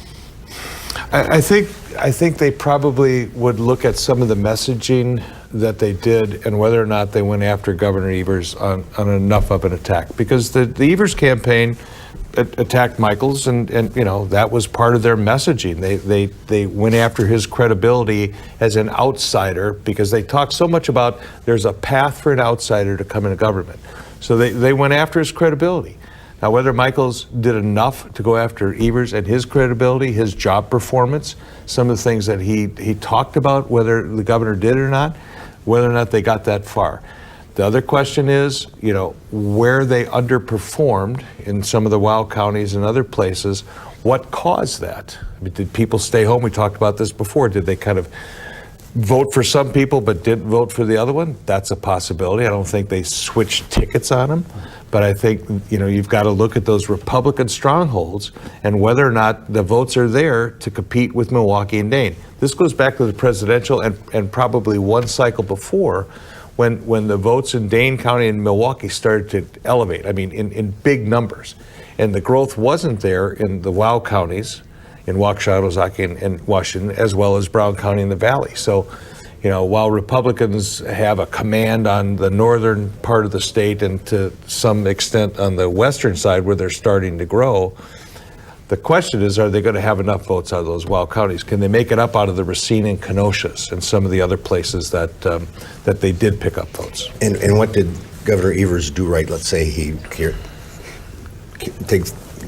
I think they probably would look at some of the messaging that they did and whether or not they went after Governor Evers on enough of an attack. Because the Evers campaign attacked Michaels, and you know, that was part of their messaging. They went after his credibility as an outsider because they talked so much about there's a path for an outsider to come into government. So they went after his credibility. Now, whether Michaels did enough to go after Evers and his credibility, his job performance, some of the things that he talked about, whether the governor did or not, whether or not they got that far. The other question is, you know, where they underperformed in some of the wild counties and other places, what caused that? I mean, did people stay home? We talked about this before. Did they kind of vote for some people but didn't vote for the other one? That's a possibility. I don't think they switched tickets on them. But I think, you know, you've got to look at those Republican strongholds and whether or not the votes are there to compete with Milwaukee and Dane. This goes back to the presidential and probably one cycle before when the votes in Dane County and Milwaukee started to elevate, I mean, in big numbers. And the growth wasn't there in the wild counties, in Waukesha, Ozaukee, and Washington, as well as Brown County and the Valley. So, you know, while Republicans have a command on the northern part of the state and to some extent on the western side where they're starting to grow, the question is, are they going to have enough votes out of those wild counties? Can they make it up out of the Racine and Kenosha's and some of the other places that that they did pick up votes? And what did Governor Evers do right? Let's say he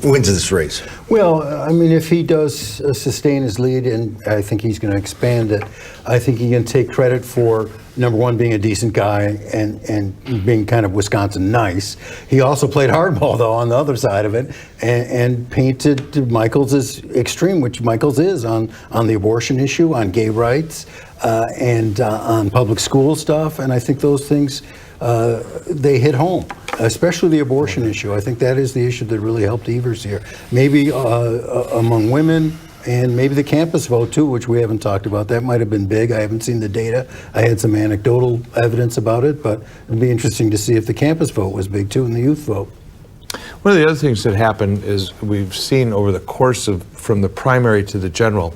wins this race. Well, I mean, if he does sustain his lead, and I think he's going to expand it, I think he can take credit for, number one, being a decent guy and being kind of Wisconsin nice. He also played hardball, though, on the other side of it, and painted Michaels as extreme, which Michaels is on the abortion issue, on gay rights, and on public school stuff. And I think those things, they hit home, especially the abortion issue. I think that is the issue that really helped Evers here. Maybe among women, and maybe the campus vote too, which we haven't talked about. That might have been big. I haven't seen the data. I had some anecdotal evidence about it, but it'd be interesting to see if the campus vote was big too and the youth vote. One of the other things that happened is we've seen over the course of from the primary to the general,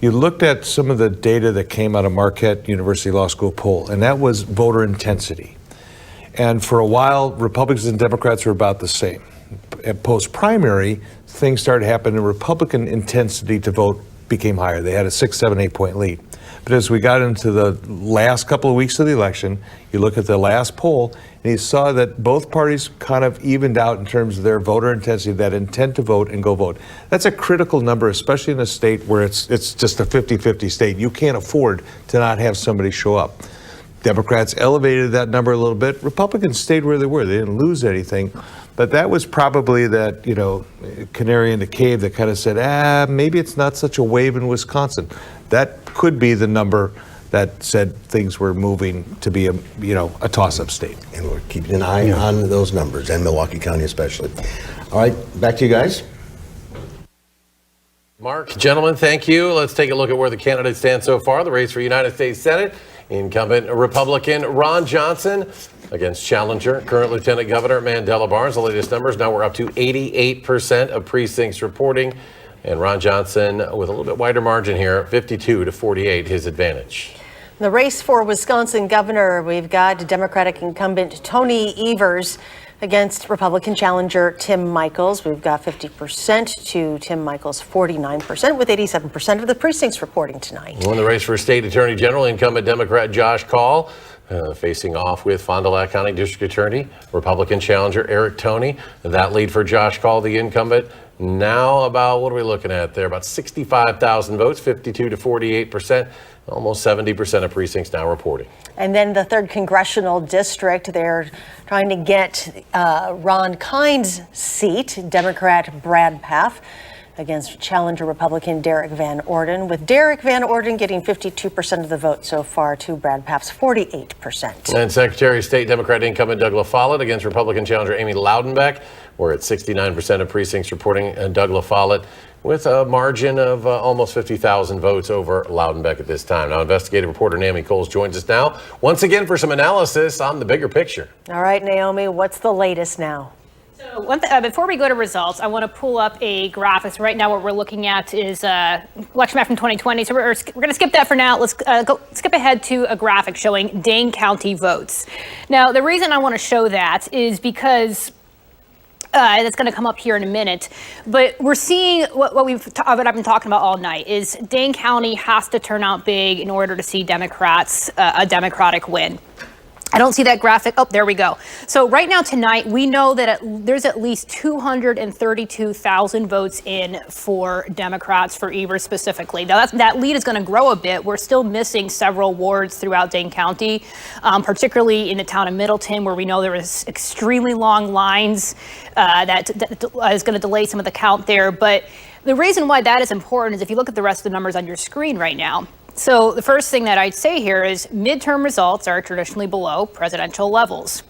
you looked at some of the data that came out of Marquette University Law School poll, and that was voter intensity. And for a while, Republicans and Democrats were about the same. At post-primary, things started happening. Republican intensity to vote became higher. They had a 6, 7, 8 point lead. But as we got into the last couple of weeks of the election, you look at the last poll, and you saw that both parties kind of evened out in terms of their voter intensity, that intent to vote and go vote. That's a critical number, especially in a state where it's just a 50-50 state. You can't afford to not have somebody show up. Democrats elevated that number a little bit. Republicans stayed where they were. They didn't lose anything. But that was probably that, you know, canary in the cave that kind of said, maybe it's not such a wave in Wisconsin. That could be the number that said things were moving to be a, you know, a toss-up state. And we're keeping an eye on those numbers, and Milwaukee County especially. All right, back to you guys. Mark, gentlemen, thank you. Let's take a look at where the candidates stand so far. The race for United States Senate. Incumbent Republican Ron Johnson against challenger, current Lieutenant Governor Mandela Barnes. The latest numbers, now we're up to 88% of precincts reporting. And Ron Johnson with a little bit wider margin here, 52-48, his advantage. The race for Wisconsin governor, we've got Democratic incumbent Tony Evers against Republican challenger Tim Michaels. We've got 50% to Tim Michaels' 49%, with 87% of the precincts reporting tonight. In the race for State Attorney General, incumbent Democrat Josh Kaul facing off with Fond du Lac County District Attorney, Republican challenger Eric Toney. That lead for Josh Kaul, the incumbent, now about, what are we looking at there? About 65,000 votes, 52-48%. Almost 70% of precincts now reporting. And then the 3rd Congressional District, they're trying to get Ron Kind's seat, Democrat Brad Pfaff, against challenger Republican Derek Van Orden, with Derek Van Orden getting 52% of the vote so far to Brad Pfaff's 48%. And Secretary of State Democrat incumbent Doug LaFollette against Republican challenger Amy Loudenbeck. We're at 69% of precincts reporting Doug LaFollette, with a margin of almost 50,000 votes over Loudenbeck at this time. Now, investigative reporter Naomi Coles joins us now, once again for some analysis on the bigger picture. All right, Naomi, what's the latest now? Before we go to results, I want to pull up a graphic. So right now what we're looking at is election map from 2020. So we're going to skip that for now. Let's skip ahead to a graphic showing Dane County votes. Now, the reason I want to show that is because that's going to come up here in a minute. But we're seeing what I've been talking about all night is Dane County has to turn out big in order to see Democrats a Democratic win. I don't see that graphic. Oh, there we go. So right now tonight, we know that there's at least 232,000 votes in for Democrats for Evers specifically. Now that lead is going to grow a bit. We're still missing several wards throughout Dane County, particularly in the town of Middleton, where we know there is extremely long lines that is going to delay some of the count there. But the reason why that is important is if you look at the rest of the numbers on your screen right now. So the first thing that I'd say here is midterm results are traditionally below presidential levels.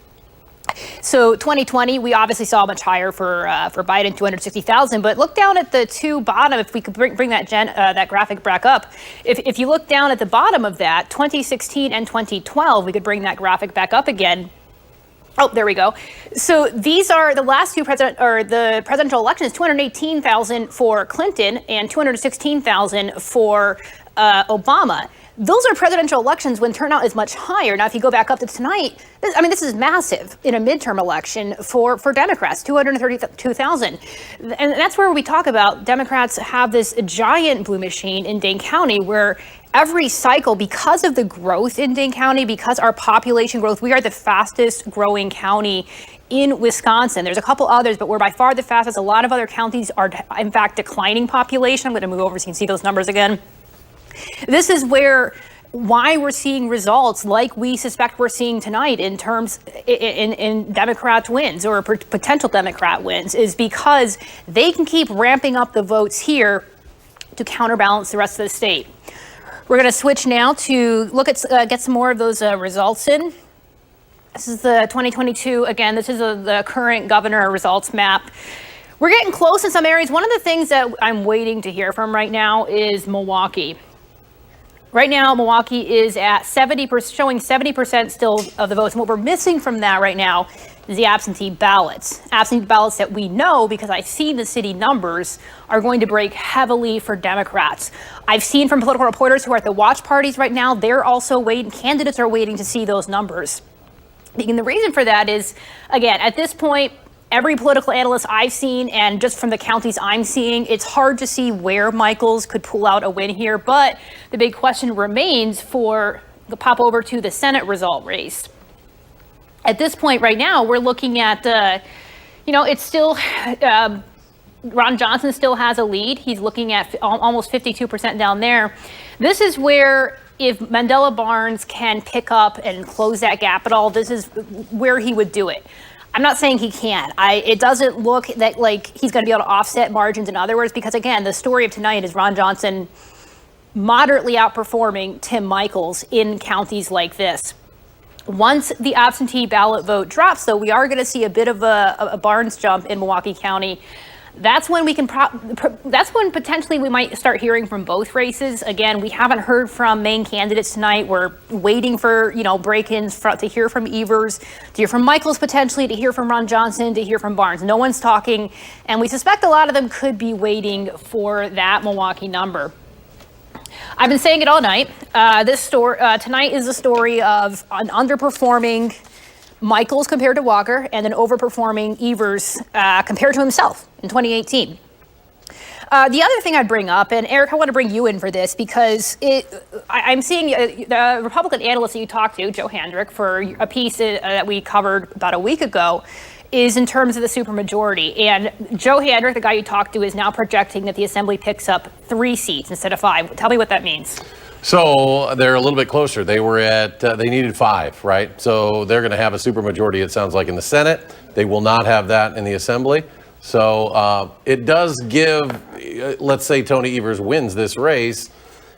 So 2020, we obviously saw much higher for Biden, 260,000. But look down at the two bottom. If we could bring that graphic back up. If you look down at the bottom of that, 2016 and 2012, we could bring that graphic back up again. Oh, there we go. So these are the last two the presidential elections: 218,000 for Clinton and 216,000 for Obama. Those are presidential elections when turnout is much higher. Now, if you go back up to tonight, this is massive in a midterm election for Democrats, 232,000. And that's where we talk about Democrats have this giant blue machine in Dane County where every cycle, because of the growth in Dane County, because our population growth, we are the fastest growing county in Wisconsin. There's a couple others, but we're by far the fastest. A lot of other counties are, in fact, declining population. I'm going to move over so you can see those numbers again. This is why we're seeing results like we suspect we're seeing tonight in Democrat wins or potential Democrat wins, is because they can keep ramping up the votes here to counterbalance the rest of the state. We're going to switch now to look at get some more of those results in. This is the 2022. Again, this is the current governor results map. We're getting close in some areas. One of the things that I'm waiting to hear from right now is Milwaukee. Right now, Milwaukee is at 70%, showing 70% still of the votes. And what we're missing from that right now is the absentee ballots. Absentee ballots that we know, because I've seen the city numbers, are going to break heavily for Democrats. I've seen from political reporters who are at the watch parties right now, they're also waiting, candidates are waiting to see those numbers. And the reason for that is, again, at this point, every political analyst I've seen, and just from the counties I'm seeing, it's hard to see where Michaels could pull out a win here. But the big question remains for the pop over to the Senate result race. At this point right now, we're looking at, it's still, Ron Johnson still has a lead. He's looking at almost 52% down there. This is where, if Mandela Barnes can pick up and close that gap at all, this is where he would do it. I'm not saying he can't. It doesn't look that like he's going to be able to offset margins in other words, because again, the story of tonight is Ron Johnson moderately outperforming Tim Michaels in counties like this. Once the absentee ballot vote drops, though, we are going to see a bit of a Barnes jump in Milwaukee County. That's when that's when potentially we might start hearing from both races. Again, we haven't heard from main candidates tonight. We're waiting for, break-ins to hear from Evers, to hear from Michaels potentially, to hear from Ron Johnson, to hear from Barnes. No one's talking, and we suspect a lot of them could be waiting for that Milwaukee number. I've been saying it all night. Tonight is the story of an underperforming Michaels compared to Walker, and an overperforming Evers compared to himself in 2018. The other thing I'd bring up, and Eric, I want to bring you in for this, because I'm seeing the Republican analyst that you talked to, Joe Handrick, for a piece that we covered about a week ago, is in terms of the supermajority. And Joe Handrick, the guy you talked to, is now projecting that the Assembly picks up 3 seats instead of 5. Tell me what that means. So they're a little bit closer. They were they needed 5, right? So they're going to have a supermajority, it sounds like, in the Senate. They will not have that in the Assembly. So it does give, let's say Tony Evers wins this race,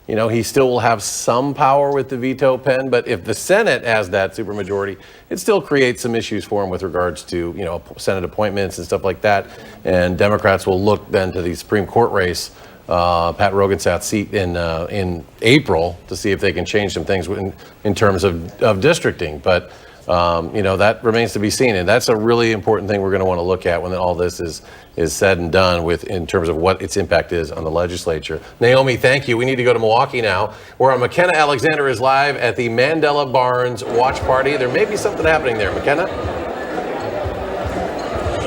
he still will have some power with the veto pen. But if the Senate has that supermajority, it still creates some issues for him with regards to, Senate appointments and stuff like that. And Democrats will look then to the Supreme Court race, Pat Roggensath's seat in April, to see if they can change some things in terms of districting. But That remains to be seen. And that's a really important thing we're going to want to look at when all this is said and done in terms of what its impact is on the legislature. Naomi, thank you. We need to go to Milwaukee now, where McKenna Alexander is live at the Mandela Barnes watch party. There may be something happening there. McKenna?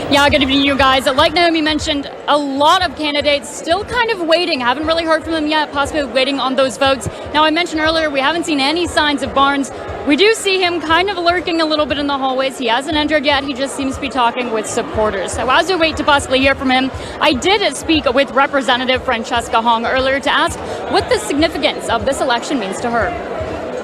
Yeah, good evening, you guys. Like Naomi mentioned, a lot of candidates still kind of waiting. Haven't really heard from them yet, possibly waiting on those votes. Now, I mentioned earlier we haven't seen any signs of Barnes. We do see him kind of lurking a little bit in the hallways. He hasn't entered yet. He just seems to be talking with supporters. So as we wait to possibly hear from him, I did speak with Representative Francesca Hong earlier to ask what the significance of this election means to her.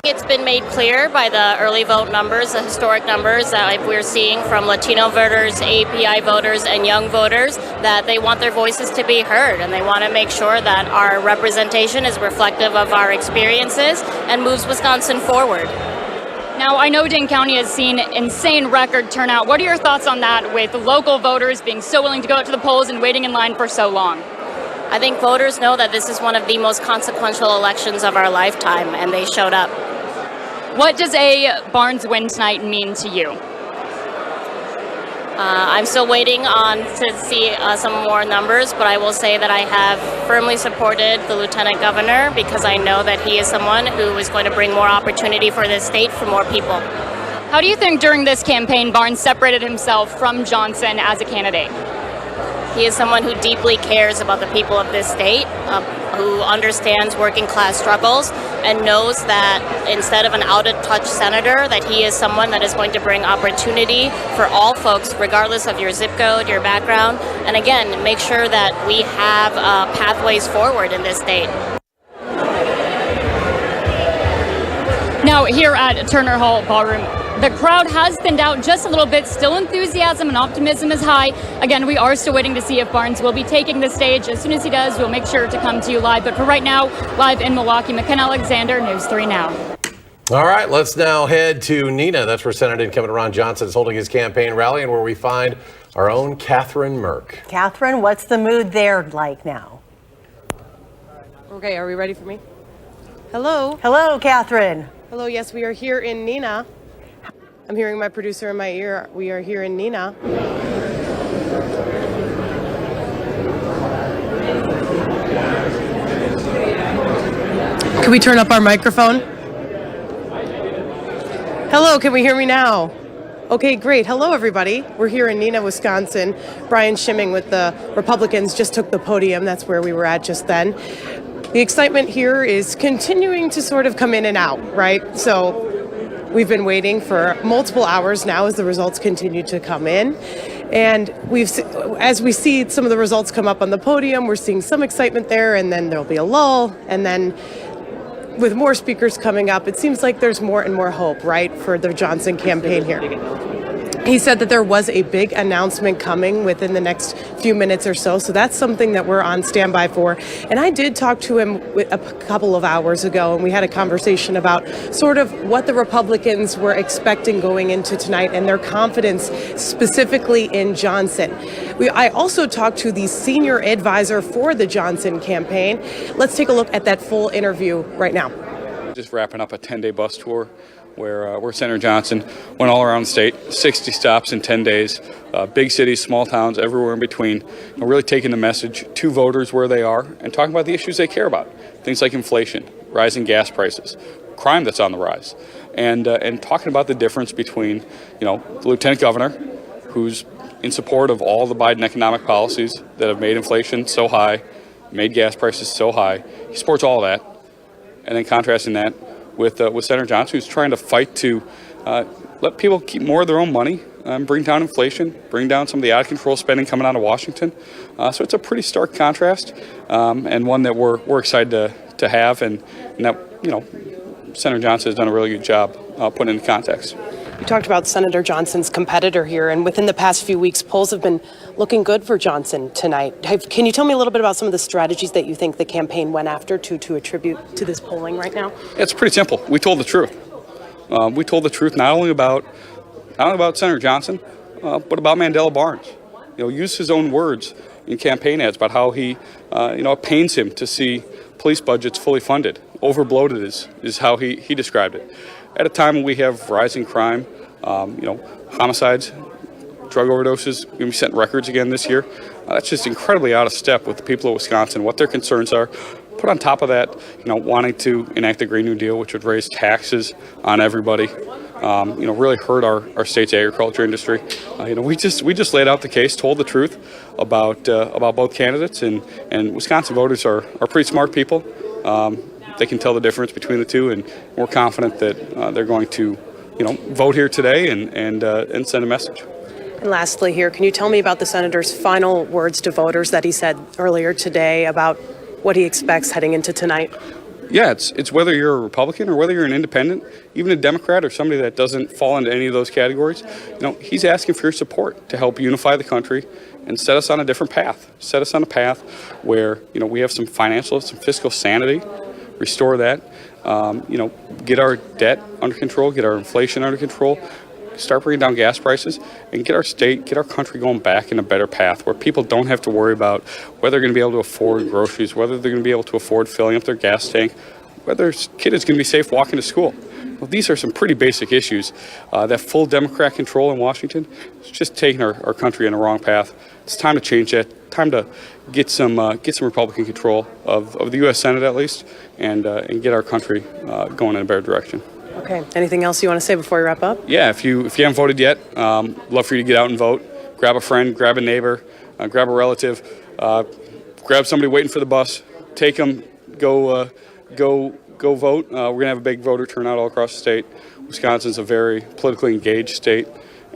It's been made clear by the early vote numbers, the historic numbers that we're seeing from Latino voters, API voters, and young voters, that they want their voices to be heard, and they want to make sure that our representation is reflective of our experiences and moves Wisconsin forward. Now, I know Dane County has seen insane record turnout. What are your thoughts on that, with local voters being so willing to go out to the polls and waiting in line for so long? I think voters know that this is one of the most consequential elections of our lifetime, and they showed up. What does a Barnes win tonight mean to you? I'm still waiting to see some more numbers, but I will say that I have firmly supported the Lieutenant Governor because I know that he is someone who is going to bring more opportunity for this state for more people. How do you think during this campaign Barnes separated himself from Johnson as a candidate? He is someone who deeply cares about the people of this state, who understands working class struggles, and knows that instead of an out-of-touch senator, that he is someone that is going to bring opportunity for all folks, regardless of your zip code, your background, and again, make sure that we have pathways forward in this state. Now, here at Turner Hall Ballroom, the crowd has thinned out just a little bit. Still enthusiasm and optimism is high. Again, we are still waiting to see if Barnes will be taking the stage. As soon as he does, we'll make sure to come to you live. But for right now, live in Milwaukee, McKenna Alexander, News 3 Now. All right, let's now head to Neenah. That's where Senator incumbent Ron Johnson is holding his campaign rally, and where we find our own Catherine Merck. Catherine, what's the mood there like now? Okay, are we ready for me? Hello. Hello, Catherine. Hello, yes, we are here in Neenah. I'm hearing my producer in my ear. We are here in Neenah. Can we turn up our microphone? Hello, can we hear me now? Okay, great. Hello, everybody. We're here in Neenah, Wisconsin. Brian Schimming with the Republicans just took the podium. That's where we were at just then. The excitement here is continuing to sort of come in and out, right? So we've been waiting for multiple hours now as the results continue to come in. And as we see some of the results come up on the podium, we're seeing some excitement there, and then there'll be a lull. And then with more speakers coming up, it seems like there's more and more hope, right, for the Johnson campaign here. He said that there was a big announcement coming within the next few minutes or so. So that's something that we're on standby for. And I did talk to him a couple of hours ago, and we had a conversation about sort of what the Republicans were expecting going into tonight and their confidence specifically in Johnson. I also talked to the senior advisor for the Johnson campaign. Let's take a look at that full interview right now. Just wrapping up a 10-day bus tour where Senator Johnson went all around the state, 60 stops in 10 days, big cities, small towns, everywhere in between, and really taking the message to voters where they are and talking about the issues they care about, things like inflation, rising gas prices, crime that's on the rise, and talking about the difference between, the Lieutenant Governor, who's in support of all the Biden economic policies that have made inflation so high, made gas prices so high. He supports all that, and then contrasting that with Senator Johnson, who's trying to fight to let people keep more of their own money, bring down inflation, bring down some of the out-of-control spending coming out of Washington. So it's a pretty stark contrast, and one that we're excited to have, and that, Senator Johnson has done a really good job putting into context. You talked about Senator Johnson's competitor here, and within the past few weeks, polls have been looking good for Johnson tonight. Can you tell me a little bit about some of the strategies that you think the campaign went after to attribute to this polling right now? It's pretty simple. We told the truth. We told the truth not only about Senator Johnson, but about Mandela Barnes. Used his own words in campaign ads about how he, it pains him to see police budgets fully funded. Overbloated is how he described it. At a time when we have rising crime, Homicides, drug overdoses, going to be setting records again this year. That's just incredibly out of step with the people of Wisconsin, what their concerns are. Put on top of that, wanting to enact the Green New Deal, which would raise taxes on everybody, really hurt our state's agriculture industry. We just laid out the case, told the truth about both candidates, and Wisconsin voters are pretty smart people. They can tell the difference between the two, and we're confident that they're going to, vote here today and send a message. And lastly here, can you tell me about the senator's final words to voters that he said earlier today about what he expects heading into tonight? Yeah, it's whether you're a Republican or whether you're an independent, even a Democrat or somebody that doesn't fall into any of those categories. He's asking for your support to help unify the country and set us on a different path. Set us on a path where, we have some fiscal sanity, restore that, get our debt under control, get our inflation under control, start bringing down gas prices, and get our country going back in a better path where people don't have to worry about whether they're going to be able to afford groceries, whether they're going to be able to afford filling up their gas tank, whether their kid is going to be safe walking to school. Well, these are some pretty basic issues. That full Democrat control in Washington is just taking our country in the wrong path. It's time to change that. Time to get some Republican control of the U.S. Senate at least, and get our country going in a better direction. Okay. Anything else you want to say before we wrap up? Yeah, if you haven't voted yet, love for you to get out and vote. Grab a friend, grab a neighbor, grab a relative, grab somebody waiting for the bus. Take them, go vote. We're gonna have a big voter turnout all across the state. Wisconsin's a very politically engaged state,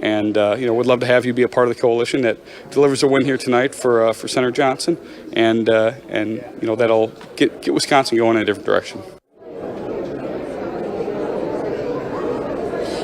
and would love to have you be a part of the coalition that delivers a win here tonight for Senator Johnson, and that'll get Wisconsin going in a different direction.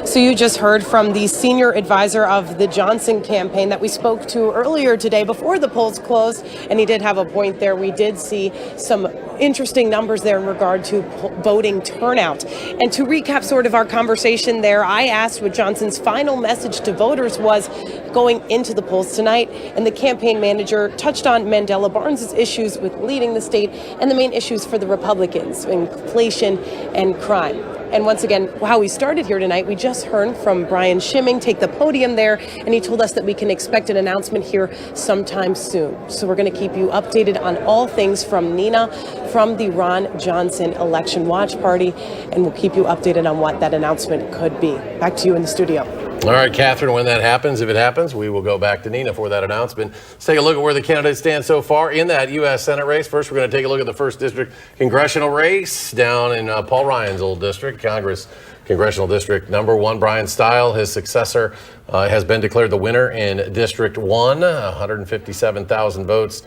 So you just heard from the senior advisor of the Johnson campaign that we spoke to earlier today before the polls closed, and he did have a point there. We did see some interesting numbers there in regard to voting turnout. And to recap sort of our conversation there, I asked what Johnson's final message to voters was going into the polls tonight, and the campaign manager touched on Mandela Barnes' issues with leading the state and the main issues for the Republicans, inflation and crime. And once again, how we started here tonight, we just heard from Brian Schimming take the podium there, and he told us that we can expect an announcement here sometime soon. So we're going to keep you updated on all things from Nina, from the Ron Johnson Election Watch Party, and we'll keep you updated on what that announcement could be. Back to you in the studio. All right, Catherine, when that happens, if it happens, we will go back to Nina for that announcement. Let's take a look at where the candidates stand so far in that U.S. Senate race. First, we're going to take a look at the 1st District congressional race down in Paul Ryan's old district, Congressional District number 1. Brian Stile, his successor, has been declared the winner in District 1, 157,000 votes,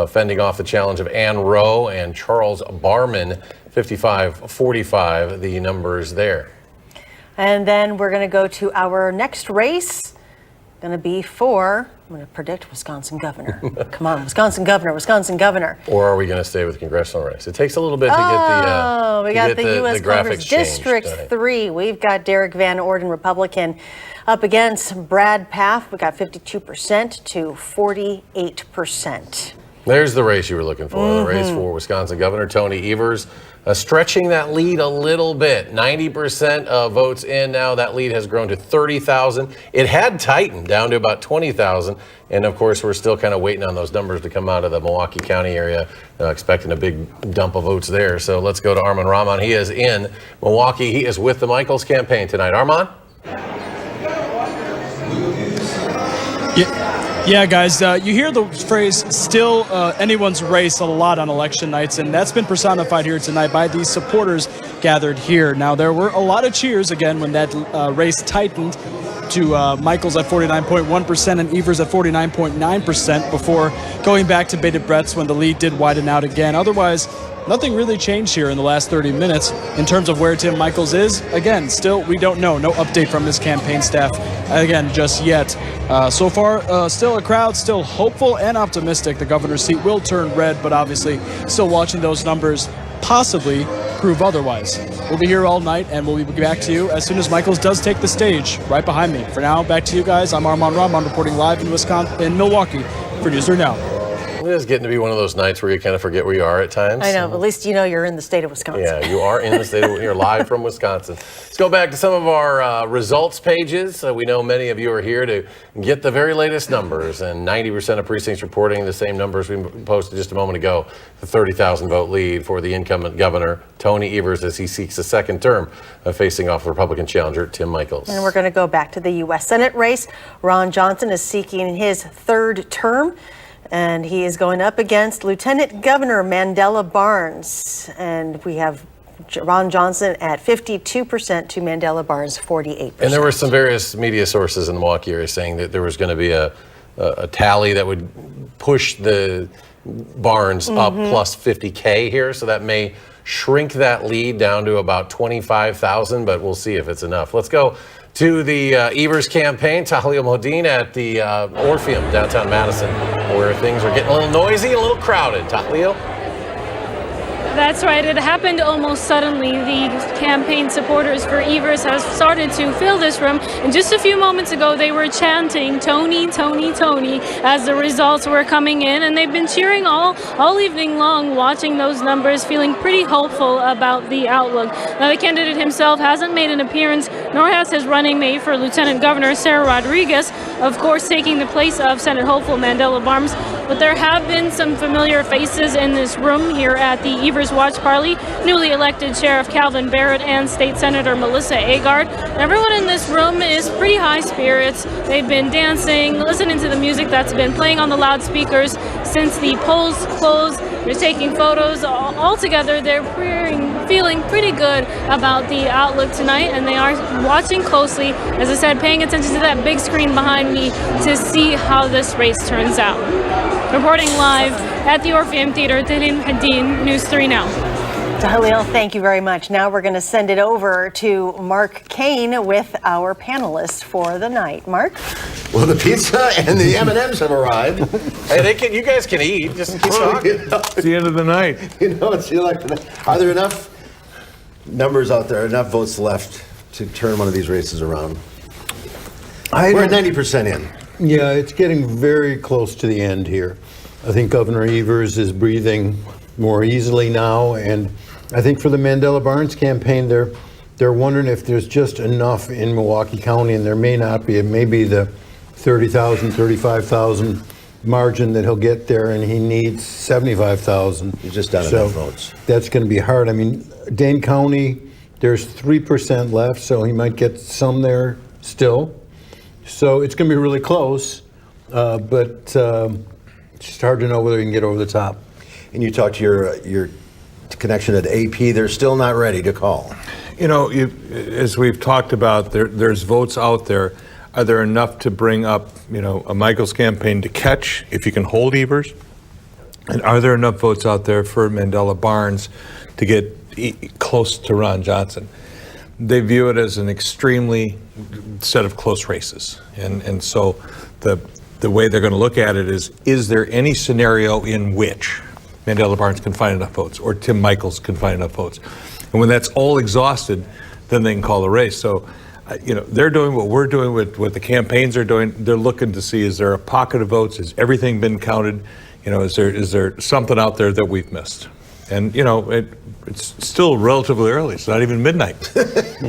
fending off the challenge of Ann Rowe and Charles Barman, 55-45, the numbers there. And then we're going to go to our next race. Going to be for, I'm going to predict Wisconsin governor. Come on, Wisconsin governor. Or are we going to stay with the congressional race? It takes a little bit to get we got the U.S. Congress changed. District 3. We've got Derek Van Orden, Republican, up against Brad Pfaff. We got 52% to 48%. There's the race you were looking for, the race for Wisconsin Governor Tony Evers. Stretching that lead a little bit. 90% of votes in now. That lead has grown to 30,000. It had tightened down to about 20,000. And of course, we're still kind of waiting on those numbers to come out of the Milwaukee County area, expecting a big dump of votes there. So let's go to Armand Rahman. He is in Milwaukee. He is with the Michaels campaign tonight. Armand? Yeah, guys, you hear the phrase still anyone's race a lot on election nights, and that's been personified here tonight by these supporters gathered here. Now, there were a lot of cheers, again, when that race tightened to Michaels at 49.1% and Evers at 49.9% before going back to bated breaths when the lead did widen out again. Otherwise, nothing really changed here in the last 30 minutes in terms of where Tim Michaels is. Again, still, we don't know. No update from his campaign staff, again, just yet. So far, still a crowd, still hopeful and optimistic. The governor's seat will turn red, but obviously still watching those numbers possibly prove otherwise. We'll be here all night, and we'll be back to you as soon as Michaels does take the stage right behind me. For now, back to you guys. I'm Armand Rahman reporting live in Milwaukee for News 3 Now. It is getting to be one of those nights where you kind of forget where you are at times. I know. At least you know you're in the state of Wisconsin. Yeah, you are in the state. You're live from Wisconsin. Let's go back to some of our results pages. We know many of you are here to get the very latest numbers, and 90% of precincts reporting the same numbers we posted just a moment ago. The 30,000 vote lead for the incumbent governor, Tony Evers, as he seeks a second term, facing off Republican challenger Tim Michels. And we're going to go back to the U.S. Senate race. Ron Johnson is seeking his third term, and he is going up against Lieutenant Governor Mandela Barnes. And we have Ron Johnson at 52% to Mandela Barnes 48%. And there were some various media sources in the Milwaukee area saying that there was going to be a tally that would push the Barnes up plus 50K here, so that may shrink that lead down to about 25,000, but we'll see if it's enough. Let's go to the Evers campaign. Talia Modine at the Orpheum, downtown Madison, where things are getting a little noisy, a little crowded. Talia? That's right. It happened almost suddenly. The campaign supporters for Evers have started to fill this room. And just a few moments ago, they were chanting, "Tony, Tony, Tony," as the results were coming in. And they've been cheering all evening long, watching those numbers, feeling pretty hopeful about the outlook. Now, the candidate himself hasn't made an appearance, nor has his running mate for Lieutenant Governor, Sarah Rodriguez, of course, taking the place of Senate hopeful Mandela Barnes. But there have been some familiar faces in this room here at the Evers Watch Party. Newly elected Sheriff Calvin Barrett and State Senator Melissa Agard. Everyone in this room is pretty high spirits. They've been dancing, listening to the music that's been playing on the loudspeakers since the polls closed. They're taking photos. Altogether, they're feeling pretty good about the outlook tonight, and they are watching closely, as I said, paying attention to that big screen behind me to see how this race turns out. Reporting live at the Orpheum Theater, Tahlil Haddin, News 3 Now. Tahlil, thank you very much. Now we're going to send it over to Mark Kane with our panelists for the night. Mark? Well, the pizza and the M&Ms have arrived. Hey, you guys can eat. Just keep talking. It's the end of the night. It's the election. Are there enough numbers out there, enough votes left to turn one of these races around? We're at 90% in. Yeah, it's getting very close to the end here. I think Governor Evers is breathing more easily now, and I think for the Mandela Barnes campaign, they're wondering if there's just enough in Milwaukee County, and there may not be. It may be the 30,000, 35,000 margin that he'll get there, and he needs 75,000. He's just done enough votes. That's going to be hard. I mean, Dane County, there's 3% left, so he might get some there still. So it's going to be really close, but it's just hard to know whether you can get over the top. And you talked to your connection at AP, they're still not ready to call. You know, as we've talked about, there's votes out there. Are there enough to bring up, a Michels campaign to catch if you can hold Evers? And are there enough votes out there for Mandela Barnes to get close to Ron Johnson? They view it as an extremely set of close races. And so the way they're going to look at it is there any scenario in which Mandela Barnes can find enough votes or Tim Michels can find enough votes? And when that's all exhausted, then they can call the race. So, they're doing what we're doing, what the campaigns are doing. They're looking to see, is there a pocket of votes? Has everything been counted? Is there something out there that we've missed? And, it's still relatively early. It's not even midnight.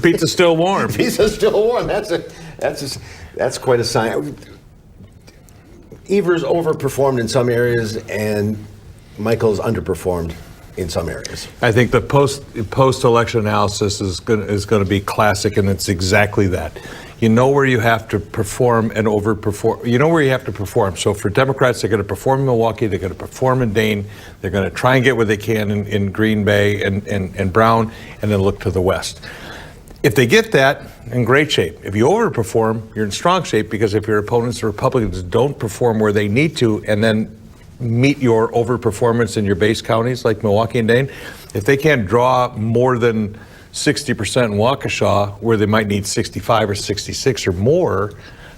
Pizza's still warm. Pizza's still warm. That's quite a sign. Evers overperformed in some areas, and Michels underperformed in some areas. I think the post-election analysis is going to be classic, and it's exactly that. You know where you have to perform and overperform. You know where you have to perform. So for Democrats, they're going to perform in Milwaukee. They're going to perform in Dane. They're going to try and get what they can in Green Bay and Brown, and then look to the West. If they get that, in great shape. If you overperform, you're in strong shape, because if your opponents, the Republicans, don't perform where they need to and then meet your overperformance in your base counties like Milwaukee and Dane, if they can't draw more than 60% in Waukesha, where they might need 65 or 66 or more,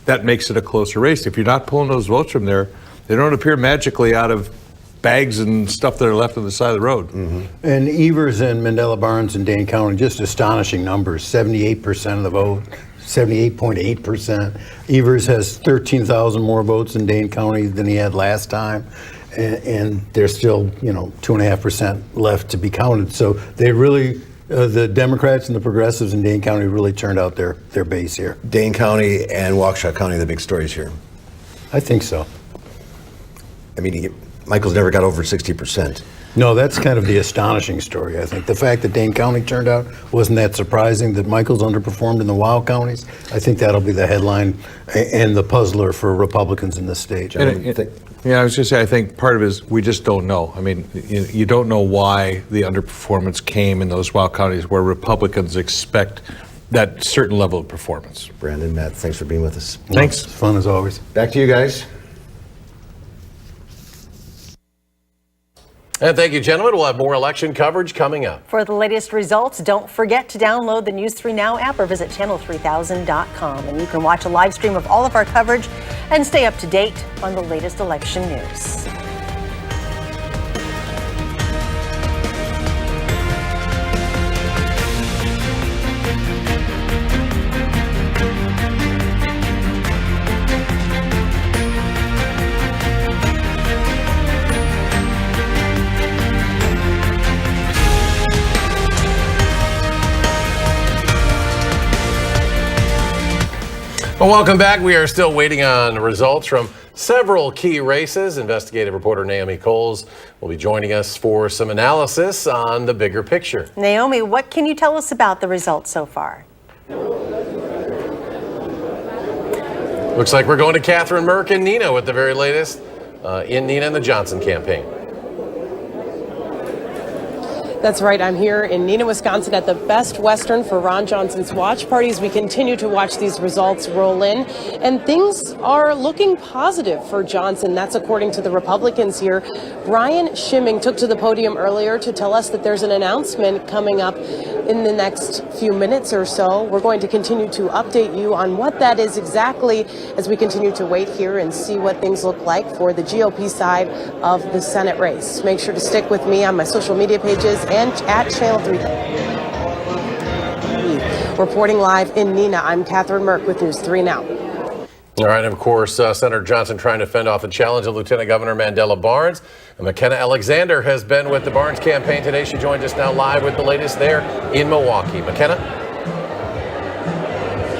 that makes it a closer race. If you're not pulling those votes from there, they don't appear magically out of bags and stuff that are left on the side of the road. Mm-hmm. And Evers and Mandela Barnes in Dane County, just astonishing numbers, 78% of the vote, 78.8%. Evers has 13,000 more votes in Dane County than he had last time. and there's still 2.5% left to be counted. So they really, the Democrats and the progressives in Dane County really turned out their base here. Dane County and Waukesha County, the big stories here. I think so. I mean, Michael's never got over 60%. No, that's kind of the astonishing story, I think. The fact that Dane County turned out wasn't that surprising. That Michael's underperformed in the wild counties, I think that'll be the headline and the puzzler for Republicans in this state. I was going to say, I think part of it is we just don't know. I mean, you don't know why the underperformance came in those wild counties where Republicans expect that certain level of performance. Brandon, Matt, thanks for being with us. Thanks. It's fun as always. Back to you guys. And thank you, gentlemen. We'll have more election coverage coming up. For the latest results, don't forget to download the News 3 Now app or visit channel3000.com. And you can watch a live stream of all of our coverage and stay up to date on the latest election news. Well, welcome back. We are still waiting on results from several key races. Investigative reporter Naomi Coles will be joining us for some analysis on the bigger picture. Naomi, what can you tell us about the results so far? Looks like we're going to Catherine Merck and Nina with the very latest in Nina and the Johnson campaign. That's right. I'm here in Neenah, Wisconsin at the Best Western for Ron Johnson's watch party as we continue to watch these results roll in. And things are looking positive for Johnson. That's according to the Republicans here. Brian Schimming took to the podium earlier to tell us that there's an announcement coming up in the next few minutes or so. We're going to continue to update you on what that is exactly as we continue to wait here and see what things look like for the GOP side of the Senate race. Make sure to stick with me on my social media pages and at Channel 3. Reporting live in Neenah, I'm Catherine Merck with News 3 Now. All right, and of course, Senator Johnson trying to fend off the challenge of Lieutenant Governor Mandela Barnes. And McKenna Alexander has been with the Barnes campaign today. She joins us now live with the latest there in Milwaukee. McKenna?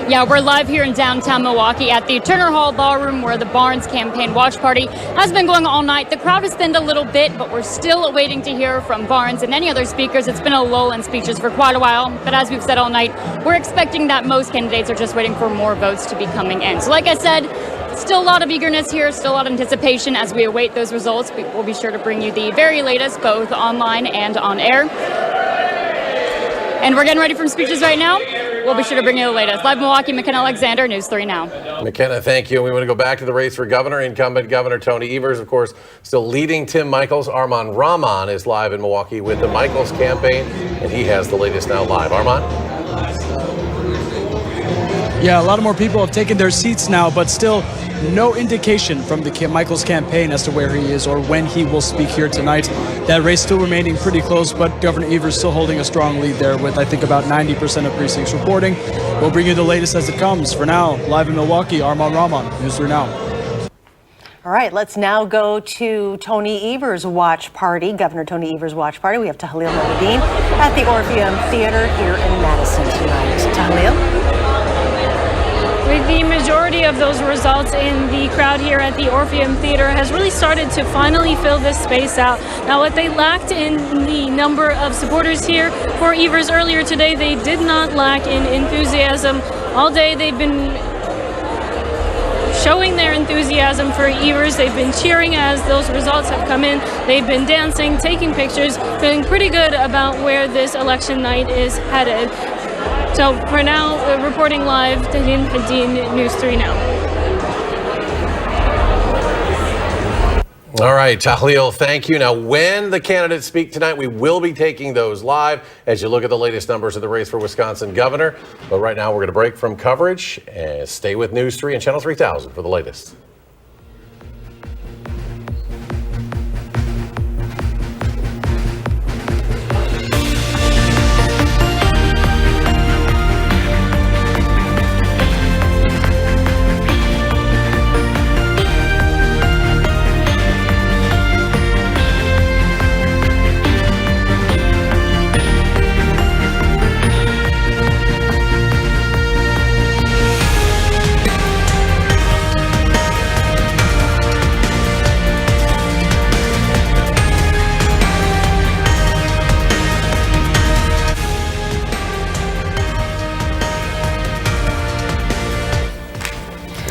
Yeah, we're live here in downtown Milwaukee at the Turner Hall Ballroom where the Barnes campaign watch party has been going all night. The crowd has thinned a little bit, but we're still waiting to hear from Barnes and any other speakers. It's been a lull in speeches for quite a while, but as we've said all night, we're expecting that most candidates are just waiting for more votes to be coming in. So like I said, still a lot of eagerness here, still a lot of anticipation as we await those results. We'll be sure to bring you the very latest, both online and on air. And we're getting ready for speeches right now. We'll be sure to bring you the latest. Live Milwaukee, McKenna Alexander, News 3 Now. McKenna, thank you. We want to go back to the race for governor. Incumbent Governor Tony Evers, of course, still leading Tim Michels. Armand Rahman is live in Milwaukee with the Michels campaign, and he has the latest now live. Armand? Yeah, a lot of more people have taken their seats now, but still no indication from the Michels campaign as to where he is or when he will speak here tonight. That race still remaining pretty close, but Governor Evers still holding a strong lead there with, I think, about 90% of precincts reporting. We'll bring you the latest as it comes. For now, live in Milwaukee, Armand Rahman, News 3 Now. All right, let's now go to Tony Evers' watch party, Governor Tony Evers' watch party. We have Tahlil Mohammadin at the Orpheum Theater here in Madison tonight. Tahlil? With the majority of those results in the crowd here at the Orpheum Theater has really started to finally fill this space out. Now, what they lacked in the number of supporters here for Evers earlier today, they did not lack in enthusiasm. All day they've been showing their enthusiasm for Evers. They've been cheering as those results have come in. They've been dancing, taking pictures, feeling pretty good about where this election night is headed. So for now, reporting live, Tahlil Mohammadin, News 3 Now. All right, Tahlil, thank you. Now, when the candidates speak tonight, we will be taking those live as you look at the latest numbers of the race for Wisconsin governor. But right now, we're going to break from coverage and stay with News 3 and Channel 3000 for the latest.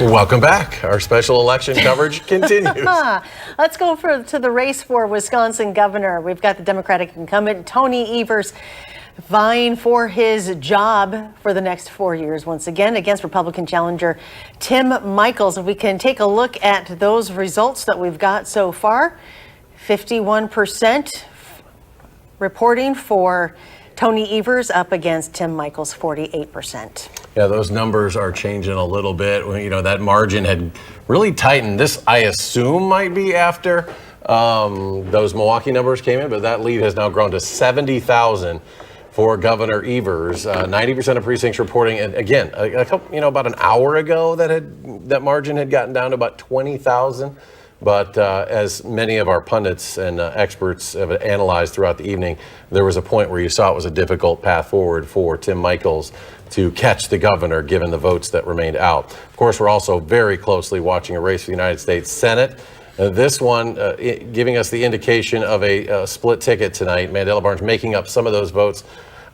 Welcome back. Our special election coverage continues. Let's go to the race for Wisconsin governor. We've got the Democratic incumbent, Tony Evers, vying for his job for the next 4 years once again against Republican challenger Tim Michels. If we can take a look at those results that we've got so far, 51% reporting for Tony Evers up against Tim Michels, 48%. Yeah, those numbers are changing a little bit. You know, that margin had really tightened. This, I assume, might be after those Milwaukee numbers came in, but that lead has now grown to 70,000 for Governor Evers. 90% of precincts reporting, and again, a couple, about an hour ago, that margin had gotten down to about 20,000. But as many of our pundits and experts have analyzed throughout the evening, there was a point where you saw it was a difficult path forward for Tim Michels to catch the governor, given the votes that remained out. Of course, we're also very closely watching a race for the United States Senate. This one giving us the indication of a split ticket tonight. Mandela Barnes making up some of those votes.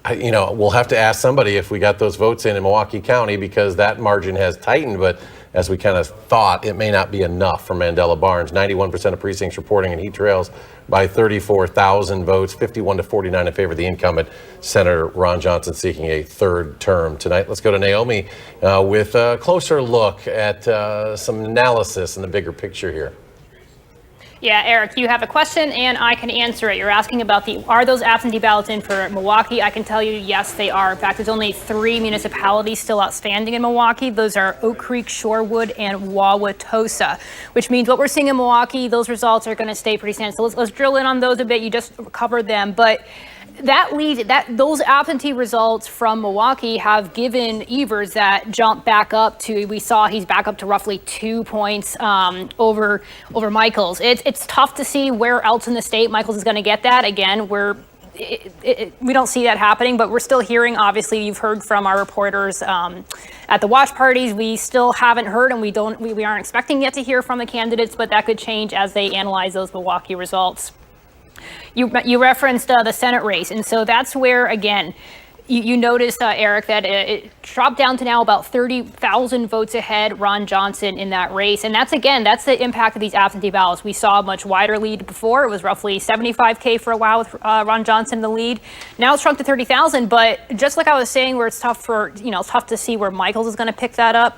We'll have to ask somebody if we got those votes in Milwaukee County, because that margin has tightened, but as we kind of thought, it may not be enough for Mandela Barnes. 91% of precincts reporting, and he trails by 34,000 votes, 51-49 in favor of the incumbent, Senator Ron Johnson, seeking a third term tonight. Let's go to Naomi with a closer look at some analysis in the bigger picture here. Yeah, Eric, you have a question and I can answer it. You're asking about are those absentee ballots in for Milwaukee? I can tell you, yes, they are. In fact, there's only 3 municipalities still outstanding in Milwaukee. Those are Oak Creek, Shorewood, and Wauwatosa, which means what we're seeing in Milwaukee, those results are going to stay pretty standard. So let's drill in on those a bit. You just covered them, but those absentee results from Milwaukee have given Evers that jump back up to, we saw he's back up to roughly 2 points over Michels. It's tough to see where else in the state Michels is going to get that. Again, we don't see that happening, but we're still hearing, obviously you've heard from our reporters at the watch parties. We still haven't heard, and we aren't expecting yet to hear from the candidates, but that could change as they analyze those Milwaukee results. You referenced the Senate race, and so that's where, again, you noticed, Eric, that it dropped down to now about 30,000 votes ahead, Ron Johnson in that race. And that's the impact of these absentee ballots. We saw a much wider lead before. It was roughly 75K for a while with Ron Johnson in the lead. Now it's shrunk to 30,000, but just like I was saying, where it's tough to see where Michels is going to pick that up,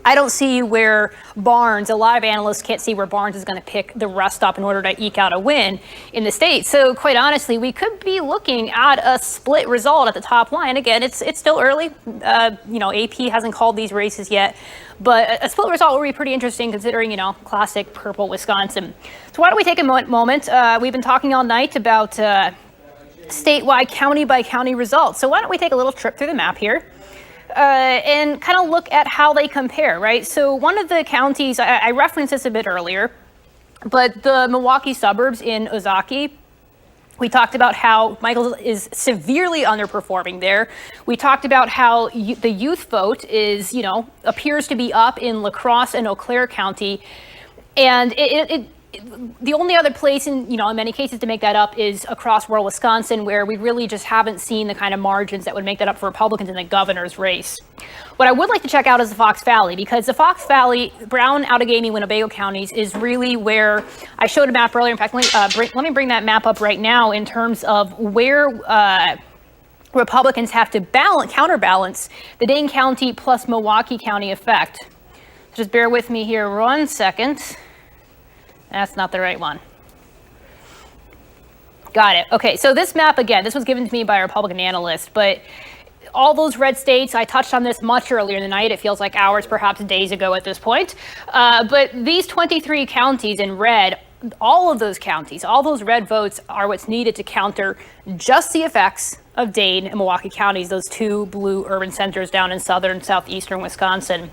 I don't see where Barnes, a lot of analysts can't see where Barnes is going to pick the rest up in order to eke out a win in the state. So quite honestly, we could be looking at a split result at the top line. Again, it's still early. AP hasn't called these races yet, but a split result will be pretty interesting considering, classic purple Wisconsin. So why don't we take a moment? We've been talking all night about statewide county by county results. So why don't we take a little trip through the map here? And kind of look at how they compare, right? So one of the counties, I referenced this a bit earlier, but the Milwaukee suburbs in Ozaukee, we talked about how Michels is severely underperforming there. We talked about how the youth vote is, appears to be up in La Crosse and Eau Claire County. And the only other place in many cases to make that up is across rural Wisconsin, where we really just haven't seen the kind of margins that would make that up for Republicans in the governor's race. What I would like to check out is the Fox Valley, because the Fox Valley, Brown, Outagamie, Winnebago counties is really where I showed a map earlier. In fact, let me bring that map up right now in terms of where Republicans have to counterbalance the Dane County plus Milwaukee County effect. Just bear with me here 1 second. That's not the right one. Got it. Okay, so this map, again, this was given to me by a Republican analyst, but all those red states, I touched on this much earlier in the night. It feels like hours, perhaps days ago at this point. But these 23 counties in red, all of those counties, all those red votes are what's needed to counter just the effects of Dane and Milwaukee counties, those two blue urban centers down in southern, southeastern Wisconsin.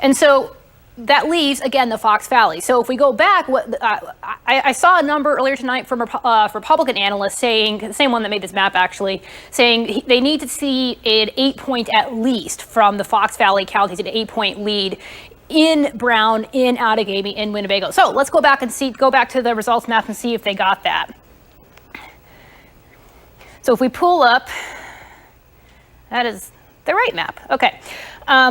And so that leaves, again, the Fox Valley. So if we go back, I saw a number earlier tonight from Republican analysts saying, the same one that made this map actually, saying they need to see an 8-point at least from the Fox Valley counties, an 8-point lead in Brown, in Outagamie, in Winnebago. So let's go back to the results map and see if they got that. So if we pull up, that is the right map. Okay.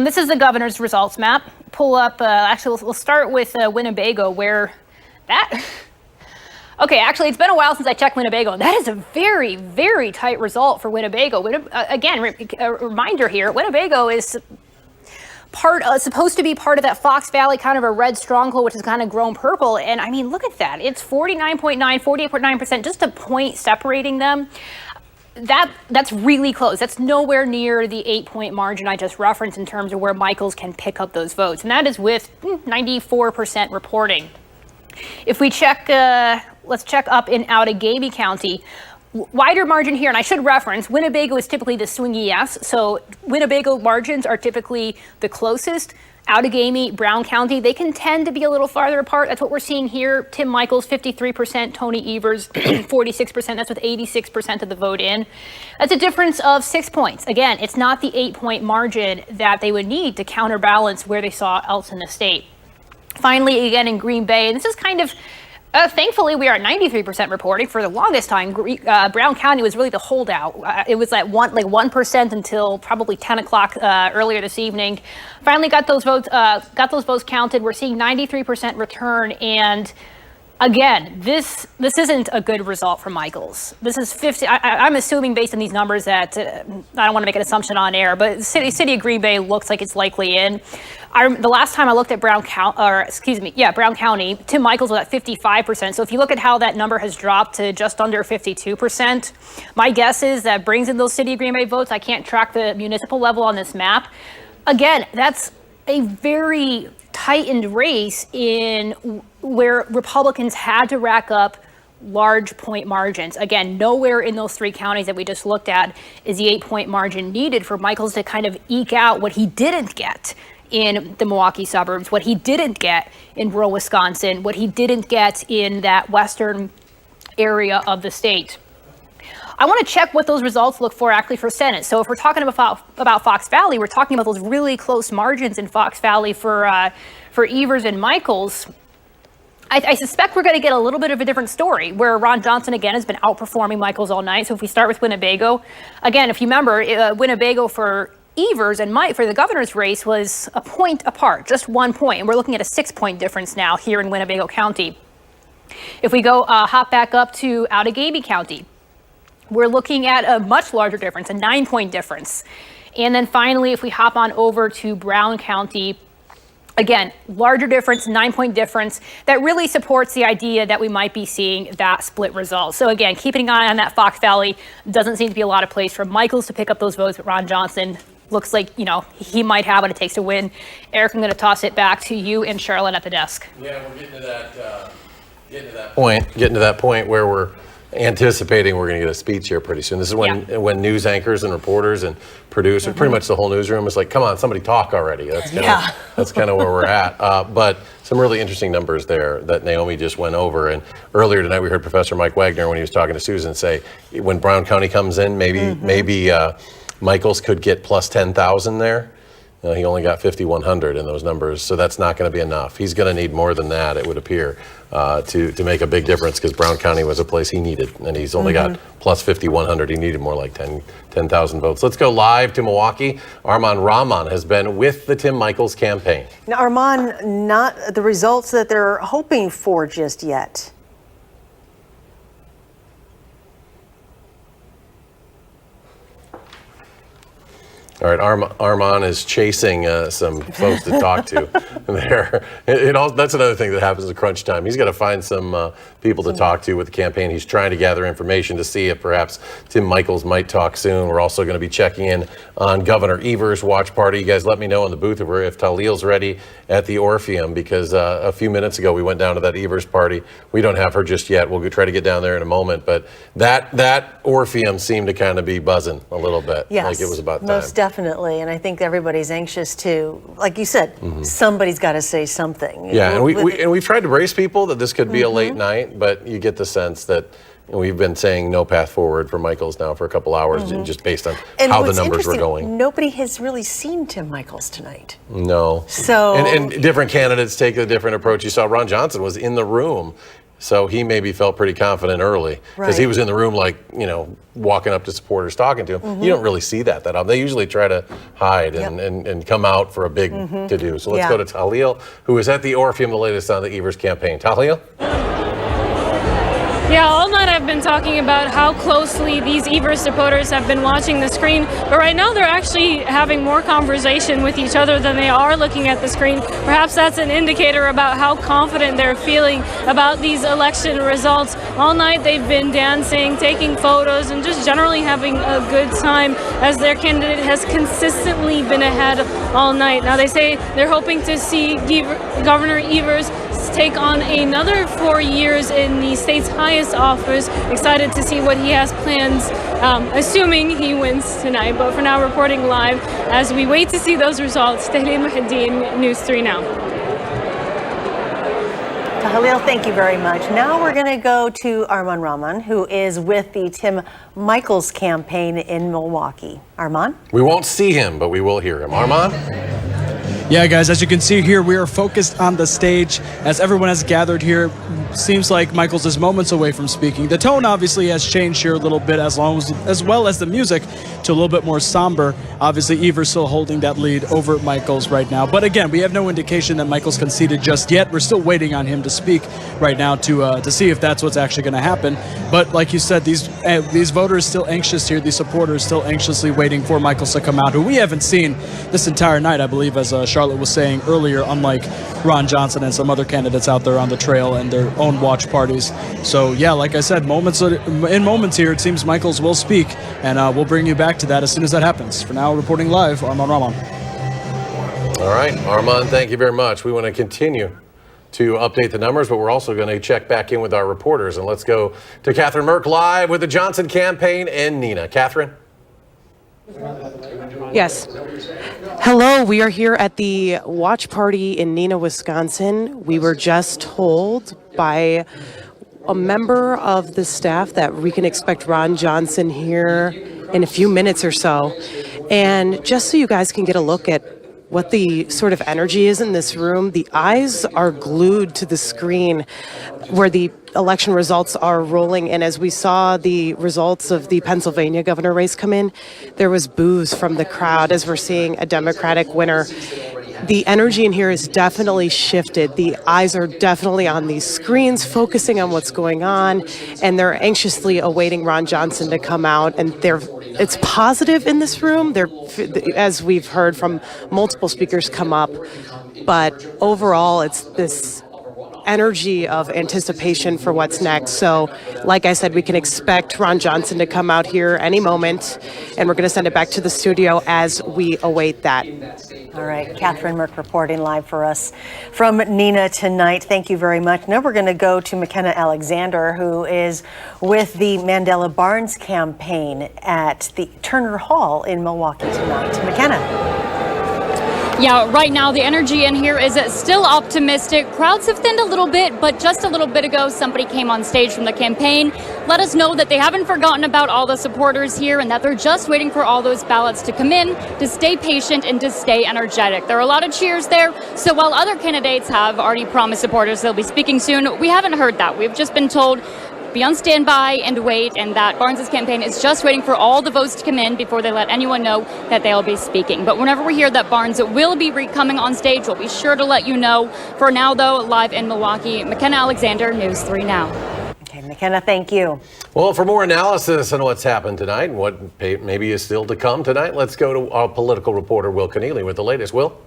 This is the governor's results map. pull up, actually, we'll start with Winnebago, where that. Okay, actually, it's been a while since I checked Winnebago. That is a very, very tight result for Winnebago. Again, a reminder here, Winnebago is supposed to be part of that Fox Valley, kind of a red stronghold, which has kind of grown purple. And I mean, look at that. It's 49.9, 48.9%, just a point separating them. That's really close. That's nowhere near the 8-point margin I just referenced in terms of where Michaels can pick up those votes. And that is with 94% reporting. If we check, let's check up in Outagamie County. Wider margin here, and I should reference, Winnebago is typically the swingy yes, so Winnebago margins are typically the closest. Outagamie, Brown County, they can tend to be a little farther apart. That's what we're seeing here. Tim Michaels, 53%, Tony Evers, 46%. That's with 86% of the vote in. That's a difference of 6 points. Again, it's not the 8-point margin that they would need to counterbalance where they saw else in the state. Finally, again, in Green Bay, and this is kind of, thankfully, we are at 93% reporting. For the longest time, Brown County was really the holdout. It was at 1% until probably 10 o'clock earlier this evening. Finally got those votes counted. We're seeing 93% return. And again, this isn't a good result for Michaels. This is 50. I'm assuming based on these numbers that I don't want to make an assumption on air, but the city of Green Bay looks like it's likely in. The last time I looked at Brown County, Tim Michaels was at 55%. So if you look at how that number has dropped to just under 52%, my guess is that brings in those city of Green Bay votes. I can't track the municipal level on this map. Again, that's a very tightened race in where Republicans had to rack up large point margins. Again, nowhere in those three counties that we just looked at is the 8-point margin needed for Michaels to kind of eke out what he didn't get in the Milwaukee suburbs, what he didn't get in rural Wisconsin, what he didn't get in that western area of the state. I want to check what those results look for actually for Senate. So if we're talking about Fox Valley, we're talking about those really close margins in Fox Valley for Evers and Michaels. I suspect we're going to get a little bit of a different story where Ron Johnson, again, has been outperforming Michaels all night. So if we start with Winnebago, again, if you remember, Winnebago for Evers and Mike for the governor's race was a point apart, just 1 point. And we're looking at a 6-point difference now here in Winnebago County. If we go hop back up to Outagamie County, we're looking at a much larger difference, a 9-point difference. And then finally, if we hop on over to Brown County, again, larger difference, 9-point difference. That really supports the idea that we might be seeing that split result. So again, keeping an eye on that Fox Valley. Doesn't seem to be a lot of place for Michaels to pick up those votes, but Ron Johnson looks like, he might have what it takes to win. Eric, I'm going to toss it back to you and Charlotte at the desk. Yeah, we're getting to that point where we're anticipating we're going to get a speech here pretty soon. This is when news anchors and reporters and producers, pretty much the whole newsroom is like, come on, somebody talk already. That's kind of where we're at. But some really interesting numbers there that Naomi just went over. And earlier tonight we heard Professor Mike Wagner, when he was talking to Susan, say when Brown County comes in, maybe Michaels could get plus 10,000 there. He only got 5,100 in those numbers, so that's not going to be enough. He's going to need more than that, it would appear, to make a big difference, because Brown County was a place he needed, and he's only got plus 5,100. He needed more like 10,000 votes. Let's go live to Milwaukee. Arman Rahman has been with the Tim Michaels campaign. Now, Arman, not the results that they're hoping for just yet. All right, Arman is chasing some folks to talk to there. That's another thing that happens at crunch time. He's got to find some people to talk to with the campaign. He's trying to gather information to see if perhaps Tim Michaels might talk soon. We're also going to be checking in on Governor Evers' watch party. You guys let me know in the booth if Talliel's ready at the Orpheum, because a few minutes ago we went down to that Evers party. We don't have her just yet. We'll try to get down there in a moment. But that Orpheum seemed to kind of be buzzing a little bit. Yes, like it was about time. Most definitely, and I think everybody's anxious to, like you said, somebody's got to say something. Yeah, and we've tried to brace people that this could be a late night, but you get the sense that we've been saying no path forward for Michaels now for a couple hours, just based on how the numbers were going. Nobody has really seen Tim Michaels tonight. No. So and different candidates take a different approach. You saw Ron Johnson was in the room So he maybe felt pretty confident early because he was in the room, like, walking up to supporters, talking to them. You don't really see that often. They usually try to hide and come out for a big to-do. So let's go to Tahlil, who is at the Orpheum, the latest on the Evers campaign. Tahlil? Yeah, all night I've been talking about how closely these Evers supporters have been watching the screen, but right now they're actually having more conversation with each other than they are looking at the screen. Perhaps that's an indicator about how confident they're feeling about these election results. All night they've been dancing, taking photos, and just generally having a good time as their candidate has consistently been ahead all night. Now they say they're hoping to see Governor Evers take on another 4 years in the state's highest office. Excited to see what he has plans, assuming he wins tonight. But for now, reporting live as we wait to see those results. Tahlil Muhaddin, News 3 Now. Tahlil, thank you very much. Now we're going to go to Arman Rahman, who is with the Tim Michels campaign in Milwaukee. Arman? We won't see him, but we will hear him. Arman? Yeah, guys, as you can see here, we are focused on the stage as everyone has gathered here. Seems like Michels is moments away from speaking. The tone obviously has changed here a little bit, as well as the music to a little bit more somber. Obviously, Evers still holding that lead over Michels right now. But again, we have no indication that Michels conceded just yet. We're still waiting on him to speak right now to see if that's what's actually going to happen. But like you said, these voters still anxious here. These supporters still anxiously waiting for Michels to come out, who we haven't seen this entire night, I believe, as Charlotte was saying earlier, unlike Ron Johnson and some other candidates out there on the trail and their own watch parties. So yeah, like I said, in moments here, it seems Michels will speak, and we'll bring you back to that as soon as that happens. For now, reporting live, Arman Rahman. All right, Arman, thank you very much. We want to continue to update the numbers, but we're also going to check back in with our reporters. And let's go to Catherine Merck live with the Johnson campaign and Nina. Catherine? Yes. Hello, we are here at the watch party in Neenah, Wisconsin. We were just told by a member of the staff that we can expect Ron Johnson here in a few minutes or so. And just so you guys can get a look at what the sort of energy is in this room, the eyes are glued to the screen where the election results are rolling. And as we saw the results of the Pennsylvania governor race come in, there was boos from the crowd as we're seeing a Democratic winner. The energy in here is definitely shifted. The eyes are definitely on these screens, focusing on what's going on, and they're anxiously awaiting Ron Johnson to come out. And it's positive in this room. As we've heard from multiple speakers come up, but overall, it's this energy of anticipation for what's next. So, like I said, we can expect Ron Johnson to come out here any moment, and we're going to send it back to the studio as we await that. All right, Catherine Merck reporting live for us from Neenah tonight. Thank you very much. Now we're going to go to McKenna Alexander, who is with the Mandela Barnes campaign at the Turner Hall in Milwaukee tonight. McKenna. Yeah, right now the energy in here is still optimistic. Crowds have thinned a little bit, but just a little bit ago somebody came on stage from the campaign, let us know that they haven't forgotten about all the supporters here and that they're just waiting for all those ballots to come in, to stay patient and to stay energetic. There are a lot of cheers there, so while other candidates have already promised supporters they'll be speaking soon, we haven't heard that. We've just been told be on standby and wait, and that Barnes's campaign is just waiting for all the votes to come in before they let anyone know that they'll be speaking. But whenever we hear that Barnes will be coming on stage, we'll be sure to let you know. For now, though, live in Milwaukee, McKenna Alexander, News 3 Now. Okay, McKenna, thank you. Well, for more analysis on what's happened tonight and what maybe is still to come tonight, let's go to our political reporter, Will Keneally, with the latest. Will?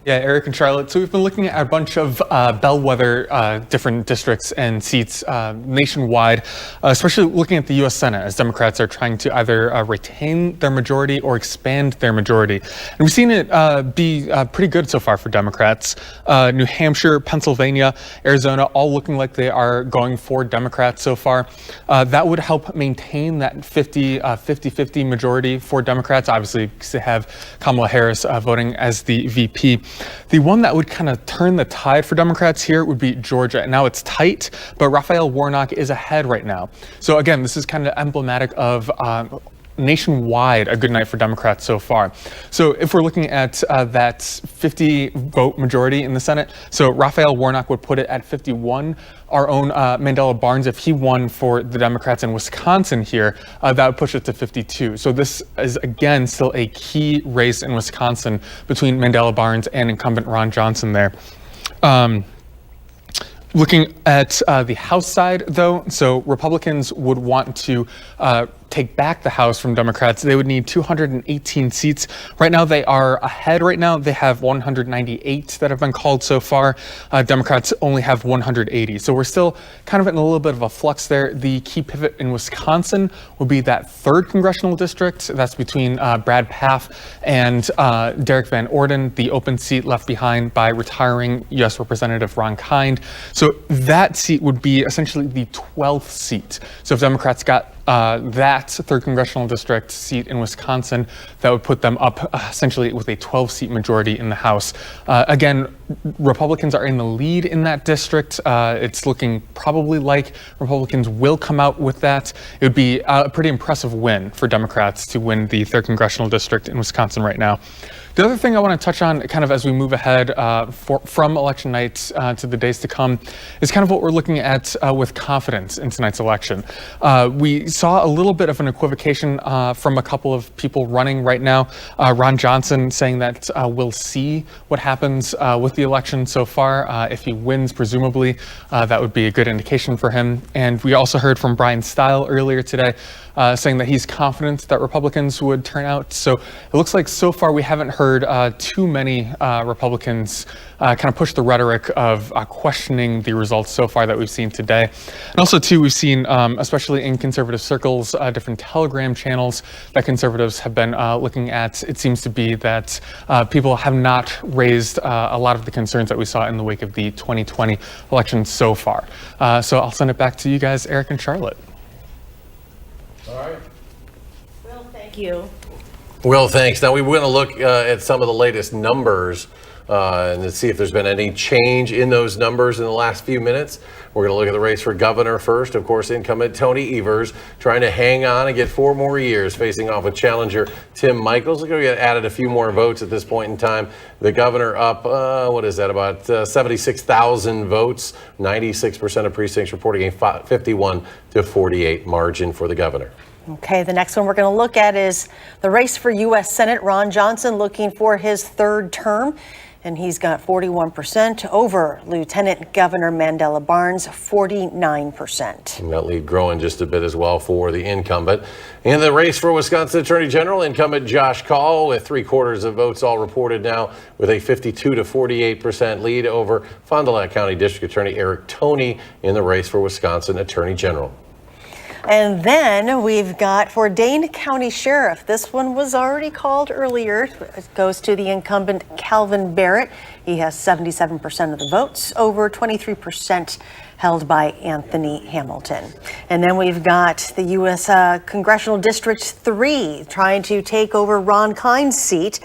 Yeah, Eric and Charlotte. So we've been looking at a bunch of bellwether different districts and seats nationwide, especially looking at the U.S. Senate as Democrats are trying to either retain their majority or expand their majority. And we've seen it be pretty good so far for Democrats. New Hampshire, Pennsylvania, Arizona, all looking like they are going for Democrats so far. That would help maintain that 50-50 majority for Democrats, obviously, because they have Kamala Harris voting as the VP. The one that would kind of turn the tide for Democrats here would be Georgia. Now it's tight, but Raphael Warnock is ahead right now. So again, this is kind of emblematic of nationwide a good night for Democrats so far. So if we're looking at that 50 vote majority in the Senate, so Raphael Warnock would put it at 51. Our own Mandela Barnes, if he won for the Democrats in Wisconsin here, that would push it to 52. So this is, again, still a key race in Wisconsin between Mandela Barnes and incumbent Ron Johnson there. Looking at the House side, though, so Republicans would want to take back the House from Democrats. They would need 218 seats. Right now, they are ahead. Right now, they have 198 that have been called so far. Democrats only have 180. So we're still kind of in a little bit of a flux there. The key pivot in Wisconsin will be that 3rd congressional district. That's between Brad Pfaff and Derek Van Orden, the open seat left behind by retiring U.S. Representative Ron Kind. So that seat would be essentially the 12th seat. So if Democrats got that 3rd congressional district seat in Wisconsin, that would put them up essentially with a 12-seat majority in the House. Again, Republicans are in the lead in that district. It's looking probably like Republicans will come out with that. It would be a pretty impressive win for Democrats to win the 3rd congressional district in Wisconsin right now. The other thing I want to touch on kind of as we move ahead from election night to the days to come is kind of what we're looking at with confidence in tonight's election. We saw a little bit of an equivocation from a couple of people running right now. Ron Johnson saying that we'll see what happens with the election so far. If he wins, presumably, that would be a good indication for him. And we also heard from Brian Stile earlier today saying that he's confident that Republicans would turn out. So it looks like so far we haven't heard too many Republicans kind of push the rhetoric of questioning the results so far that we've seen today. And also, too, we've seen, especially in conservative circles, different Telegram channels that conservatives have been looking at. It seems to be that people have not raised a lot of the concerns that we saw in the wake of the 2020 election so far. So I'll send it back to you guys, Eric and Charlotte. All right. Well, thank you. Will, thanks. Now, we're going to look at some of the latest numbers and to see if there's been any change in those numbers in the last few minutes. We're going to look at the race for governor first. Of course, incumbent Tony Evers trying to hang on and get 4 more years, facing off with challenger Tim Michels. Look, we added a few more votes at this point in time. The governor up, what is that, about 76,000 votes. 96% of precincts reporting a 51-48 margin for the governor. Okay, the next one we're going to look at is the race for U.S. Senate. Ron Johnson looking for his 3rd term, and he's got 41% over Lieutenant Governor Mandela Barnes, 49%. And that lead growing just a bit as well for the incumbent. In the race for Wisconsin Attorney General, incumbent Josh Kaul with 3/4 of votes all reported now with a 52-48% lead over Fond du Lac County District Attorney Eric Toney in the race for Wisconsin Attorney General. And then we've got for Dane County Sheriff. This one was already called earlier. It goes to the incumbent Calvin Barrett. He has 77% of the votes, over 23% held by Anthony Hamilton. And then we've got the U.S. Congressional District 3 trying to take over Ron Kind's seat.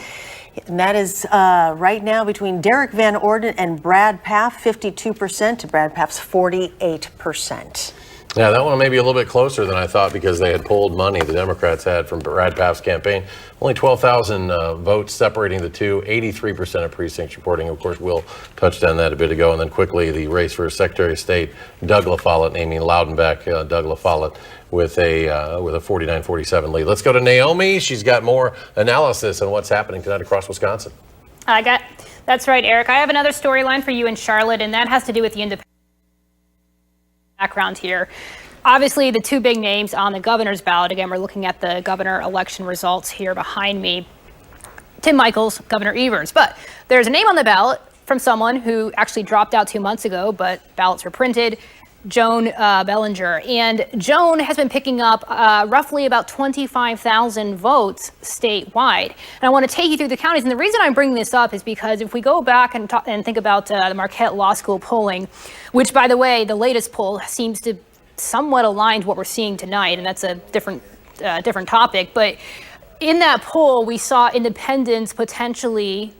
And that is right now between Derek Van Orden and Brad Pfaff, 52% to Brad Pfaff's 48%. Yeah, that one may be a little bit closer than I thought because they had pulled money the Democrats had from Brad Pfaff's campaign. Only 12,000 votes separating the two, 83% of precincts reporting. Of course, Will touched on that a bit ago. And then quickly, the race for Secretary of State, Doug LaFollette, Amy Loudenbeck, Doug LaFollette with a 49-47 lead. Let's go to Naomi. She's got more analysis on what's happening tonight across Wisconsin. That's right, Eric. I have another storyline for you in Charlotte, and that has to do with the independent background here. Obviously, the 2 big names on the governor's ballot, again, we're looking at the governor election results here behind me. Tim Michels, Governor Evers. But there's a name on the ballot from someone who actually dropped out 2 months ago, but ballots were printed, Joan Bellinger. And Joan has been picking up roughly about 25,000 votes statewide. And I want to take you through the counties. And the reason I'm bringing this up is because if we go back and think about the Marquette Law School polling, which, by the way, the latest poll seems to somewhat align to what we're seeing tonight, and that's a different topic. But in that poll, we saw independents potentially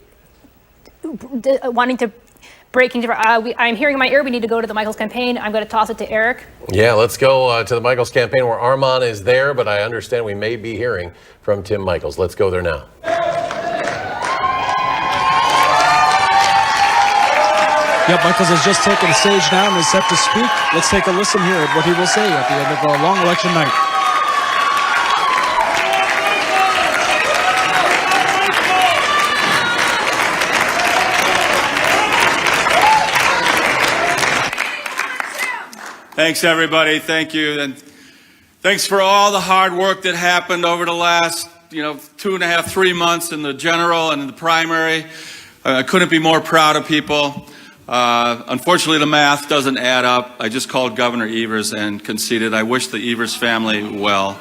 wanting to I'm hearing in my ear we need to go to the Michaels campaign. I'm going to toss it to Eric. Yeah, let's go to the Michaels campaign where Armand is there, but I understand we may be hearing from Tim Michaels. Let's go there now. Yep, Michaels has just taken the stage now and is set to speak. Let's take a listen here at what he will say at the end of a long election night. Thanks, everybody. Thank you. And thanks for all the hard work that happened over the last, 2.5, 3 months in the general and in the primary. I couldn't be more proud of people. Unfortunately, the math doesn't add up. I just called Governor Evers and conceded. I wish the Evers family well.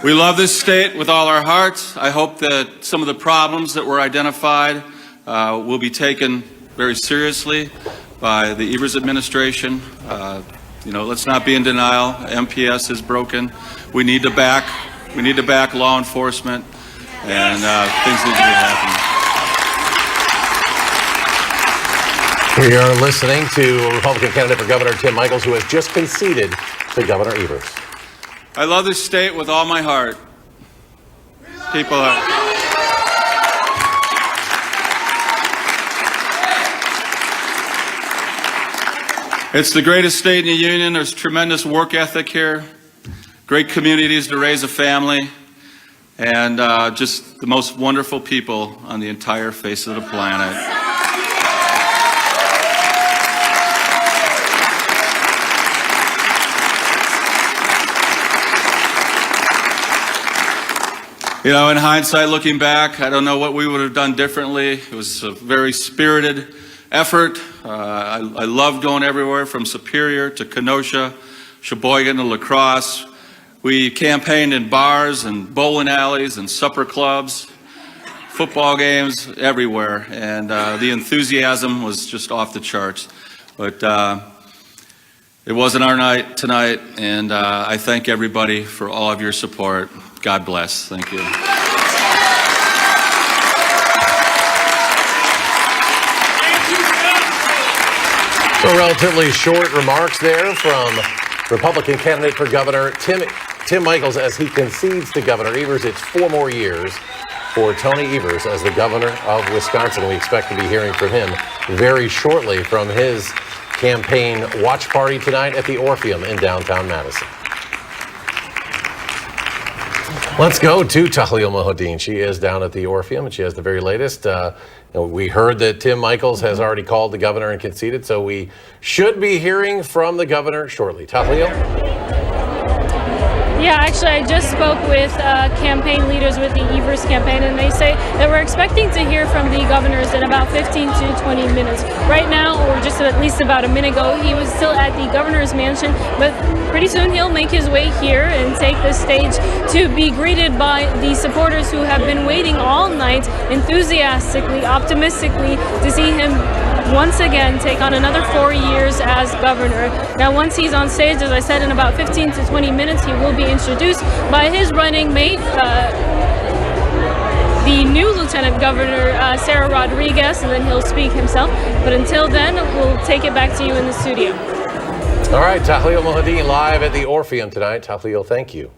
We love this state with all our hearts. I hope that some of the problems that were identified will be taken very seriously by the Evers administration. Let's not be in denial. MPS is broken. We need to back law enforcement, and things need to be happening. We are listening to Republican candidate for governor Tim Michaels, who has just conceded to Governor Evers. I love this state with all my heart. People are. It's the greatest state in the union. There's tremendous work ethic here, great communities to raise a family, and just the most wonderful people on the entire face of the planet. In hindsight, looking back, I don't know what we would have done differently. It was a very spirited effort. I loved going everywhere from Superior to Kenosha, Sheboygan to La Crosse. We campaigned in bars and bowling alleys and supper clubs, football games, everywhere. And the enthusiasm was just off the charts. But it wasn't our night tonight, and I thank everybody for all of your support. God bless. Thank you. So relatively short remarks there from Republican candidate for governor Tim Michaels as he concedes to Governor Evers. It's 4 more years for Tony Evers as the governor of Wisconsin. We expect to be hearing from him very shortly from his campaign watch party tonight at the Orpheum in downtown Madison. Let's go to Tahlil Mohadeen. She is down at the Orpheum, and she has the very latest. We heard that Tim Michaels has already called the governor and conceded, so we should be hearing from the governor shortly. Tahlil? Yeah, actually, I just spoke with campaign leaders with the Evers campaign, and they say that we're expecting to hear from the governors in about 15 to 20 minutes. Right now, or just at least about a minute ago, he was still at the governor's mansion, but pretty soon he'll make his way here and take the stage to be greeted by the supporters who have been waiting all night, enthusiastically, optimistically, to see him once again take on another 4 years as governor. Now, once he's on stage, as I said, in about 15 to 20 minutes, he will be introduced by his running mate, the new Lieutenant Governor, Sarah Rodriguez, and then he'll speak himself. But until then, we'll take it back to you in the studio. All right, Tahlil Mohadeen live at the Orpheum tonight. Tahlil, thank you.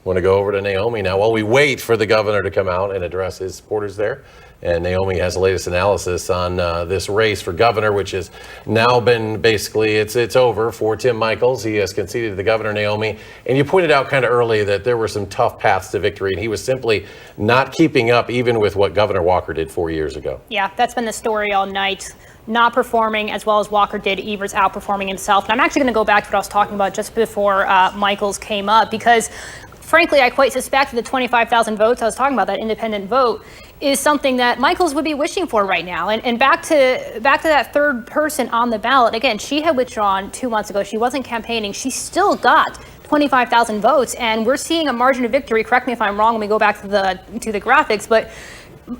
Want to go over to Naomi now while we wait for the governor to come out and address his supporters there. And Naomi has the latest analysis on this race for governor, which has now been basically, it's over for Tim Michaels. He has conceded to the governor, Naomi. And you pointed out kind of early that there were some tough paths to victory, and he was simply not keeping up even with what Governor Walker did 4 years ago. Yeah, that's been the story all night. Not performing as well as Walker did, Evers outperforming himself. And I'm actually going to go back to what I was talking about just before Michaels came up, because frankly, I quite suspect that the 25,000 votes I was talking about, that independent vote, is something that Michaels would be wishing for right now. And back to that third person on the ballot, again, she had withdrawn 2 months ago. She wasn't campaigning. She still got 25,000 votes, and we're seeing a margin of victory. Correct me if I'm wrong when we go back to the graphics, but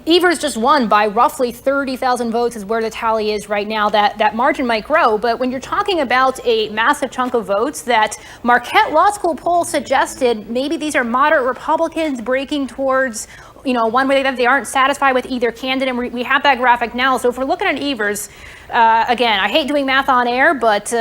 Evers just won by roughly 30,000 votes is where the tally is right now. That margin might grow, but when you're talking about a massive chunk of votes that Marquette Law School poll suggested, maybe these are moderate Republicans breaking towards one way that they aren't satisfied with either candidate. And we have that graphic now. So if we're looking at Evers, again, I hate doing math on air, but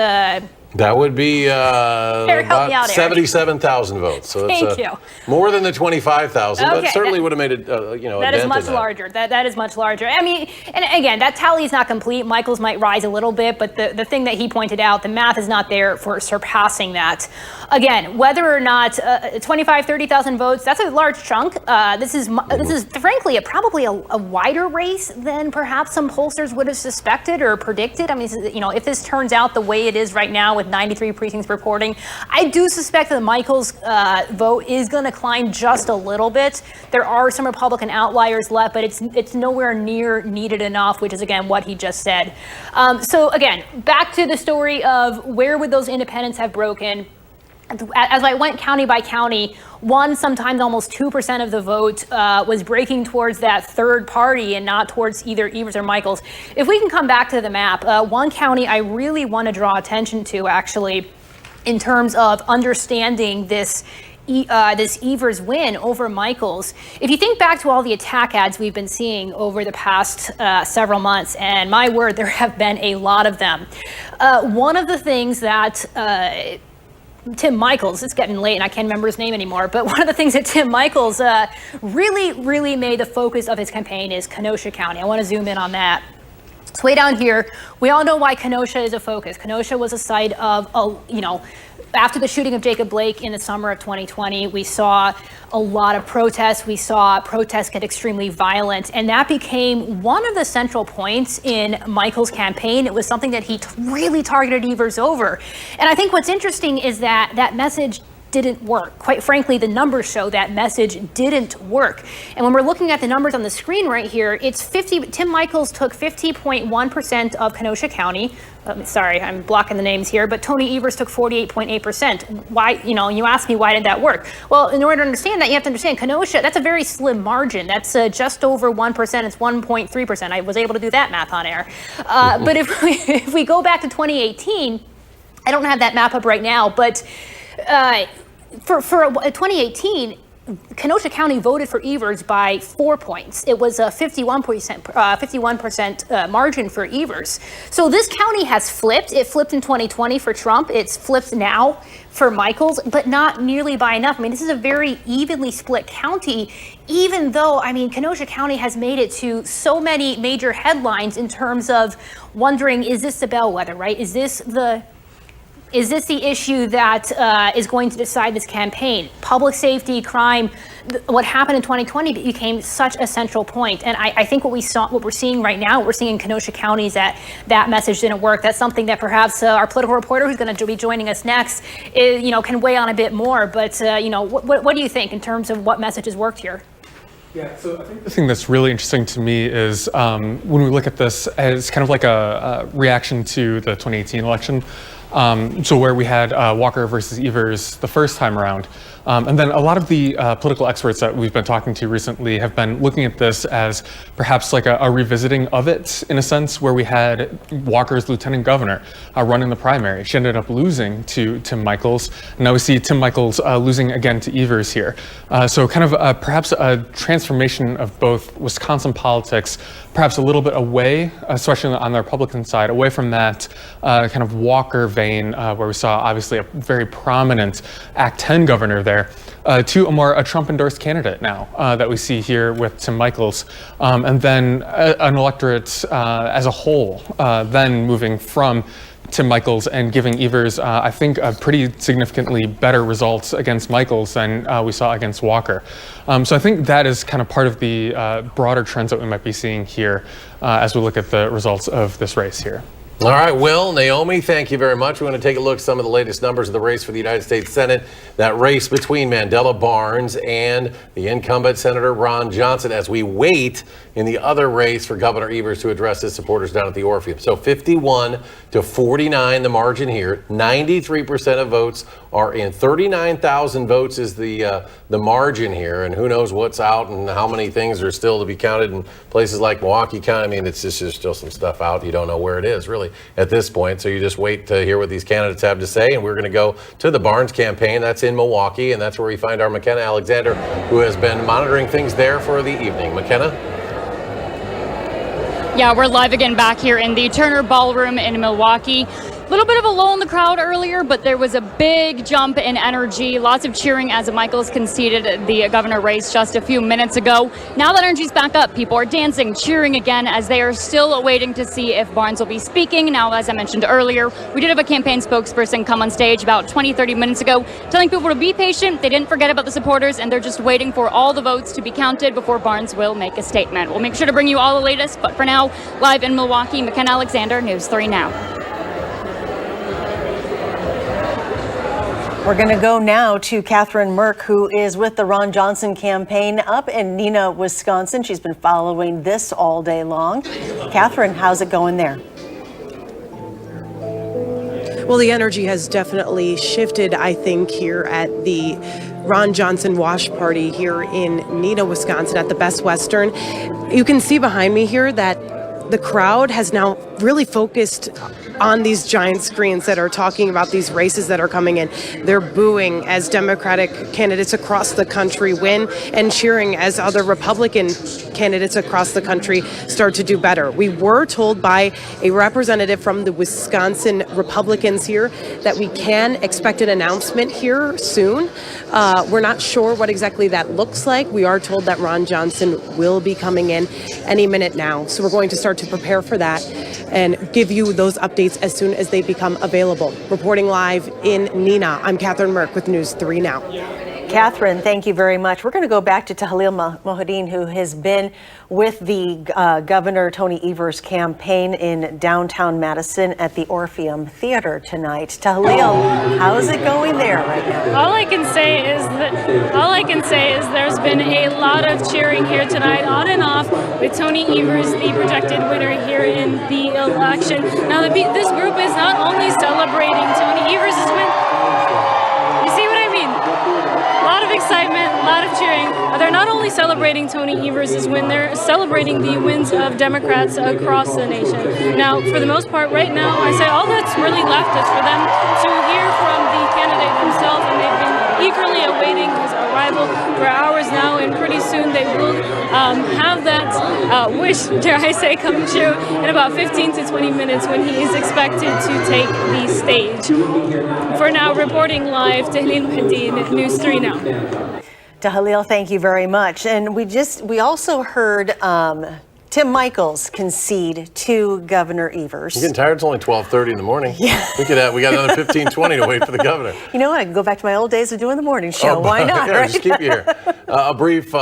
that would be about 77,000 votes. So Thank you. More than the 25,000, Okay, but certainly would have made it, a that dent is much in that. larger. That is much larger. I mean, and again, that tally is not complete. Michaels might rise a little bit, but the thing that he pointed out, the math is not there for surpassing that. Again, whether or not 25, 30,000 votes, that's a large chunk. This is frankly probably a wider race than perhaps some pollsters would have suspected or predicted. I mean, if this turns out the way it is right now with 93 precincts reporting, I do suspect that Michaels' vote is going to climb just a little bit. There are some Republican outliers left, but it's nowhere near needed enough, which is, again, what he just said. So, again, back to the story of where would those independents have broken. As I went county by county, sometimes almost 2% of the vote was breaking towards that third party and not towards either Evers or Michaels. If we can come back to the map, one county I really want to draw attention to, actually, in terms of understanding this Evers win over Michaels. If you think back to all the attack ads we've been seeing over the past several months, and my word, there have been a lot of them. One of the things that Tim Michaels, it's getting late and I can't remember his name anymore, but one of the things that Tim Michaels really made the focus of his campaign is Kenosha County. I want to zoom in on that. It's way down here. We all know why Kenosha is a focus. Kenosha was a site of, after the shooting of Jacob Blake in the summer of 2020, we saw a lot of protests. We saw protests get extremely violent, and that became one of the central points in Michael's campaign. It was something that he really targeted Evers over. And I think what's interesting is that that message didn't work. Quite frankly, the numbers show that message didn't work. And when we're looking at the numbers on the screen right here, it's Tim Michaels took 50.1% of Kenosha County. Sorry, I'm blocking the names here, but Tony Evers took 48.8%. Why, you ask me, why did that work? Well, in order to understand that, you have to understand Kenosha, that's a very slim margin. That's just over 1%. It's 1.3%. I was able to do that math on air. But if we go back to 2018, I don't have that map up right now, but for 2018, Kenosha County voted for Evers by 4 points. It was a 51% margin for Evers. So this county has flipped. It flipped in 2020 for Trump. It's flipped now for Michaels, but not nearly by enough. I mean, this is a very evenly split county, even though, Kenosha County has made it to so many major headlines in terms of wondering, is this the bellwether, right? Is this the issue that is going to decide this campaign? Public safety, crime, what happened in 2020 became such a central point. And I think what we're seeing right now, we're seeing in Kenosha County is that message didn't work. That's something that perhaps our political reporter, who's going to be joining us next, can weigh on a bit more. But what do you think in terms of what messages worked here? Yeah, so I think the thing that's really interesting to me is when we look at this as kind of like a reaction to the 2018 election. So where we had Walker versus Evers the first time around. And then a lot of the political experts that we've been talking to recently have been looking at this as perhaps like a revisiting of it, in a sense, where we had Walker's lieutenant governor run in the primary. She ended up losing to Tim Michaels. And now we see Tim Michaels losing again to Evers here. So kind of perhaps a transformation of both Wisconsin politics, perhaps a little bit away, especially on the Republican side, away from that kind of Walker vein, where we saw obviously a very prominent Act 10 governor there, to a Trump-endorsed candidate now that we see here with Tim Michaels, and then an electorate as a whole then moving from Tim Michaels and giving Evers, I think, a pretty significantly better results against Michaels than we saw against Walker. So I think that is kind of part of the broader trends that we might be seeing here as we look at the results of this race here. All right, Will, Naomi, thank you very much. We want to take a look at some of the latest numbers of the race for the United States Senate, that race between Mandela Barnes and the incumbent Senator Ron Johnson, as we wait in the other race for Governor Evers to address his supporters down at the Orpheum. So 51-49, the margin here. 93% of votes are in. 39,000 votes is the margin here, and who knows what's out and how many things are still to be counted in places like Milwaukee County. I mean, it's just there's still some stuff out. You don't know where it is, really. at this point. So you just wait to hear what these candidates have to say. And we're going to go to the Barnes campaign. That's in Milwaukee, and that's where we find our McKenna Alexander, who has been monitoring things there for the evening. McKenna? Yeah, we're live again back here in the Turner Ballroom in Milwaukee. A little bit of a lull in the crowd earlier, but there was a big jump in energy. Lots of cheering as Michaels conceded the governor race just a few minutes ago. Now that energy's back up, people are dancing, cheering again as they are still waiting to see if Barnes will be speaking. Now, as I mentioned earlier, we did have a campaign spokesperson come on stage about 20-30 minutes ago telling people to be patient. They didn't forget about the supporters, and they're just waiting for all the votes to be counted before Barnes will make a statement. We'll make sure to bring you all the latest, but for now, live in Milwaukee, McKenna Alexander, News 3 Now. We're going to go now to Catherine Merck, who is with the Ron Johnson campaign up in Neenah, Wisconsin. She's been following this all day long. Catherine, how's it going there? Well, the energy has definitely shifted, I think, here at the Ron Johnson Wash Party here in Neenah, Wisconsin at the Best Western. You can see behind me here that the crowd has now really focused on these giant screens that are talking about these races that are coming in. They're booing as Democratic candidates across the country win and cheering as other Republican candidates across the country start to do better. We were told by a representative from the Wisconsin Republicans here that we can expect an announcement here soon. We're not sure what exactly that looks like. We are told that Ron Johnson will be coming in any minute now. So we're going to start to prepare for that and give you those updates as soon as they become available. Reporting live in Neenah, I'm Catherine Merck with News 3 Now. Catherine, thank you very much. We're going to go back to Tahlil Mohideen, who has been with the Governor Tony Evers campaign in downtown Madison at the Orpheum Theater tonight. Tahlil, how's it going there right now? All I can say is there's been a lot of cheering here tonight, on and off, with Tony Evers, the projected winner here in the election. Now, this group is not only celebrating Tony Evers' win. You see what I mean? A lot of excitement, a lot of cheering. They're not only celebrating Tony Evers' win, they're celebrating the wins of Democrats across the nation. Now, for the most part, right now, I say all that's really left is for them to hear from the candidate himself, and they've been eagerly awaiting his arrival for hours now, and pretty soon they will have that wish, dare I say, come true in about 15 to 20 minutes when he is expected to take the stage. For now, reporting live, Tahlil Mohideen, News 3 Now. Tahlil, thank you very much. And we also heard Tim Michaels concede to Governor Evers. I'm getting tired. It's only 12:30 in the morning. Yeah. We got another 15, 20 to wait for the governor. You know what? I can go back to my old days of doing the morning show. Why not, yeah, right? Just keep you here. A brief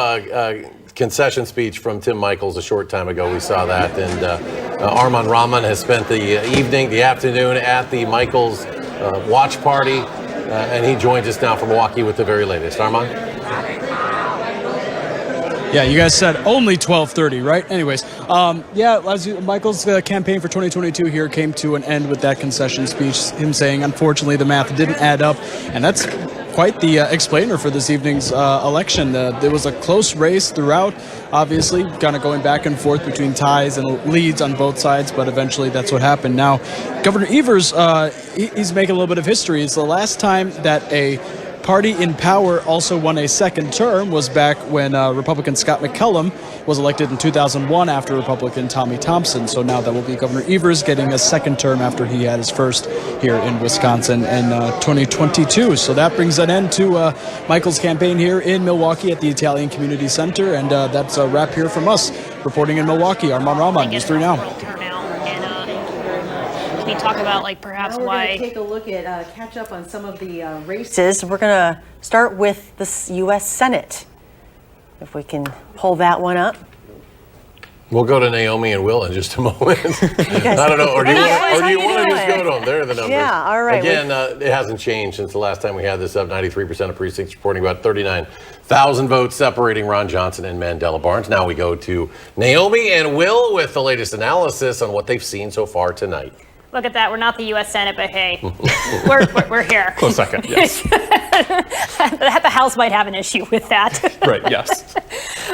concession speech from Tim Michaels a short time ago. We saw that. And Armand Rahman has spent the afternoon at the Michaels watch party. And he joins us now from Milwaukee with the very latest. Armand? Yeah, you guys said only 12:30, right? Anyways, Michael's campaign for 2022 here came to an end with that concession speech, him saying, unfortunately, the math didn't add up, and that's quite the explainer for this evening's election. There was a close race throughout, obviously, kind of going back and forth between ties and leads on both sides, but eventually that's what happened. Now, Governor Evers, he's making a little bit of history. It's the last time that a party in power also won a second term was back when Republican Scott McCallum was elected in 2001 after Republican Tommy Thompson. So now that will be Governor Evers getting a second term after he had his first here in Wisconsin in 2022. So that brings an end to Michael's campaign here in Milwaukee at the Italian Community Center. And that's a wrap here from us. Reporting in Milwaukee, Armand Rahman, News 3 Now. Can you talk about perhaps We're why? going to take a look at catch up on some of the races. We're going to start with the U.S. Senate. If we can pull that one up. We'll go to Naomi and Will in just a moment. I don't know. Or do you want to just go to them? There are the numbers. Yeah, all right. Again, it hasn't changed since the last time we had this up. 93% of precincts reporting about 39,000 votes separating Ron Johnson and Mandela Barnes. Now we go to Naomi and Will with the latest analysis on what they've seen so far tonight. Look at that. We're not the U.S. Senate, but hey, we're here. Close second, yes. The House might have an issue with that. Right, yes.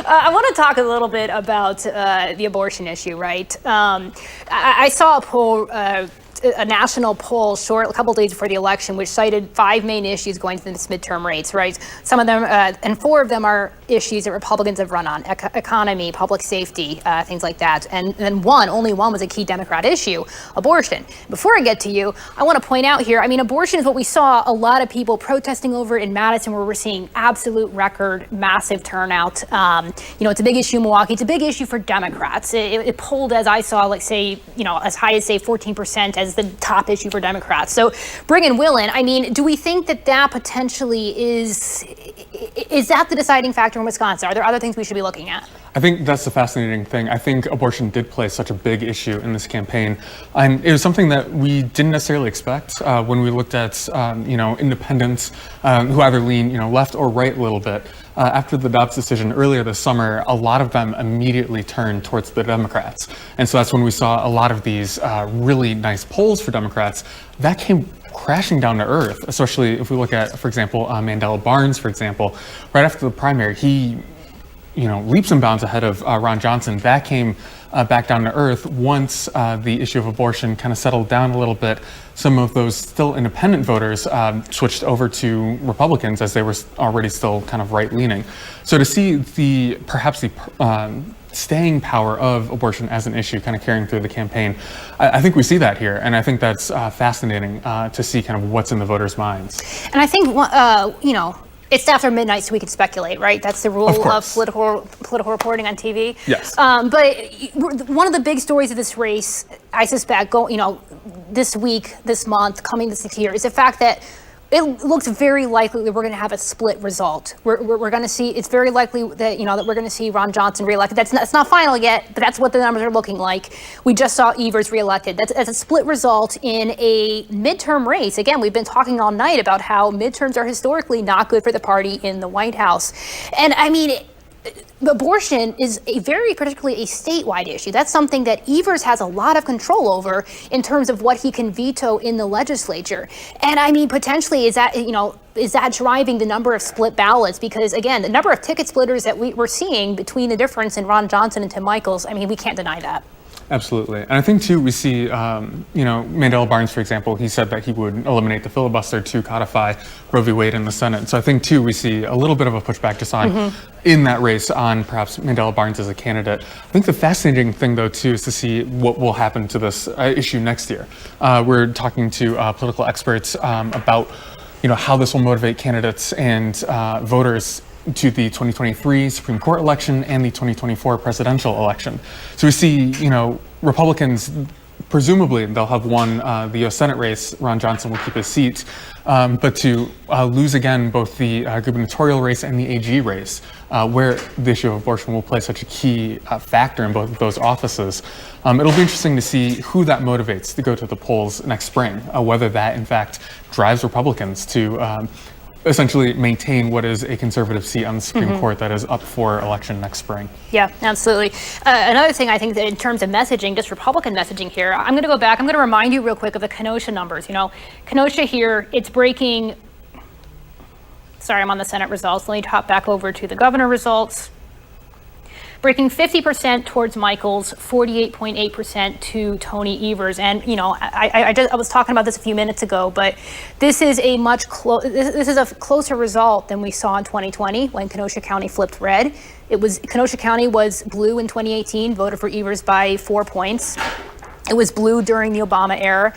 I want to talk a little bit about the abortion issue, right? I saw a poll, a national poll a couple days before the election, which cited 5 main issues going to this midterm race, right? Some of them, and 4 of them are issues that Republicans have run on: economy, public safety, things like that. And then only one was a key Democrat issue: abortion. Before I get to you, I want to point out here, I mean, abortion is what we saw a lot of people protesting over in Madison, where we're seeing absolute record, massive turnout. It's a big issue in Milwaukee. It's a big issue for Democrats. It polled, as I saw, like say, as high as say 14% as the top issue for Democrats. So bringing Will in, I mean, do we think that potentially is that the deciding factor in Wisconsin? Are there other things we should be looking at? I think that's the fascinating thing. I think abortion did play such a big issue in this campaign. And it was something that we didn't necessarily expect when we looked at, independents who either lean, left or right a little bit. After the Dobbs decision earlier this summer, a lot of them immediately turned towards the Democrats. And so that's when we saw a lot of these really nice polls for Democrats. That came crashing down to earth, especially if we look at, for example, Mandela Barnes, for example. Right after the primary, he leaps and bounds ahead of Ron Johnson. That came back down to earth once the issue of abortion kind of settled down a little bit. Some of those still independent voters switched over to Republicans, as they were already still kind of right-leaning. So to see perhaps the staying power of abortion as an issue kind of carrying through the campaign, I think we see that here. And I think that's fascinating to see kind of what's in the voters' minds. And I think, it's after midnight, so we can speculate, right? That's the rule of political reporting on TV. Yes. But one of the big stories of this race, I suspect, this week, this month, coming this year, is the fact that it looks very likely that we're going to have a split result. We're going to see. It's very likely that that we're going to see Ron Johnson reelected. That's not final yet, but that's what the numbers are looking like. We just saw Evers reelected. That's a split result in a midterm race. Again, we've been talking all night about how midterms are historically not good for the party in the White House, and I mean, abortion is particularly a statewide issue. That's something that Evers has a lot of control over in terms of what he can veto in the legislature. And I mean, potentially, is that driving the number of split ballots? Because again, the number of ticket splitters that we're seeing between the difference in Ron Johnson and Tim Michaels, I mean, we can't deny that. Absolutely. And I think, too, we see, Mandela Barnes, for example, he said that he would eliminate the filibuster to codify Roe v. Wade in the Senate. So I think, too, we see a little bit of a pushback just on, in that race, on perhaps Mandela Barnes as a candidate. I think the fascinating thing, though, too, is to see what will happen to this issue next year. We're talking to political experts about, how this will motivate candidates and voters to the 2023 Supreme Court election and the 2024 presidential election. So we see, Republicans, presumably they'll have won the U.S. Senate race. Ron Johnson will keep his seat. But to lose again both the gubernatorial race and the AG race, where the issue of abortion will play such a key factor in both of those offices, it'll be interesting to see who that motivates to go to the polls next spring, whether that, in fact, drives Republicans to essentially maintain what is a conservative seat on the Supreme Court that is up for election next spring. Yeah, absolutely. Another thing I think that in terms of messaging, just Republican messaging here, I'm going to go back. I'm going to remind you real quick of the Kenosha numbers. Kenosha here, it's breaking. Sorry, I'm on the Senate results. Let me hop back over to the governor results. Breaking 50% towards Michaels, 48.8% to Tony Evers. And, I was talking about this a few minutes ago, but this is a this is a closer result than we saw in 2020 when Kenosha County flipped red. Kenosha County was blue in 2018, voted for Evers by 4 points. It was blue during the Obama era.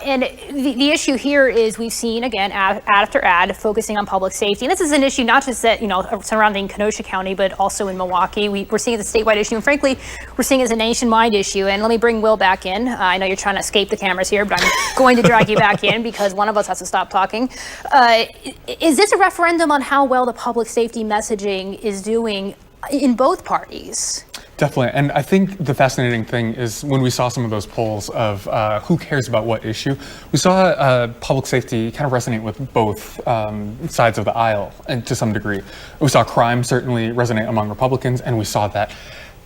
And the issue here is we've seen, again, ad after ad, focusing on public safety. And this is an issue not just that, surrounding Kenosha County, but also in Milwaukee. We're seeing it as a statewide issue. And frankly, we're seeing it as a nationwide issue. And let me bring Will back in. I know you're trying to escape the cameras here, but I'm going to drag you back in because one of us has to stop talking. Is this a referendum on how well the public safety messaging is doing in both parties? Definitely. And I think the fascinating thing is when we saw some of those polls of who cares about what issue, we saw public safety kind of resonate with both sides of the aisle and to some degree. We saw crime certainly resonate among Republicans, and we saw that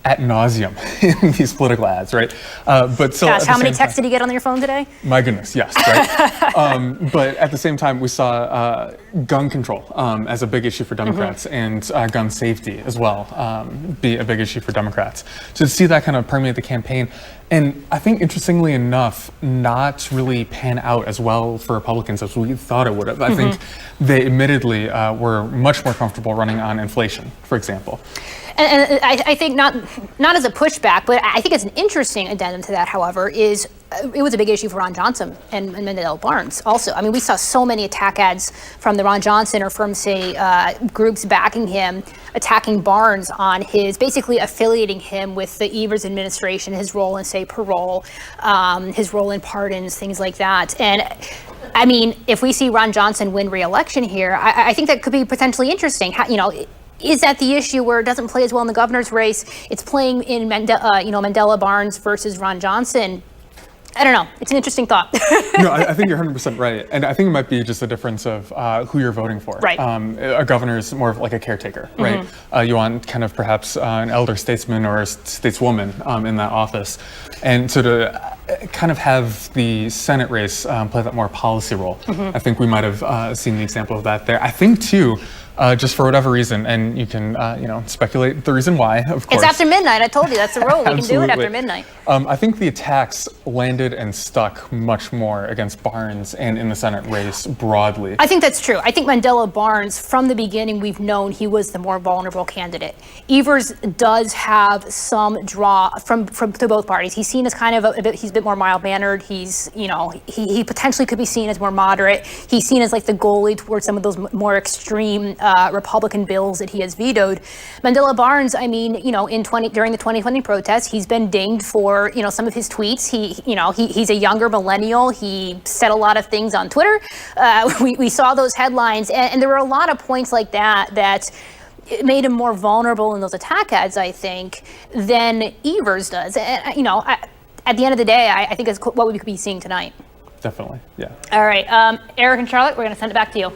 ad nauseum in these political ads, right? But still, Gosh, how many texts did you get on your phone today? My goodness, yes, right? But at the same time, we saw gun control as a big issue for Democrats and gun safety as well be a big issue for Democrats. So to see that kind of permeate the campaign, and I think interestingly enough, not really pan out as well for Republicans as we thought it would have. I think they admittedly were much more comfortable running on inflation, for example. And I think not as a pushback, but I think it's an interesting addendum to that, however, is it was a big issue for Ron Johnson and Mandela Barnes also. I mean, we saw so many attack ads from the Ron Johnson or from, say, groups backing him, attacking Barnes on his, basically affiliating him with the Evers administration, his role in, say, parole, his role in pardons, things like that. And I mean, if we see Ron Johnson win re-election here, I think that could be potentially interesting. Is that the issue where it doesn't play as well in the governor's race? It's playing in Mandela Barnes versus Ron Johnson. I don't know. It's an interesting thought. No, I think you're 100% right. And I think it might be just a difference of who you're voting for. Right. A governor is more of like a caretaker, right? You want kind of perhaps an elder statesman or a stateswoman in that office. And so to kind of have the Senate race play that more policy role, I think we might have seen the example of that there. I think, too, just for whatever reason, and you can, speculate the reason why, of course. It's after midnight. I told you, that's the rule. We can do it after midnight. I think the attacks landed and stuck much more against Barnes and in the Senate race broadly. I think that's true. I think Mandela Barnes, from the beginning, we've known he was the more vulnerable candidate. Evers does have some draw from to both parties. He's seen as kind of he's a bit more mild-mannered. He's, he potentially could be seen as more moderate. He's seen as like the goalie towards some of those more extreme Republican bills that he has vetoed. Mandela Barnes, I mean, during the 2020 protests, he's been dinged for, some of his tweets. He's a younger millennial. He said a lot of things on Twitter. We saw those headlines, and there were a lot of points like that it made him more vulnerable in those attack ads, I think, than Evers does. And, at the end of the day, I think it's what we could be seeing tonight. Definitely, yeah. All right, Eric and Charlotte, we're going to send it back to you.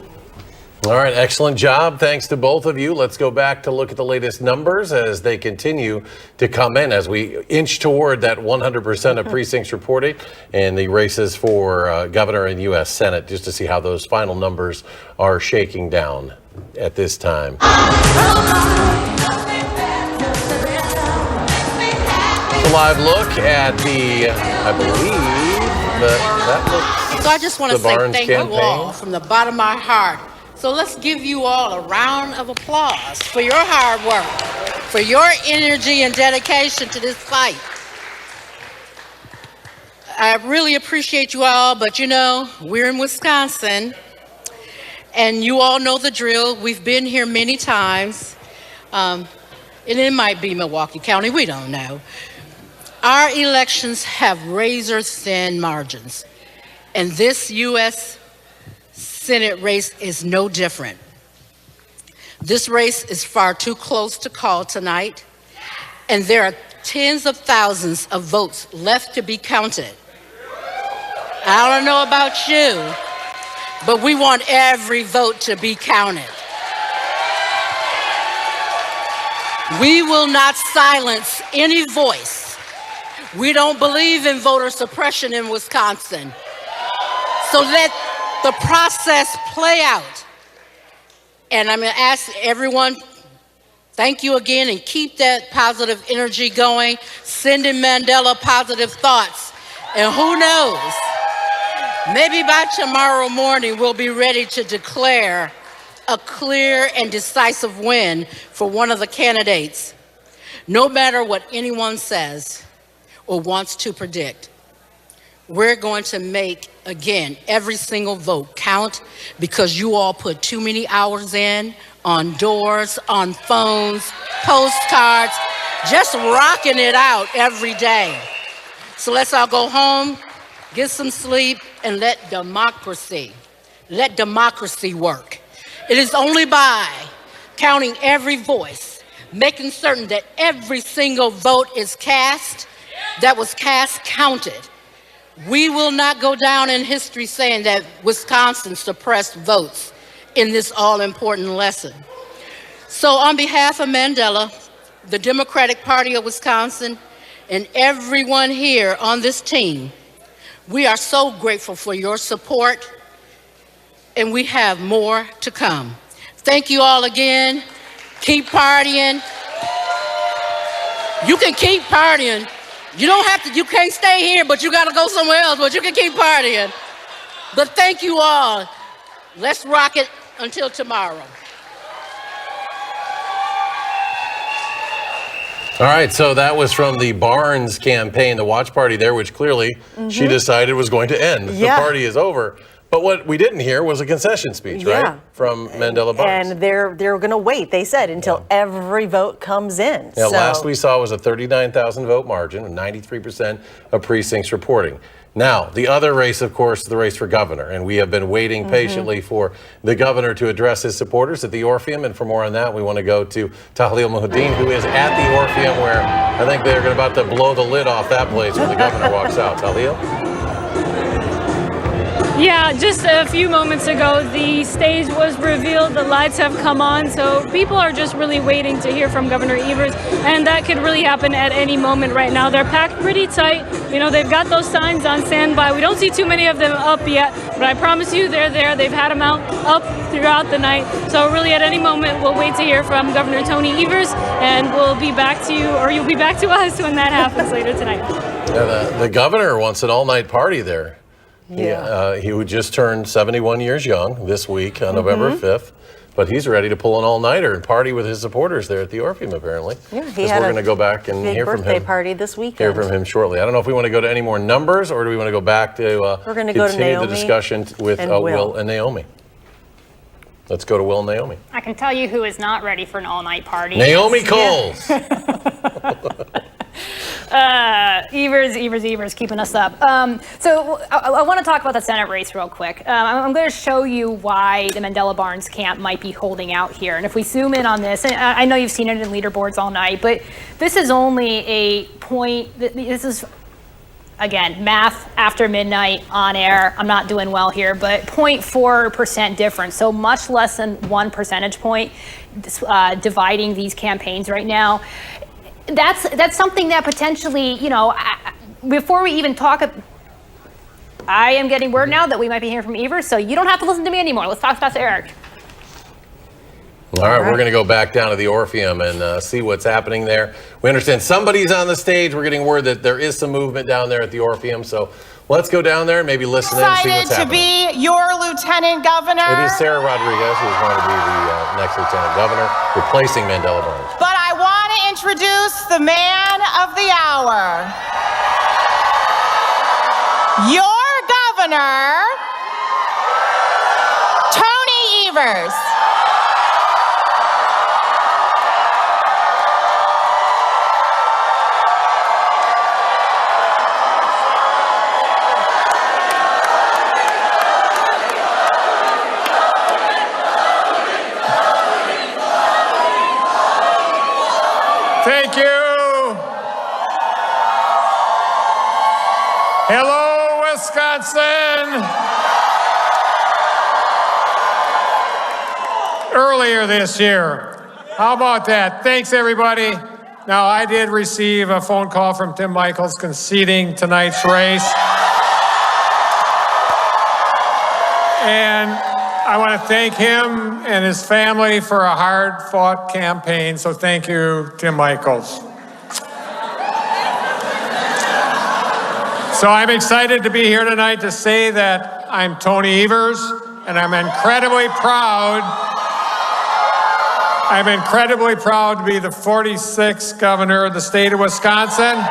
All right, excellent job. Thanks to both of you. Let's go back to look at the latest numbers as they continue to come in as we inch toward that 100% of precincts reported and the races for governor and U.S. Senate, just to see how those final numbers are shaking down at this time. A live look at I believe that looks. So I just want to say Barnes thank campaign. you all from the bottom of my heart. So let's give you all a round of applause for your hard work, for your energy and dedication to this fight. I really appreciate you all, but we're in Wisconsin, and you all know the drill. We've been here many times, and it might be Milwaukee County, we don't know. Our elections have razor-thin margins, and this U.S. Senate race is no different. This race is far too close to call tonight, and there are tens of thousands of votes left to be counted. I don't know about you, but we want every vote to be counted. We will not silence any voice. We don't believe in voter suppression in Wisconsin. So let the process play out. And I'm going to ask everyone, thank you again, and keep that positive energy going. Sending Mandela positive thoughts. And who knows, maybe by tomorrow morning we'll be ready to declare a clear and decisive win for one of the candidates. No matter what anyone says or wants to predict, we're going to make, again, every single vote count, because you all put too many hours in on doors, on phones, postcards, just rocking it out every day. So let's all go home, get some sleep, and let democracy work. It is only by counting every voice, making certain that every single vote is cast, that was cast, counted. We will not go down in history saying that Wisconsin suppressed votes in this all-important lesson. So on behalf of Mandela, the Democratic Party of Wisconsin, and everyone here on this team, we are so grateful for your support, and we have more to come. Thank you all again. Keep partying. You can keep partying. You don't have to, you can't stay here, but you gotta go somewhere else, but you can keep partying. But thank you all. Let's rock it until tomorrow. All right, so that was from the Barnes campaign, the watch party there, which clearly she decided was going to end. Yeah. The party is over. But what we didn't hear was a concession speech, right? From Mandela Barnes. And they're going to wait, they said, until every vote comes in. Yeah, So- last we saw was a 39,000 vote margin, with 93% of precincts reporting. Now, the other race, of course, is the race for governor, and we have been waiting patiently for the governor to address his supporters at the Orpheum. And for more on that, we want to go to Tahlil Mohideen, who is at the Orpheum, where I think they're about to blow the lid off that place when the governor walks out. Tahlil? Yeah, just a few moments ago, the stage was revealed, the lights have come on, so people are just really waiting to hear from Governor Evers, and that could really happen at any moment right now. They're packed pretty tight. You know, they've got those signs on standby. We don't see too many of them up yet, but I promise you they're there. They've had them up throughout the night. So really at any moment, we'll wait to hear from Governor Tony Evers, and we'll be back to you, or you'll be back to us when that happens later tonight. Yeah, the governor wants an all-night party there. Yeah. He would just turn 71 years young this week on November 5th, but he's ready to pull an all-nighter and party with his supporters there at the Orpheum, apparently. Yeah, he Because had we're a going to go back and big hear from birthday him. party this weekend. Hear from him shortly. I don't know if we want to go to any more numbers, or do we want to go back to We're going to go to continue Naomi the discussion with and Will and Naomi. Let's go to Will and Naomi. I can tell you who is not ready for an all-night party. Naomi Coles. Evers keeping us up. So I want to talk about the Senate race real quick. I'm going to show you why the Mandela Barnes camp might be holding out here. And if we zoom in on this, and I know you've seen it in leaderboards all night, but this is only a point. This is, again, math after midnight on air. I'm not doing well here, but 0.4% difference. So much less than 1 percentage point dividing these campaigns right now. That's something that potentially, you know, before we even talk, I am getting word now that we might be hearing from Evers, so you don't have to listen to me anymore. Let's talk to Eric. All right, we're going to go back down to the Orpheum and see what's happening there. We understand somebody's on the stage. We're getting word that there is some movement down there at the Orpheum, so let's go down there and maybe listen in and see what's happening. Excited to be your lieutenant governor. It is Sarah Rodriguez who's going to be the next lieutenant governor, replacing Mandela Barnes. But I want to introduce the man of the hour. Your governor, Tony Evers. Thank you. Hello, Wisconsin. Earlier this year. How about that? Thanks, everybody. Now, I did receive a phone call from Tim Michels conceding tonight's race. And I want to thank him and his family for a hard-fought campaign, so thank you, Tim Michels. So I'm excited to be here tonight to say that I'm Tony Evers, and I'm incredibly proud to be the 46th governor of the state of Wisconsin.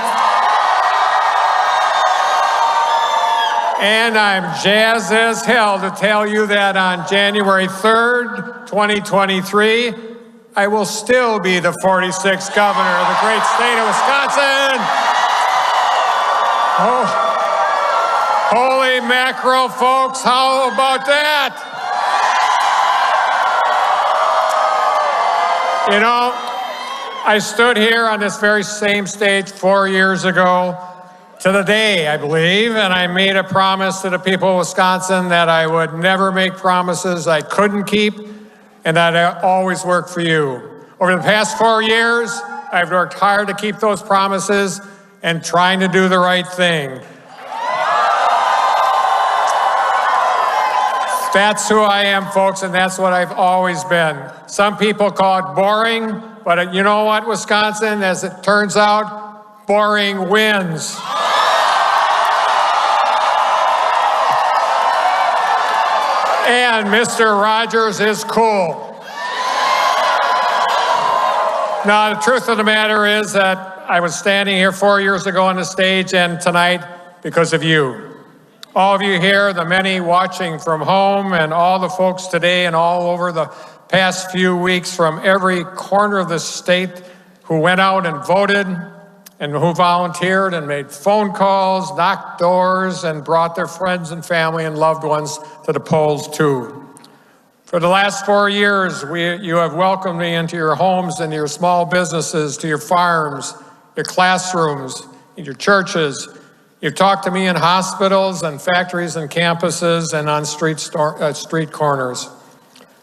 And I'm jazzed as hell to tell you that on January 3rd, 2023, I will still be the 46th governor of the great state of Wisconsin. Oh, holy mackerel, folks, how about that? You know, I stood here on this very same stage 4 years ago, to the day, I believe, and I made a promise to the people of Wisconsin that I would never make promises I couldn't keep, and that I always work for you. Over the past 4 years, I've worked hard to keep those promises and trying to do the right thing. That's who I am, folks, and that's what I've always been. Some people call it boring, but you know what, Wisconsin? As it turns out, boring wins. And Mr. Rogers is cool. Now, the truth of the matter is that I was standing here 4 years ago on the stage and tonight because of you. All of you here, the many watching from home, and all the folks today and all over the past few weeks from every corner of the state who went out and voted and who volunteered and made phone calls, knocked doors, and brought their friends and family and loved ones to the polls too. For the last 4 years, you have welcomed me into your homes and your small businesses, to your farms, your classrooms, your churches. You've talked to me in hospitals and factories and campuses and on street corners.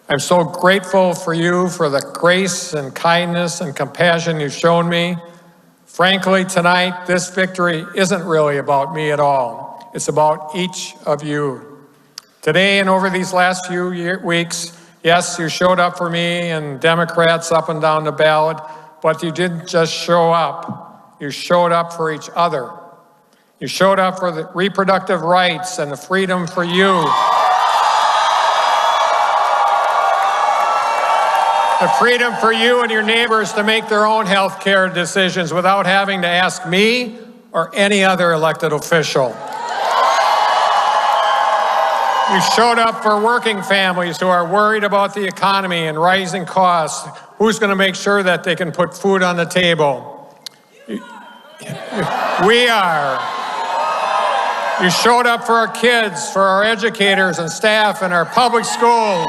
I'm so grateful for you, for the grace and kindness and compassion you've shown me. Frankly, tonight, this victory isn't really about me at all. It's about each of you. Today and over these last few weeks, yes, you showed up for me and Democrats up and down the ballot, but you didn't just show up. You showed up for each other. You showed up for the reproductive rights and the freedom for you. The freedom for you and your neighbors to make their own health care decisions without having to ask me or any other elected official. You showed up for working families who are worried about the economy and rising costs. Who's going to make sure that they can put food on the table? We are. You showed up for our kids, for our educators and staff in our public schools.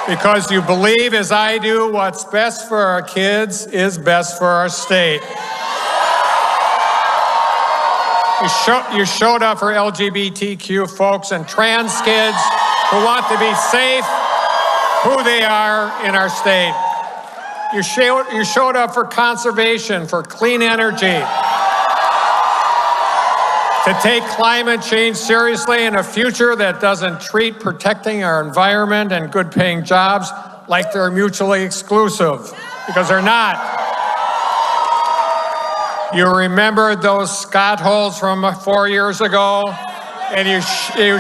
Because you believe, as I do, what's best for our kids is best for our state. You showed up for LGBTQ folks and trans kids who want to be safe, who they are in our state. You showed up for conservation, for clean energy, to take climate change seriously in a future that doesn't treat protecting our environment and good-paying jobs like they're mutually exclusive, because they're not. You remembered those Scott holes from 4 years ago, and you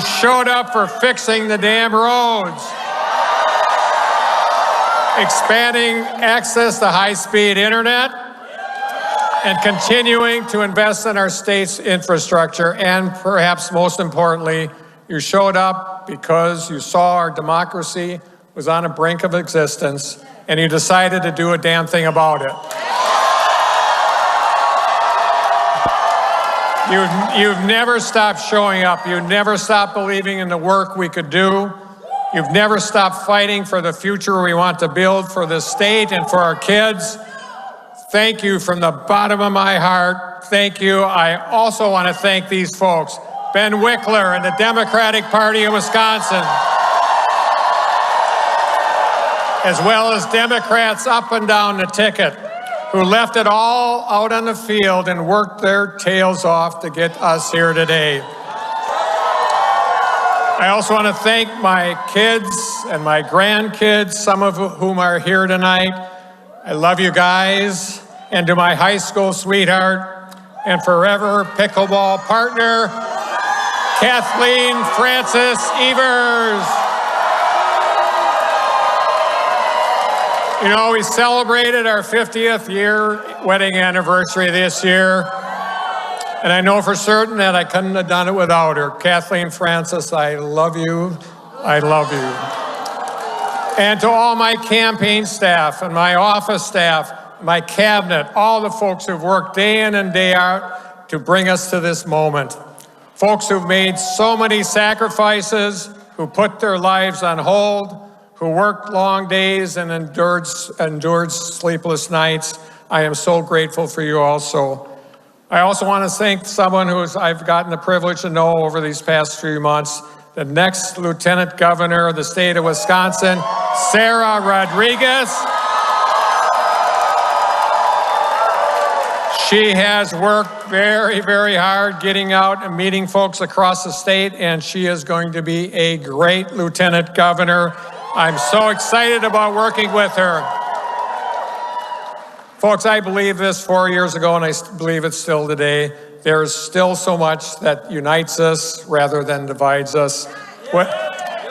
showed up for fixing the damn roads, expanding access to high-speed internet, and continuing to invest in our state's infrastructure. And perhaps most importantly, you showed up because you saw our democracy was on the brink of existence, and you decided to do a damn thing about it. You've never stopped showing up. You've never stopped believing in the work we could do. You've never stopped fighting for the future we want to build for this state and for our kids. Thank you from the bottom of my heart. Thank you. I also want to thank these folks, Ben Wickler and the Democratic Party of Wisconsin, as well as Democrats up and down the ticket who left it all out on the field and worked their tails off to get us here today. I also want to thank my kids and my grandkids, some of whom are here tonight. I love you guys. And to my high school sweetheart and forever pickleball partner, Kathleen Francis Evers. You know, we celebrated our 50th year wedding anniversary this year, and I know for certain that I couldn't have done it without her. Kathleen Francis, I love you. I love you. And to all my campaign staff and my office staff, my cabinet, all the folks who've worked day in and day out to bring us to this moment. Folks who've made so many sacrifices, who put their lives on hold, who worked long days and endured sleepless nights. I am so grateful for you also. I also want to thank someone I've gotten the privilege to know over these past few months, the next Lieutenant Governor of the state of Wisconsin, Sarah Rodriguez. She has worked very, very hard getting out and meeting folks across the state, and she is going to be a great Lieutenant Governor. I'm so excited about working with her. Folks, I believe this 4 years ago, and I believe it still today. There's still so much that unites us rather than divides us.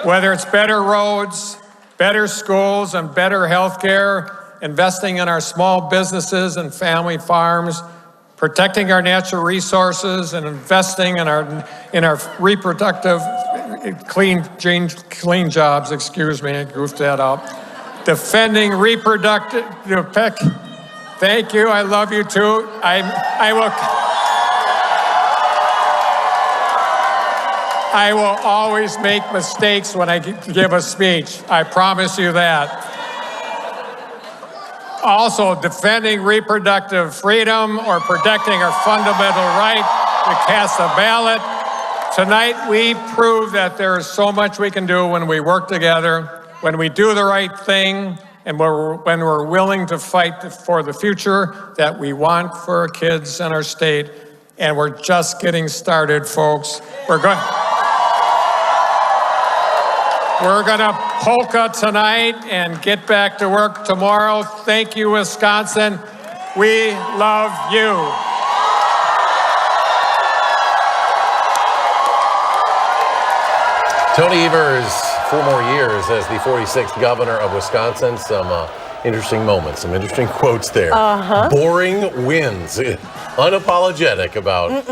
Whether it's better roads, better schools, and better health care, investing in our small businesses and family farms, protecting our natural resources, and investing in our reproductive clean jobs. Excuse me, I goofed that up. Defending reproductive. Thank you. I love you too. I will always make mistakes when I give a speech. I promise you that. Also, defending reproductive freedom or protecting our fundamental right to cast a ballot. Tonight, we prove that there is so much we can do when we work together, when we do the right thing, and when we're willing to fight for the future that we want for our kids and our state. And we're just getting started, folks. We're gonna polka tonight and get back to work tomorrow. Thank you, Wisconsin. We love you. Tony Evers, 4 more years as the 46th governor of Wisconsin. Some interesting moments, some interesting quotes there. Boring wins. Unapologetic about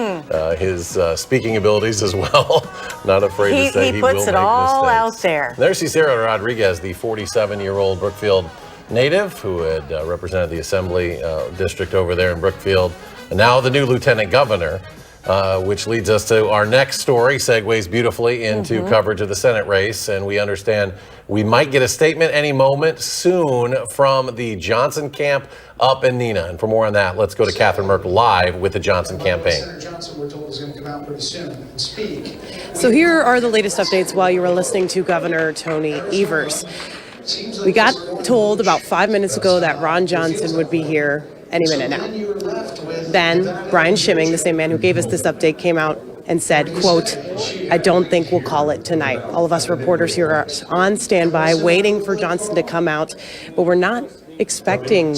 his speaking abilities as well. Not afraid to say he will make mistakes. He puts it all out there. There's Sarah Rodriguez, the 47-year-old Brookfield native who had represented the Assembly district over there in Brookfield. And now the new lieutenant governor, which leads us to our next story, segues beautifully into coverage of the Senate race. And we understand we might get a statement any moment soon from the Johnson camp up in Neenah. And for more on that, let's go to Catherine Merkel live with the Johnson campaign. Senator Johnson, we're told, is going to come out pretty soon and speak. So here are the latest updates while you were listening to Governor Tony Evers. We got told about 5 minutes ago that Ron Johnson would be here any minute now. Then Brian Schimming, the same man who gave us this update, came out and said, quote, "I don't think we'll call it tonight." All of us reporters here are on standby waiting for Johnson to come out, but we're not expecting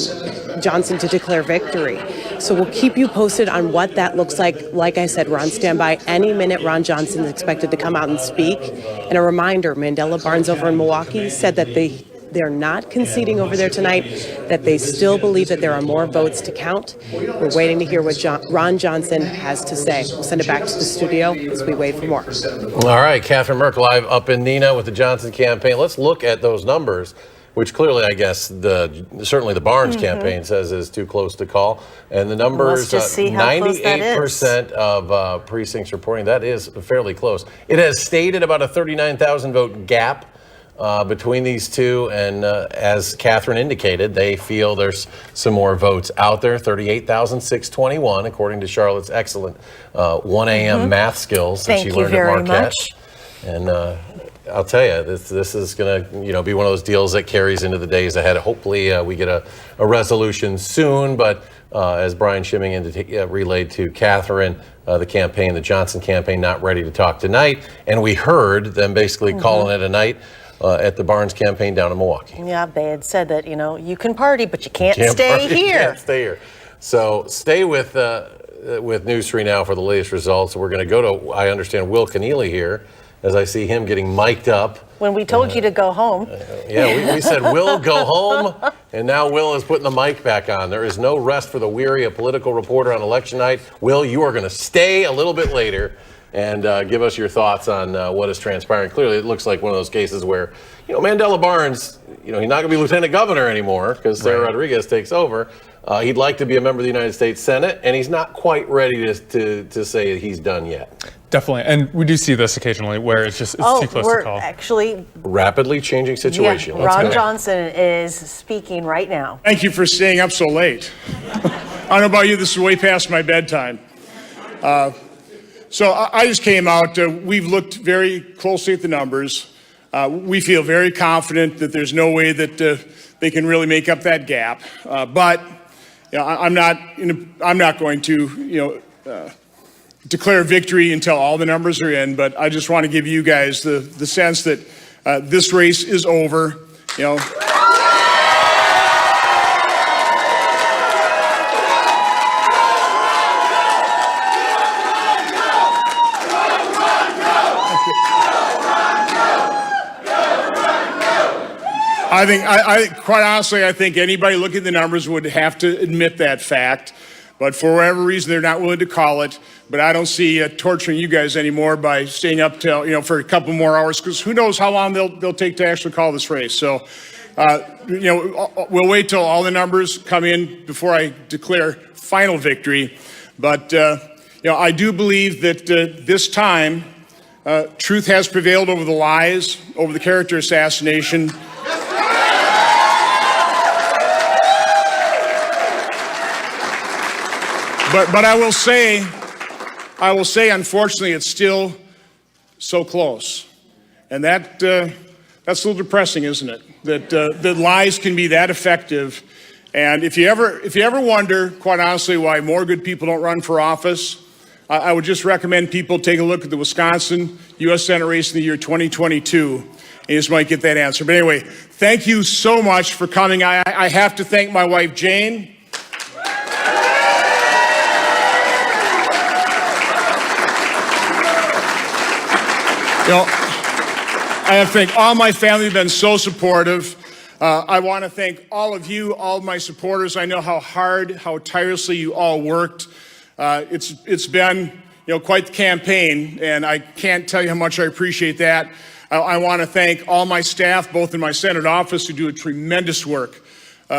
Johnson to declare victory. So we'll keep you posted on what that looks like. Like I said, we're on standby. Any minute Ron Johnson is expected to come out and speak. And a reminder, Mandela Barnes over in Milwaukee said that they're not conceding over there tonight, that they still believe that there are more votes to count. We're waiting to hear what Ron Johnson has to say. We'll send it back to the studio as we wait for more. All right, Catherine Merkel live up in Neenah with the Johnson campaign. Let's look at those numbers, which clearly, I guess, certainly the Barnes campaign says is too close to call. And the numbers, 98% of precincts reporting, that is fairly close. It has stayed at about a 39,000 vote gap between these two, and as Catherine indicated, they feel there's some more votes out there. 38,621, according to Charlotte's excellent 1 a.m. math skills that she learned at Marquette. And I'll tell you, this is going to be one of those deals that carries into the days ahead. Hopefully, we get a resolution soon. But as Brian Schimming relayed to Catherine, the Johnson campaign, not ready to talk tonight, and we heard them basically calling it a night. At the Barnes campaign down in Milwaukee. Yeah, they had said that, you can party, but you can't stay here. You can't stay here. So stay with News 3 now for the latest results. We're going to go to, I understand, Will Keneally here, as I see him getting mic'd up. When we told you to go home. We said, Will, go home. And now Will is putting the mic back on. There is no rest for the weary, a political reporter on election night. Will, you are going to stay a little bit later and give us your thoughts on what is transpiring. Clearly, it looks like one of those cases where, Mandela Barnes, he's not going to be lieutenant governor anymore because Sarah Rodriguez takes over. He'd like to be a member of the United States Senate, and he's not quite ready to say he's done yet. Definitely, and we do see this occasionally where it's too close to call. Actually, rapidly changing situation. Yeah, Ron Johnson is speaking right now. Thank you for staying up so late. I don't know about you, this is way past my bedtime. So I just came out. We've looked very closely at the numbers. We feel very confident that there's no way that they can really make up that gap. But I'm not going to declare victory until all the numbers are in. But I just want to give you guys the sense that this race is over. Quite honestly, I think anybody looking at the numbers would have to admit that fact. But for whatever reason, they're not willing to call it. But I don't see torturing you guys anymore by staying up till, for a couple more hours, because who knows how long they'll take to actually call this race. So, we'll wait till all the numbers come in before I declare final victory. But, I do believe that this time, truth has prevailed over the lies, over the character assassination. But I will say, unfortunately, it's still so close, and that's a little depressing, isn't it? That lies can be that effective, and if you ever wonder, quite honestly, why more good people don't run for office, I would just recommend people take a look at the Wisconsin U.S. Senate race in the year 2022, and you just might get that answer. But anyway, thank you so much for coming. I have to thank my wife Jane. I have to thank all my family who've been so supportive. I want to thank all of you, all of my supporters. I know how hard, how tirelessly you all worked. It's been, quite the campaign, and I can't tell you how much I appreciate that. I want to thank all my staff, both in my Senate office, who do a tremendous work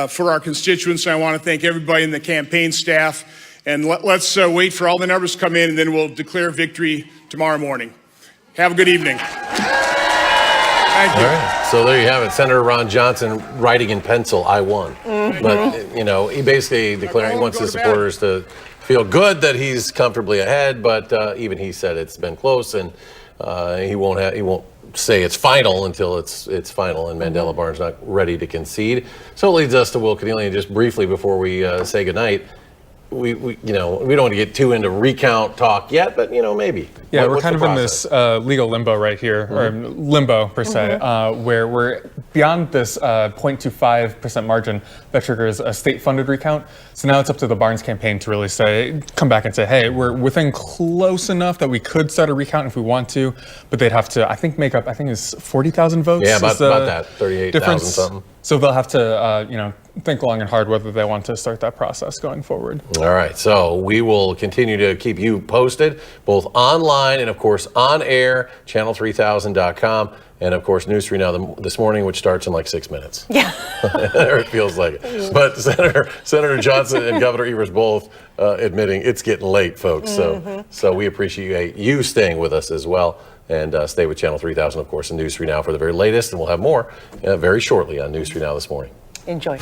for our constituents. I want to thank everybody in the campaign staff. And let's wait for all the numbers to come in, and then we'll declare victory tomorrow morning. Have a good evening. Thank you. All right. So there you have it. Senator Ron Johnson writing in pencil, I won. Mm-hmm. But, he basically declaring he wants his supporters to feel good that he's comfortably ahead. But even he said it's been close, and he won't say it's final until it's final. And Mandela Barnes not ready to concede. So it leads us to Will Cornelian just briefly before we say goodnight. We don't want to get too into recount talk yet, but maybe. Yeah, we're kind of in this legal limbo right here, or limbo per se, where we're beyond this 0.25% margin that triggers a state-funded recount. So now it's up to the Barnes campaign to really come back and say, hey, we're within close enough that we could set a recount if we want to, but they'd have to, it's 40,000 votes. Yeah, about that, 38,000 something. So they'll have to, think long and hard whether they want to start that process going forward. All right, so we will continue to keep you posted, both online and, of course, on air, channel3000.com, and, of course, News 3 Now this morning, which starts in like 6 minutes. Yeah. It feels like it. But Senator Johnson and Governor Evers both admitting it's getting late, folks. So we appreciate you staying with us as well. And stay with Channel 3000, of course, and News 3 Now for the very latest. And we'll have more very shortly on News 3 Now this morning. Enjoy.